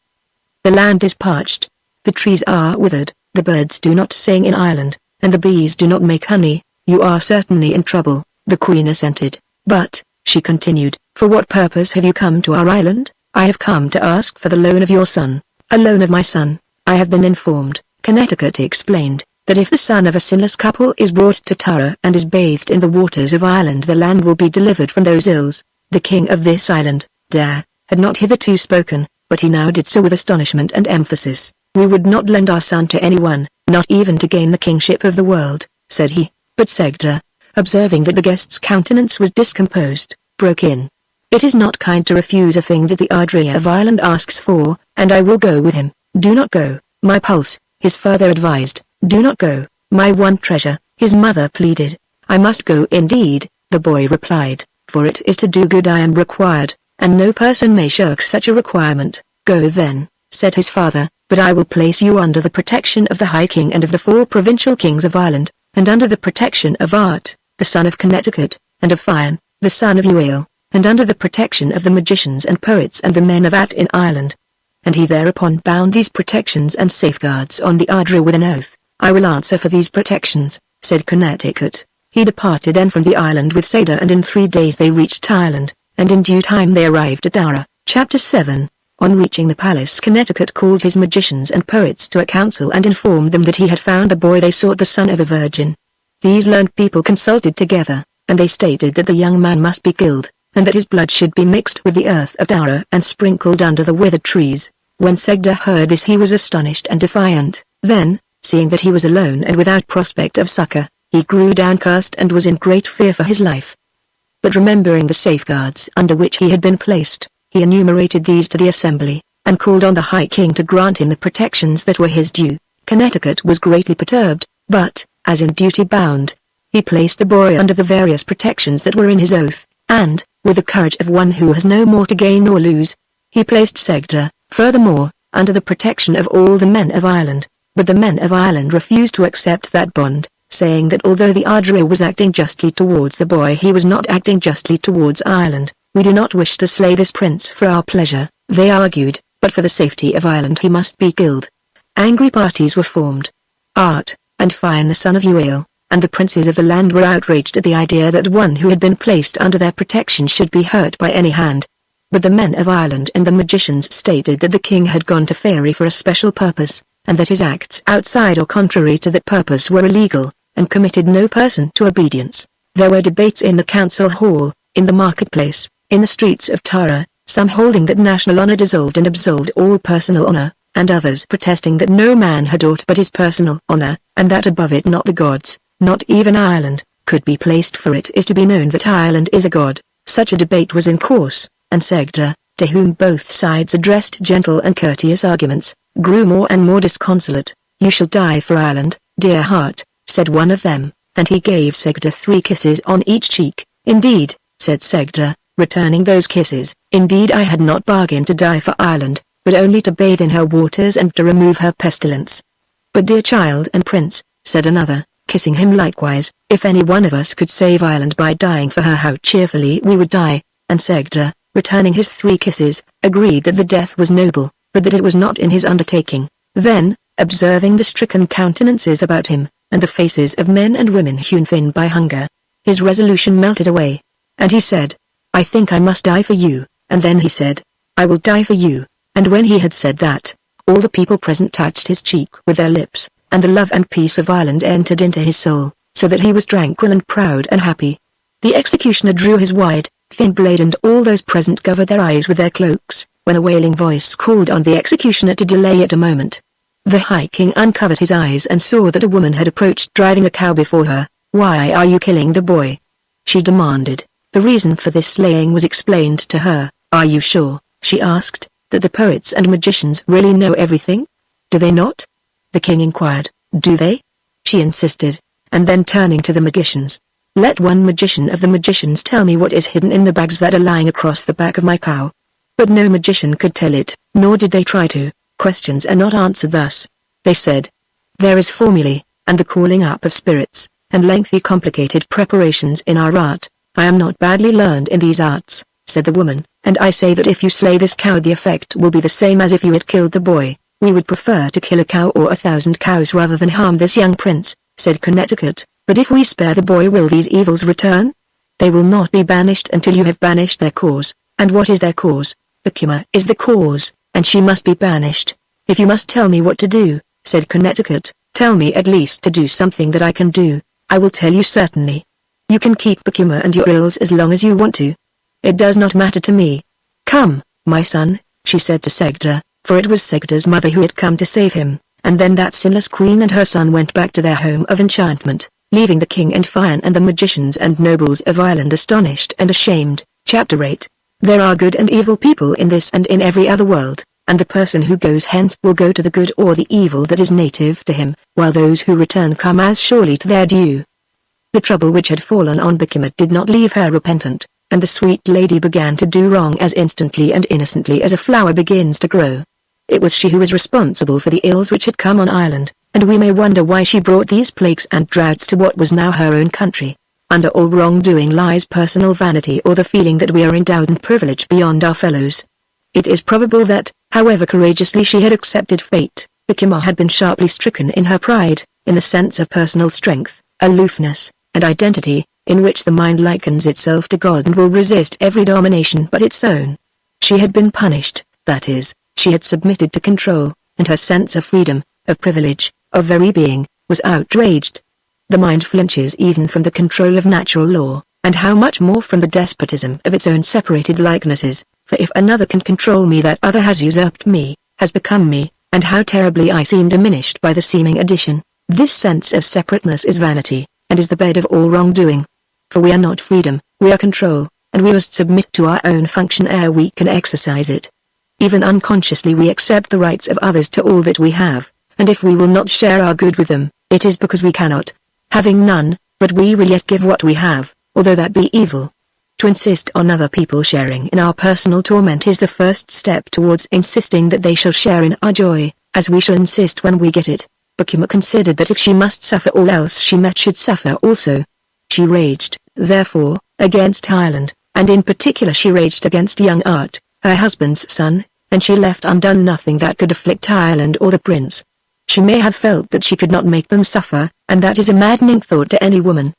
The land is parched, the trees are withered, the birds do not sing in Ireland, and the bees do not make honey. You are certainly in trouble, the queen assented. But, she continued, for what purpose have you come to our island? I have come to ask for the loan of your son. A loan of my son. I have been informed, Connecticut explained, that if the son of a sinless couple is brought to Tara and is bathed in the waters of Ireland the land will be delivered from those ills. The king of this island, Dare, had not hitherto spoken, but he now did so with astonishment and emphasis. We would not lend our son to anyone, not even to gain the kingship of the world, said he. But Segda, observing that the guest's countenance was discomposed, broke in. It is not kind to refuse a thing that the Ardrea of Ireland asks for, and I will go with him. Do not go, my pulse, his father advised. Do not go, my one treasure, his mother pleaded. I must go indeed, the boy replied, for it is to do good I am required, and no person may shirk such a requirement. Go then, said his father, but I will place you under the protection of the High King and of the 4 provincial kings of Ireland, and under the protection of Art, the son of Connecticut, and of Fian, the son of Uail, and under the protection of the magicians and poets and the men of At in Ireland. And he thereupon bound these protections and safeguards on the Ardra with an oath. I will answer for these protections, said Connecticut. He departed then from the island with Seda and in 3 days they reached Ireland, and in due time they arrived at Dara. Chapter 7. On reaching the palace Connecticut called his magicians and poets to a council and informed them that he had found the boy they sought, the son of a virgin. These learned people consulted together, and they stated that the young man must be killed, and that his blood should be mixed with the earth of Dara and sprinkled under the withered trees. When Segda heard this he was astonished and defiant. Then, seeing that he was alone and without prospect of succor, he grew downcast and was in great fear for his life. But remembering the safeguards under which he had been placed, he enumerated these to the assembly, and called on the High King to grant him the protections that were his due. Connecticut was greatly perturbed, but, as in duty bound, he placed the boy under the various protections that were in his oath, and, with the courage of one who has no more to gain nor lose, he placed Segda, furthermore, under the protection of all the men of Ireland. But the men of Ireland refused to accept that bond, saying that although the Ardra was acting justly towards the boy he was not acting justly towards Ireland. We do not wish to slay this prince for our pleasure, they argued, but for the safety of Ireland he must be killed. Angry parties were formed. Art, and Fian the son of Uail, and the princes of the land were outraged at the idea that one who had been placed under their protection should be hurt by any hand. But the men of Ireland and the magicians stated that the king had gone to Fairy for a special purpose, and that his acts outside or contrary to that purpose were illegal, and committed no person to obedience. There were debates in the council hall, in the marketplace, in the streets of Tara, some holding that national honor dissolved and absolved all personal honor, and others protesting that no man had aught but his personal honor, and that above it not the gods, not even Ireland, could be placed, for it is to be known that Ireland is a god. Such a debate was in course, and Segda, to whom both sides addressed gentle and courteous arguments, grew more and more disconsolate. "You shall die for Ireland, dear heart," said one of them, and he gave Segda 3 kisses on each cheek. "Indeed," said Segda, returning those kisses, "indeed I had not bargained to die for Ireland, but only to bathe in her waters and to remove her pestilence." "But dear child and prince," said another, kissing him likewise, "if any one of us could save Ireland by dying for her, how cheerfully we would die." And Segda, returning his 3 kisses, agreed that the death was noble, but that it was not in his undertaking. Then, observing the stricken countenances about him, and the faces of men and women hewn thin by hunger, his resolution melted away, and he said, "I think I must die for you." And then he said, "I will die for you." And when he had said that, all the people present touched his cheek with their lips, and the love and peace of Ireland entered into his soul, so that he was tranquil and proud and happy. The executioner drew his wide, thin blade, and all those present covered their eyes with their cloaks, when a wailing voice called on the executioner to delay it a moment. The High King uncovered his eyes and saw that a woman had approached driving a cow before her. "Why are you killing the boy?" she demanded. The reason for this slaying was explained to her. "Are you sure," she asked, "that the poets and magicians really know everything? Do they not?" The king inquired. "Do they?" she insisted, and then turning to the magicians, "Let one magician of the magicians tell me what is hidden in the bags that are lying across the back of my cow." But no magician could tell it, nor did they try to. Questions are not answered thus. They said, "There is formulae, and the calling up of spirits, and lengthy complicated preparations in our art." "I am not badly learned in these arts," said the woman, "and I say that if you slay this cow the effect will be the same as if you had killed the boy." "We would prefer to kill a cow or 1,000 cows rather than harm this young prince," said Connecticut, "but if we spare the boy, will these evils return?" "They will not be banished until you have banished their cause." "And what is their cause?" "Bacuma is the cause, and she must be banished." "If you must tell me what to do," said Connecticut, "tell me at least to do something that I can do." "I will tell you certainly. You can keep Bacuma and your ills as long as you want to. It does not matter to me." "Come, my son," she said to Segda, for it was Segda's mother who had come to save him, and then that sinless queen and her son went back to their home of enchantment, leaving the king and Fian and the magicians and nobles of Ireland astonished and ashamed. Chapter 8. There are good and evil people in this and in every other world, and the person who goes hence will go to the good or the evil that is native to him, while those who return come as surely to their due. The trouble which had fallen on Bacuma did not leave her repentant, and the sweet lady began to do wrong as instantly and innocently as a flower begins to grow. It was she who was responsible for the ills which had come on Ireland, and we may wonder why she brought these plagues and droughts to what was now her own country. Under all wrongdoing lies personal vanity or the feeling that we are endowed and privileged beyond our fellows. It is probable that, however courageously she had accepted fate, Bacuma had been sharply stricken in her pride, in the sense of personal strength, aloofness, and identity, in which the mind likens itself to God and will resist every domination but its own. She had been punished, that is, she had submitted to control, and her sense of freedom, of privilege, of very being, was outraged. The mind flinches even from the control of natural law, and how much more from the despotism of its own separated likenesses, for if another can control me, that other has usurped me, has become me, and how terribly I seem diminished by the seeming addition. This sense of separateness is vanity, and is the bed of all wrongdoing. For we are not freedom, we are control, and we must submit to our own function ere we can exercise it. Even unconsciously we accept the rights of others to all that we have, and if we will not share our good with them, it is because we cannot. Having none, but we will yet give what we have, although that be evil. To insist on other people sharing in our personal torment is the first step towards insisting that they shall share in our joy, as we shall insist when we get it. Bacuma considered that if she must suffer all else she met should suffer also. She raged, therefore, against Ireland, and in particular she raged against young Art, her husband's son, and she left undone nothing that could afflict Ireland or the prince. She may have felt that she could not make them suffer, and that is a maddening thought to any woman.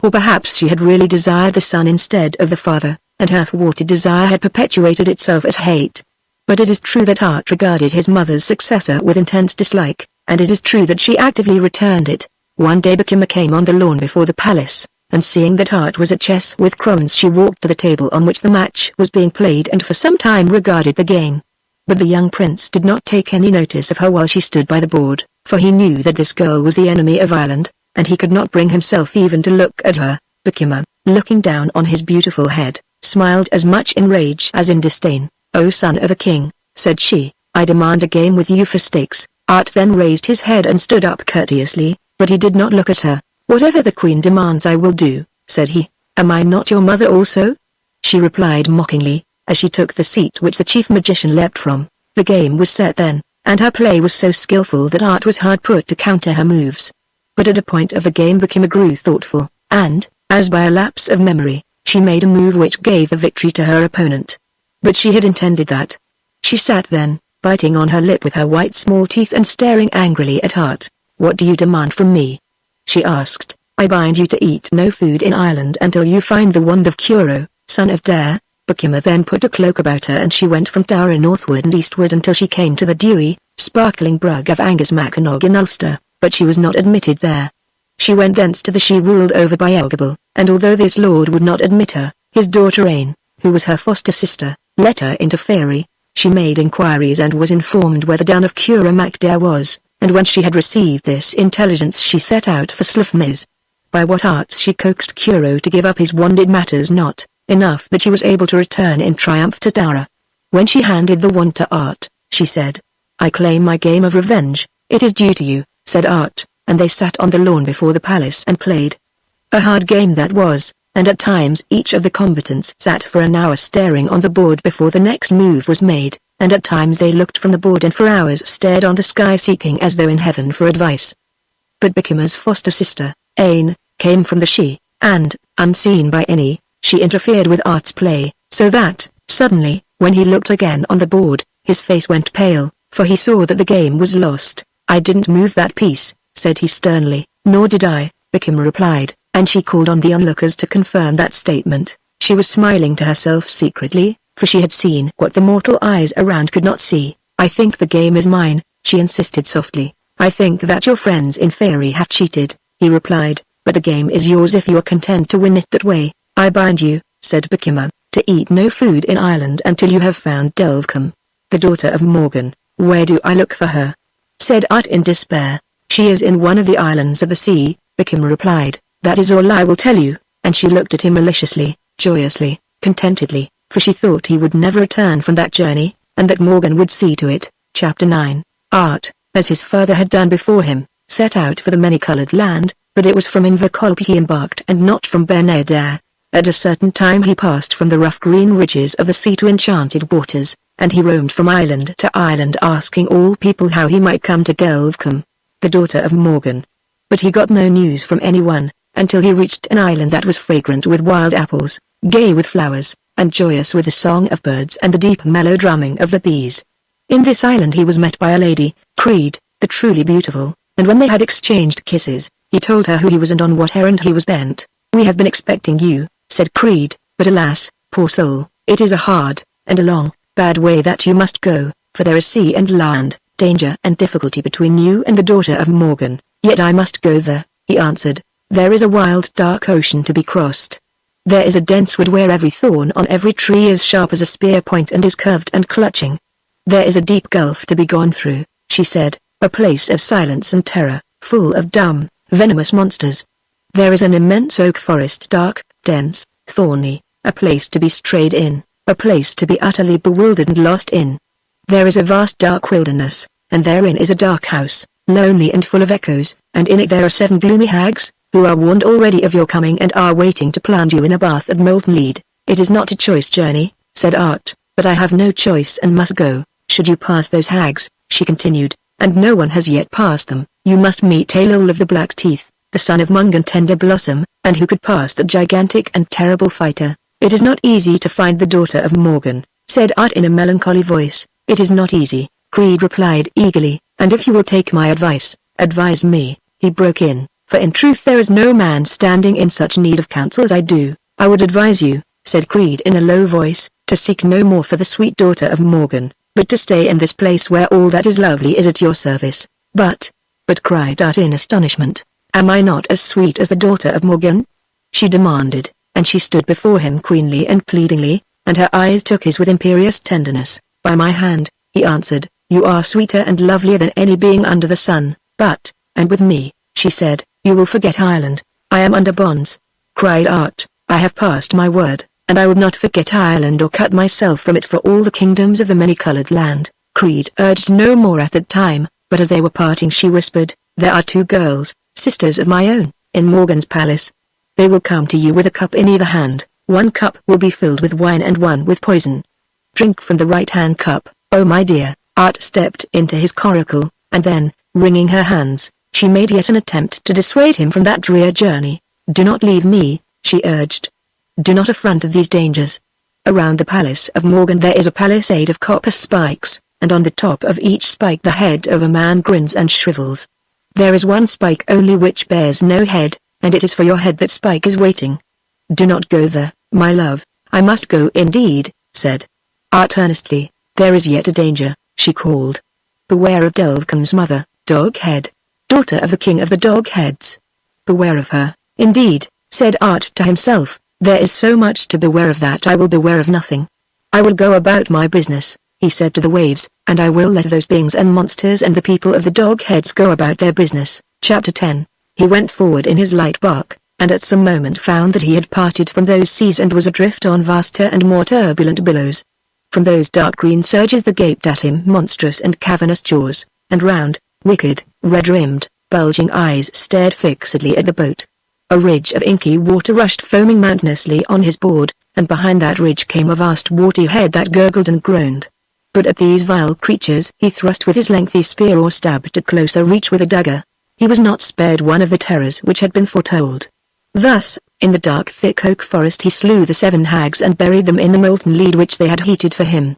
Or perhaps she had really desired the son instead of the father, and her thwarted desire had perpetuated itself as hate. But it is true that Art regarded his mother's successor with intense dislike, and it is true that she actively returned it. One day Bacuma came on the lawn before the palace, and seeing that Art was at chess with crowns, she walked to the table on which the match was being played and for some time regarded the game. But the young prince did not take any notice of her while she stood by the board, for he knew that this girl was the enemy of Ireland, and he could not bring himself even to look at her. Bakima, looking down on his beautiful head, smiled as much in rage as in disdain. "O son of a king," said she, "I demand a game with you for stakes." Art then raised his head and stood up courteously, but he did not look at her. "Whatever the queen demands I will do," said he. "Am I not your mother also?" She replied mockingly, as she took the seat which the chief magician leapt from. The game was set then, and her play was so skillful that Art was hard put to counter her moves. But at a point of the game Bakima grew thoughtful, and, as by a lapse of memory, she made a move which gave the victory to her opponent. But she had intended that. She sat then, biting on her lip with her white small teeth and staring angrily at Art. "What do you demand from me?" she asked. "I bind you to eat no food in Ireland until you find the wand of Curo, son of Dare." Bakima then put a cloak about her and she went from Tara northward and eastward until she came to the dewy, sparkling brug of Angus Macnog in Ulster, but she was not admitted there. She went thence to the she ruled over by Elgable, and although this lord would not admit her, his daughter Aine, who was her foster sister, let her into Faery. She made inquiries and was informed where the down of Cura Macdare was, and when she had received this intelligence she set out for Slough-Miz. By what arts she coaxed Curo to give up his wand it matters not, enough that she was able to return in triumph to Tara. When she handed the wand to Art, she said, "I claim my game of revenge." "It is due to you," said Art, and they sat on the lawn before the palace and played. A hard game that was, and at times each of the combatants sat for an hour staring on the board before the next move was made, and at times they looked from the board and for hours stared on the sky seeking as though in heaven for advice. But Bakima's foster sister, Aine, came from the she, and, unseen by any, she interfered with Art's play, so that, suddenly, when he looked again on the board, his face went pale, for he saw that the game was lost. "I didn't move that piece," said he sternly. "Nor did I," Bakima replied, and she called on the onlookers to confirm that statement. She was smiling to herself secretly, for she had seen what the mortal eyes around could not see. "I think the game is mine," she insisted softly. "I think that your friends in Faery have cheated," he replied, "but the game is yours if you are content to win it that way." "I bind you," said Bakima, "to eat no food in Ireland until you have found Delvecombe, the daughter of Morgan." "Where do I look for her?" said Art in despair. "She is in one of the islands of the sea," Bakima replied. "That is all I will tell you," and she looked at him maliciously, joyously, contentedly, for she thought he would never return from that journey, and that Morgan would see to it. Chapter 9. Art, as his father had done before him, set out for the many-colored land, but it was from Invercolp he embarked and not from Benedare. At a certain time he passed from the rough green ridges of the sea to enchanted waters, and he roamed from island to island asking all people how he might come to Delvecombe, the daughter of Morgan. But he got no news from anyone, until he reached an island that was fragrant with wild apples, gay with flowers, and joyous with the song of birds and the deep mellow drumming of the bees. In this island he was met by a lady, Creed, the truly beautiful, and when they had exchanged kisses, he told her who he was and on what errand he was bent. "We have been expecting you," said Creed, "but alas, poor soul, it is a hard, and a long, bad way that you must go, for there is sea and land, danger and difficulty between you and the daughter of Morgan." "Yet I must go there," he answered. "There is a wild dark ocean to be crossed. There is a dense wood where every thorn on every tree is sharp as a spear point and is curved and clutching. There is a deep gulf to be gone through," she said, "a place of silence and terror, full of dumb, venomous monsters. There is an immense oak forest dark, dense, thorny, a place to be strayed in, a place to be utterly bewildered and lost in. There is a vast dark wilderness, and therein is a dark house, lonely and full of echoes, and in it there are 7 gloomy hags, who are warned already of your coming and are waiting to plunge you in a bath of molten lead. It is not a choice journey," said Art, "but I have no choice and must go. Should you pass those hags," she continued, "and no one has yet passed them, you must meet Tailul of the Black Teeth, the son of Mungan Tender Blossom, and who could pass the gigantic and terrible fighter." "It is not easy to find the daughter of Morgan," said Art in a melancholy voice. "It is not easy," Creed replied eagerly, "and if you will take my advice, advise me," he broke in, "for in truth there is no man standing in such need of counsel as I do." "I would advise you," said Creed in a low voice, "to seek no more for the sweet daughter of Morgan, but to stay in this place where all that is lovely is at your service." But cried Art in astonishment, "Am I not as sweet as the daughter of Morgan?" she demanded, and she stood before him queenly and pleadingly, and her eyes took his with imperious tenderness. "By my hand," he answered, "you are sweeter and lovelier than any being under the sun, but, and with me," she said, "you will forget Ireland. I am under bonds," cried Art. "I have passed my word, and I would not forget Ireland or cut myself from it for all the kingdoms of the many-colored land." Creed urged no more at that time, but as they were parting she whispered, "There are 2 girls, sisters of my own, in Morgan's palace. They will come to you with a cup in either hand. 1 cup will be filled with wine and 1 with poison. Drink from the right-hand cup, oh my dear." Art stepped into his coracle, and then, wringing her hands, she made yet an attempt to dissuade him from that drear journey. "Do not leave me," she urged. "Do not affront these dangers. Around the palace of Morgan there is a palisade of copper spikes, and on the top of each spike the head of a man grins and shrivels. There is 1 spike only which bears no head, and it is for your head that spike is waiting. Do not go there, my love." "I must go indeed," said Art earnestly. "There is yet a danger," she called. "Beware of Delvecombe's mother, Doghead, daughter of the king of the Dogheads." "Beware of her, indeed," said Art to himself. "There is so much to beware of that I will beware of nothing. I will go about my business," he said to the waves, "and I will let those beings and monsters and the people of the Dogheads go about their business." Chapter 10. He went forward in his light bark, and at some moment found that he had parted from those seas and was adrift on vaster and more turbulent billows. From those dark green surges there gaped at him monstrous and cavernous jaws, and round, wicked, red-rimmed, bulging eyes stared fixedly at the boat. A ridge of inky water rushed foaming mountainously on his board, and behind that ridge came a vast warty head that gurgled and groaned. But at these vile creatures he thrust with his lengthy spear or stabbed at closer reach with a dagger. He was not spared one of the terrors which had been foretold. Thus, in the dark thick oak forest he slew the 7 hags and buried them in the molten lead which they had heated for him.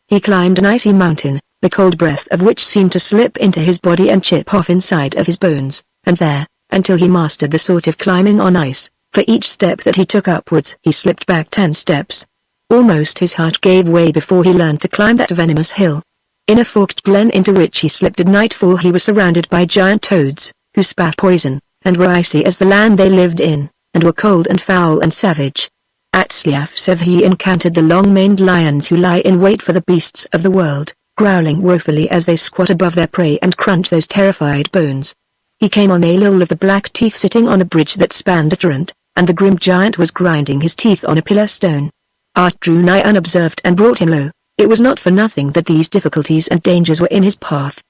He climbed an icy mountain, the cold breath of which seemed to slip into his body and chip off inside of his bones, and there, until he mastered the sort of climbing on ice, for each step that he took upwards he slipped back 10 steps. Almost his heart gave way before he learned to climb that venomous hill. In a forked glen into which he slipped at nightfall he was surrounded by giant toads, who spat poison, and were icy as the land they lived in, and were cold and foul and savage. At Sliafsev he encountered the long-maned lions who lie in wait for the beasts of the world, growling woefully as they squat above their prey and crunch those terrified bones. He came on a lull of the Black Teeth sitting on a bridge that spanned a torrent, and the grim giant was grinding his teeth on a pillar stone. Art drew nigh unobserved and brought him low. It was not for nothing that these difficulties and dangers were in his path.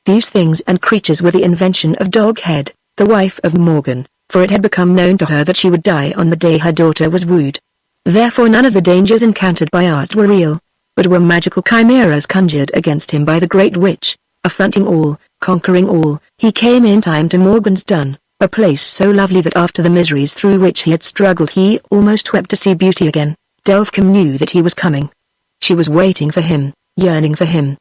These things and creatures were the invention of Doghead, the wife of Morgan, for it had become known to her that she would die on the day her daughter was wooed. Therefore none of the dangers encountered by Art were real, but were magical chimeras conjured against him by the Great Witch. Affronting all, conquering all, he came in time to Morgan's Dun, a place so lovely that after the miseries through which he had struggled he almost wept to see beauty again. Delvecombe knew that he was coming. She was waiting for him, yearning for him.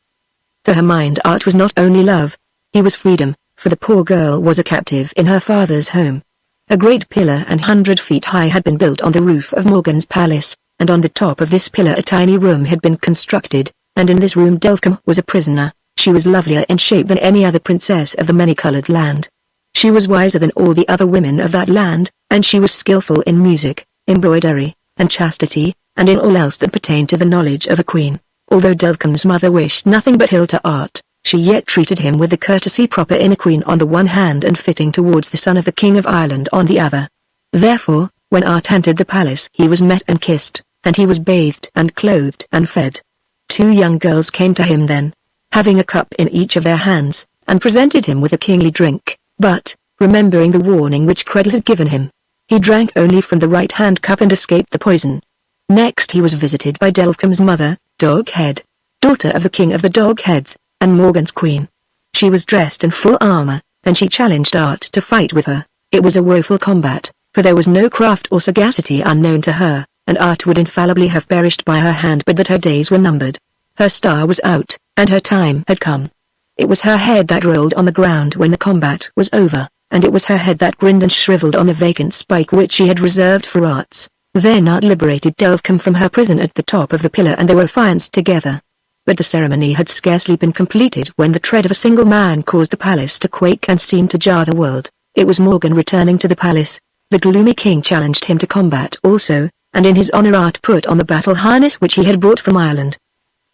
To her mind Art was not only love, he was freedom, for the poor girl was a captive in her father's home. A great pillar 100 feet high had been built on the roof of Morgan's palace, and on the top of this pillar a tiny room had been constructed, and in this room Delvecombe was a prisoner. She was lovelier in shape than any other princess of the many-colored land. She was wiser than all the other women of that land, and she was skillful in music, embroidery, and chastity, and in all else that pertained to the knowledge of a queen. Although Delvecombe's mother wished nothing but ill to Art, she yet treated him with the courtesy proper in a queen on the one hand and fitting towards the son of the King of Ireland on the other. Therefore, when Art entered the palace he was met and kissed, and he was bathed and clothed and fed. 2 young girls came to him then, having a cup in each of their hands, and presented him with a kingly drink, but, remembering the warning which Credit had given him, he drank only from the right-hand cup and escaped the poison. Next he was visited by Delvecombe's mother, Doghead, daughter of the King of the Dogheads, and Morgan's queen. She was dressed in full armor, and she challenged Art to fight with her. It was a woeful combat, for there was no craft or sagacity unknown to her, and Art would infallibly have perished by her hand but that her days were numbered. Her star was out, and her time had come. It was her head that rolled on the ground when the combat was over, and it was her head that grinned and shriveled on the vacant spike which she had reserved for Art's. Then Art liberated Delvecombe from her prison at the top of the pillar and they were affianced together. But the ceremony had scarcely been completed when the tread of a single man caused the palace to quake and seemed to jar the world. It was Morgan returning to the palace. The gloomy king challenged him to combat also, and in his honor Art put on the battle harness which he had brought from Ireland.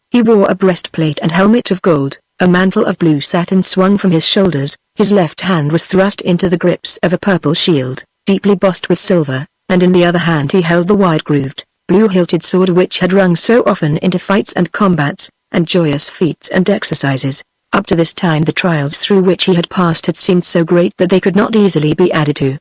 He wore a breastplate and helmet of gold, a mantle of blue satin swung from his shoulders, his left hand was thrust into the grips of a purple shield, deeply bossed with silver, and in the other hand he held the wide-grooved, blue-hilted sword which had rung so often into fights and combats, and joyous feats and exercises. Up to this time the trials through which he had passed had seemed so great that they could not easily be added to.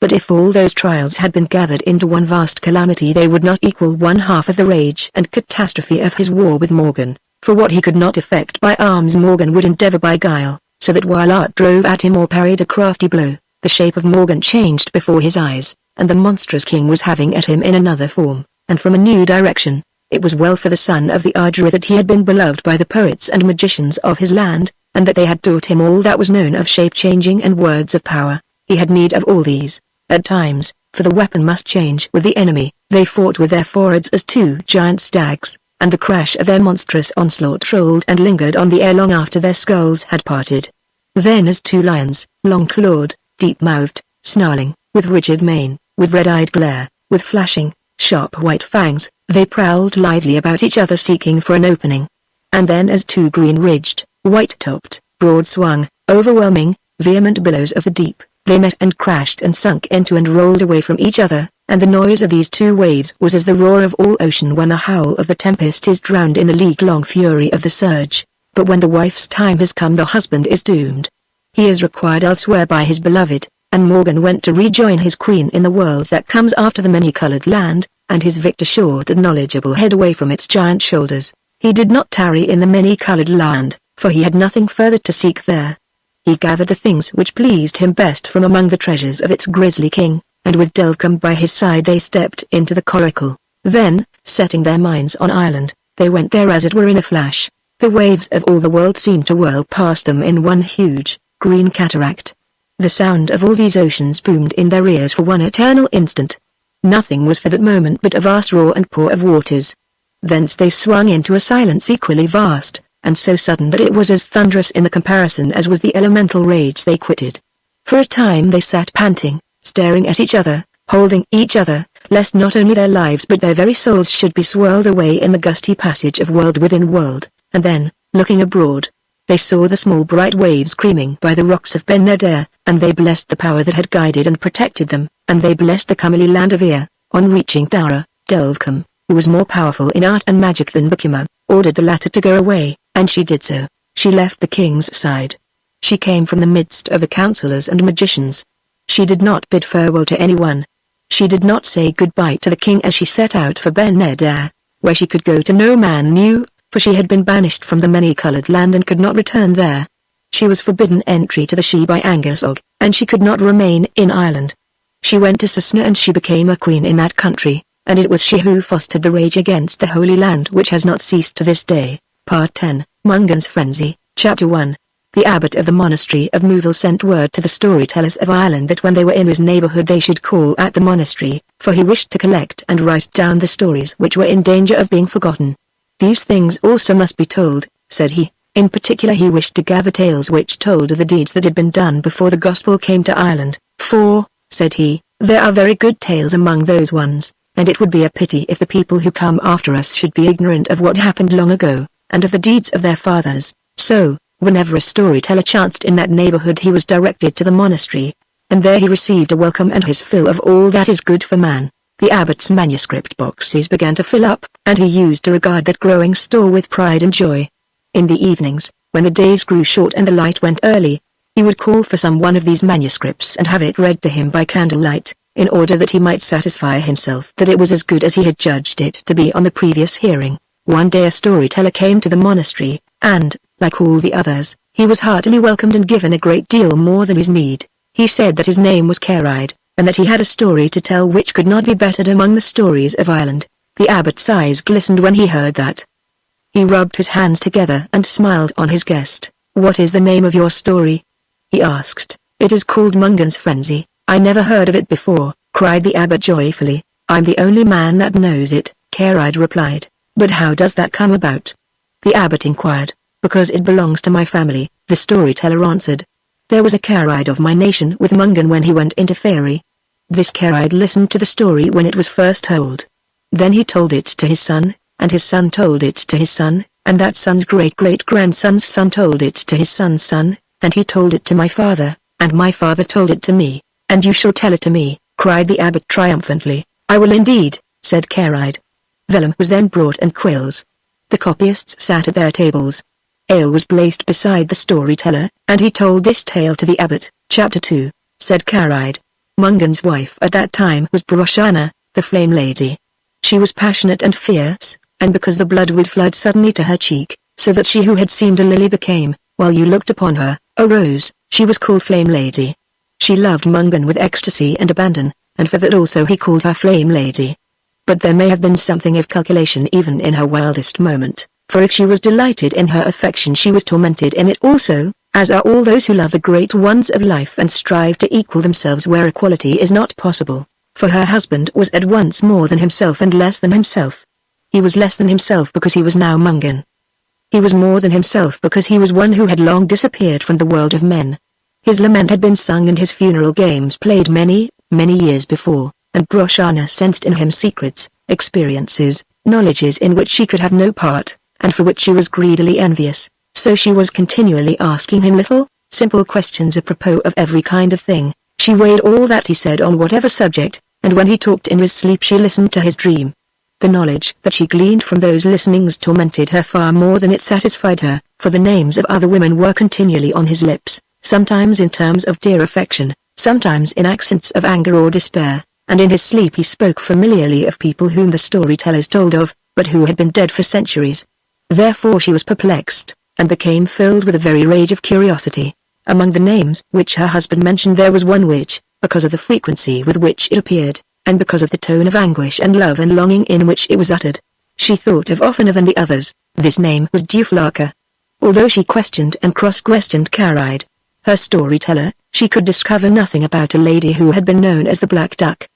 But if all those trials had been gathered into one vast calamity they would not equal one half of the rage and catastrophe of his war with Morgan, for what he could not effect by arms Morgan would endeavor by guile, so that while Art drove at him or parried a crafty blow, the shape of Morgan changed before his eyes, and the monstrous king was having at him in another form, and from a new direction. It was well for the son of the Ardra that he had been beloved by the poets and magicians of his land, and that they had taught him all that was known of shape-changing and words of power. He had need of all these. At times, for the weapon must change with the enemy, they fought with their foreheads as two giant stags, and the crash of their monstrous onslaught rolled and lingered on the air long after their skulls had parted. Then as two lions, long-clawed, deep-mouthed, snarling, with rigid mane, with red-eyed glare, with flashing, sharp white fangs, they prowled lithely about each other seeking for an opening. And then as two green-ridged, white-topped, broad-swung, overwhelming, vehement billows of the deep, they met and crashed and sunk into and rolled away from each other, and the noise of these two waves was as the roar of all ocean when the howl of the tempest is drowned in the league-long fury of the surge. But when the wife's time has come the husband is doomed. He is required elsewhere by his beloved, and Morgan went to rejoin his queen in the world that comes after the many-colored land, and his victor shore the knowledgeable head away from its giant shoulders. He did not tarry in the many-colored land, for he had nothing further to seek there. He gathered the things which pleased him best from among the treasures of its grisly king, and with Delcombe by his side they stepped into the coracle. Then, setting their minds on Ireland, they went there as it were in a flash. The waves of all the world seemed to whirl past them in one huge, green cataract. The sound of all these oceans boomed in their ears for one eternal instant. Nothing was for that moment but a vast roar and pour of waters. Thence they swung into a silence equally vast, and so sudden that it was as thunderous in the comparison as was the elemental rage they quitted. For a time they sat panting, staring at each other, holding each other, lest not only their lives but their very souls should be swirled away in the gusty passage of world within world, and then, looking abroad, they saw the small bright waves creaming by the rocks of Ben Neder, and they blessed the power that had guided and protected them, and they blessed the comely land of Ir. On reaching Dara, Delcombe, who was more powerful in art and magic than Bukima, ordered the latter to go away, and she did so. She left the king's side. She came from the midst of the counselors and magicians. She did not bid farewell to anyone. She did not say goodbye to the king as she set out for Ben Neder, where she could go to no man knew, for she had been banished from the many-colored land and could not return there. She was forbidden entry to the She by Angersog, and she could not remain in Ireland. She went to Cessna and she became a queen in that country, and it was she who fostered the rage against the Holy Land which has not ceased to this day. Part 10, Mungan's Frenzy, Chapter 1. The abbot of the monastery of Mouville sent word to the storytellers of Ireland that when they were in his neighborhood they should call at the monastery, for he wished to collect and write down the stories which were in danger of being forgotten. These things also must be told, said he. In particular he wished to gather tales which told of the deeds that had been done before the gospel came to Ireland, for, said he, there are very good tales among those ones, and it would be a pity if the people who come after us should be ignorant of what happened long ago, and of the deeds of their fathers. So, whenever a storyteller chanced in that neighborhood he was directed to the monastery, and there he received a welcome and his fill of all that is good for man. The abbot's manuscript boxes began to fill up, and he used to regard that growing store with pride and joy. In the evenings, when the days grew short and the light went early, he would call for some one of these manuscripts and have it read to him by candlelight, in order that he might satisfy himself that it was as good as he had judged it to be on the previous hearing. One day a storyteller came to the monastery, and, like all the others, he was heartily welcomed and given a great deal more than his need. He said that his name was Keride, and that he had a story to tell which could not be bettered among the stories of Ireland. The abbot's eyes glistened when he heard that. He rubbed his hands together and smiled on his guest. "What is the name of your story?" he asked. "It is called Mungan's Frenzy." "I never heard of it before," cried the abbot joyfully. "I'm the only man that knows it," Keride replied. "But how does that come about?" the abbot inquired. "Because it belongs to my family," the storyteller answered. "There was a Keride of my nation with Mungan when he went into Fairy. This Caride listened to the story when it was first told. Then he told it to his son, and his son told it to his son, and that son's great-great-grandson's son told it to his son's son, and he told it to my father, and my father told it to me, and you shall tell it to me, cried the abbot triumphantly. I will indeed, said Caride. Vellum was then brought and quills. The copyists sat at their tables. Ale was placed beside the storyteller, and he told this tale to the abbot. Chapter 2, said Caride. Mungan's wife at that time was Broshana, the flame lady. She was passionate and fierce, and because the blood would flood suddenly to her cheek, so that she who had seemed a lily became, while you looked upon her, a rose, she was called Flame Lady. She loved Mungan with ecstasy and abandon, and for that also he called her Flame Lady. But there may have been something of calculation even in her wildest moment, for if she was delighted in her affection she was tormented in it also, as are all those who love the great ones of life and strive to equal themselves where equality is not possible, for her husband was at once more than himself and less than himself. He was less than himself because he was now Mungan. He was more than himself because he was one who had long disappeared from the world of men. His lament had been sung and his funeral games played many, many years before, and Broshana sensed in him secrets, experiences, knowledges in which she could have no part, and for which she was greedily envious, so she was continually asking him little, simple questions apropos of every kind of thing. She weighed all that he said on whatever subject, and when he talked in his sleep she listened to his dream. The knowledge that she gleaned from those listenings tormented her far more than it satisfied her, for the names of other women were continually on his lips, sometimes in terms of dear affection, sometimes in accents of anger or despair, and in his sleep he spoke familiarly of people whom the storytellers told of, but who had been dead for centuries. Therefore she was perplexed, and became filled with a very rage of curiosity. Among the names which her husband mentioned there was one which, because of the frequency with which it appeared, and because of the tone of anguish and love and longing in which it was uttered, she thought of oftener than the others. This name was Duflaka. Although she questioned and cross-questioned Caride, her storyteller, she could discover nothing about a lady who had been known as the Black Duck.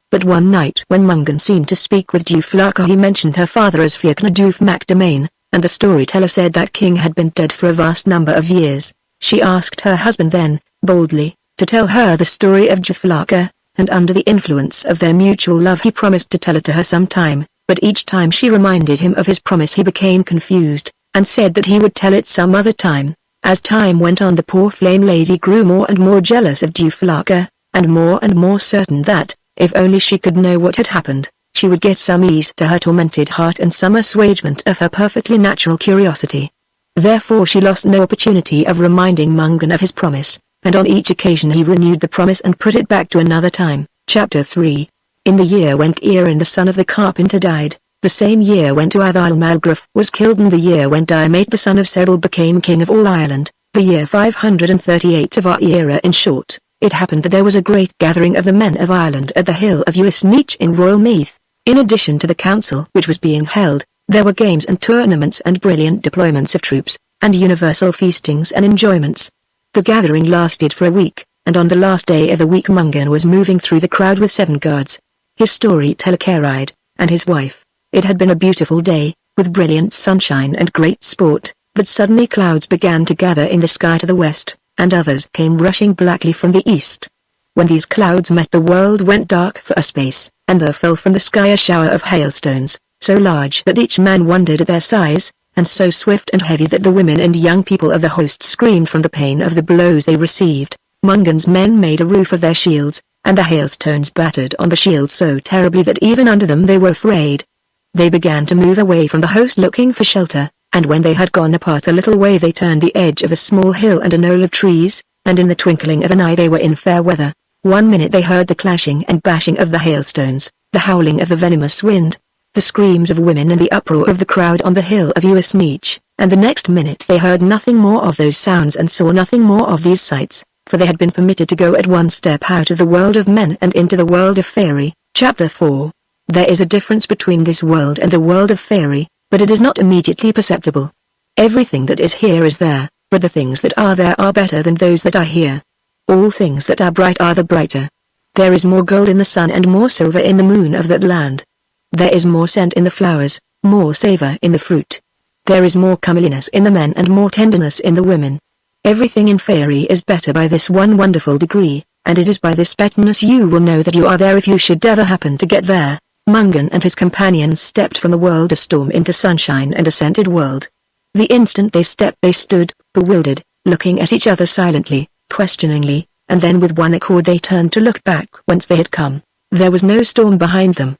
But one night when Mungan seemed to speak with Duflaka he mentioned her father as Fiachna Duf Macdamain, and the storyteller said that king had been dead for a vast number of years. She asked her husband then, boldly, to tell her the story of Duflaka, and under the influence of their mutual love he promised to tell it to her some time, but each time she reminded him of his promise he became confused, and said that he would tell it some other time. As time went on the poor flame lady grew more and more jealous of Duflaka, and more certain that, if only she could know what had happened, she would get some ease to her tormented heart and some assuagement of her perfectly natural curiosity. Therefore she lost no opportunity of reminding Mungan of his promise, and on each occasion he renewed the promise and put it back to another time. Chapter 3. In the year when Kieran the son of the carpenter died, the same year when Tuathal Malgraf was killed and the year when Diarmait the son of Sebel became king of all Ireland, the year 538 of our era in short, it happened that there was a great gathering of the men of Ireland at the hill of Uisneach in Royal Meath. In addition to the council which was being held, there were games and tournaments and brilliant deployments of troops, and universal feastings and enjoyments. The gathering lasted for a week, and on the last day of the week Mungan was moving through the crowd with 7 guards. His storyteller Caride, and his wife. It had been a beautiful day, with brilliant sunshine and great sport, but suddenly clouds began to gather in the sky to the west, and others came rushing blackly from the east. When these clouds met the world went dark for a space, and there fell from the sky a shower of hailstones, so large that each man wondered at their size, and so swift and heavy that the women and young people of the host screamed from the pain of the blows they received. Mungan's men made a roof of their shields, and the hailstones battered on the shields so terribly that even under them they were afraid. They began to move away from the host looking for shelter, and when they had gone apart a little way they turned the edge of a small hill and a knoll of trees, and in the twinkling of an eye they were in fair weather. 1 minute they heard the clashing and bashing of the hailstones, the howling of the venomous wind, the screams of women and the uproar of the crowd on the hill of Uisneach, and the next minute they heard nothing more of those sounds and saw nothing more of these sights, for they had been permitted to go at one step out of the world of men and into the world of fairy. Chapter 4. There is a difference between this world and the world of fairy, but it is not immediately perceptible. Everything that is here is there, but the things that are there are better than those that are here. All things that are bright are the brighter. There is more gold in the sun and more silver in the moon of that land. There is more scent in the flowers, more savour in the fruit. There is more comeliness in the men and more tenderness in the women. Everything in fairy is better by this one wonderful degree, and it is by this pettiness you will know that you are there if you should ever happen to get there." Mungan and his companions stepped from the world of storm into sunshine and a scented world. The instant they stepped they stood, bewildered, looking at each other silently, questioningly, and then with one accord they turned to look back whence they had come. There was no storm behind them.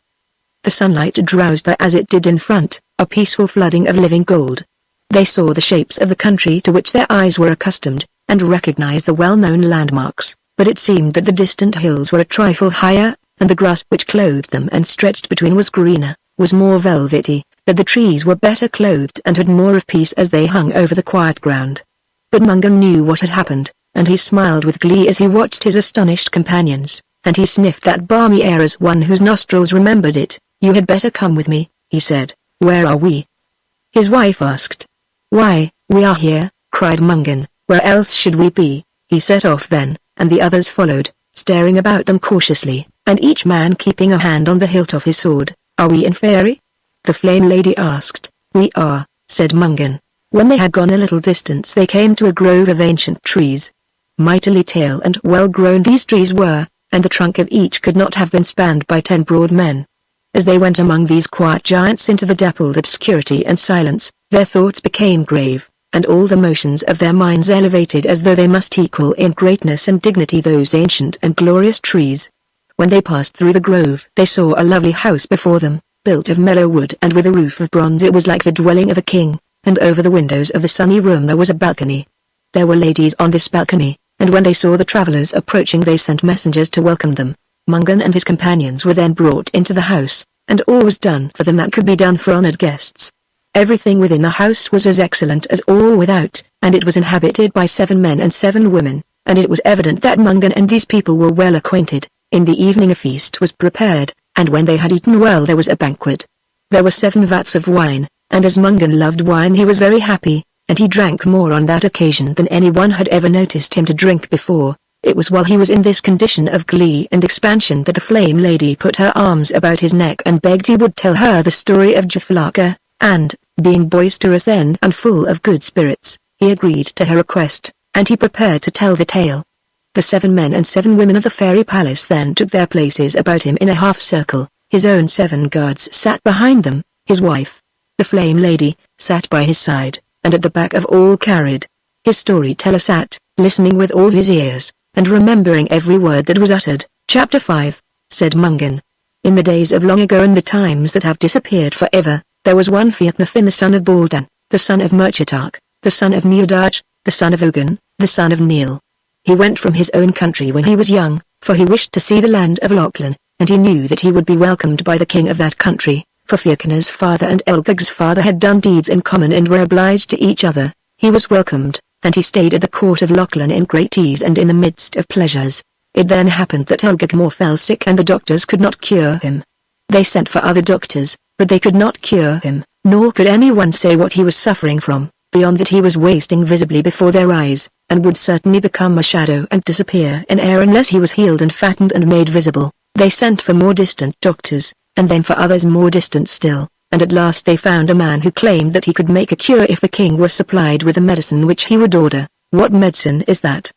The sunlight drowsed there as it did in front, a peaceful flooding of living gold. They saw the shapes of the country to which their eyes were accustomed, and recognized the well-known landmarks, but it seemed that the distant hills were a trifle higher, and the grass which clothed them and stretched between was greener, was more velvety, that the trees were better clothed and had more of peace as they hung over the quiet ground. But Mungan knew what had happened, and he smiled with glee as he watched his astonished companions, and he sniffed that balmy air as one whose nostrils remembered it. "You had better come with me," he said. "Where are we?" his wife asked. "Why, we are here," cried Mungan. "Where else should we be?" He set off then, and the others followed, staring about them cautiously, and each man keeping a hand on the hilt of his sword. "Are we in Fairy?" the flame lady asked. "We are," said Mungan. When they had gone a little distance they came to a grove of ancient trees. Mightily tall and well-grown these trees were, and the trunk of each could not have been spanned by 10 broad men. As they went among these quiet giants into the dappled obscurity and silence, their thoughts became grave, and all the motions of their minds elevated as though they must equal in greatness and dignity those ancient and glorious trees. When they passed through the grove they saw a lovely house before them, built of mellow wood and with a roof of bronze. It was like the dwelling of a king, and over the windows of the sunny room there was a balcony. There were ladies on this balcony, and when they saw the travelers approaching they sent messengers to welcome them. Mungan and his companions were then brought into the house, and all was done for them that could be done for honored guests. Everything within the house was as excellent as all without, and it was inhabited by 7 men and 7 women, and it was evident that Mungan and these people were well acquainted. In the evening a feast was prepared, and when they had eaten well there was a banquet. There were 7 vats of wine, and as Mungan loved wine he was very happy, and he drank more on that occasion than anyone had ever noticed him to drink before. It was while he was in this condition of glee and expansion that the flame lady put her arms about his neck and begged he would tell her the story of Jafalaka, and, being boisterous then and full of good spirits, he agreed to her request, and he prepared to tell the tale. The 7 men and 7 women of the fairy palace then took their places about him in a half-circle. His own 7 guards sat behind them, his wife, the flame lady, sat by his side, and at the back of all carried. His storyteller sat, listening with all his ears, and remembering every word that was uttered. Chapter 5, said Mungan. In the days of long ago and the times that have disappeared forever, there was one Fiatnafin the son of Baldan, the son of Murchatark, the son of Neodaj, the son of Ogun, the son of Neil. He went from his own country when he was young, for he wished to see the land of Lachlan, and he knew that he would be welcomed by the king of that country, for Fiacna's father and Elgag's father had done deeds in common and were obliged to each other. He was welcomed, and he stayed at the court of Lachlan in great ease and in the midst of pleasures. It then happened that Elgag fell sick and the doctors could not cure him. They sent for other doctors, but they could not cure him, nor could anyone say what he was suffering from, beyond that he was wasting visibly before their eyes, and would certainly become a shadow and disappear in air unless he was healed and fattened and made visible. They sent for more distant doctors, and then for others more distant still, and at last they found a man who claimed that he could make a cure if the king were supplied with a medicine which he would order. "What medicine is that?"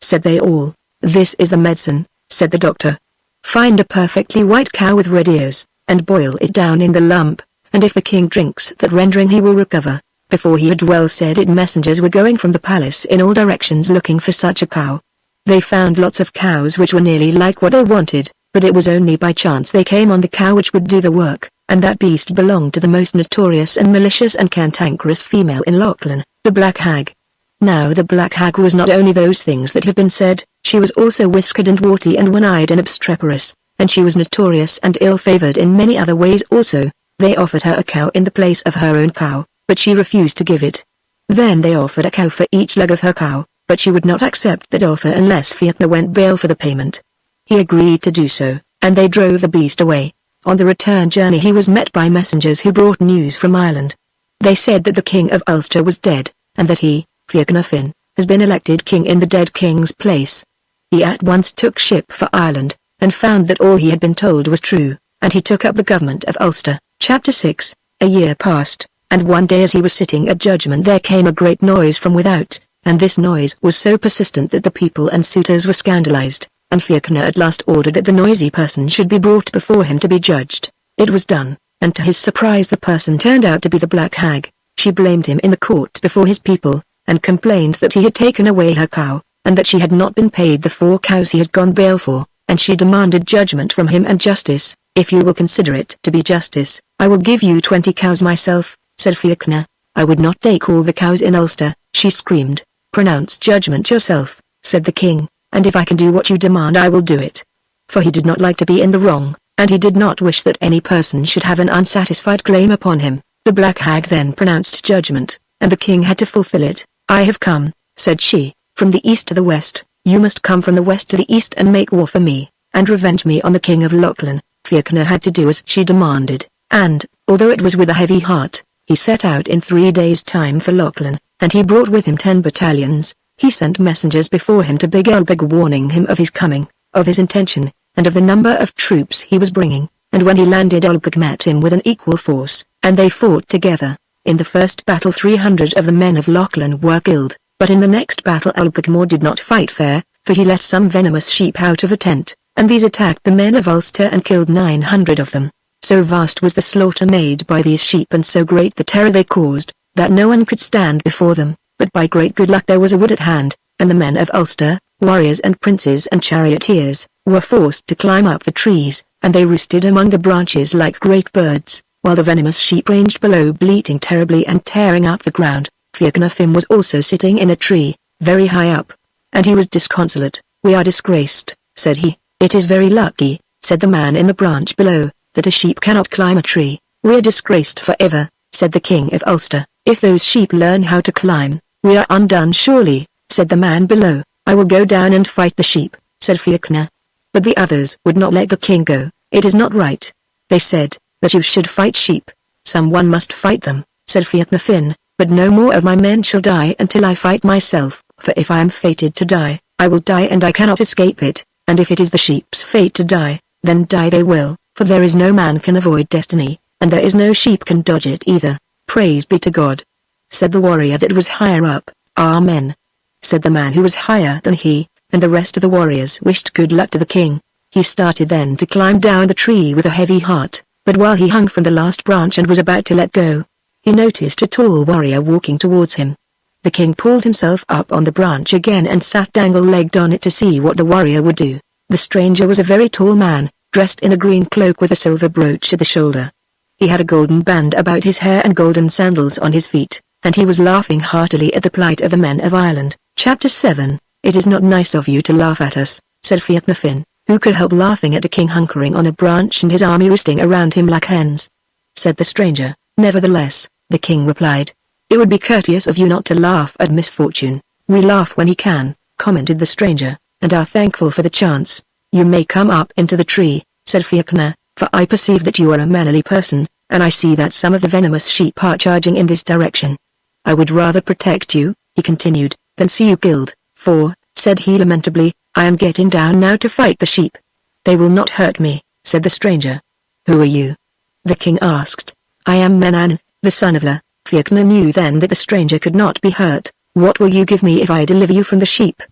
said they all. "This is the medicine," said the doctor. "Find a perfectly white cow with red ears, and boil it down in the lump, and if the king drinks that rendering he will recover." Before he had well said it messengers were going from the palace in all directions looking for such a cow. They found lots of cows which were nearly like what they wanted, but it was only by chance they came on the cow which would do the work, and that beast belonged to the most notorious and malicious and cantankerous female in Lachlan, the Black Hag. Now the Black Hag was not only those things that have been said, she was also whiskered and warty and one-eyed and obstreperous, and she was notorious and ill-favored in many other ways also. They offered her a cow in the place of her own cow, but she refused to give it. Then they offered a cow for each leg of her cow, but she would not accept that offer unless Fiatna went bail for the payment. He agreed to do so, and they drove the beast away. On the return journey he was met by messengers who brought news from Ireland. They said that the king of Ulster was dead, and that he, Fiacna Finn, has been elected king in the dead king's place. He at once took ship for Ireland, and found that all he had been told was true, and he took up the government of Ulster. Chapter 6. A year passed, and one day as he was sitting at judgment there came a great noise from without, and this noise was so persistent that the people and suitors were scandalized. and Fiachna at last ordered that the noisy person should be brought before him to be judged. It was done, and to his surprise the person turned out to be the black hag. She blamed him in the court before his people, and complained that he had taken away her cow, and that she had not been paid the 4 cows he had gone bail for, and she demanded judgment from him and justice. "If you will consider it to be justice, I will give you 20 cows myself," said Fiachna. "I would not take all the cows in Ulster," she screamed. "Pronounce judgment yourself," said the king, "and if I can do what you demand I will do it." For he did not like to be in the wrong, and he did not wish that any person should have an unsatisfied claim upon him. The black hag then pronounced judgment, and the king had to fulfill it. "I have come," said she, "from the east to the west. You must come from the west to the east and make war for me, and revenge me on the king of Lochlan." Fiachna had to do as she demanded, and, although it was with a heavy heart, he set out in 3 days' time for Lochlan, and he brought with him 10 battalions. He sent messengers before him to Big Elbig warning him of his coming, of his intention, and of the number of troops he was bringing, and when he landed Elbig met him with an equal force, and they fought together. In the first battle 300 of the men of Lochlan were killed, but in the next battle Elbig did not fight fair, for he let some venomous sheep out of a tent, and these attacked the men of Ulster and killed 900 of them. So vast was the slaughter made by these sheep and so great the terror they caused, that no one could stand before them, but by great good luck there was a wood at hand, and the men of Ulster, warriors and princes and charioteers, were forced to climb up the trees, and they roosted among the branches like great birds, while the venomous sheep ranged below bleating terribly and tearing up the ground. Fiachna Finn was also sitting in a tree, very high up, and he was disconsolate. "We are disgraced," said he. "It is very lucky," said the man in the branch below, "that a sheep cannot climb a tree." "We are disgraced forever," said the king of Ulster. "If those sheep learn how to climb, we are undone surely," said the man below. "I will go down and fight the sheep," said Fiachna. But the others would not let the king go. "It is not right," they said, "that you should fight sheep. Someone must fight them," said Fiachna Finn, "but no more of my men shall die until I fight myself, for if I am fated to die, I will die and I cannot escape it, and if it is the sheep's fate to die, then die they will, for there is no man can avoid destiny, and there is no sheep can dodge it either. Praise be to God," said the warrior that was higher up. "Amen," said the man who was higher than he, and the rest of the warriors wished good luck to the king. He started then to climb down the tree with a heavy heart, but while he hung from the last branch and was about to let go, he noticed a tall warrior walking towards him. The king pulled himself up on the branch again and sat dangle-legged on it to see what the warrior would do. The stranger was a very tall man, dressed in a green cloak with a silver brooch at the shoulder. He had a golden band about his hair and golden sandals on his feet, and he was laughing heartily at the plight of the men of Ireland. Chapter 7. "It is not nice of you to laugh at us," said Fiachna Finn. "Who could help laughing at a king hunkering on a branch and his army roosting around him like hens?" said the stranger. "Nevertheless," the king replied, "it would be courteous of you not to laugh at misfortune." "We laugh when he can," commented the stranger, "and are thankful for the chance." "You may come up into the tree," said Fiachna, "for I perceive that you are a mannerly person, and I see that some of the venomous sheep are charging in this direction. I would rather protect you," he continued, "than see you killed, for," said he lamentably, "I am getting down now to fight the sheep." "They will not hurt me," said the stranger. "Who are you?" the king asked. "I am Manannán, the son of La." Fiachna knew then that the stranger could not be hurt. "What will you give me if I deliver you from the sheep?"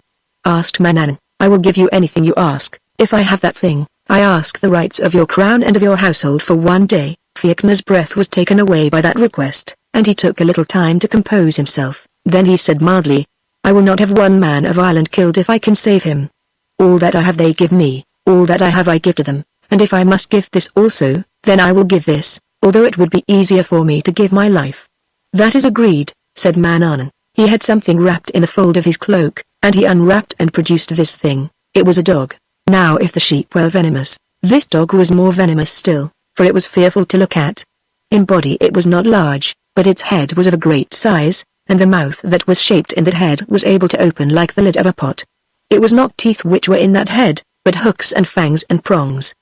asked Manannán. "I will give you anything you ask. If I have that thing, I ask the rights of your crown and of your household for 1 day. Fiachna's breath was taken away by that request, and he took a little time to compose himself. Then he said mildly, "I will not have one man of Ireland killed if I can save him. All that I have they give me, all that I have I give to them, and if I must give this also, then I will give this, although it would be easier for me to give my life." "That is agreed," said Manannán. He had something wrapped in a fold of his cloak, and he unwrapped and produced this thing. It was a dog. Now if the sheep were venomous, this dog was more venomous still, for it was fearful to look at. In body it was not large, but its head was of a great size, and the mouth that was shaped in that head was able to open like the lid of a pot. It was not teeth which were in that head, but hooks and fangs and prongs.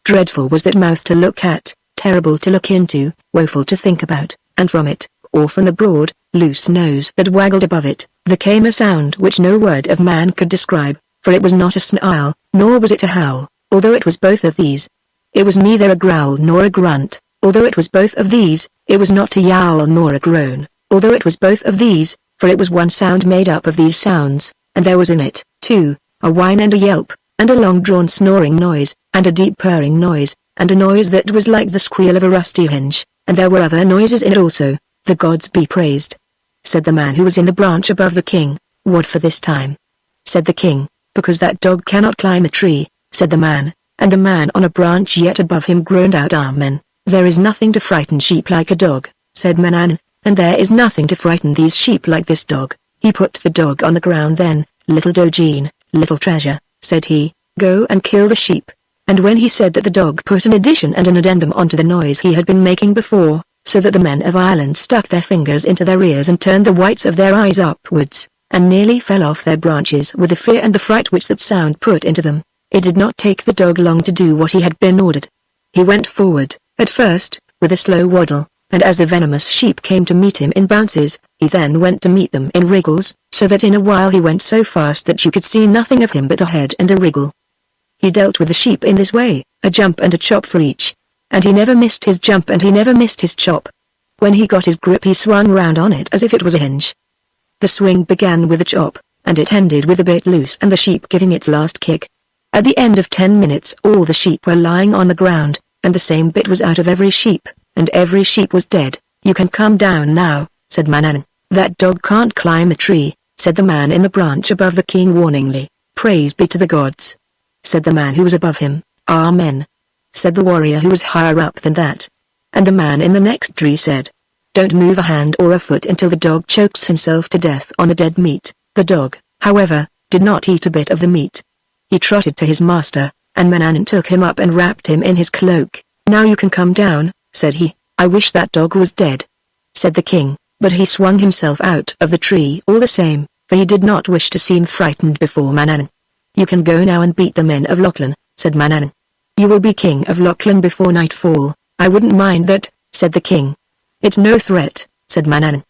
Dreadful was that mouth to look at, terrible to look into, woeful to think about, and from it, or from the broad, loose nose that waggled above it, there came a sound which no word of man could describe, for it was not a snarl, nor was it a howl, although it was both of these. It was neither a growl nor a grunt, although it was both of these. It was not a yowl nor a groan, although it was both of these, for it was one sound made up of these sounds, and there was in it, too, a whine and a yelp. and a long-drawn snoring noise, and a deep purring noise, and a noise that was like the squeal of a rusty hinge, and there were other noises in it also. "The gods be praised," said the man who was in the branch above the king. "What for this time?" said the king. "Because that dog cannot climb a tree," said the man, and the man on a branch yet above him groaned out, "Amen. There is nothing to frighten sheep like a dog," said Magneon, "and there is nothing to frighten these sheep like this dog." He put the dog on the ground. Then, "Little Dogene, little treasure," said he, "go and kill the sheep." And when he said that, the dog put an addition and an addendum onto the noise he had been making before, so that the men of Ireland stuck their fingers into their ears and turned the whites of their eyes upwards, and nearly fell off their branches with the fear and the fright which that sound put into them. It did not take the dog long to do what he had been ordered. He went forward, at first, with a slow waddle, and as the venomous sheep came to meet him in bounces, he then went to meet them in wriggles, so that in a while he went so fast that you could see nothing of him but a head and a wriggle. He dealt with the sheep in this way, a jump and a chop for each, and he never missed his jump and he never missed his chop. When he got his grip he swung round on it as if it was a hinge. The swing began with a chop, and it ended with a bit loose and the sheep giving its last kick. At the end of 10 minutes all the sheep were lying on the ground, and the same bit was out of every sheep, and every sheep was dead. "You can come down now," said Magneon. "That dog can't climb a tree," said the man in the branch above the king warningly. "Praise be to the gods," said the man who was above him. "Amen," said the warrior who was higher up than that. And the man in the next tree said, "Don't move a hand or a foot until the dog chokes himself to death on the dead meat." The dog, however, did not eat a bit of the meat. He trotted to his master, and Magneon took him up and wrapped him in his cloak. "Now you can come down," said he. "I wish that dog was dead," said the king, but he swung himself out of the tree all the same, for he did not wish to seem frightened before Magneon. "You can go now and beat the men of Lochlan," said Magneon. "You will be king of Lochlan before nightfall." "I wouldn't mind that," said the king. "It's no threat," said Magneon.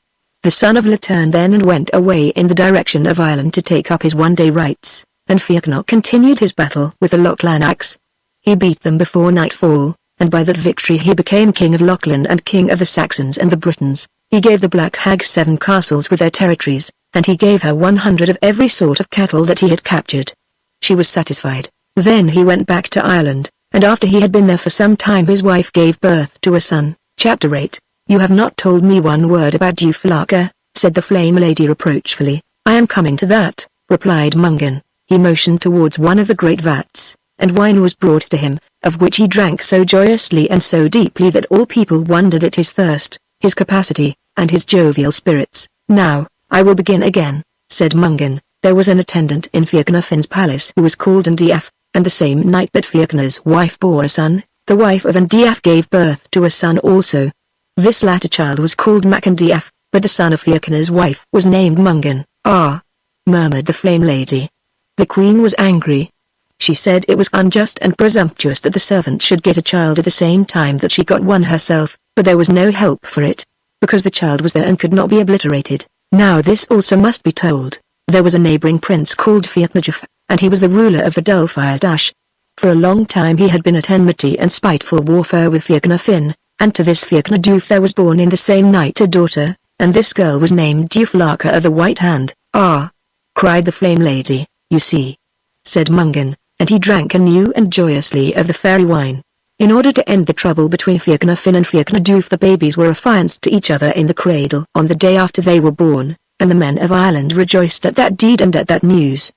The son of Le turned then and went away in the direction of Ireland to take up his one-day rights, and Fiachna continued his battle with the Lochlan axe. He beat them before nightfall, and by that victory he became king of Lochlan and king of the Saxons and the Britons. He gave the Black Hag 7 castles with their territories, and he gave her 100 of every sort of cattle that he had captured. She was satisfied. Then he went back to Ireland, and after he had been there for some time his wife gave birth to a son. Chapter 8. "You have not told me one word about Duflaca," said the Flame Lady reproachfully. "I am coming to that," replied Mungan. He motioned towards one of the great vats, and wine was brought to him, of which he drank so joyously and so deeply that all people wondered at his thirst, his capacity, and his jovial spirits. "Now, I will begin again," said Mungan. There was an attendant in Fiachna Finn's palace who was called Ndiaf, and the same night that Fiachna's wife bore a son, the wife of Ndiaf gave birth to a son also. This latter child was called MacNdiaf, but the son of Fiachna's wife was named Mungan. "Ah!" murmured the Flame Lady. The queen was angry. She said it was unjust and presumptuous that the servant should get a child at the same time that she got one herself, but there was no help for it, because the child was there and could not be obliterated. Now this also must be told. There was a neighboring prince called Fiachnajuf, and he was the ruler of the Dulfire Dash. For a long time he had been at enmity and spiteful warfare with Fiachna Finn, and to this Fiachna Duf there was born in the same night a daughter, and this girl was named Duflaca of the White Hand. "Ah!" cried the Flame Lady. "You see," said Mungan, and he drank anew and joyously of the fairy wine. In order to end the trouble between Fiachna Finn and Fiachna Duf, the babies were affianced to each other in the cradle on the day after they were born, and the men of Ireland rejoiced at that deed and at that news.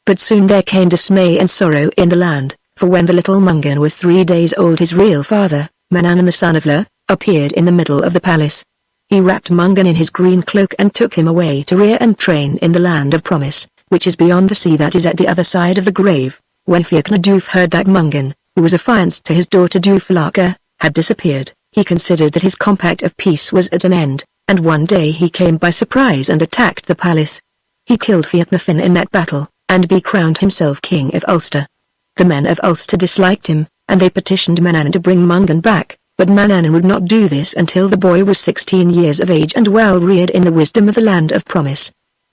But soon there came dismay and sorrow in the land, for when the little Mungan was 3 days old his real father, Magneon the son of Le, appeared in the middle of the palace. He wrapped Mungan in his green cloak and took him away to rear and train in the land of promise, which is beyond the sea, that is at the other side of the grave. When Fiachna Duf heard that Mungan, who was affianced to his daughter Duflaca, had disappeared, he considered that his compact of peace was at an end, and one day he came by surprise and attacked the palace. He killed Fiachna Finn in that battle, and becrowned himself king of Ulster. The men of Ulster disliked him, and they petitioned Magneon to bring Mungan back, but Magneon would not do this until the boy was 16 years of age and well reared in the wisdom of the land of promise.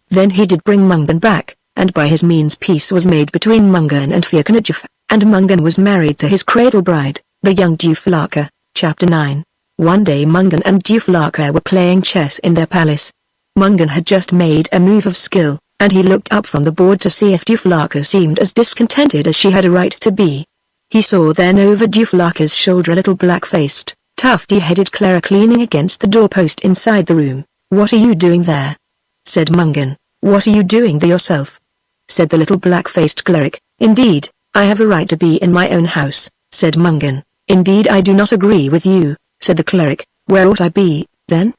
Then he did bring Mungan back, and by his means peace was made between Mungan and Fiachnajuf, and Mungan was married to his cradle bride, the young Duflaca. Chapter 9. One day Mungan and Duflaca were playing chess in their palace. Mungan had just made a move of skill, and he looked up from the board to see if Duflaka seemed as discontented as she had a right to be. He saw then over Duflaka's shoulder a little black-faced, tufty-headed cleric leaning against the doorpost inside the room. "What are you doing there?" said Mungan. "What are you doing there yourself?" said the little black-faced cleric. "Indeed, I have a right to be in my own house," said Mungan. "Indeed I do not agree with you," said the cleric. "Where ought I be, then?"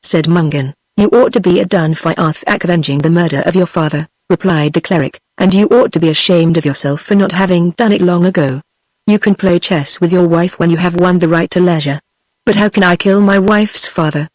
said Mungan. "You ought to be at Dunfiarthak avenging the murder of your father," replied the cleric, "and you ought to be ashamed of yourself for not having done it long ago. You can play chess with your wife when you have won the right to leisure. But how can I kill my wife's father?"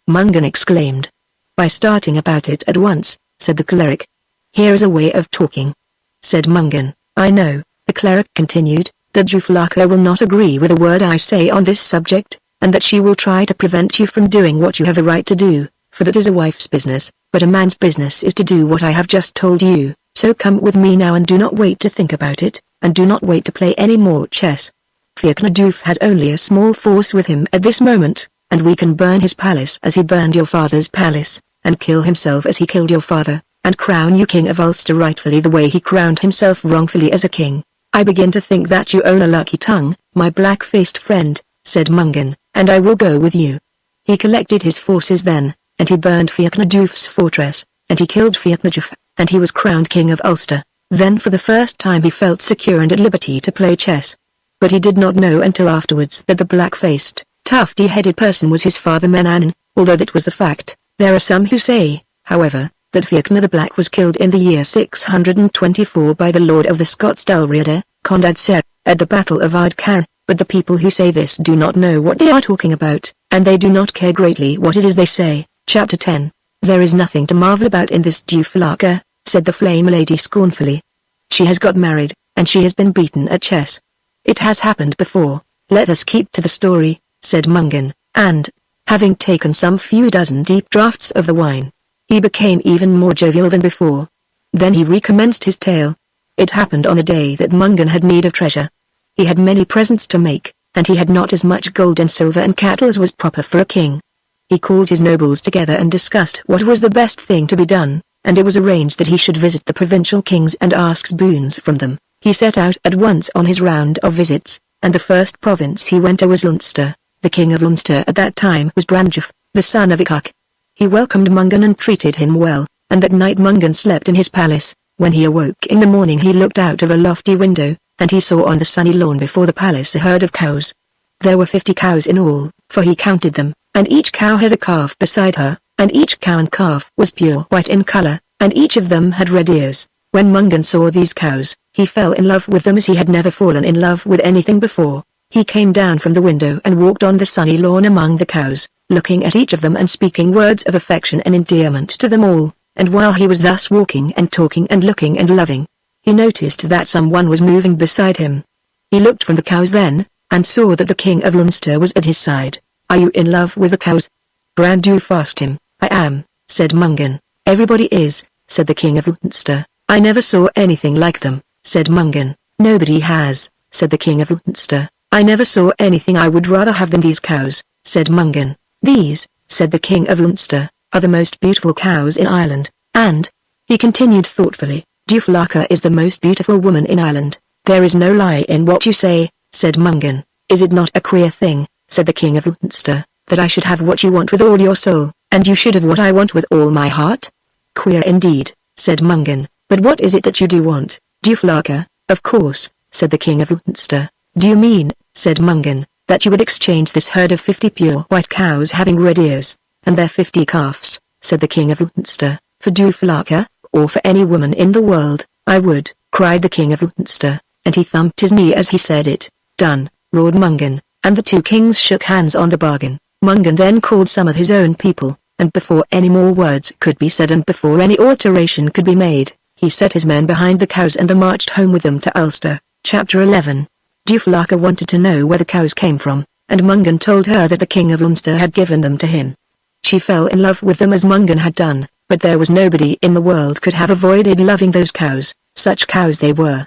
Mungan exclaimed. "By starting about it at once," said the cleric. "Here is a way of talking," said Mungan. "I know," the cleric continued, "that Duflaka will not agree with a word I say on this subject, and that she will try to prevent you from doing what you have a right to do, for that is a wife's business, but a man's business is to do what I have just told you. So come with me now and do not wait to think about it, and do not wait to play any more chess. Fiacnadoof has only a small force with him at this moment, and we can burn his palace as he burned your father's palace, and kill himself as he killed your father, and crown you king of Ulster rightfully the way he crowned himself wrongfully as a king. I begin to think that you own a lucky tongue, my black-faced friend," said Mungan, "and I will go with you." He collected his forces then, and he burned Fiacnadoof's fortress, and he killed Fiacnadoof, and he was crowned king of Ulster. Then for the first time he felt secure and at liberty to play chess. But he did not know until afterwards that the black-faced, tufty-headed person was his father Menanan, although that was the fact. There are some who say, however, that Fiacna the Black was killed in the year 624 by the lord of the Scots Dalriada, Condad Ser, at the Battle of Ardcarr, but the people who say this do not know what they are talking about, and they do not care greatly what it is they say. Chapter 10. "There is nothing to marvel about in this Duflaka," said the Flame Lady scornfully. "She has got married, and she has been beaten at chess. It has happened before. Let us keep to the story," said Mungan, and, having taken some few dozen deep draughts of the wine, he became even more jovial than before. Then he recommenced his tale. It happened on a day that Mungan had need of treasure. He had many presents to make, and he had not as much gold and silver and cattle as was proper for a king. He called his nobles together and discussed what was the best thing to be done, and it was arranged that he should visit the provincial kings and ask boons from them. He set out at once on his round of visits, and the first province he went to was Leinster. The king of Leinster at that time was Brandjef, the son of Icach. He welcomed Mungan and treated him well, and that night Mungan slept in his palace. When he awoke in the morning he looked out of a lofty window, and he saw on the sunny lawn before the palace a herd of cows. There were 50 cows in all, for he counted them, and each cow had a calf beside her, and each cow and calf was pure white in color, and each of them had red ears. When Mungan saw these cows, he fell in love with them as he had never fallen in love with anything before. He came down from the window and walked on the sunny lawn among the cows, looking at each of them and speaking words of affection and endearment to them all, and while he was thus walking and talking and looking and loving, he noticed that someone was moving beside him. He looked from the cows then, and saw that the king of Leinster was at his side. "Are you in love with the cows?" Brandjef asked him. "I am," said Mungan. "Everybody is," said the king of Leinster. "I never saw anything like them," said Mungan. "Nobody has," said the king of Leinster. "I never saw anything I would rather have than these cows," said Mungan. "These," said the king of Leinster, "are the most beautiful cows in Ireland, and," he continued thoughtfully, "Duflaka is the most beautiful woman in Ireland." "There is no lie in what you say," said Mungan. "Is it not a queer thing," said the king of Leinster, "that I should have what you want with all your soul, and you should have what I want with all my heart?" "Queer indeed," said Mungan, "but what is it that you do want?" "Duflaka, of course," said the king of Leinster. "Do you mean," said Mungan, "that you would exchange this herd of 50 pure white cows having red ears, and their 50 calves," said the king of Leinster, "for Duflaka, or for any woman in the world?" "I would," cried the king of Leinster, and he thumped his knee as he said it. "Done," roared Mungan, and the two kings shook hands on the bargain. Mungan then called some of his own people, and before any more words could be said and before any alteration could be made, he set his men behind the cows and marched home with them to Ulster. Chapter 11. Duflaka wanted to know where the cows came from, and Mungan told her that the king of Leinster had given them to him. She fell in love with them as Mungan had done, but there was nobody in the world could have avoided loving those cows. Such cows they were.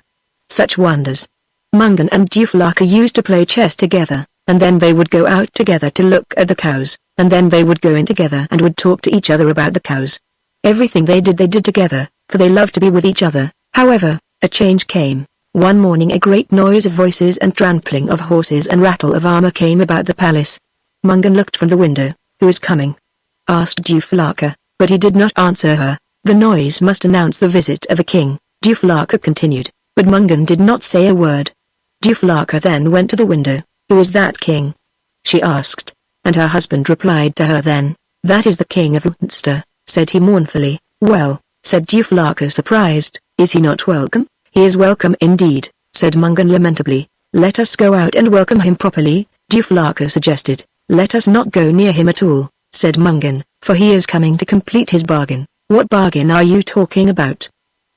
Such wonders. Mungan and Duflaka used to play chess together, and then they would go out together to look at the cows, and then they would go in together and would talk to each other about the cows. Everything they did together, for they loved to be with each other. However, a change came. One morning a great noise of voices and trampling of horses and rattle of armor came about the palace. Mungan looked from the window. "Who is coming?" asked Duflaka, but he did not answer her. The noise must announce the visit of a king, Duflaka continued, but Mungan did not say a word. Duflaka then went to the window. "Who is that king?" she asked, and her husband replied to her then. "That is the king of Leinster," said he mournfully. "Well," said Duflaka surprised, "is he not welcome?" "He is welcome indeed," said Mungan lamentably. "Let us go out and welcome him properly," Duflaka suggested. "Let us not go near him at all," said Mungan, "for he is coming to complete his bargain." "What bargain are you talking about?"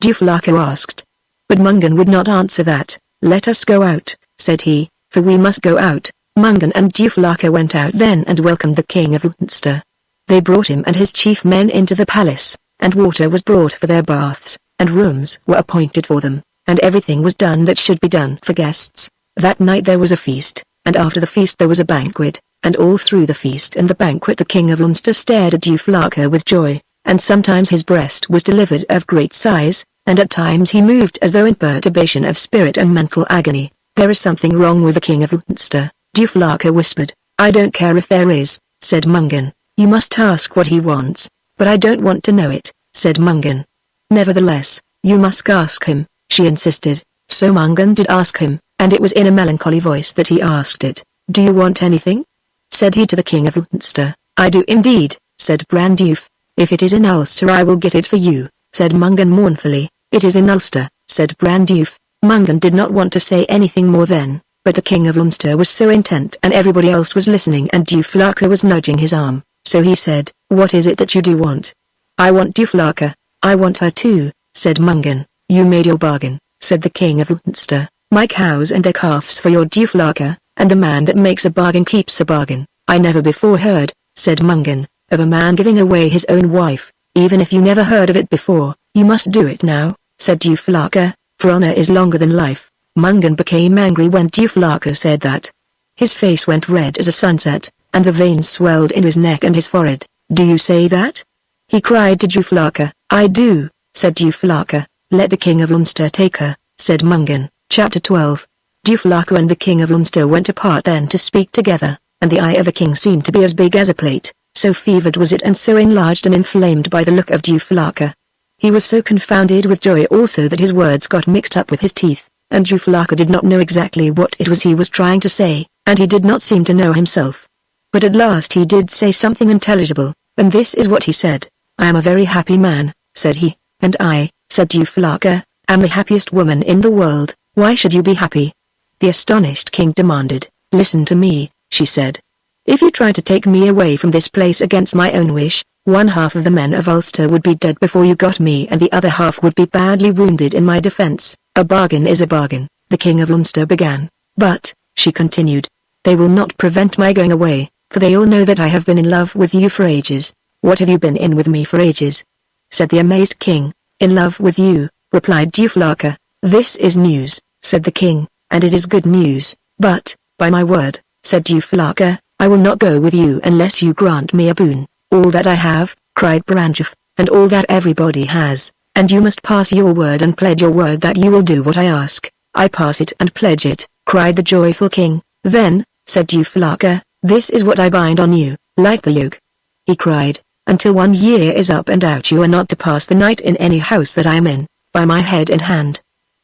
Duflaka asked. But Mungan would not answer that. "Let us go out," said he, "for we must go out." Mungan and Duflaka went out then and welcomed the king of Leinster. They brought him and his chief men into the palace, and water was brought for their baths, and rooms were appointed for them, and everything was done that should be done for guests. That night there was a feast, and after the feast there was a banquet, and all through the feast and the banquet the king of Leinster stared at Duflaka with joy, and sometimes his breast was delivered of great sighs, and at times he moved as though in perturbation of spirit and mental agony. "There is something wrong with the king of Leinster," Duflaka whispered. "I don't care if there is," said Mungan. "You must ask what he wants." "But I don't want to know it," said Mungan. "Nevertheless, you must ask him," she insisted. So Mungan did ask him, and it was in a melancholy voice that he asked it. "Do you want anything?" said he to the king of Leinster. "I do indeed," said Brandulf. "If it is in Ulster I will get it for you," said Mungan mournfully. "It is in Ulster," said Brandulf. Mungan did not want to say anything more then, but the king of Leinster was so intent and everybody else was listening and Duflaka was nudging his arm, so he said, "What is it that you do want?" "I want Duflaka." "I want her too," said Mungan. "You made your bargain," said the king of Leinster. "My cows and their calves for your Duflaka, and the man that makes a bargain keeps a bargain." "I never before heard," said Mungan, "of a man giving away his own wife. Even if you never heard of it before, you must do it now," said Duflaka, "for honor is longer than life." Mungan became angry when Duflaka said that. His face went red as a sunset, and the veins swelled in his neck and his forehead. "Do you say that?" he cried to Duflaka. "I do," said Duflaka. "Let the king of Leinster take her," said Mungan. Chapter 12. Duflaka and the king of Leinster went apart then to speak together, and the eye of the king seemed to be as big as a plate. So fevered was it and so enlarged and inflamed by the look of Duflaka. He was so confounded with joy also that his words got mixed up with his teeth, and Duflaka did not know exactly what it was he was trying to say, and he did not seem to know himself. But at last he did say something intelligible, and this is what he said. "I am a very happy man," said he. "And I," said Duflaka, "am the happiest woman in the world." "Why should you be happy?" the astonished king demanded. "Listen to me," she said. "If you try to take me away from this place against my own wish, one half of the men of Ulster would be dead before you got me and the other half would be badly wounded in my defense. A bargain is a bargain," the king of Leinster began. "But," she continued, "they will not prevent my going away, for they all know that I have been in love with you for ages." "What have you been in with me for ages?" said the amazed king. "In love with you," replied Duflaka. "This is news," said the king, "and it is good news. But, by my word," said Duflaka, "I will not go with you unless you grant me a boon." "All that I have," cried Brandulf, "and all that everybody has, and you must pass your word and pledge your word that you will do what I ask." "I pass it and pledge it," cried the joyful king. "Then," said Duflaka, "this is what I bind on you, like the yoke," he cried, "until 1 year is up and out you are not to pass the night in any house that I am in, by my head and hand."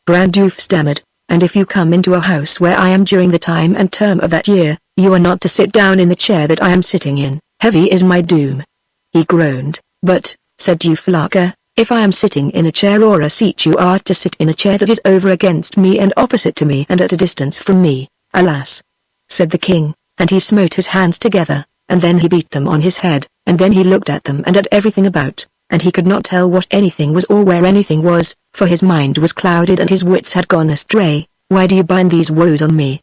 Brandulf stammered, "And if you come into a house where I am during the time and term of that year, you are not to sit down in the chair that I am sitting in. Heavy is my doom." He groaned. "But," said Duflaka, "if I am sitting in a chair or a seat you are to sit in a chair that is over against me and opposite to me and at a distance from me." "Alas!" said the king, and he smote his hands together, and then he beat them on his head, and then he looked at them and at everything about, and he could not tell what anything was or where anything was, for his mind was clouded and his wits had gone astray. "Why do you bind these woes on me?"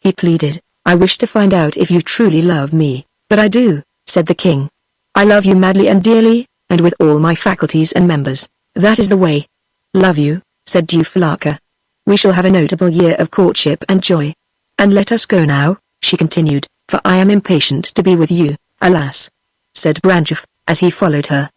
he pleaded. "I wish to find out if you truly love me." "But I do," said the king. "I love you madly and dearly, and with all my faculties and members. That is the way." "Love you," said Duflaka. "We shall have a notable year of courtship and joy. And let us go now," she continued, "for I am impatient to be with you." "Alas!" said Brandulf, as he followed her.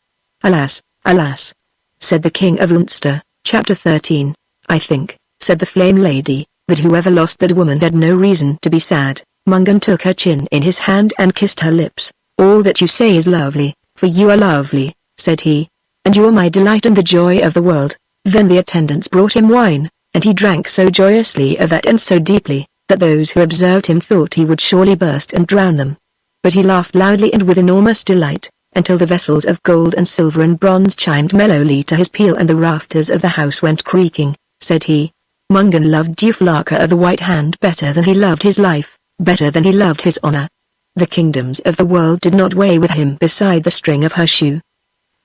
"Alas, alas!" said the King of Leinster. Chapter 13. I think, said the Flame Lady, that whoever lost that woman had no reason to be sad. Mungan took her chin in his hand and kissed her lips. All that you say is lovely, for you are lovely, said he. And you are my delight and the joy of the world. Then the attendants brought him wine, and he drank so joyously of that and so deeply, that those who observed him thought he would surely burst and drown them. But he laughed loudly and with enormous delight, until the vessels of gold and silver and bronze chimed mellowly to his peal and the rafters of the house went creaking. Said he, Mungan loved Duflaka of the White Hand better than he loved his life, better than he loved his honor. The kingdoms of the world did not weigh with him beside the string of her shoe.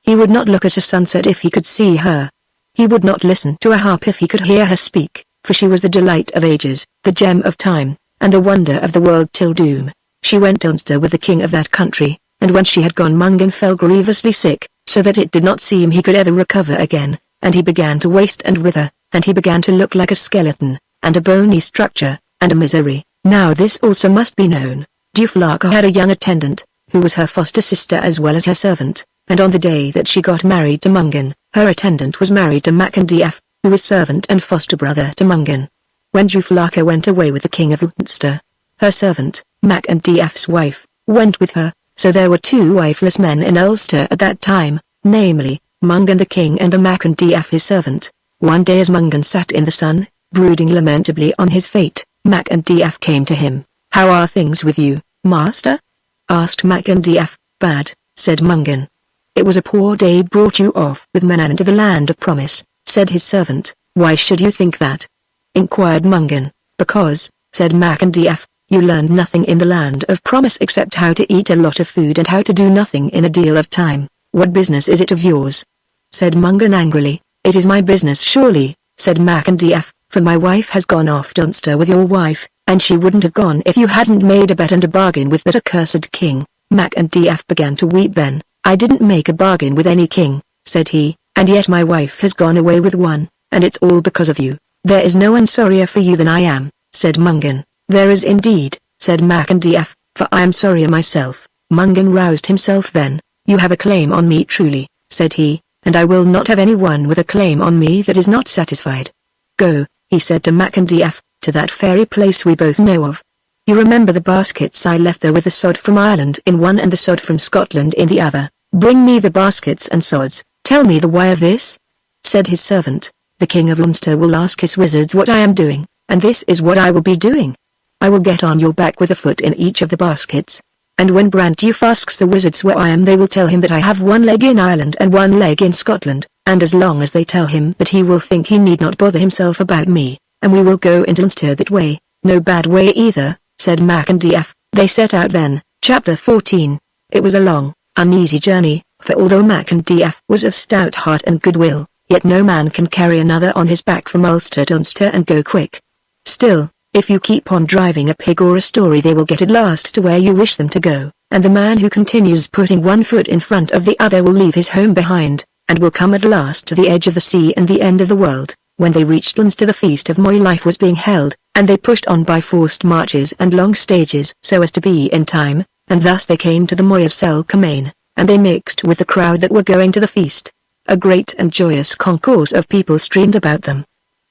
He would not look at a sunset if he could see her. He would not listen to a harp if he could hear her speak, for she was the delight of ages, the gem of time, and the wonder of the world till doom. She went to Leinster with the king of that country, and when she had gone Mungan fell grievously sick, so that it did not seem he could ever recover again, and he began to waste and wither, and he began to look like a skeleton, and a bony structure, and a misery. Now this also must be known. Duflaka had a young attendant, who was her foster sister as well as her servant, and on the day that she got married to Mungan, her attendant was married to MagneonBooks, who was servant and foster brother to Mungan. When Duflaka went away with the king of Leinster, her servant, MagneonBooks' wife, went with her, so there were two wifeless men in Ulster at that time, namely, Mungan the king and a MagneonBooks his servant. One day as Mungan sat in the sun, brooding lamentably on his fate, MagneonBooks came to him. How are things with you, master? Asked MagneonBooks. Bad, said Mungan. It was a poor day brought you off with Manannán into the land of promise, said his servant. Why should you think that? Inquired Mungan. Because, said MagneonBooks, you learned nothing in the land of promise except how to eat a lot of food and how to do nothing in a deal of time. What business is it of yours? Said Mungan angrily. It is my business surely, said MagneonBooks, for my wife has gone off to Leinster with your wife, and she wouldn't have gone if you hadn't made a bet and a bargain with that accursed king. MagneonBooks began to weep then. I didn't make a bargain with any king, said he, and yet my wife has gone away with one, and it's all because of you. There is no one sorrier for you than I am, said Mungan. There is indeed, said MagneonBooks, for I am sorrier myself. Mungan roused himself then. You have a claim on me truly, said he, and I will not have anyone with a claim on me that is not satisfied. Go, he said to MagneonBooks, to that fairy place we both know of. You remember the baskets I left there with the sod from Ireland in one and the sod from Scotland in the other. Bring me the baskets and sods. Tell me the why of this? Said his servant. The king of Leinster will ask his wizards what I am doing, and this is what I will be doing. I will get on your back with a foot in each of the baskets. And when Brantuffe asks the wizards where I am they will tell him that I have one leg in Ireland and one leg in Scotland, and as long as they tell him that he will think he need not bother himself about me, and we will go into Leinster that way, no bad way either, said MagneonBooks. They set out then. Chapter 14. It was a long, uneasy journey, for although MagneonBooks was of stout heart and good will, yet no man can carry another on his back from Ulster to Leinster and go quick. Still, if you keep on driving a pig or a story they will get at last to where you wish them to go, and the man who continues putting one foot in front of the other will leave his home behind, and will come at last to the edge of the sea and the end of the world. When they reached Leinster the feast of Moy life was being held, and they pushed on by forced marches and long stages so as to be in time, and thus they came to the Moy of Selkirkmain, and they mixed with the crowd that were going to the feast. A great and joyous concourse of people streamed about them.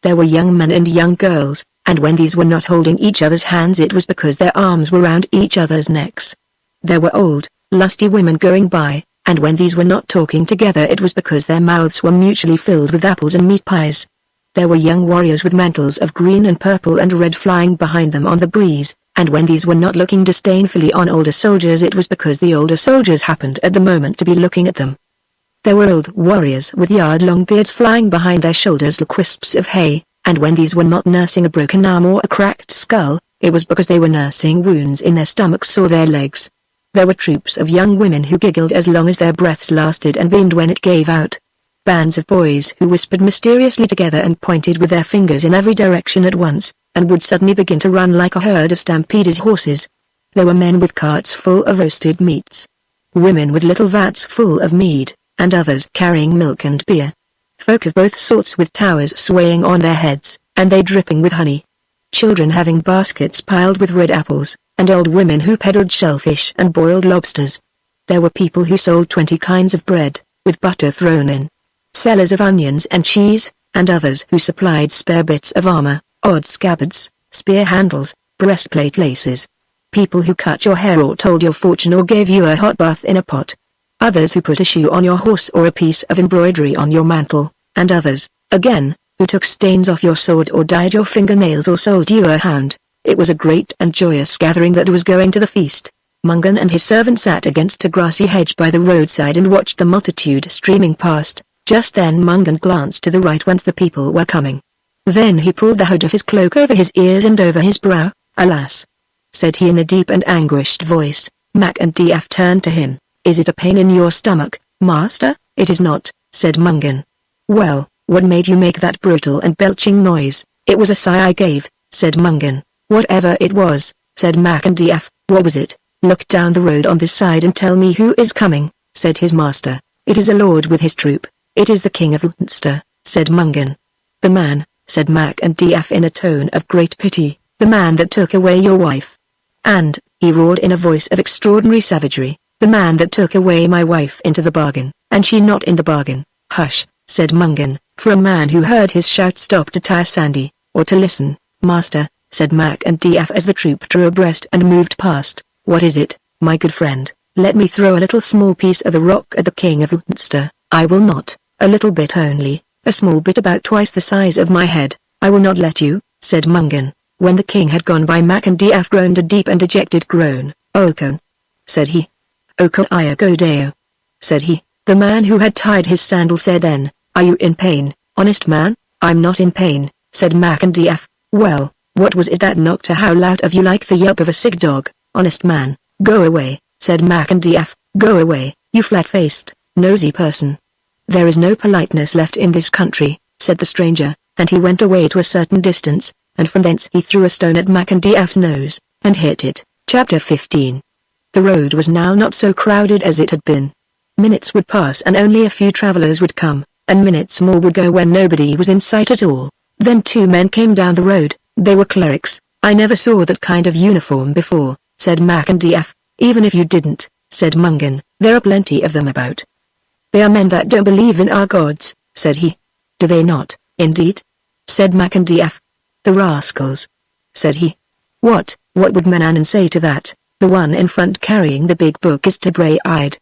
There were young men and young girls, and when these were not holding each other's hands it was because their arms were round each other's necks. There were old, lusty women going by, and when these were not talking together it was because their mouths were mutually filled with apples and meat pies. There were young warriors with mantles of green and purple and red flying behind them on the breeze, and when these were not looking disdainfully on older soldiers it was because the older soldiers happened at the moment to be looking at them. There were old warriors with yard-long beards flying behind their shoulders like wisps of hay, and when these were not nursing a broken arm or a cracked skull, it was because they were nursing wounds in their stomachs or their legs. There were troops of young women who giggled as long as their breaths lasted and beamed when it gave out. Bands of boys who whispered mysteriously together and pointed with their fingers in every direction at once, and would suddenly begin to run like a herd of stampeded horses. There were men with carts full of roasted meats, women with little vats full of mead, and others carrying milk and beer. Folk of both sorts with towers swaying on their heads, and they dripping with honey. Children having baskets piled with red apples, and old women who peddled shellfish and boiled lobsters. There were people who sold 20 kinds of bread, with butter thrown in. sellers of onions and cheese, and others who supplied spare bits of armor, odd scabbards, spear handles, breastplate laces. People who cut your hair or told your fortune or gave you a hot bath in a pot. Others who put a shoe on your horse or a piece of embroidery on your mantle, and others, again, who took stains off your sword or dyed your fingernails or sold you a hound. It was a great and joyous gathering that was going to the feast. Mungan and his servant sat against a grassy hedge by the roadside and watched the multitude streaming past. Just then Mungan glanced to the right whence the people were coming. Then he pulled the hood of his cloak over his ears and over his brow. "Alas," said he in a deep and anguished voice. Mac and Df turned to him. "Is it a pain in your stomach, master?" "It is not," said Mungan. "Well, what made you make that brutal and belching noise?" "It was a sigh I gave," said Mungan. "Whatever it was," said Mac and Df. "What was it?" "Look down the road on this side and tell me who is coming," said his master. "It is a lord with his troop." "It is the king of Leinster," said Mungan. "The man," said Mac and Df in a tone of great pity, "the man that took away your wife." "And," he roared in a voice of extraordinary savagery, "the man that took away my wife into the bargain, and she not in the bargain." "Hush," said Mungan, for a man who heard his shout stopped to tie Sandy, or to listen. "Master," said Mac and Df as the troop drew abreast and moved past. "What is it, my good friend?" "Let me throw a little small piece of the rock at the king of Leinster." "I will not." "A little bit only, a small bit about twice the size of my head." "I will not let you," said Mungan. When the king had gone by, Mac and Df groaned a deep and dejected groan. "Okon," said he. "Okon Iagodeo," said he. The man who had tied his sandal said then, "Are you in pain, honest man?" "I'm not in pain," said Mac and Df. "Well, what was it that knocked a howl out of you like the yelp of a sick dog, honest man?" "Go away," said Mac and Df. "Go away, you flat-faced, nosy person. There is no politeness left in this country," said the stranger, and he went away to a certain distance, and from thence he threw a stone at Mac and Df's nose, and hit it. Chapter 15. The road was now not so crowded as it had been. Minutes would pass and only a few travelers would come, and minutes more would go when nobody was in sight at all. Then two men came down the road. They were clerics. "I never saw that kind of uniform before," said Mac and Df. "Even if you didn't," said Mungan, "there are plenty of them about." "They are men that don't believe in our gods," said he. "Do they not, indeed?" said Mac and Df. "The rascals," said he. What would Manannan say to that?" The one in front carrying the big book is Tebray-eyed.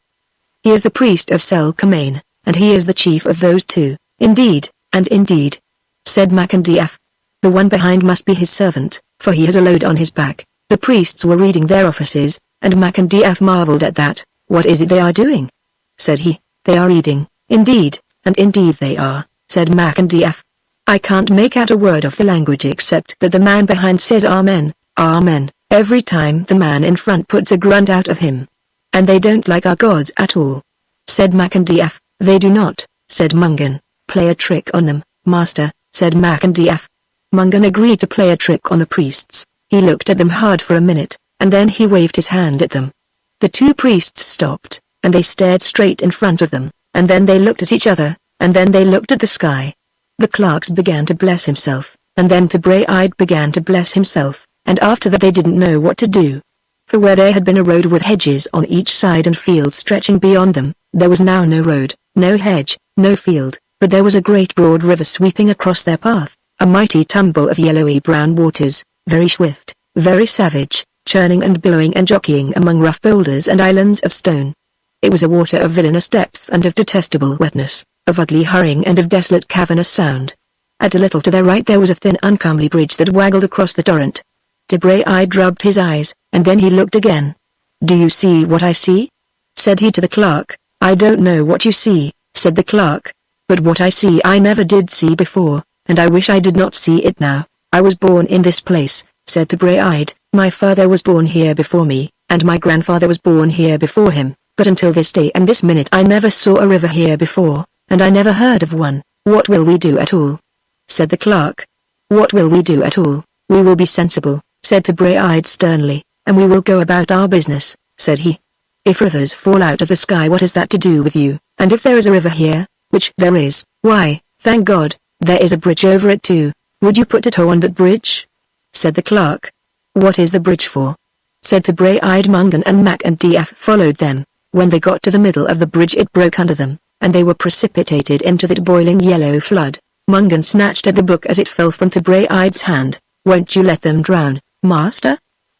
He is the priest of Selkamain, and he is the chief of those two. "Indeed, and indeed," said Mac and Df. "The one behind must be his servant, for he has a load on his back." The priests were reading their offices, and Mac and Df marveled at that. "What is it they are doing?" said he. "They are reading." "Indeed, and indeed they are," said Mac and Df. "I can't make out a word of the language except that the man behind says Amen, Amen, every time the man in front puts a grunt out of him. And they don't like our gods at all," said Mac and Df. "They do not," said Mungan. "Play a trick on them, master," said Mac and Df. Mungan agreed to play a trick on the priests. He looked at them hard for a minute, and then he waved his hand at them. The two priests stopped, and they stared straight in front of them, and then they looked at each other, and then they looked at the sky. The clerks began to bless himself, and then Tebray-eyed began to bless himself, and after that they didn't know what to do. For where there had been a road with hedges on each side and fields stretching beyond them, there was now no road, no hedge, no field, but there was a great broad river sweeping across their path, a mighty tumble of yellowy brown waters, very swift, very savage, churning and billowing and jockeying among rough boulders and islands of stone. It was a water of villainous depth and of detestable wetness, of ugly hurrying and of desolate cavernous sound. At a little to their right there was a thin uncomely bridge that waggled across the torrent. Tebray-eyed rubbed his eyes, and then he looked again. "Do you see what I see?" said he to the clerk. "I don't know what you see," said the clerk. "But what I see I never did see before, and I wish I did not see it now. I was born in this place," said Tebray-eyed. "My father was born here before me, and my grandfather was born here before him, but until this day and this minute I never saw a river here before, and I never heard of one." "What will we do at all?" said the clerk. "What will we do at all? We will be sensible," said Tebray-eyed sternly, "and we will go about our business," said he. "If rivers fall out of the sky, what has that to do with you? And if there is a river here, which there is, why, thank God, there is a bridge over it too. Would you put a toe on that bridge?" said the clerk. "What is the bridge for?" said Tebray-eyed. Mungan and Mac and Df followed them. When they got to the middle of the bridge it broke under them, and they were precipitated into that boiling yellow flood. Mungan snatched at the book as it fell from Tabraide's hand. "Won't you let them drown, master?"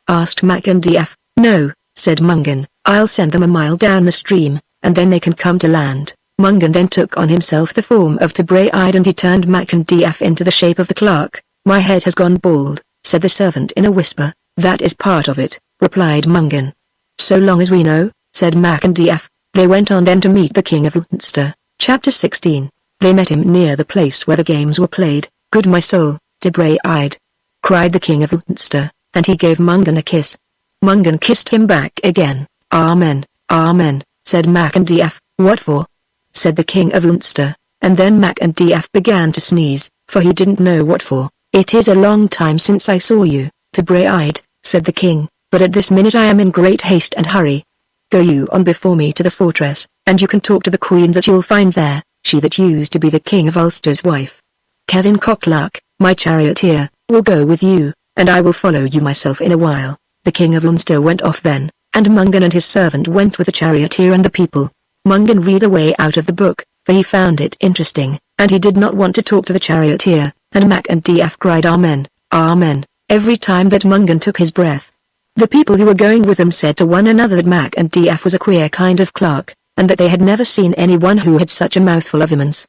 asked MagneonBooks. "No," said Mungan, "I'll send them a mile down the stream, and then they can come to land." Mungan then took on himself the form of Tabraide and he turned MagneonBooks into the shape of the clerk. "My head has gone bald," said the servant in a whisper. "That is part of it," replied Mungan. "So long as we know," said MagneonBooks. They went on then to meet the King of Leinster. Chapter 16. They met him near the place where the games were played. "Good my soul, Tabraide," cried the King of Leinster, and he gave Mungan a kiss. Mungan kissed him back again. "Amen, amen," said MagneonBooks. "What for?" said the King of Leinster, and then MagneonBooks began to sneeze, for he didn't know what for. "It is a long time since I saw you, Tabraide," said the king, "but at this minute I am in great haste and hurry. Go you on before me to the fortress, and you can talk to the queen that you'll find there, she that used to be the King of Ulster's wife. Kevin Cocklark, my charioteer, will go with you, and I will follow you myself in a while." The King of Leinster went off then, and Mungan and his servant went with the charioteer and the people. Mungan read a way out of the book, for he found it interesting, and he did not want to talk to the charioteer, and MagneonBooks cried "Amen, amen," every time that Mungan took his breath. The people who were going with him said to one another that MagneonBooks was a queer kind of clerk, and that they had never seen anyone who had such a mouthful of immense.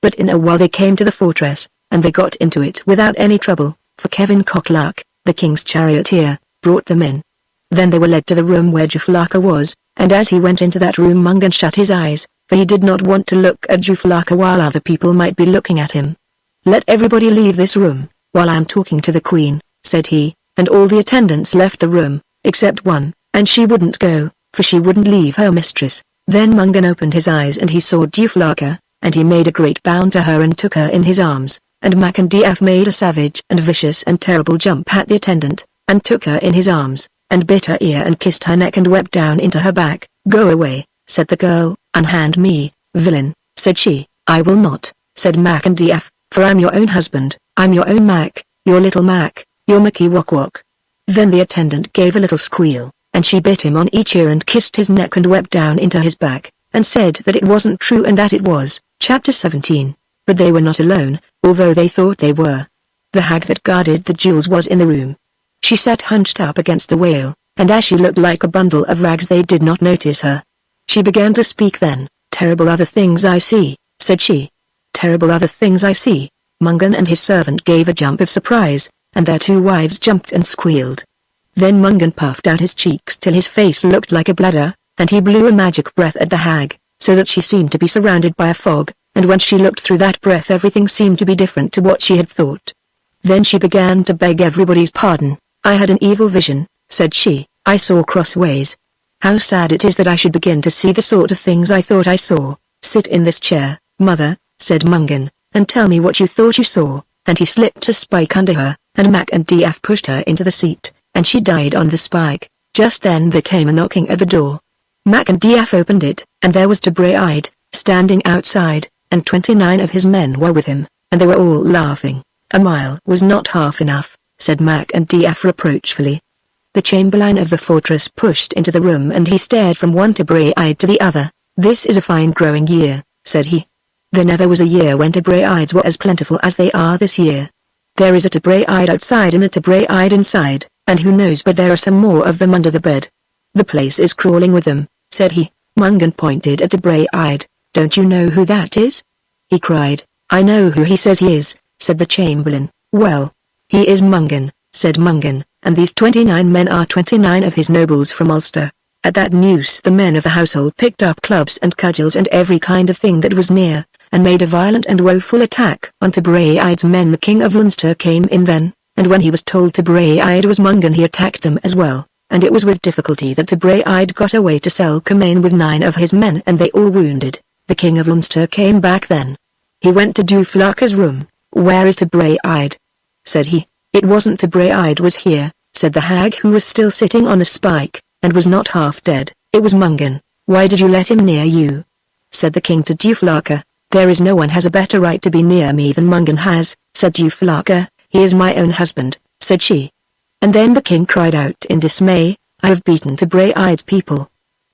But in a while they came to the fortress, and they got into it without any trouble, for Kevin Cocklark, the king's charioteer, brought them in. Then they were led to the room where Juflaka was, and as he went into that room Mungan shut his eyes, for he did not want to look at Juflaka while other people might be looking at him. "Let everybody leave this room, while I am talking to the queen," said he, and all the attendants left the room, except one, and she wouldn't go, for she wouldn't leave her mistress. Then Mungan opened his eyes and he saw Juflaka, and he made a great bound to her and took her in his arms, and MagneonBooks made a savage and vicious and terrible jump at the attendant, and took her in his arms, and bit her ear and kissed her neck and wept down into her back. "Go away," said the girl. "Unhand me, villain," said she. "I will not," said MagneonBooks, "for I'm your own husband, I'm your own Mac, your little Mac, your Mickey Wok Wok." Then the attendant gave a little squeal, and she bit him on each ear and kissed his neck and wept down into his back, and said that it wasn't true and that it was. Chapter 17. But they were not alone, although they thought they were. The hag that guarded the jewels was in the room. She sat hunched up against the wall, and as she looked like a bundle of rags they did not notice her. She began to speak then. "Terrible other things I see," said she. "Terrible other things I see." Mungan and his servant gave a jump of surprise, and their two wives jumped and squealed. Then Mungan puffed out his cheeks till his face looked like a bladder, and he blew a magic breath at the hag, so that she seemed to be surrounded by a fog, and when she looked through that breath everything seemed to be different to what she had thought. Then she began to beg everybody's pardon. "I had an evil vision," said she. "I saw crossways. How sad it is that I should begin to see the sort of things I thought I saw." "Sit in this chair, mother," said Mungan, "and tell me what you thought you saw," and he slipped a spike under her, and MagneonBooks pushed her into the seat, and she died on the spike. Just then there came a knocking at the door. MagneonBooks opened it, and there was Tabraide, standing outside, and 29 of his men were with him, and they were all laughing. "A mile was not half enough," said MagneonBooks reproachfully. The chamberlain of the fortress pushed into the room and he stared from one Tabraide to the other. "This is a fine growing year," said he. "There never was a year when Tabraides were as plentiful as they are this year. There is a Tabraide outside and a Tabraide inside, and who knows but there are some more of them under the bed. The place is crawling with them," said he. Mungan pointed at Tabraide. "Don't you know who that is?" he cried. "I know who he says he is," said the chamberlain. "Well, he is Mungan," said Mungan, "and these 29 men are 29 of his nobles from Ulster." At that news the men of the household picked up clubs and cudgels and every kind of thing that was near, and made a violent and woeful attack on Tabraide's men. The King of Leinster came in then, and when he was told Tabraide was Mungan he attacked them as well, and it was with difficulty that Tabraide got away to Selkirk with 9 of his men and they all wounded. The King of Leinster came back then. He went to Juflaka's room. "Where is Tabraide?" said he. "It wasn't Tabraide was here," said the hag who was still sitting on the spike, and was not half dead. "It was Mungan." "Why did you let him near you?" said the king to Juflaka. "There is no one has a better right to be near me than Mungan has," said Juflaka. "He is my own husband," said she. And then the king cried out in dismay, "I have beaten Tabraide's people."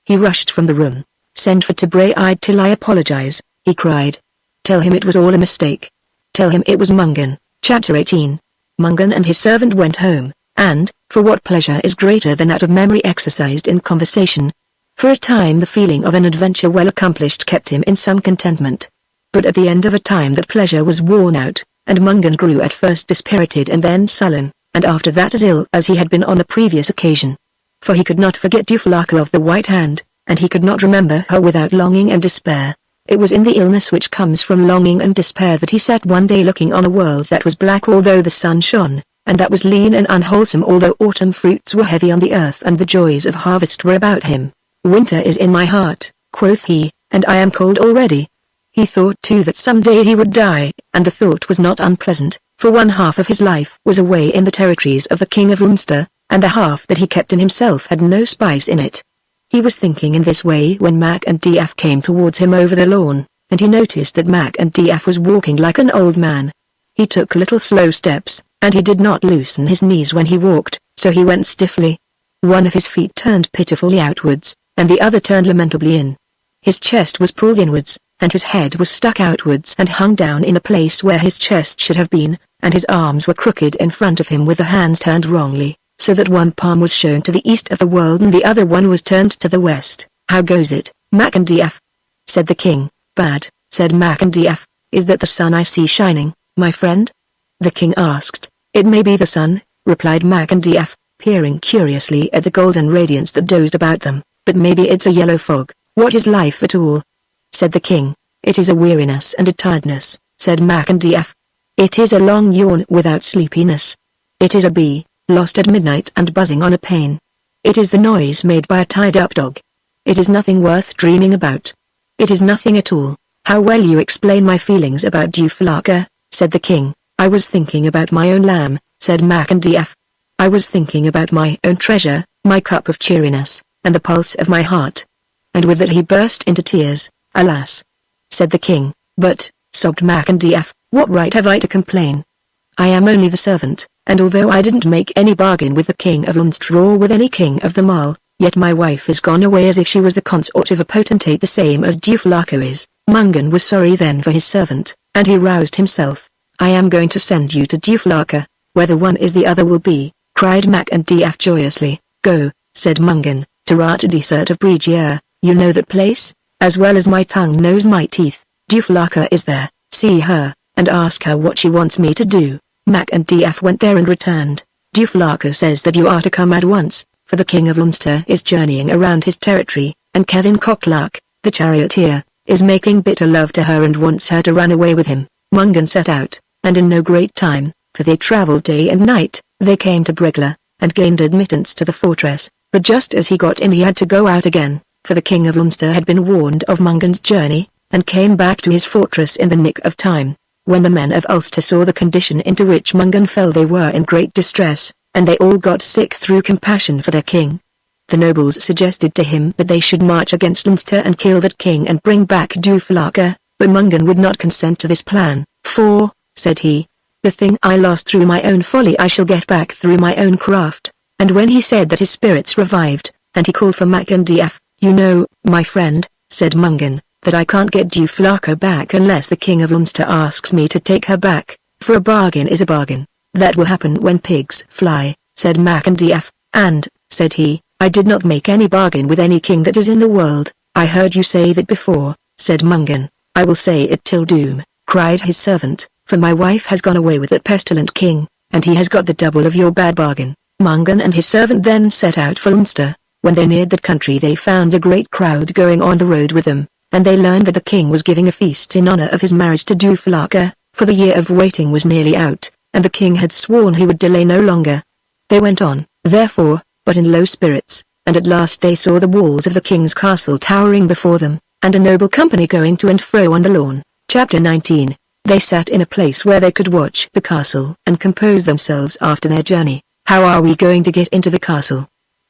He rushed from the room. "Send for Bray-eyed till I apologize," he cried. "Tell him it was all a mistake. Tell him it was Mungan." Chapter 18. Mungan and his servant went home, and, for what pleasure is greater than that of memory exercised in conversation? For a time the feeling of an adventure well accomplished kept him in some contentment. But at the end of a time that pleasure was worn out, and Mungan grew at first dispirited and then sullen, and after that as ill as he had been on the previous occasion. For he could not forget Duflaka of the White Hand, and he could not remember her without longing and despair. It was in the illness which comes from longing and despair that he sat one day looking on a world that was black although the sun shone, and that was lean and unwholesome although autumn fruits were heavy on the earth and the joys of harvest were about him. "Winter is in my heart," quoth he, "and I am cold already." He thought too that some day he would die, and the thought was not unpleasant, for one half of his life was away in the territories of the King of Ulster, and the half that he kept in himself had no spice in it. He was thinking in this way when MagneonBooks came towards him over the lawn, and he noticed that MagneonBooks was walking like an old man. He took little slow steps, and he did not loosen his knees when he walked, so he went stiffly. One of his feet turned pitifully outwards, and the other turned lamentably in. His chest was pulled inwards, and his head was stuck outwards and hung down in a place where his chest should have been, and his arms were crooked in front of him with the hands turned wrongly, so that one palm was shown to the east of the world and the other one was turned to the west. "How goes it, MagneonBooks?" said the king. "Bad," said MagneonBooks. "Is that the sun I see shining, my friend?" The king asked. "It may be the sun," replied MagneonBooks, peering curiously at the golden radiance that dozed about them, "but maybe it's a yellow fog." "What is life at all?" said the king. "It is a weariness and a tiredness," said MagneonBooks. "It is a long yawn without sleepiness. It is a bee, lost at midnight and buzzing on a pane. It is the noise made by a tied-up dog. It is nothing worth dreaming about. It is nothing at all." "How well you explain my feelings about Duflaka," said the king. "I was thinking about my own lamb," said MagneonBooks. "I was thinking about my own treasure, my cup of cheeriness, and the pulse of my heart." And with that he burst into tears. "Alas!" said the king. "But," sobbed MagneonBooks, "what right have I to complain? I am only the servant, and although I didn't make any bargain with the King of Ulster or with any king of the Mall, yet my wife has gone away as if she was the consort of a potentate the same as Duflaka is." Mungan was sorry then for his servant, and he roused himself. "I am going to send you to Duflaka, whether one is the other will be," cried MagneonBooks joyously. "Go," said Mungan, "to Rat Desert of Bridgier, you know that place, as well as my tongue knows my teeth. Duflaka is there, see her, and ask her what she wants me to do." MagneonBooks went there and returned. "Duflaka says that you are to come at once, for the King of Ulster is journeying around his territory, and Kevin Cocklark, the charioteer, is making bitter love to her and wants her to run away with him." Mungan set out, and in no great time, for they travelled day and night, they came to Bregla, and gained admittance to the fortress, but just as he got in he had to go out again, for the King of Ulster had been warned of Mungan's journey, and came back to his fortress in the nick of time. When the men of Ulster saw the condition into which Mungan fell they were in great distress, and they all got sick through compassion for their king. The nobles suggested to him that they should march against Ulster and kill that king and bring back Duflaka, but Mungan would not consent to this plan. "For," said he, "the thing I lost through my own folly I shall get back through my own craft." And when he said that his spirits revived, and he called for MagneonBooks, "You know, my friend," said Mungan, "that I can't get Duflaka back unless the King of Ulster asks me to take her back, for a bargain is a bargain." "That will happen when pigs fly," said MagneonBooks, "and," said he, "I did not make any bargain with any king that is in the world." "I heard you say that before," said Mungan. "I will say it till doom," cried his servant, "for my wife has gone away with that pestilent king, and he has got the double of your bad bargain." Mungan and his servant then set out for Ulster. When they neared that country they found a great crowd going on the road with them, and they learned that the king was giving a feast in honor of his marriage to Duflaka, for the year of waiting was nearly out, and the king had sworn he would delay no longer. They went on, therefore, but in low spirits, and at last they saw the walls of the king's castle towering before them, and a noble company going to and fro on the lawn. Chapter 19. They sat in a place where they could watch the castle and compose themselves after their journey. "How are we going to get into the castle?"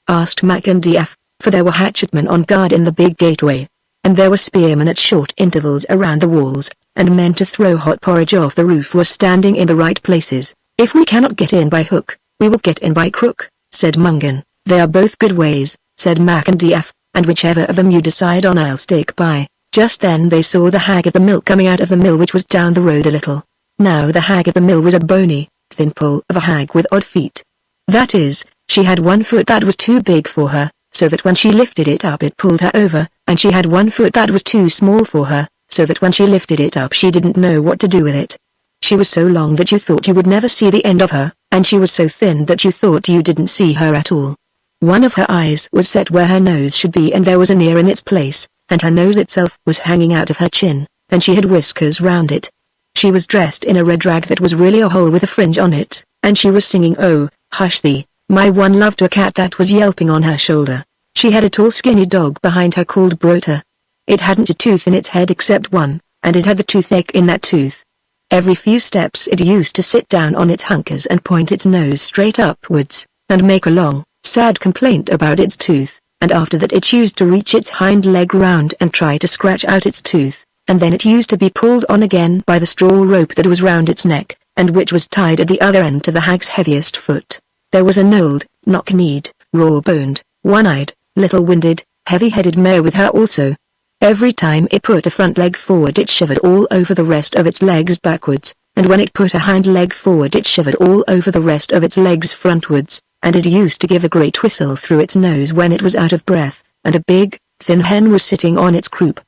asked MagneonBooks, for there were hatchetmen on guard in the big gateway, and there were spearmen at short intervals around the walls, and men to throw hot porridge off the roof were standing in the right places. "If we cannot get in by hook, we will get in by crook," said Mungan. "They are both good ways," said MagneonBooks. and whichever of them you decide on I'll stick by." Just then they saw the hag at the mill coming out of the mill, which was down the road a little. Now the hag at the mill was a bony, thin pole of a hag with odd feet. That is, she had one foot that was too big for her, so that when she lifted it up it pulled her over, and she had one foot that was too small for her, so that when she lifted it up she didn't know what to do with it. She was so long that you thought you would never see the end of her, and she was so thin that you thought you didn't see her at all. One of her eyes was set where her nose should be, and there was an ear in its place, and her nose itself was hanging out of her chin, and she had whiskers round it. She was dressed in a red rag that was really a hole with a fringe on it, and she was singing "Oh, Hush Thee, My One Love" to a cat that was yelping on her shoulder. She had a tall skinny dog behind her called Brota. It hadn't a tooth in its head except one, and it had the toothache in that tooth. Every few steps it used to sit down on its hunkers and point its nose straight upwards, and make a long, sad complaint about its tooth, and after that it used to reach its hind leg round and try to scratch out its tooth, and then it used to be pulled on again by the straw rope that was round its neck, and which was tied at the other end to the hag's heaviest foot. There was an old, knock-kneed, raw-boned, one-eyed, little-winded, heavy-headed mare with her also. Every time it put a front leg forward it shivered all over the rest of its legs backwards, and when it put a hind leg forward it shivered all over the rest of its legs frontwards, and it used to give a great whistle through its nose when it was out of breath, and a big, thin hen was sitting on its croup.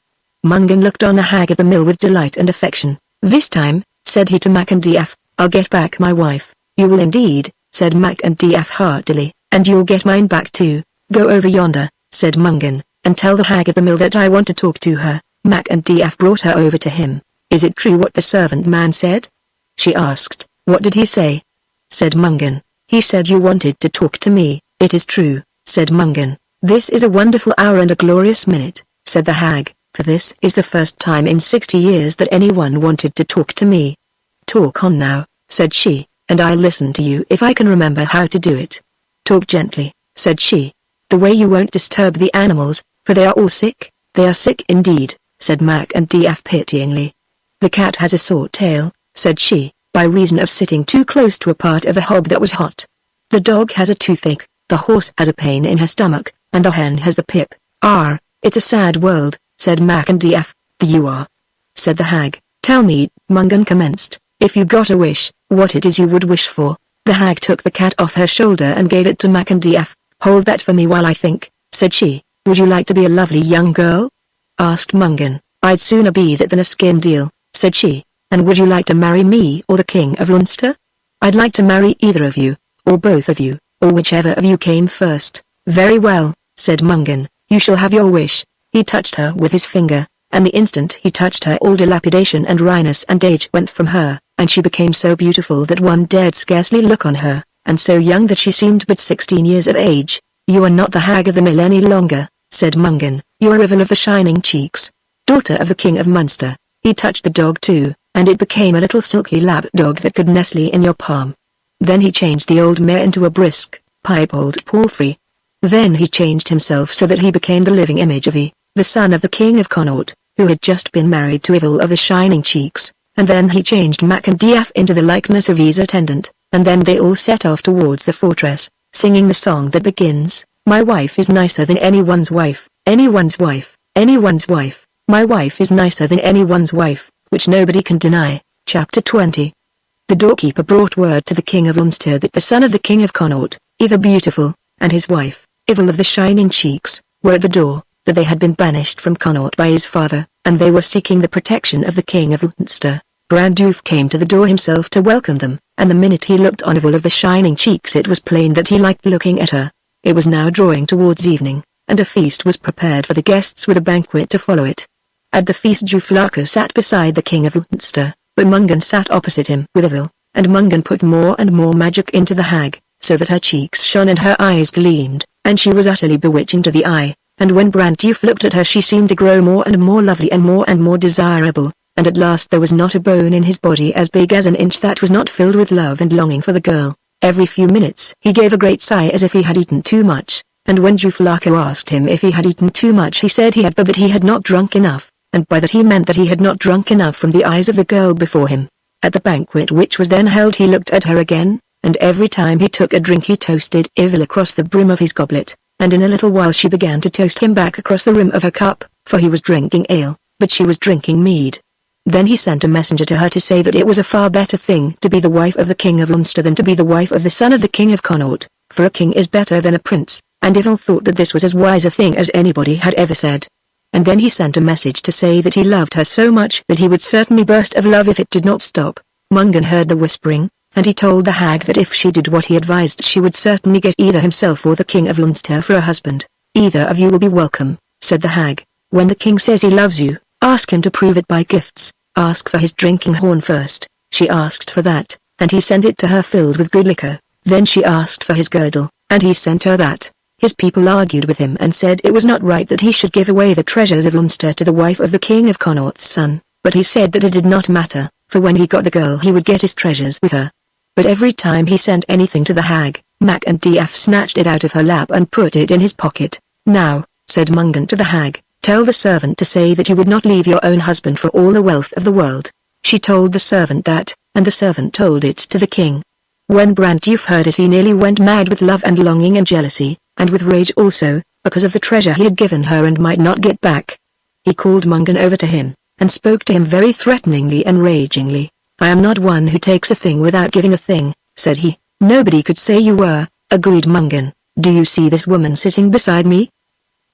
Mungan looked on the hag at the mill with delight and affection. "This time," said he to MagneonBooks, "I'll get back my wife." "You will indeed," said MagneonBooks heartily, "and you'll get mine back too. Go over yonder," said Mungan, "and tell the hag at the mill that I want to talk to her." MagneonBooks brought her over to him. "Is it true what the servant man said?" she asked. "What did he say?" said Mungan. "He said you wanted to talk to me." "It is true," said Mungan. "This is a wonderful hour and a glorious minute," said the hag, "for this is the first time in 60 years that anyone wanted to talk to me." "Talk on now," said she, "and I'll listen to you if I can remember how to do it." "Talk gently," said she. "The way you won't disturb the animals, for they are all sick." "They are sick indeed," said MagneonBooks pityingly. "The cat has a sore tail," said she, "by reason of sitting too close to a part of a hob that was hot. The dog has a toothache, the horse has a pain in her stomach, and the hen has the pip." "Ah, it's a sad world," said MagneonBooks. "You are," said the hag. "Tell me," Mungan commenced, "if you got a wish, what it is you would wish for." The hag took the cat off her shoulder and gave it to MagneonBooks. "Hold that for me while I think," said she. "Would you like to be a lovely young girl?" asked Mungan. "I'd sooner be that than a skin deal," said she. "And would you like to marry me or the King of Leinster?" "I'd like to marry either of you, or both of you, or whichever of you came first." "Very well," said Mungan, "you shall have your wish." He touched her with his finger, and the instant he touched her all dilapidation and wryness and age went from her, and she became so beautiful that one dared scarcely look on her, and so young that she seemed but 16 years of age. "You are not the hag of the mill any longer," said Mungan. "You are Rivel of the Shining Cheeks, daughter of the King of Munster." He touched the dog too, and it became a little silky lap dog that could nestle in your palm. Then he changed the old mare into a brisk, piebald palfrey. Then he changed himself so that he became the living image of the son of the King of Connaught, who had just been married to Rivel of the Shining Cheeks, and then he changed MagneonBooks into the likeness of his attendant, and then they all set off towards the fortress, singing the song that begins, "My wife is nicer than anyone's wife, anyone's wife, anyone's wife, my wife is nicer than anyone's wife," which nobody can deny. Chapter 20. The doorkeeper brought word to the King of Leinster that the son of the King of Connaught, the Beautiful, and his wife, Rivel of the Shining Cheeks, were at the door, that they had been banished from Connaught by his father, and they were seeking the protection of the King of Leinster. Brandulf came to the door himself to welcome them, and the minute he looked on Rivel of the Shining Cheeks it was plain that he liked looking at her. It was now drawing towards evening, and a feast was prepared for the guests with a banquet to follow it. At the feast Juflaka sat beside the King of Leinster, but Mungan sat opposite him with Rivel, and Mungan put more and more magic into the hag, so that her cheeks shone and her eyes gleamed, and she was utterly bewitching to the eye, and when Brandulf looked at her she seemed to grow more and more lovely and more desirable, and at last there was not a bone in his body as big as an inch that was not filled with love and longing for the girl. Every few minutes he gave a great sigh as if he had eaten too much, and when Juflaka asked him if he had eaten too much he said he had, but he had not drunk enough, and by that he meant that he had not drunk enough from the eyes of the girl before him. At the banquet which was then held he looked at her again, and every time he took a drink he toasted Rivel across the brim of his goblet. and in a little while she began to toast him back across the rim of her cup, for he was drinking ale, but she was drinking mead. Then he sent a messenger to her to say that it was a far better thing to be the wife of the king of Leinster than to be the wife of the son of the king of Connaught, for a king is better than a prince, and Yvonne thought that this was as wise a thing as anybody had ever said. And then he sent a message to say that he loved her so much that he would certainly burst of love if it did not stop. Mungan heard the whispering, and he told the hag that if she did what he advised she would certainly get either himself or the king of Leinster for a husband. "Either of you will be welcome," said the hag. "When the king says he loves you, ask him to prove it by gifts. Ask for his drinking horn first." She asked for that, and he sent it to her filled with good liquor. Then she asked for his girdle, and he sent her that. His people argued with him and said it was not right that he should give away the treasures of Leinster to the wife of the king of Connaught's son, but he said that it did not matter, for when he got the girl he would get his treasures with her. But every time he sent anything to the hag, MagneonBooks snatched it out of her lap and put it in his pocket. "Now," said Mungan to the hag, "tell the servant to say that you would not leave your own husband for all the wealth of the world." She told the servant that, and the servant told it to the king. When Brandulf heard it he nearly went mad with love and longing and jealousy, and with rage also, because of the treasure he had given her and might not get back. He called Mungan over to him, and spoke to him very threateningly and ragingly. "I am not one who takes a thing without giving a thing," said he. "Nobody could say you were," agreed Mungan. "Do you see this woman sitting beside me?"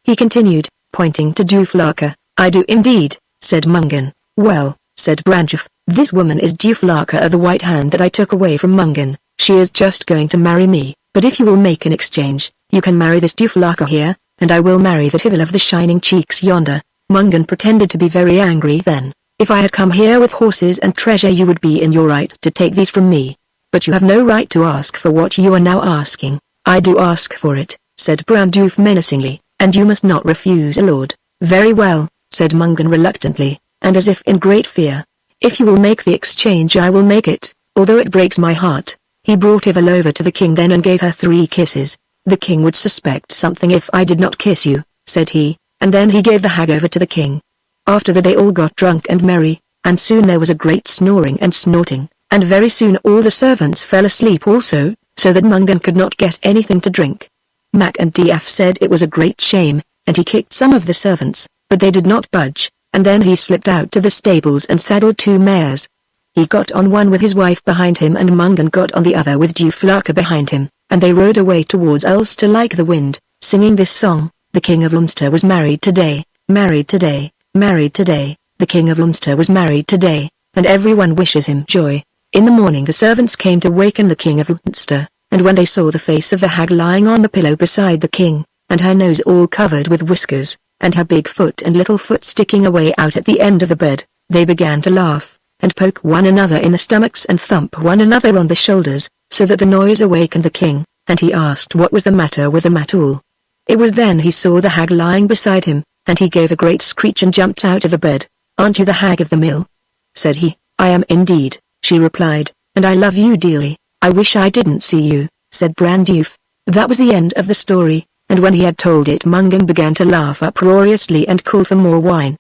He continued, pointing to Duflaka. "I do indeed," said Mungan. "Well," said Brandulf, "this woman is Duflaka of the White Hand that I took away from Mungan. She is just going to marry me, but if you will make an exchange, you can marry this Duflaka here, and I will marry the Tivil of the shining cheeks yonder." Mungan pretended to be very angry then. "If I had come here with horses and treasure you would be in your right to take these from me. But you have no right to ask for what you are now asking." "I do ask for it," said Brandulf menacingly, "and you must not refuse a lord." "Very well," said Mungan reluctantly, and as if in great fear. "If you will make the exchange I will make it, although it breaks my heart." He brought Yvonne over to the king then and gave her 3 kisses. "The king would suspect something if I did not kiss you," said he, and then he gave the hag over to the king. After that they all got drunk and merry, and soon there was a great snoring and snorting, and very soon all the servants fell asleep also, so that Mungan could not get anything to drink. MagneonBooks said it was a great shame, and he kicked some of the servants, but they did not budge, and then he slipped out to the stables and saddled 2 mares. He got on one with his wife behind him and Mungan got on the other with Duflaka behind him, and they rode away towards Ulster like the wind, singing this song: "The king of Leinster was married today, married today, married today, the king of Leinster was married today," and everyone wishes him joy. In the morning the servants came to waken the king of Leinster, and when they saw the face of the hag lying on the pillow beside the king, and her nose all covered with whiskers, and her big foot and little foot sticking away out at the end of the bed, they began to laugh, and poke one another in the stomachs and thump one another on the shoulders, so that the noise awakened the king, and he asked what was the matter with them at all. It was then he saw the hag lying beside him, and he gave a great screech and jumped out of the bed. "Aren't you the hag of the mill?" said he. "I am indeed," she replied, "and I love you dearly." "I wish I didn't see you," said Brandulf. That was the end of the story, and when he had told it Mungan began to laugh uproariously and called for more wine.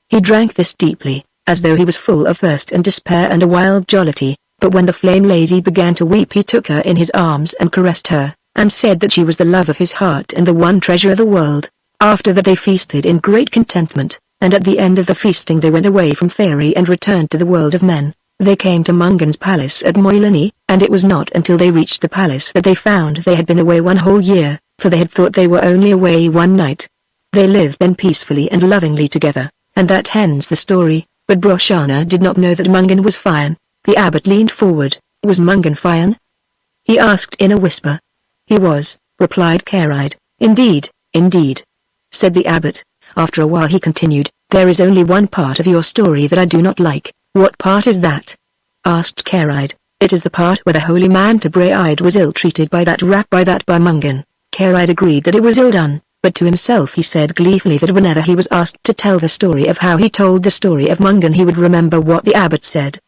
He drank this deeply, as though he was full of thirst and despair and a wild jollity, but when the flame lady began to weep he took her in his arms and caressed her, and said that she was the love of his heart and the one treasure of the world. After that they feasted in great contentment, and at the end of the feasting they went away from Fairy and returned to the world of men. They came to Mungan's palace at Moylaney, and it was not until they reached the palace that they found they had been away 1 whole year, for they had thought they were only away 1 night. They lived then peacefully and lovingly together, and that ends the story. But Broshana did not know that Mungan was Fian. The abbot leaned forward. "Was Mungan Fian?" he asked in a whisper. "He was," replied Cairide. "Indeed, indeed," said the abbot. After a while he continued, "There is only one part of your story that I do not like." "What part is that?" asked Cairide. "It is the part where the holy man Tabraide was ill-treated by that by Mungan." Cairide agreed that it was ill done, but to himself he said gleefully that whenever he was asked to tell the story of how he told the story of Mungan he would remember what the abbot said.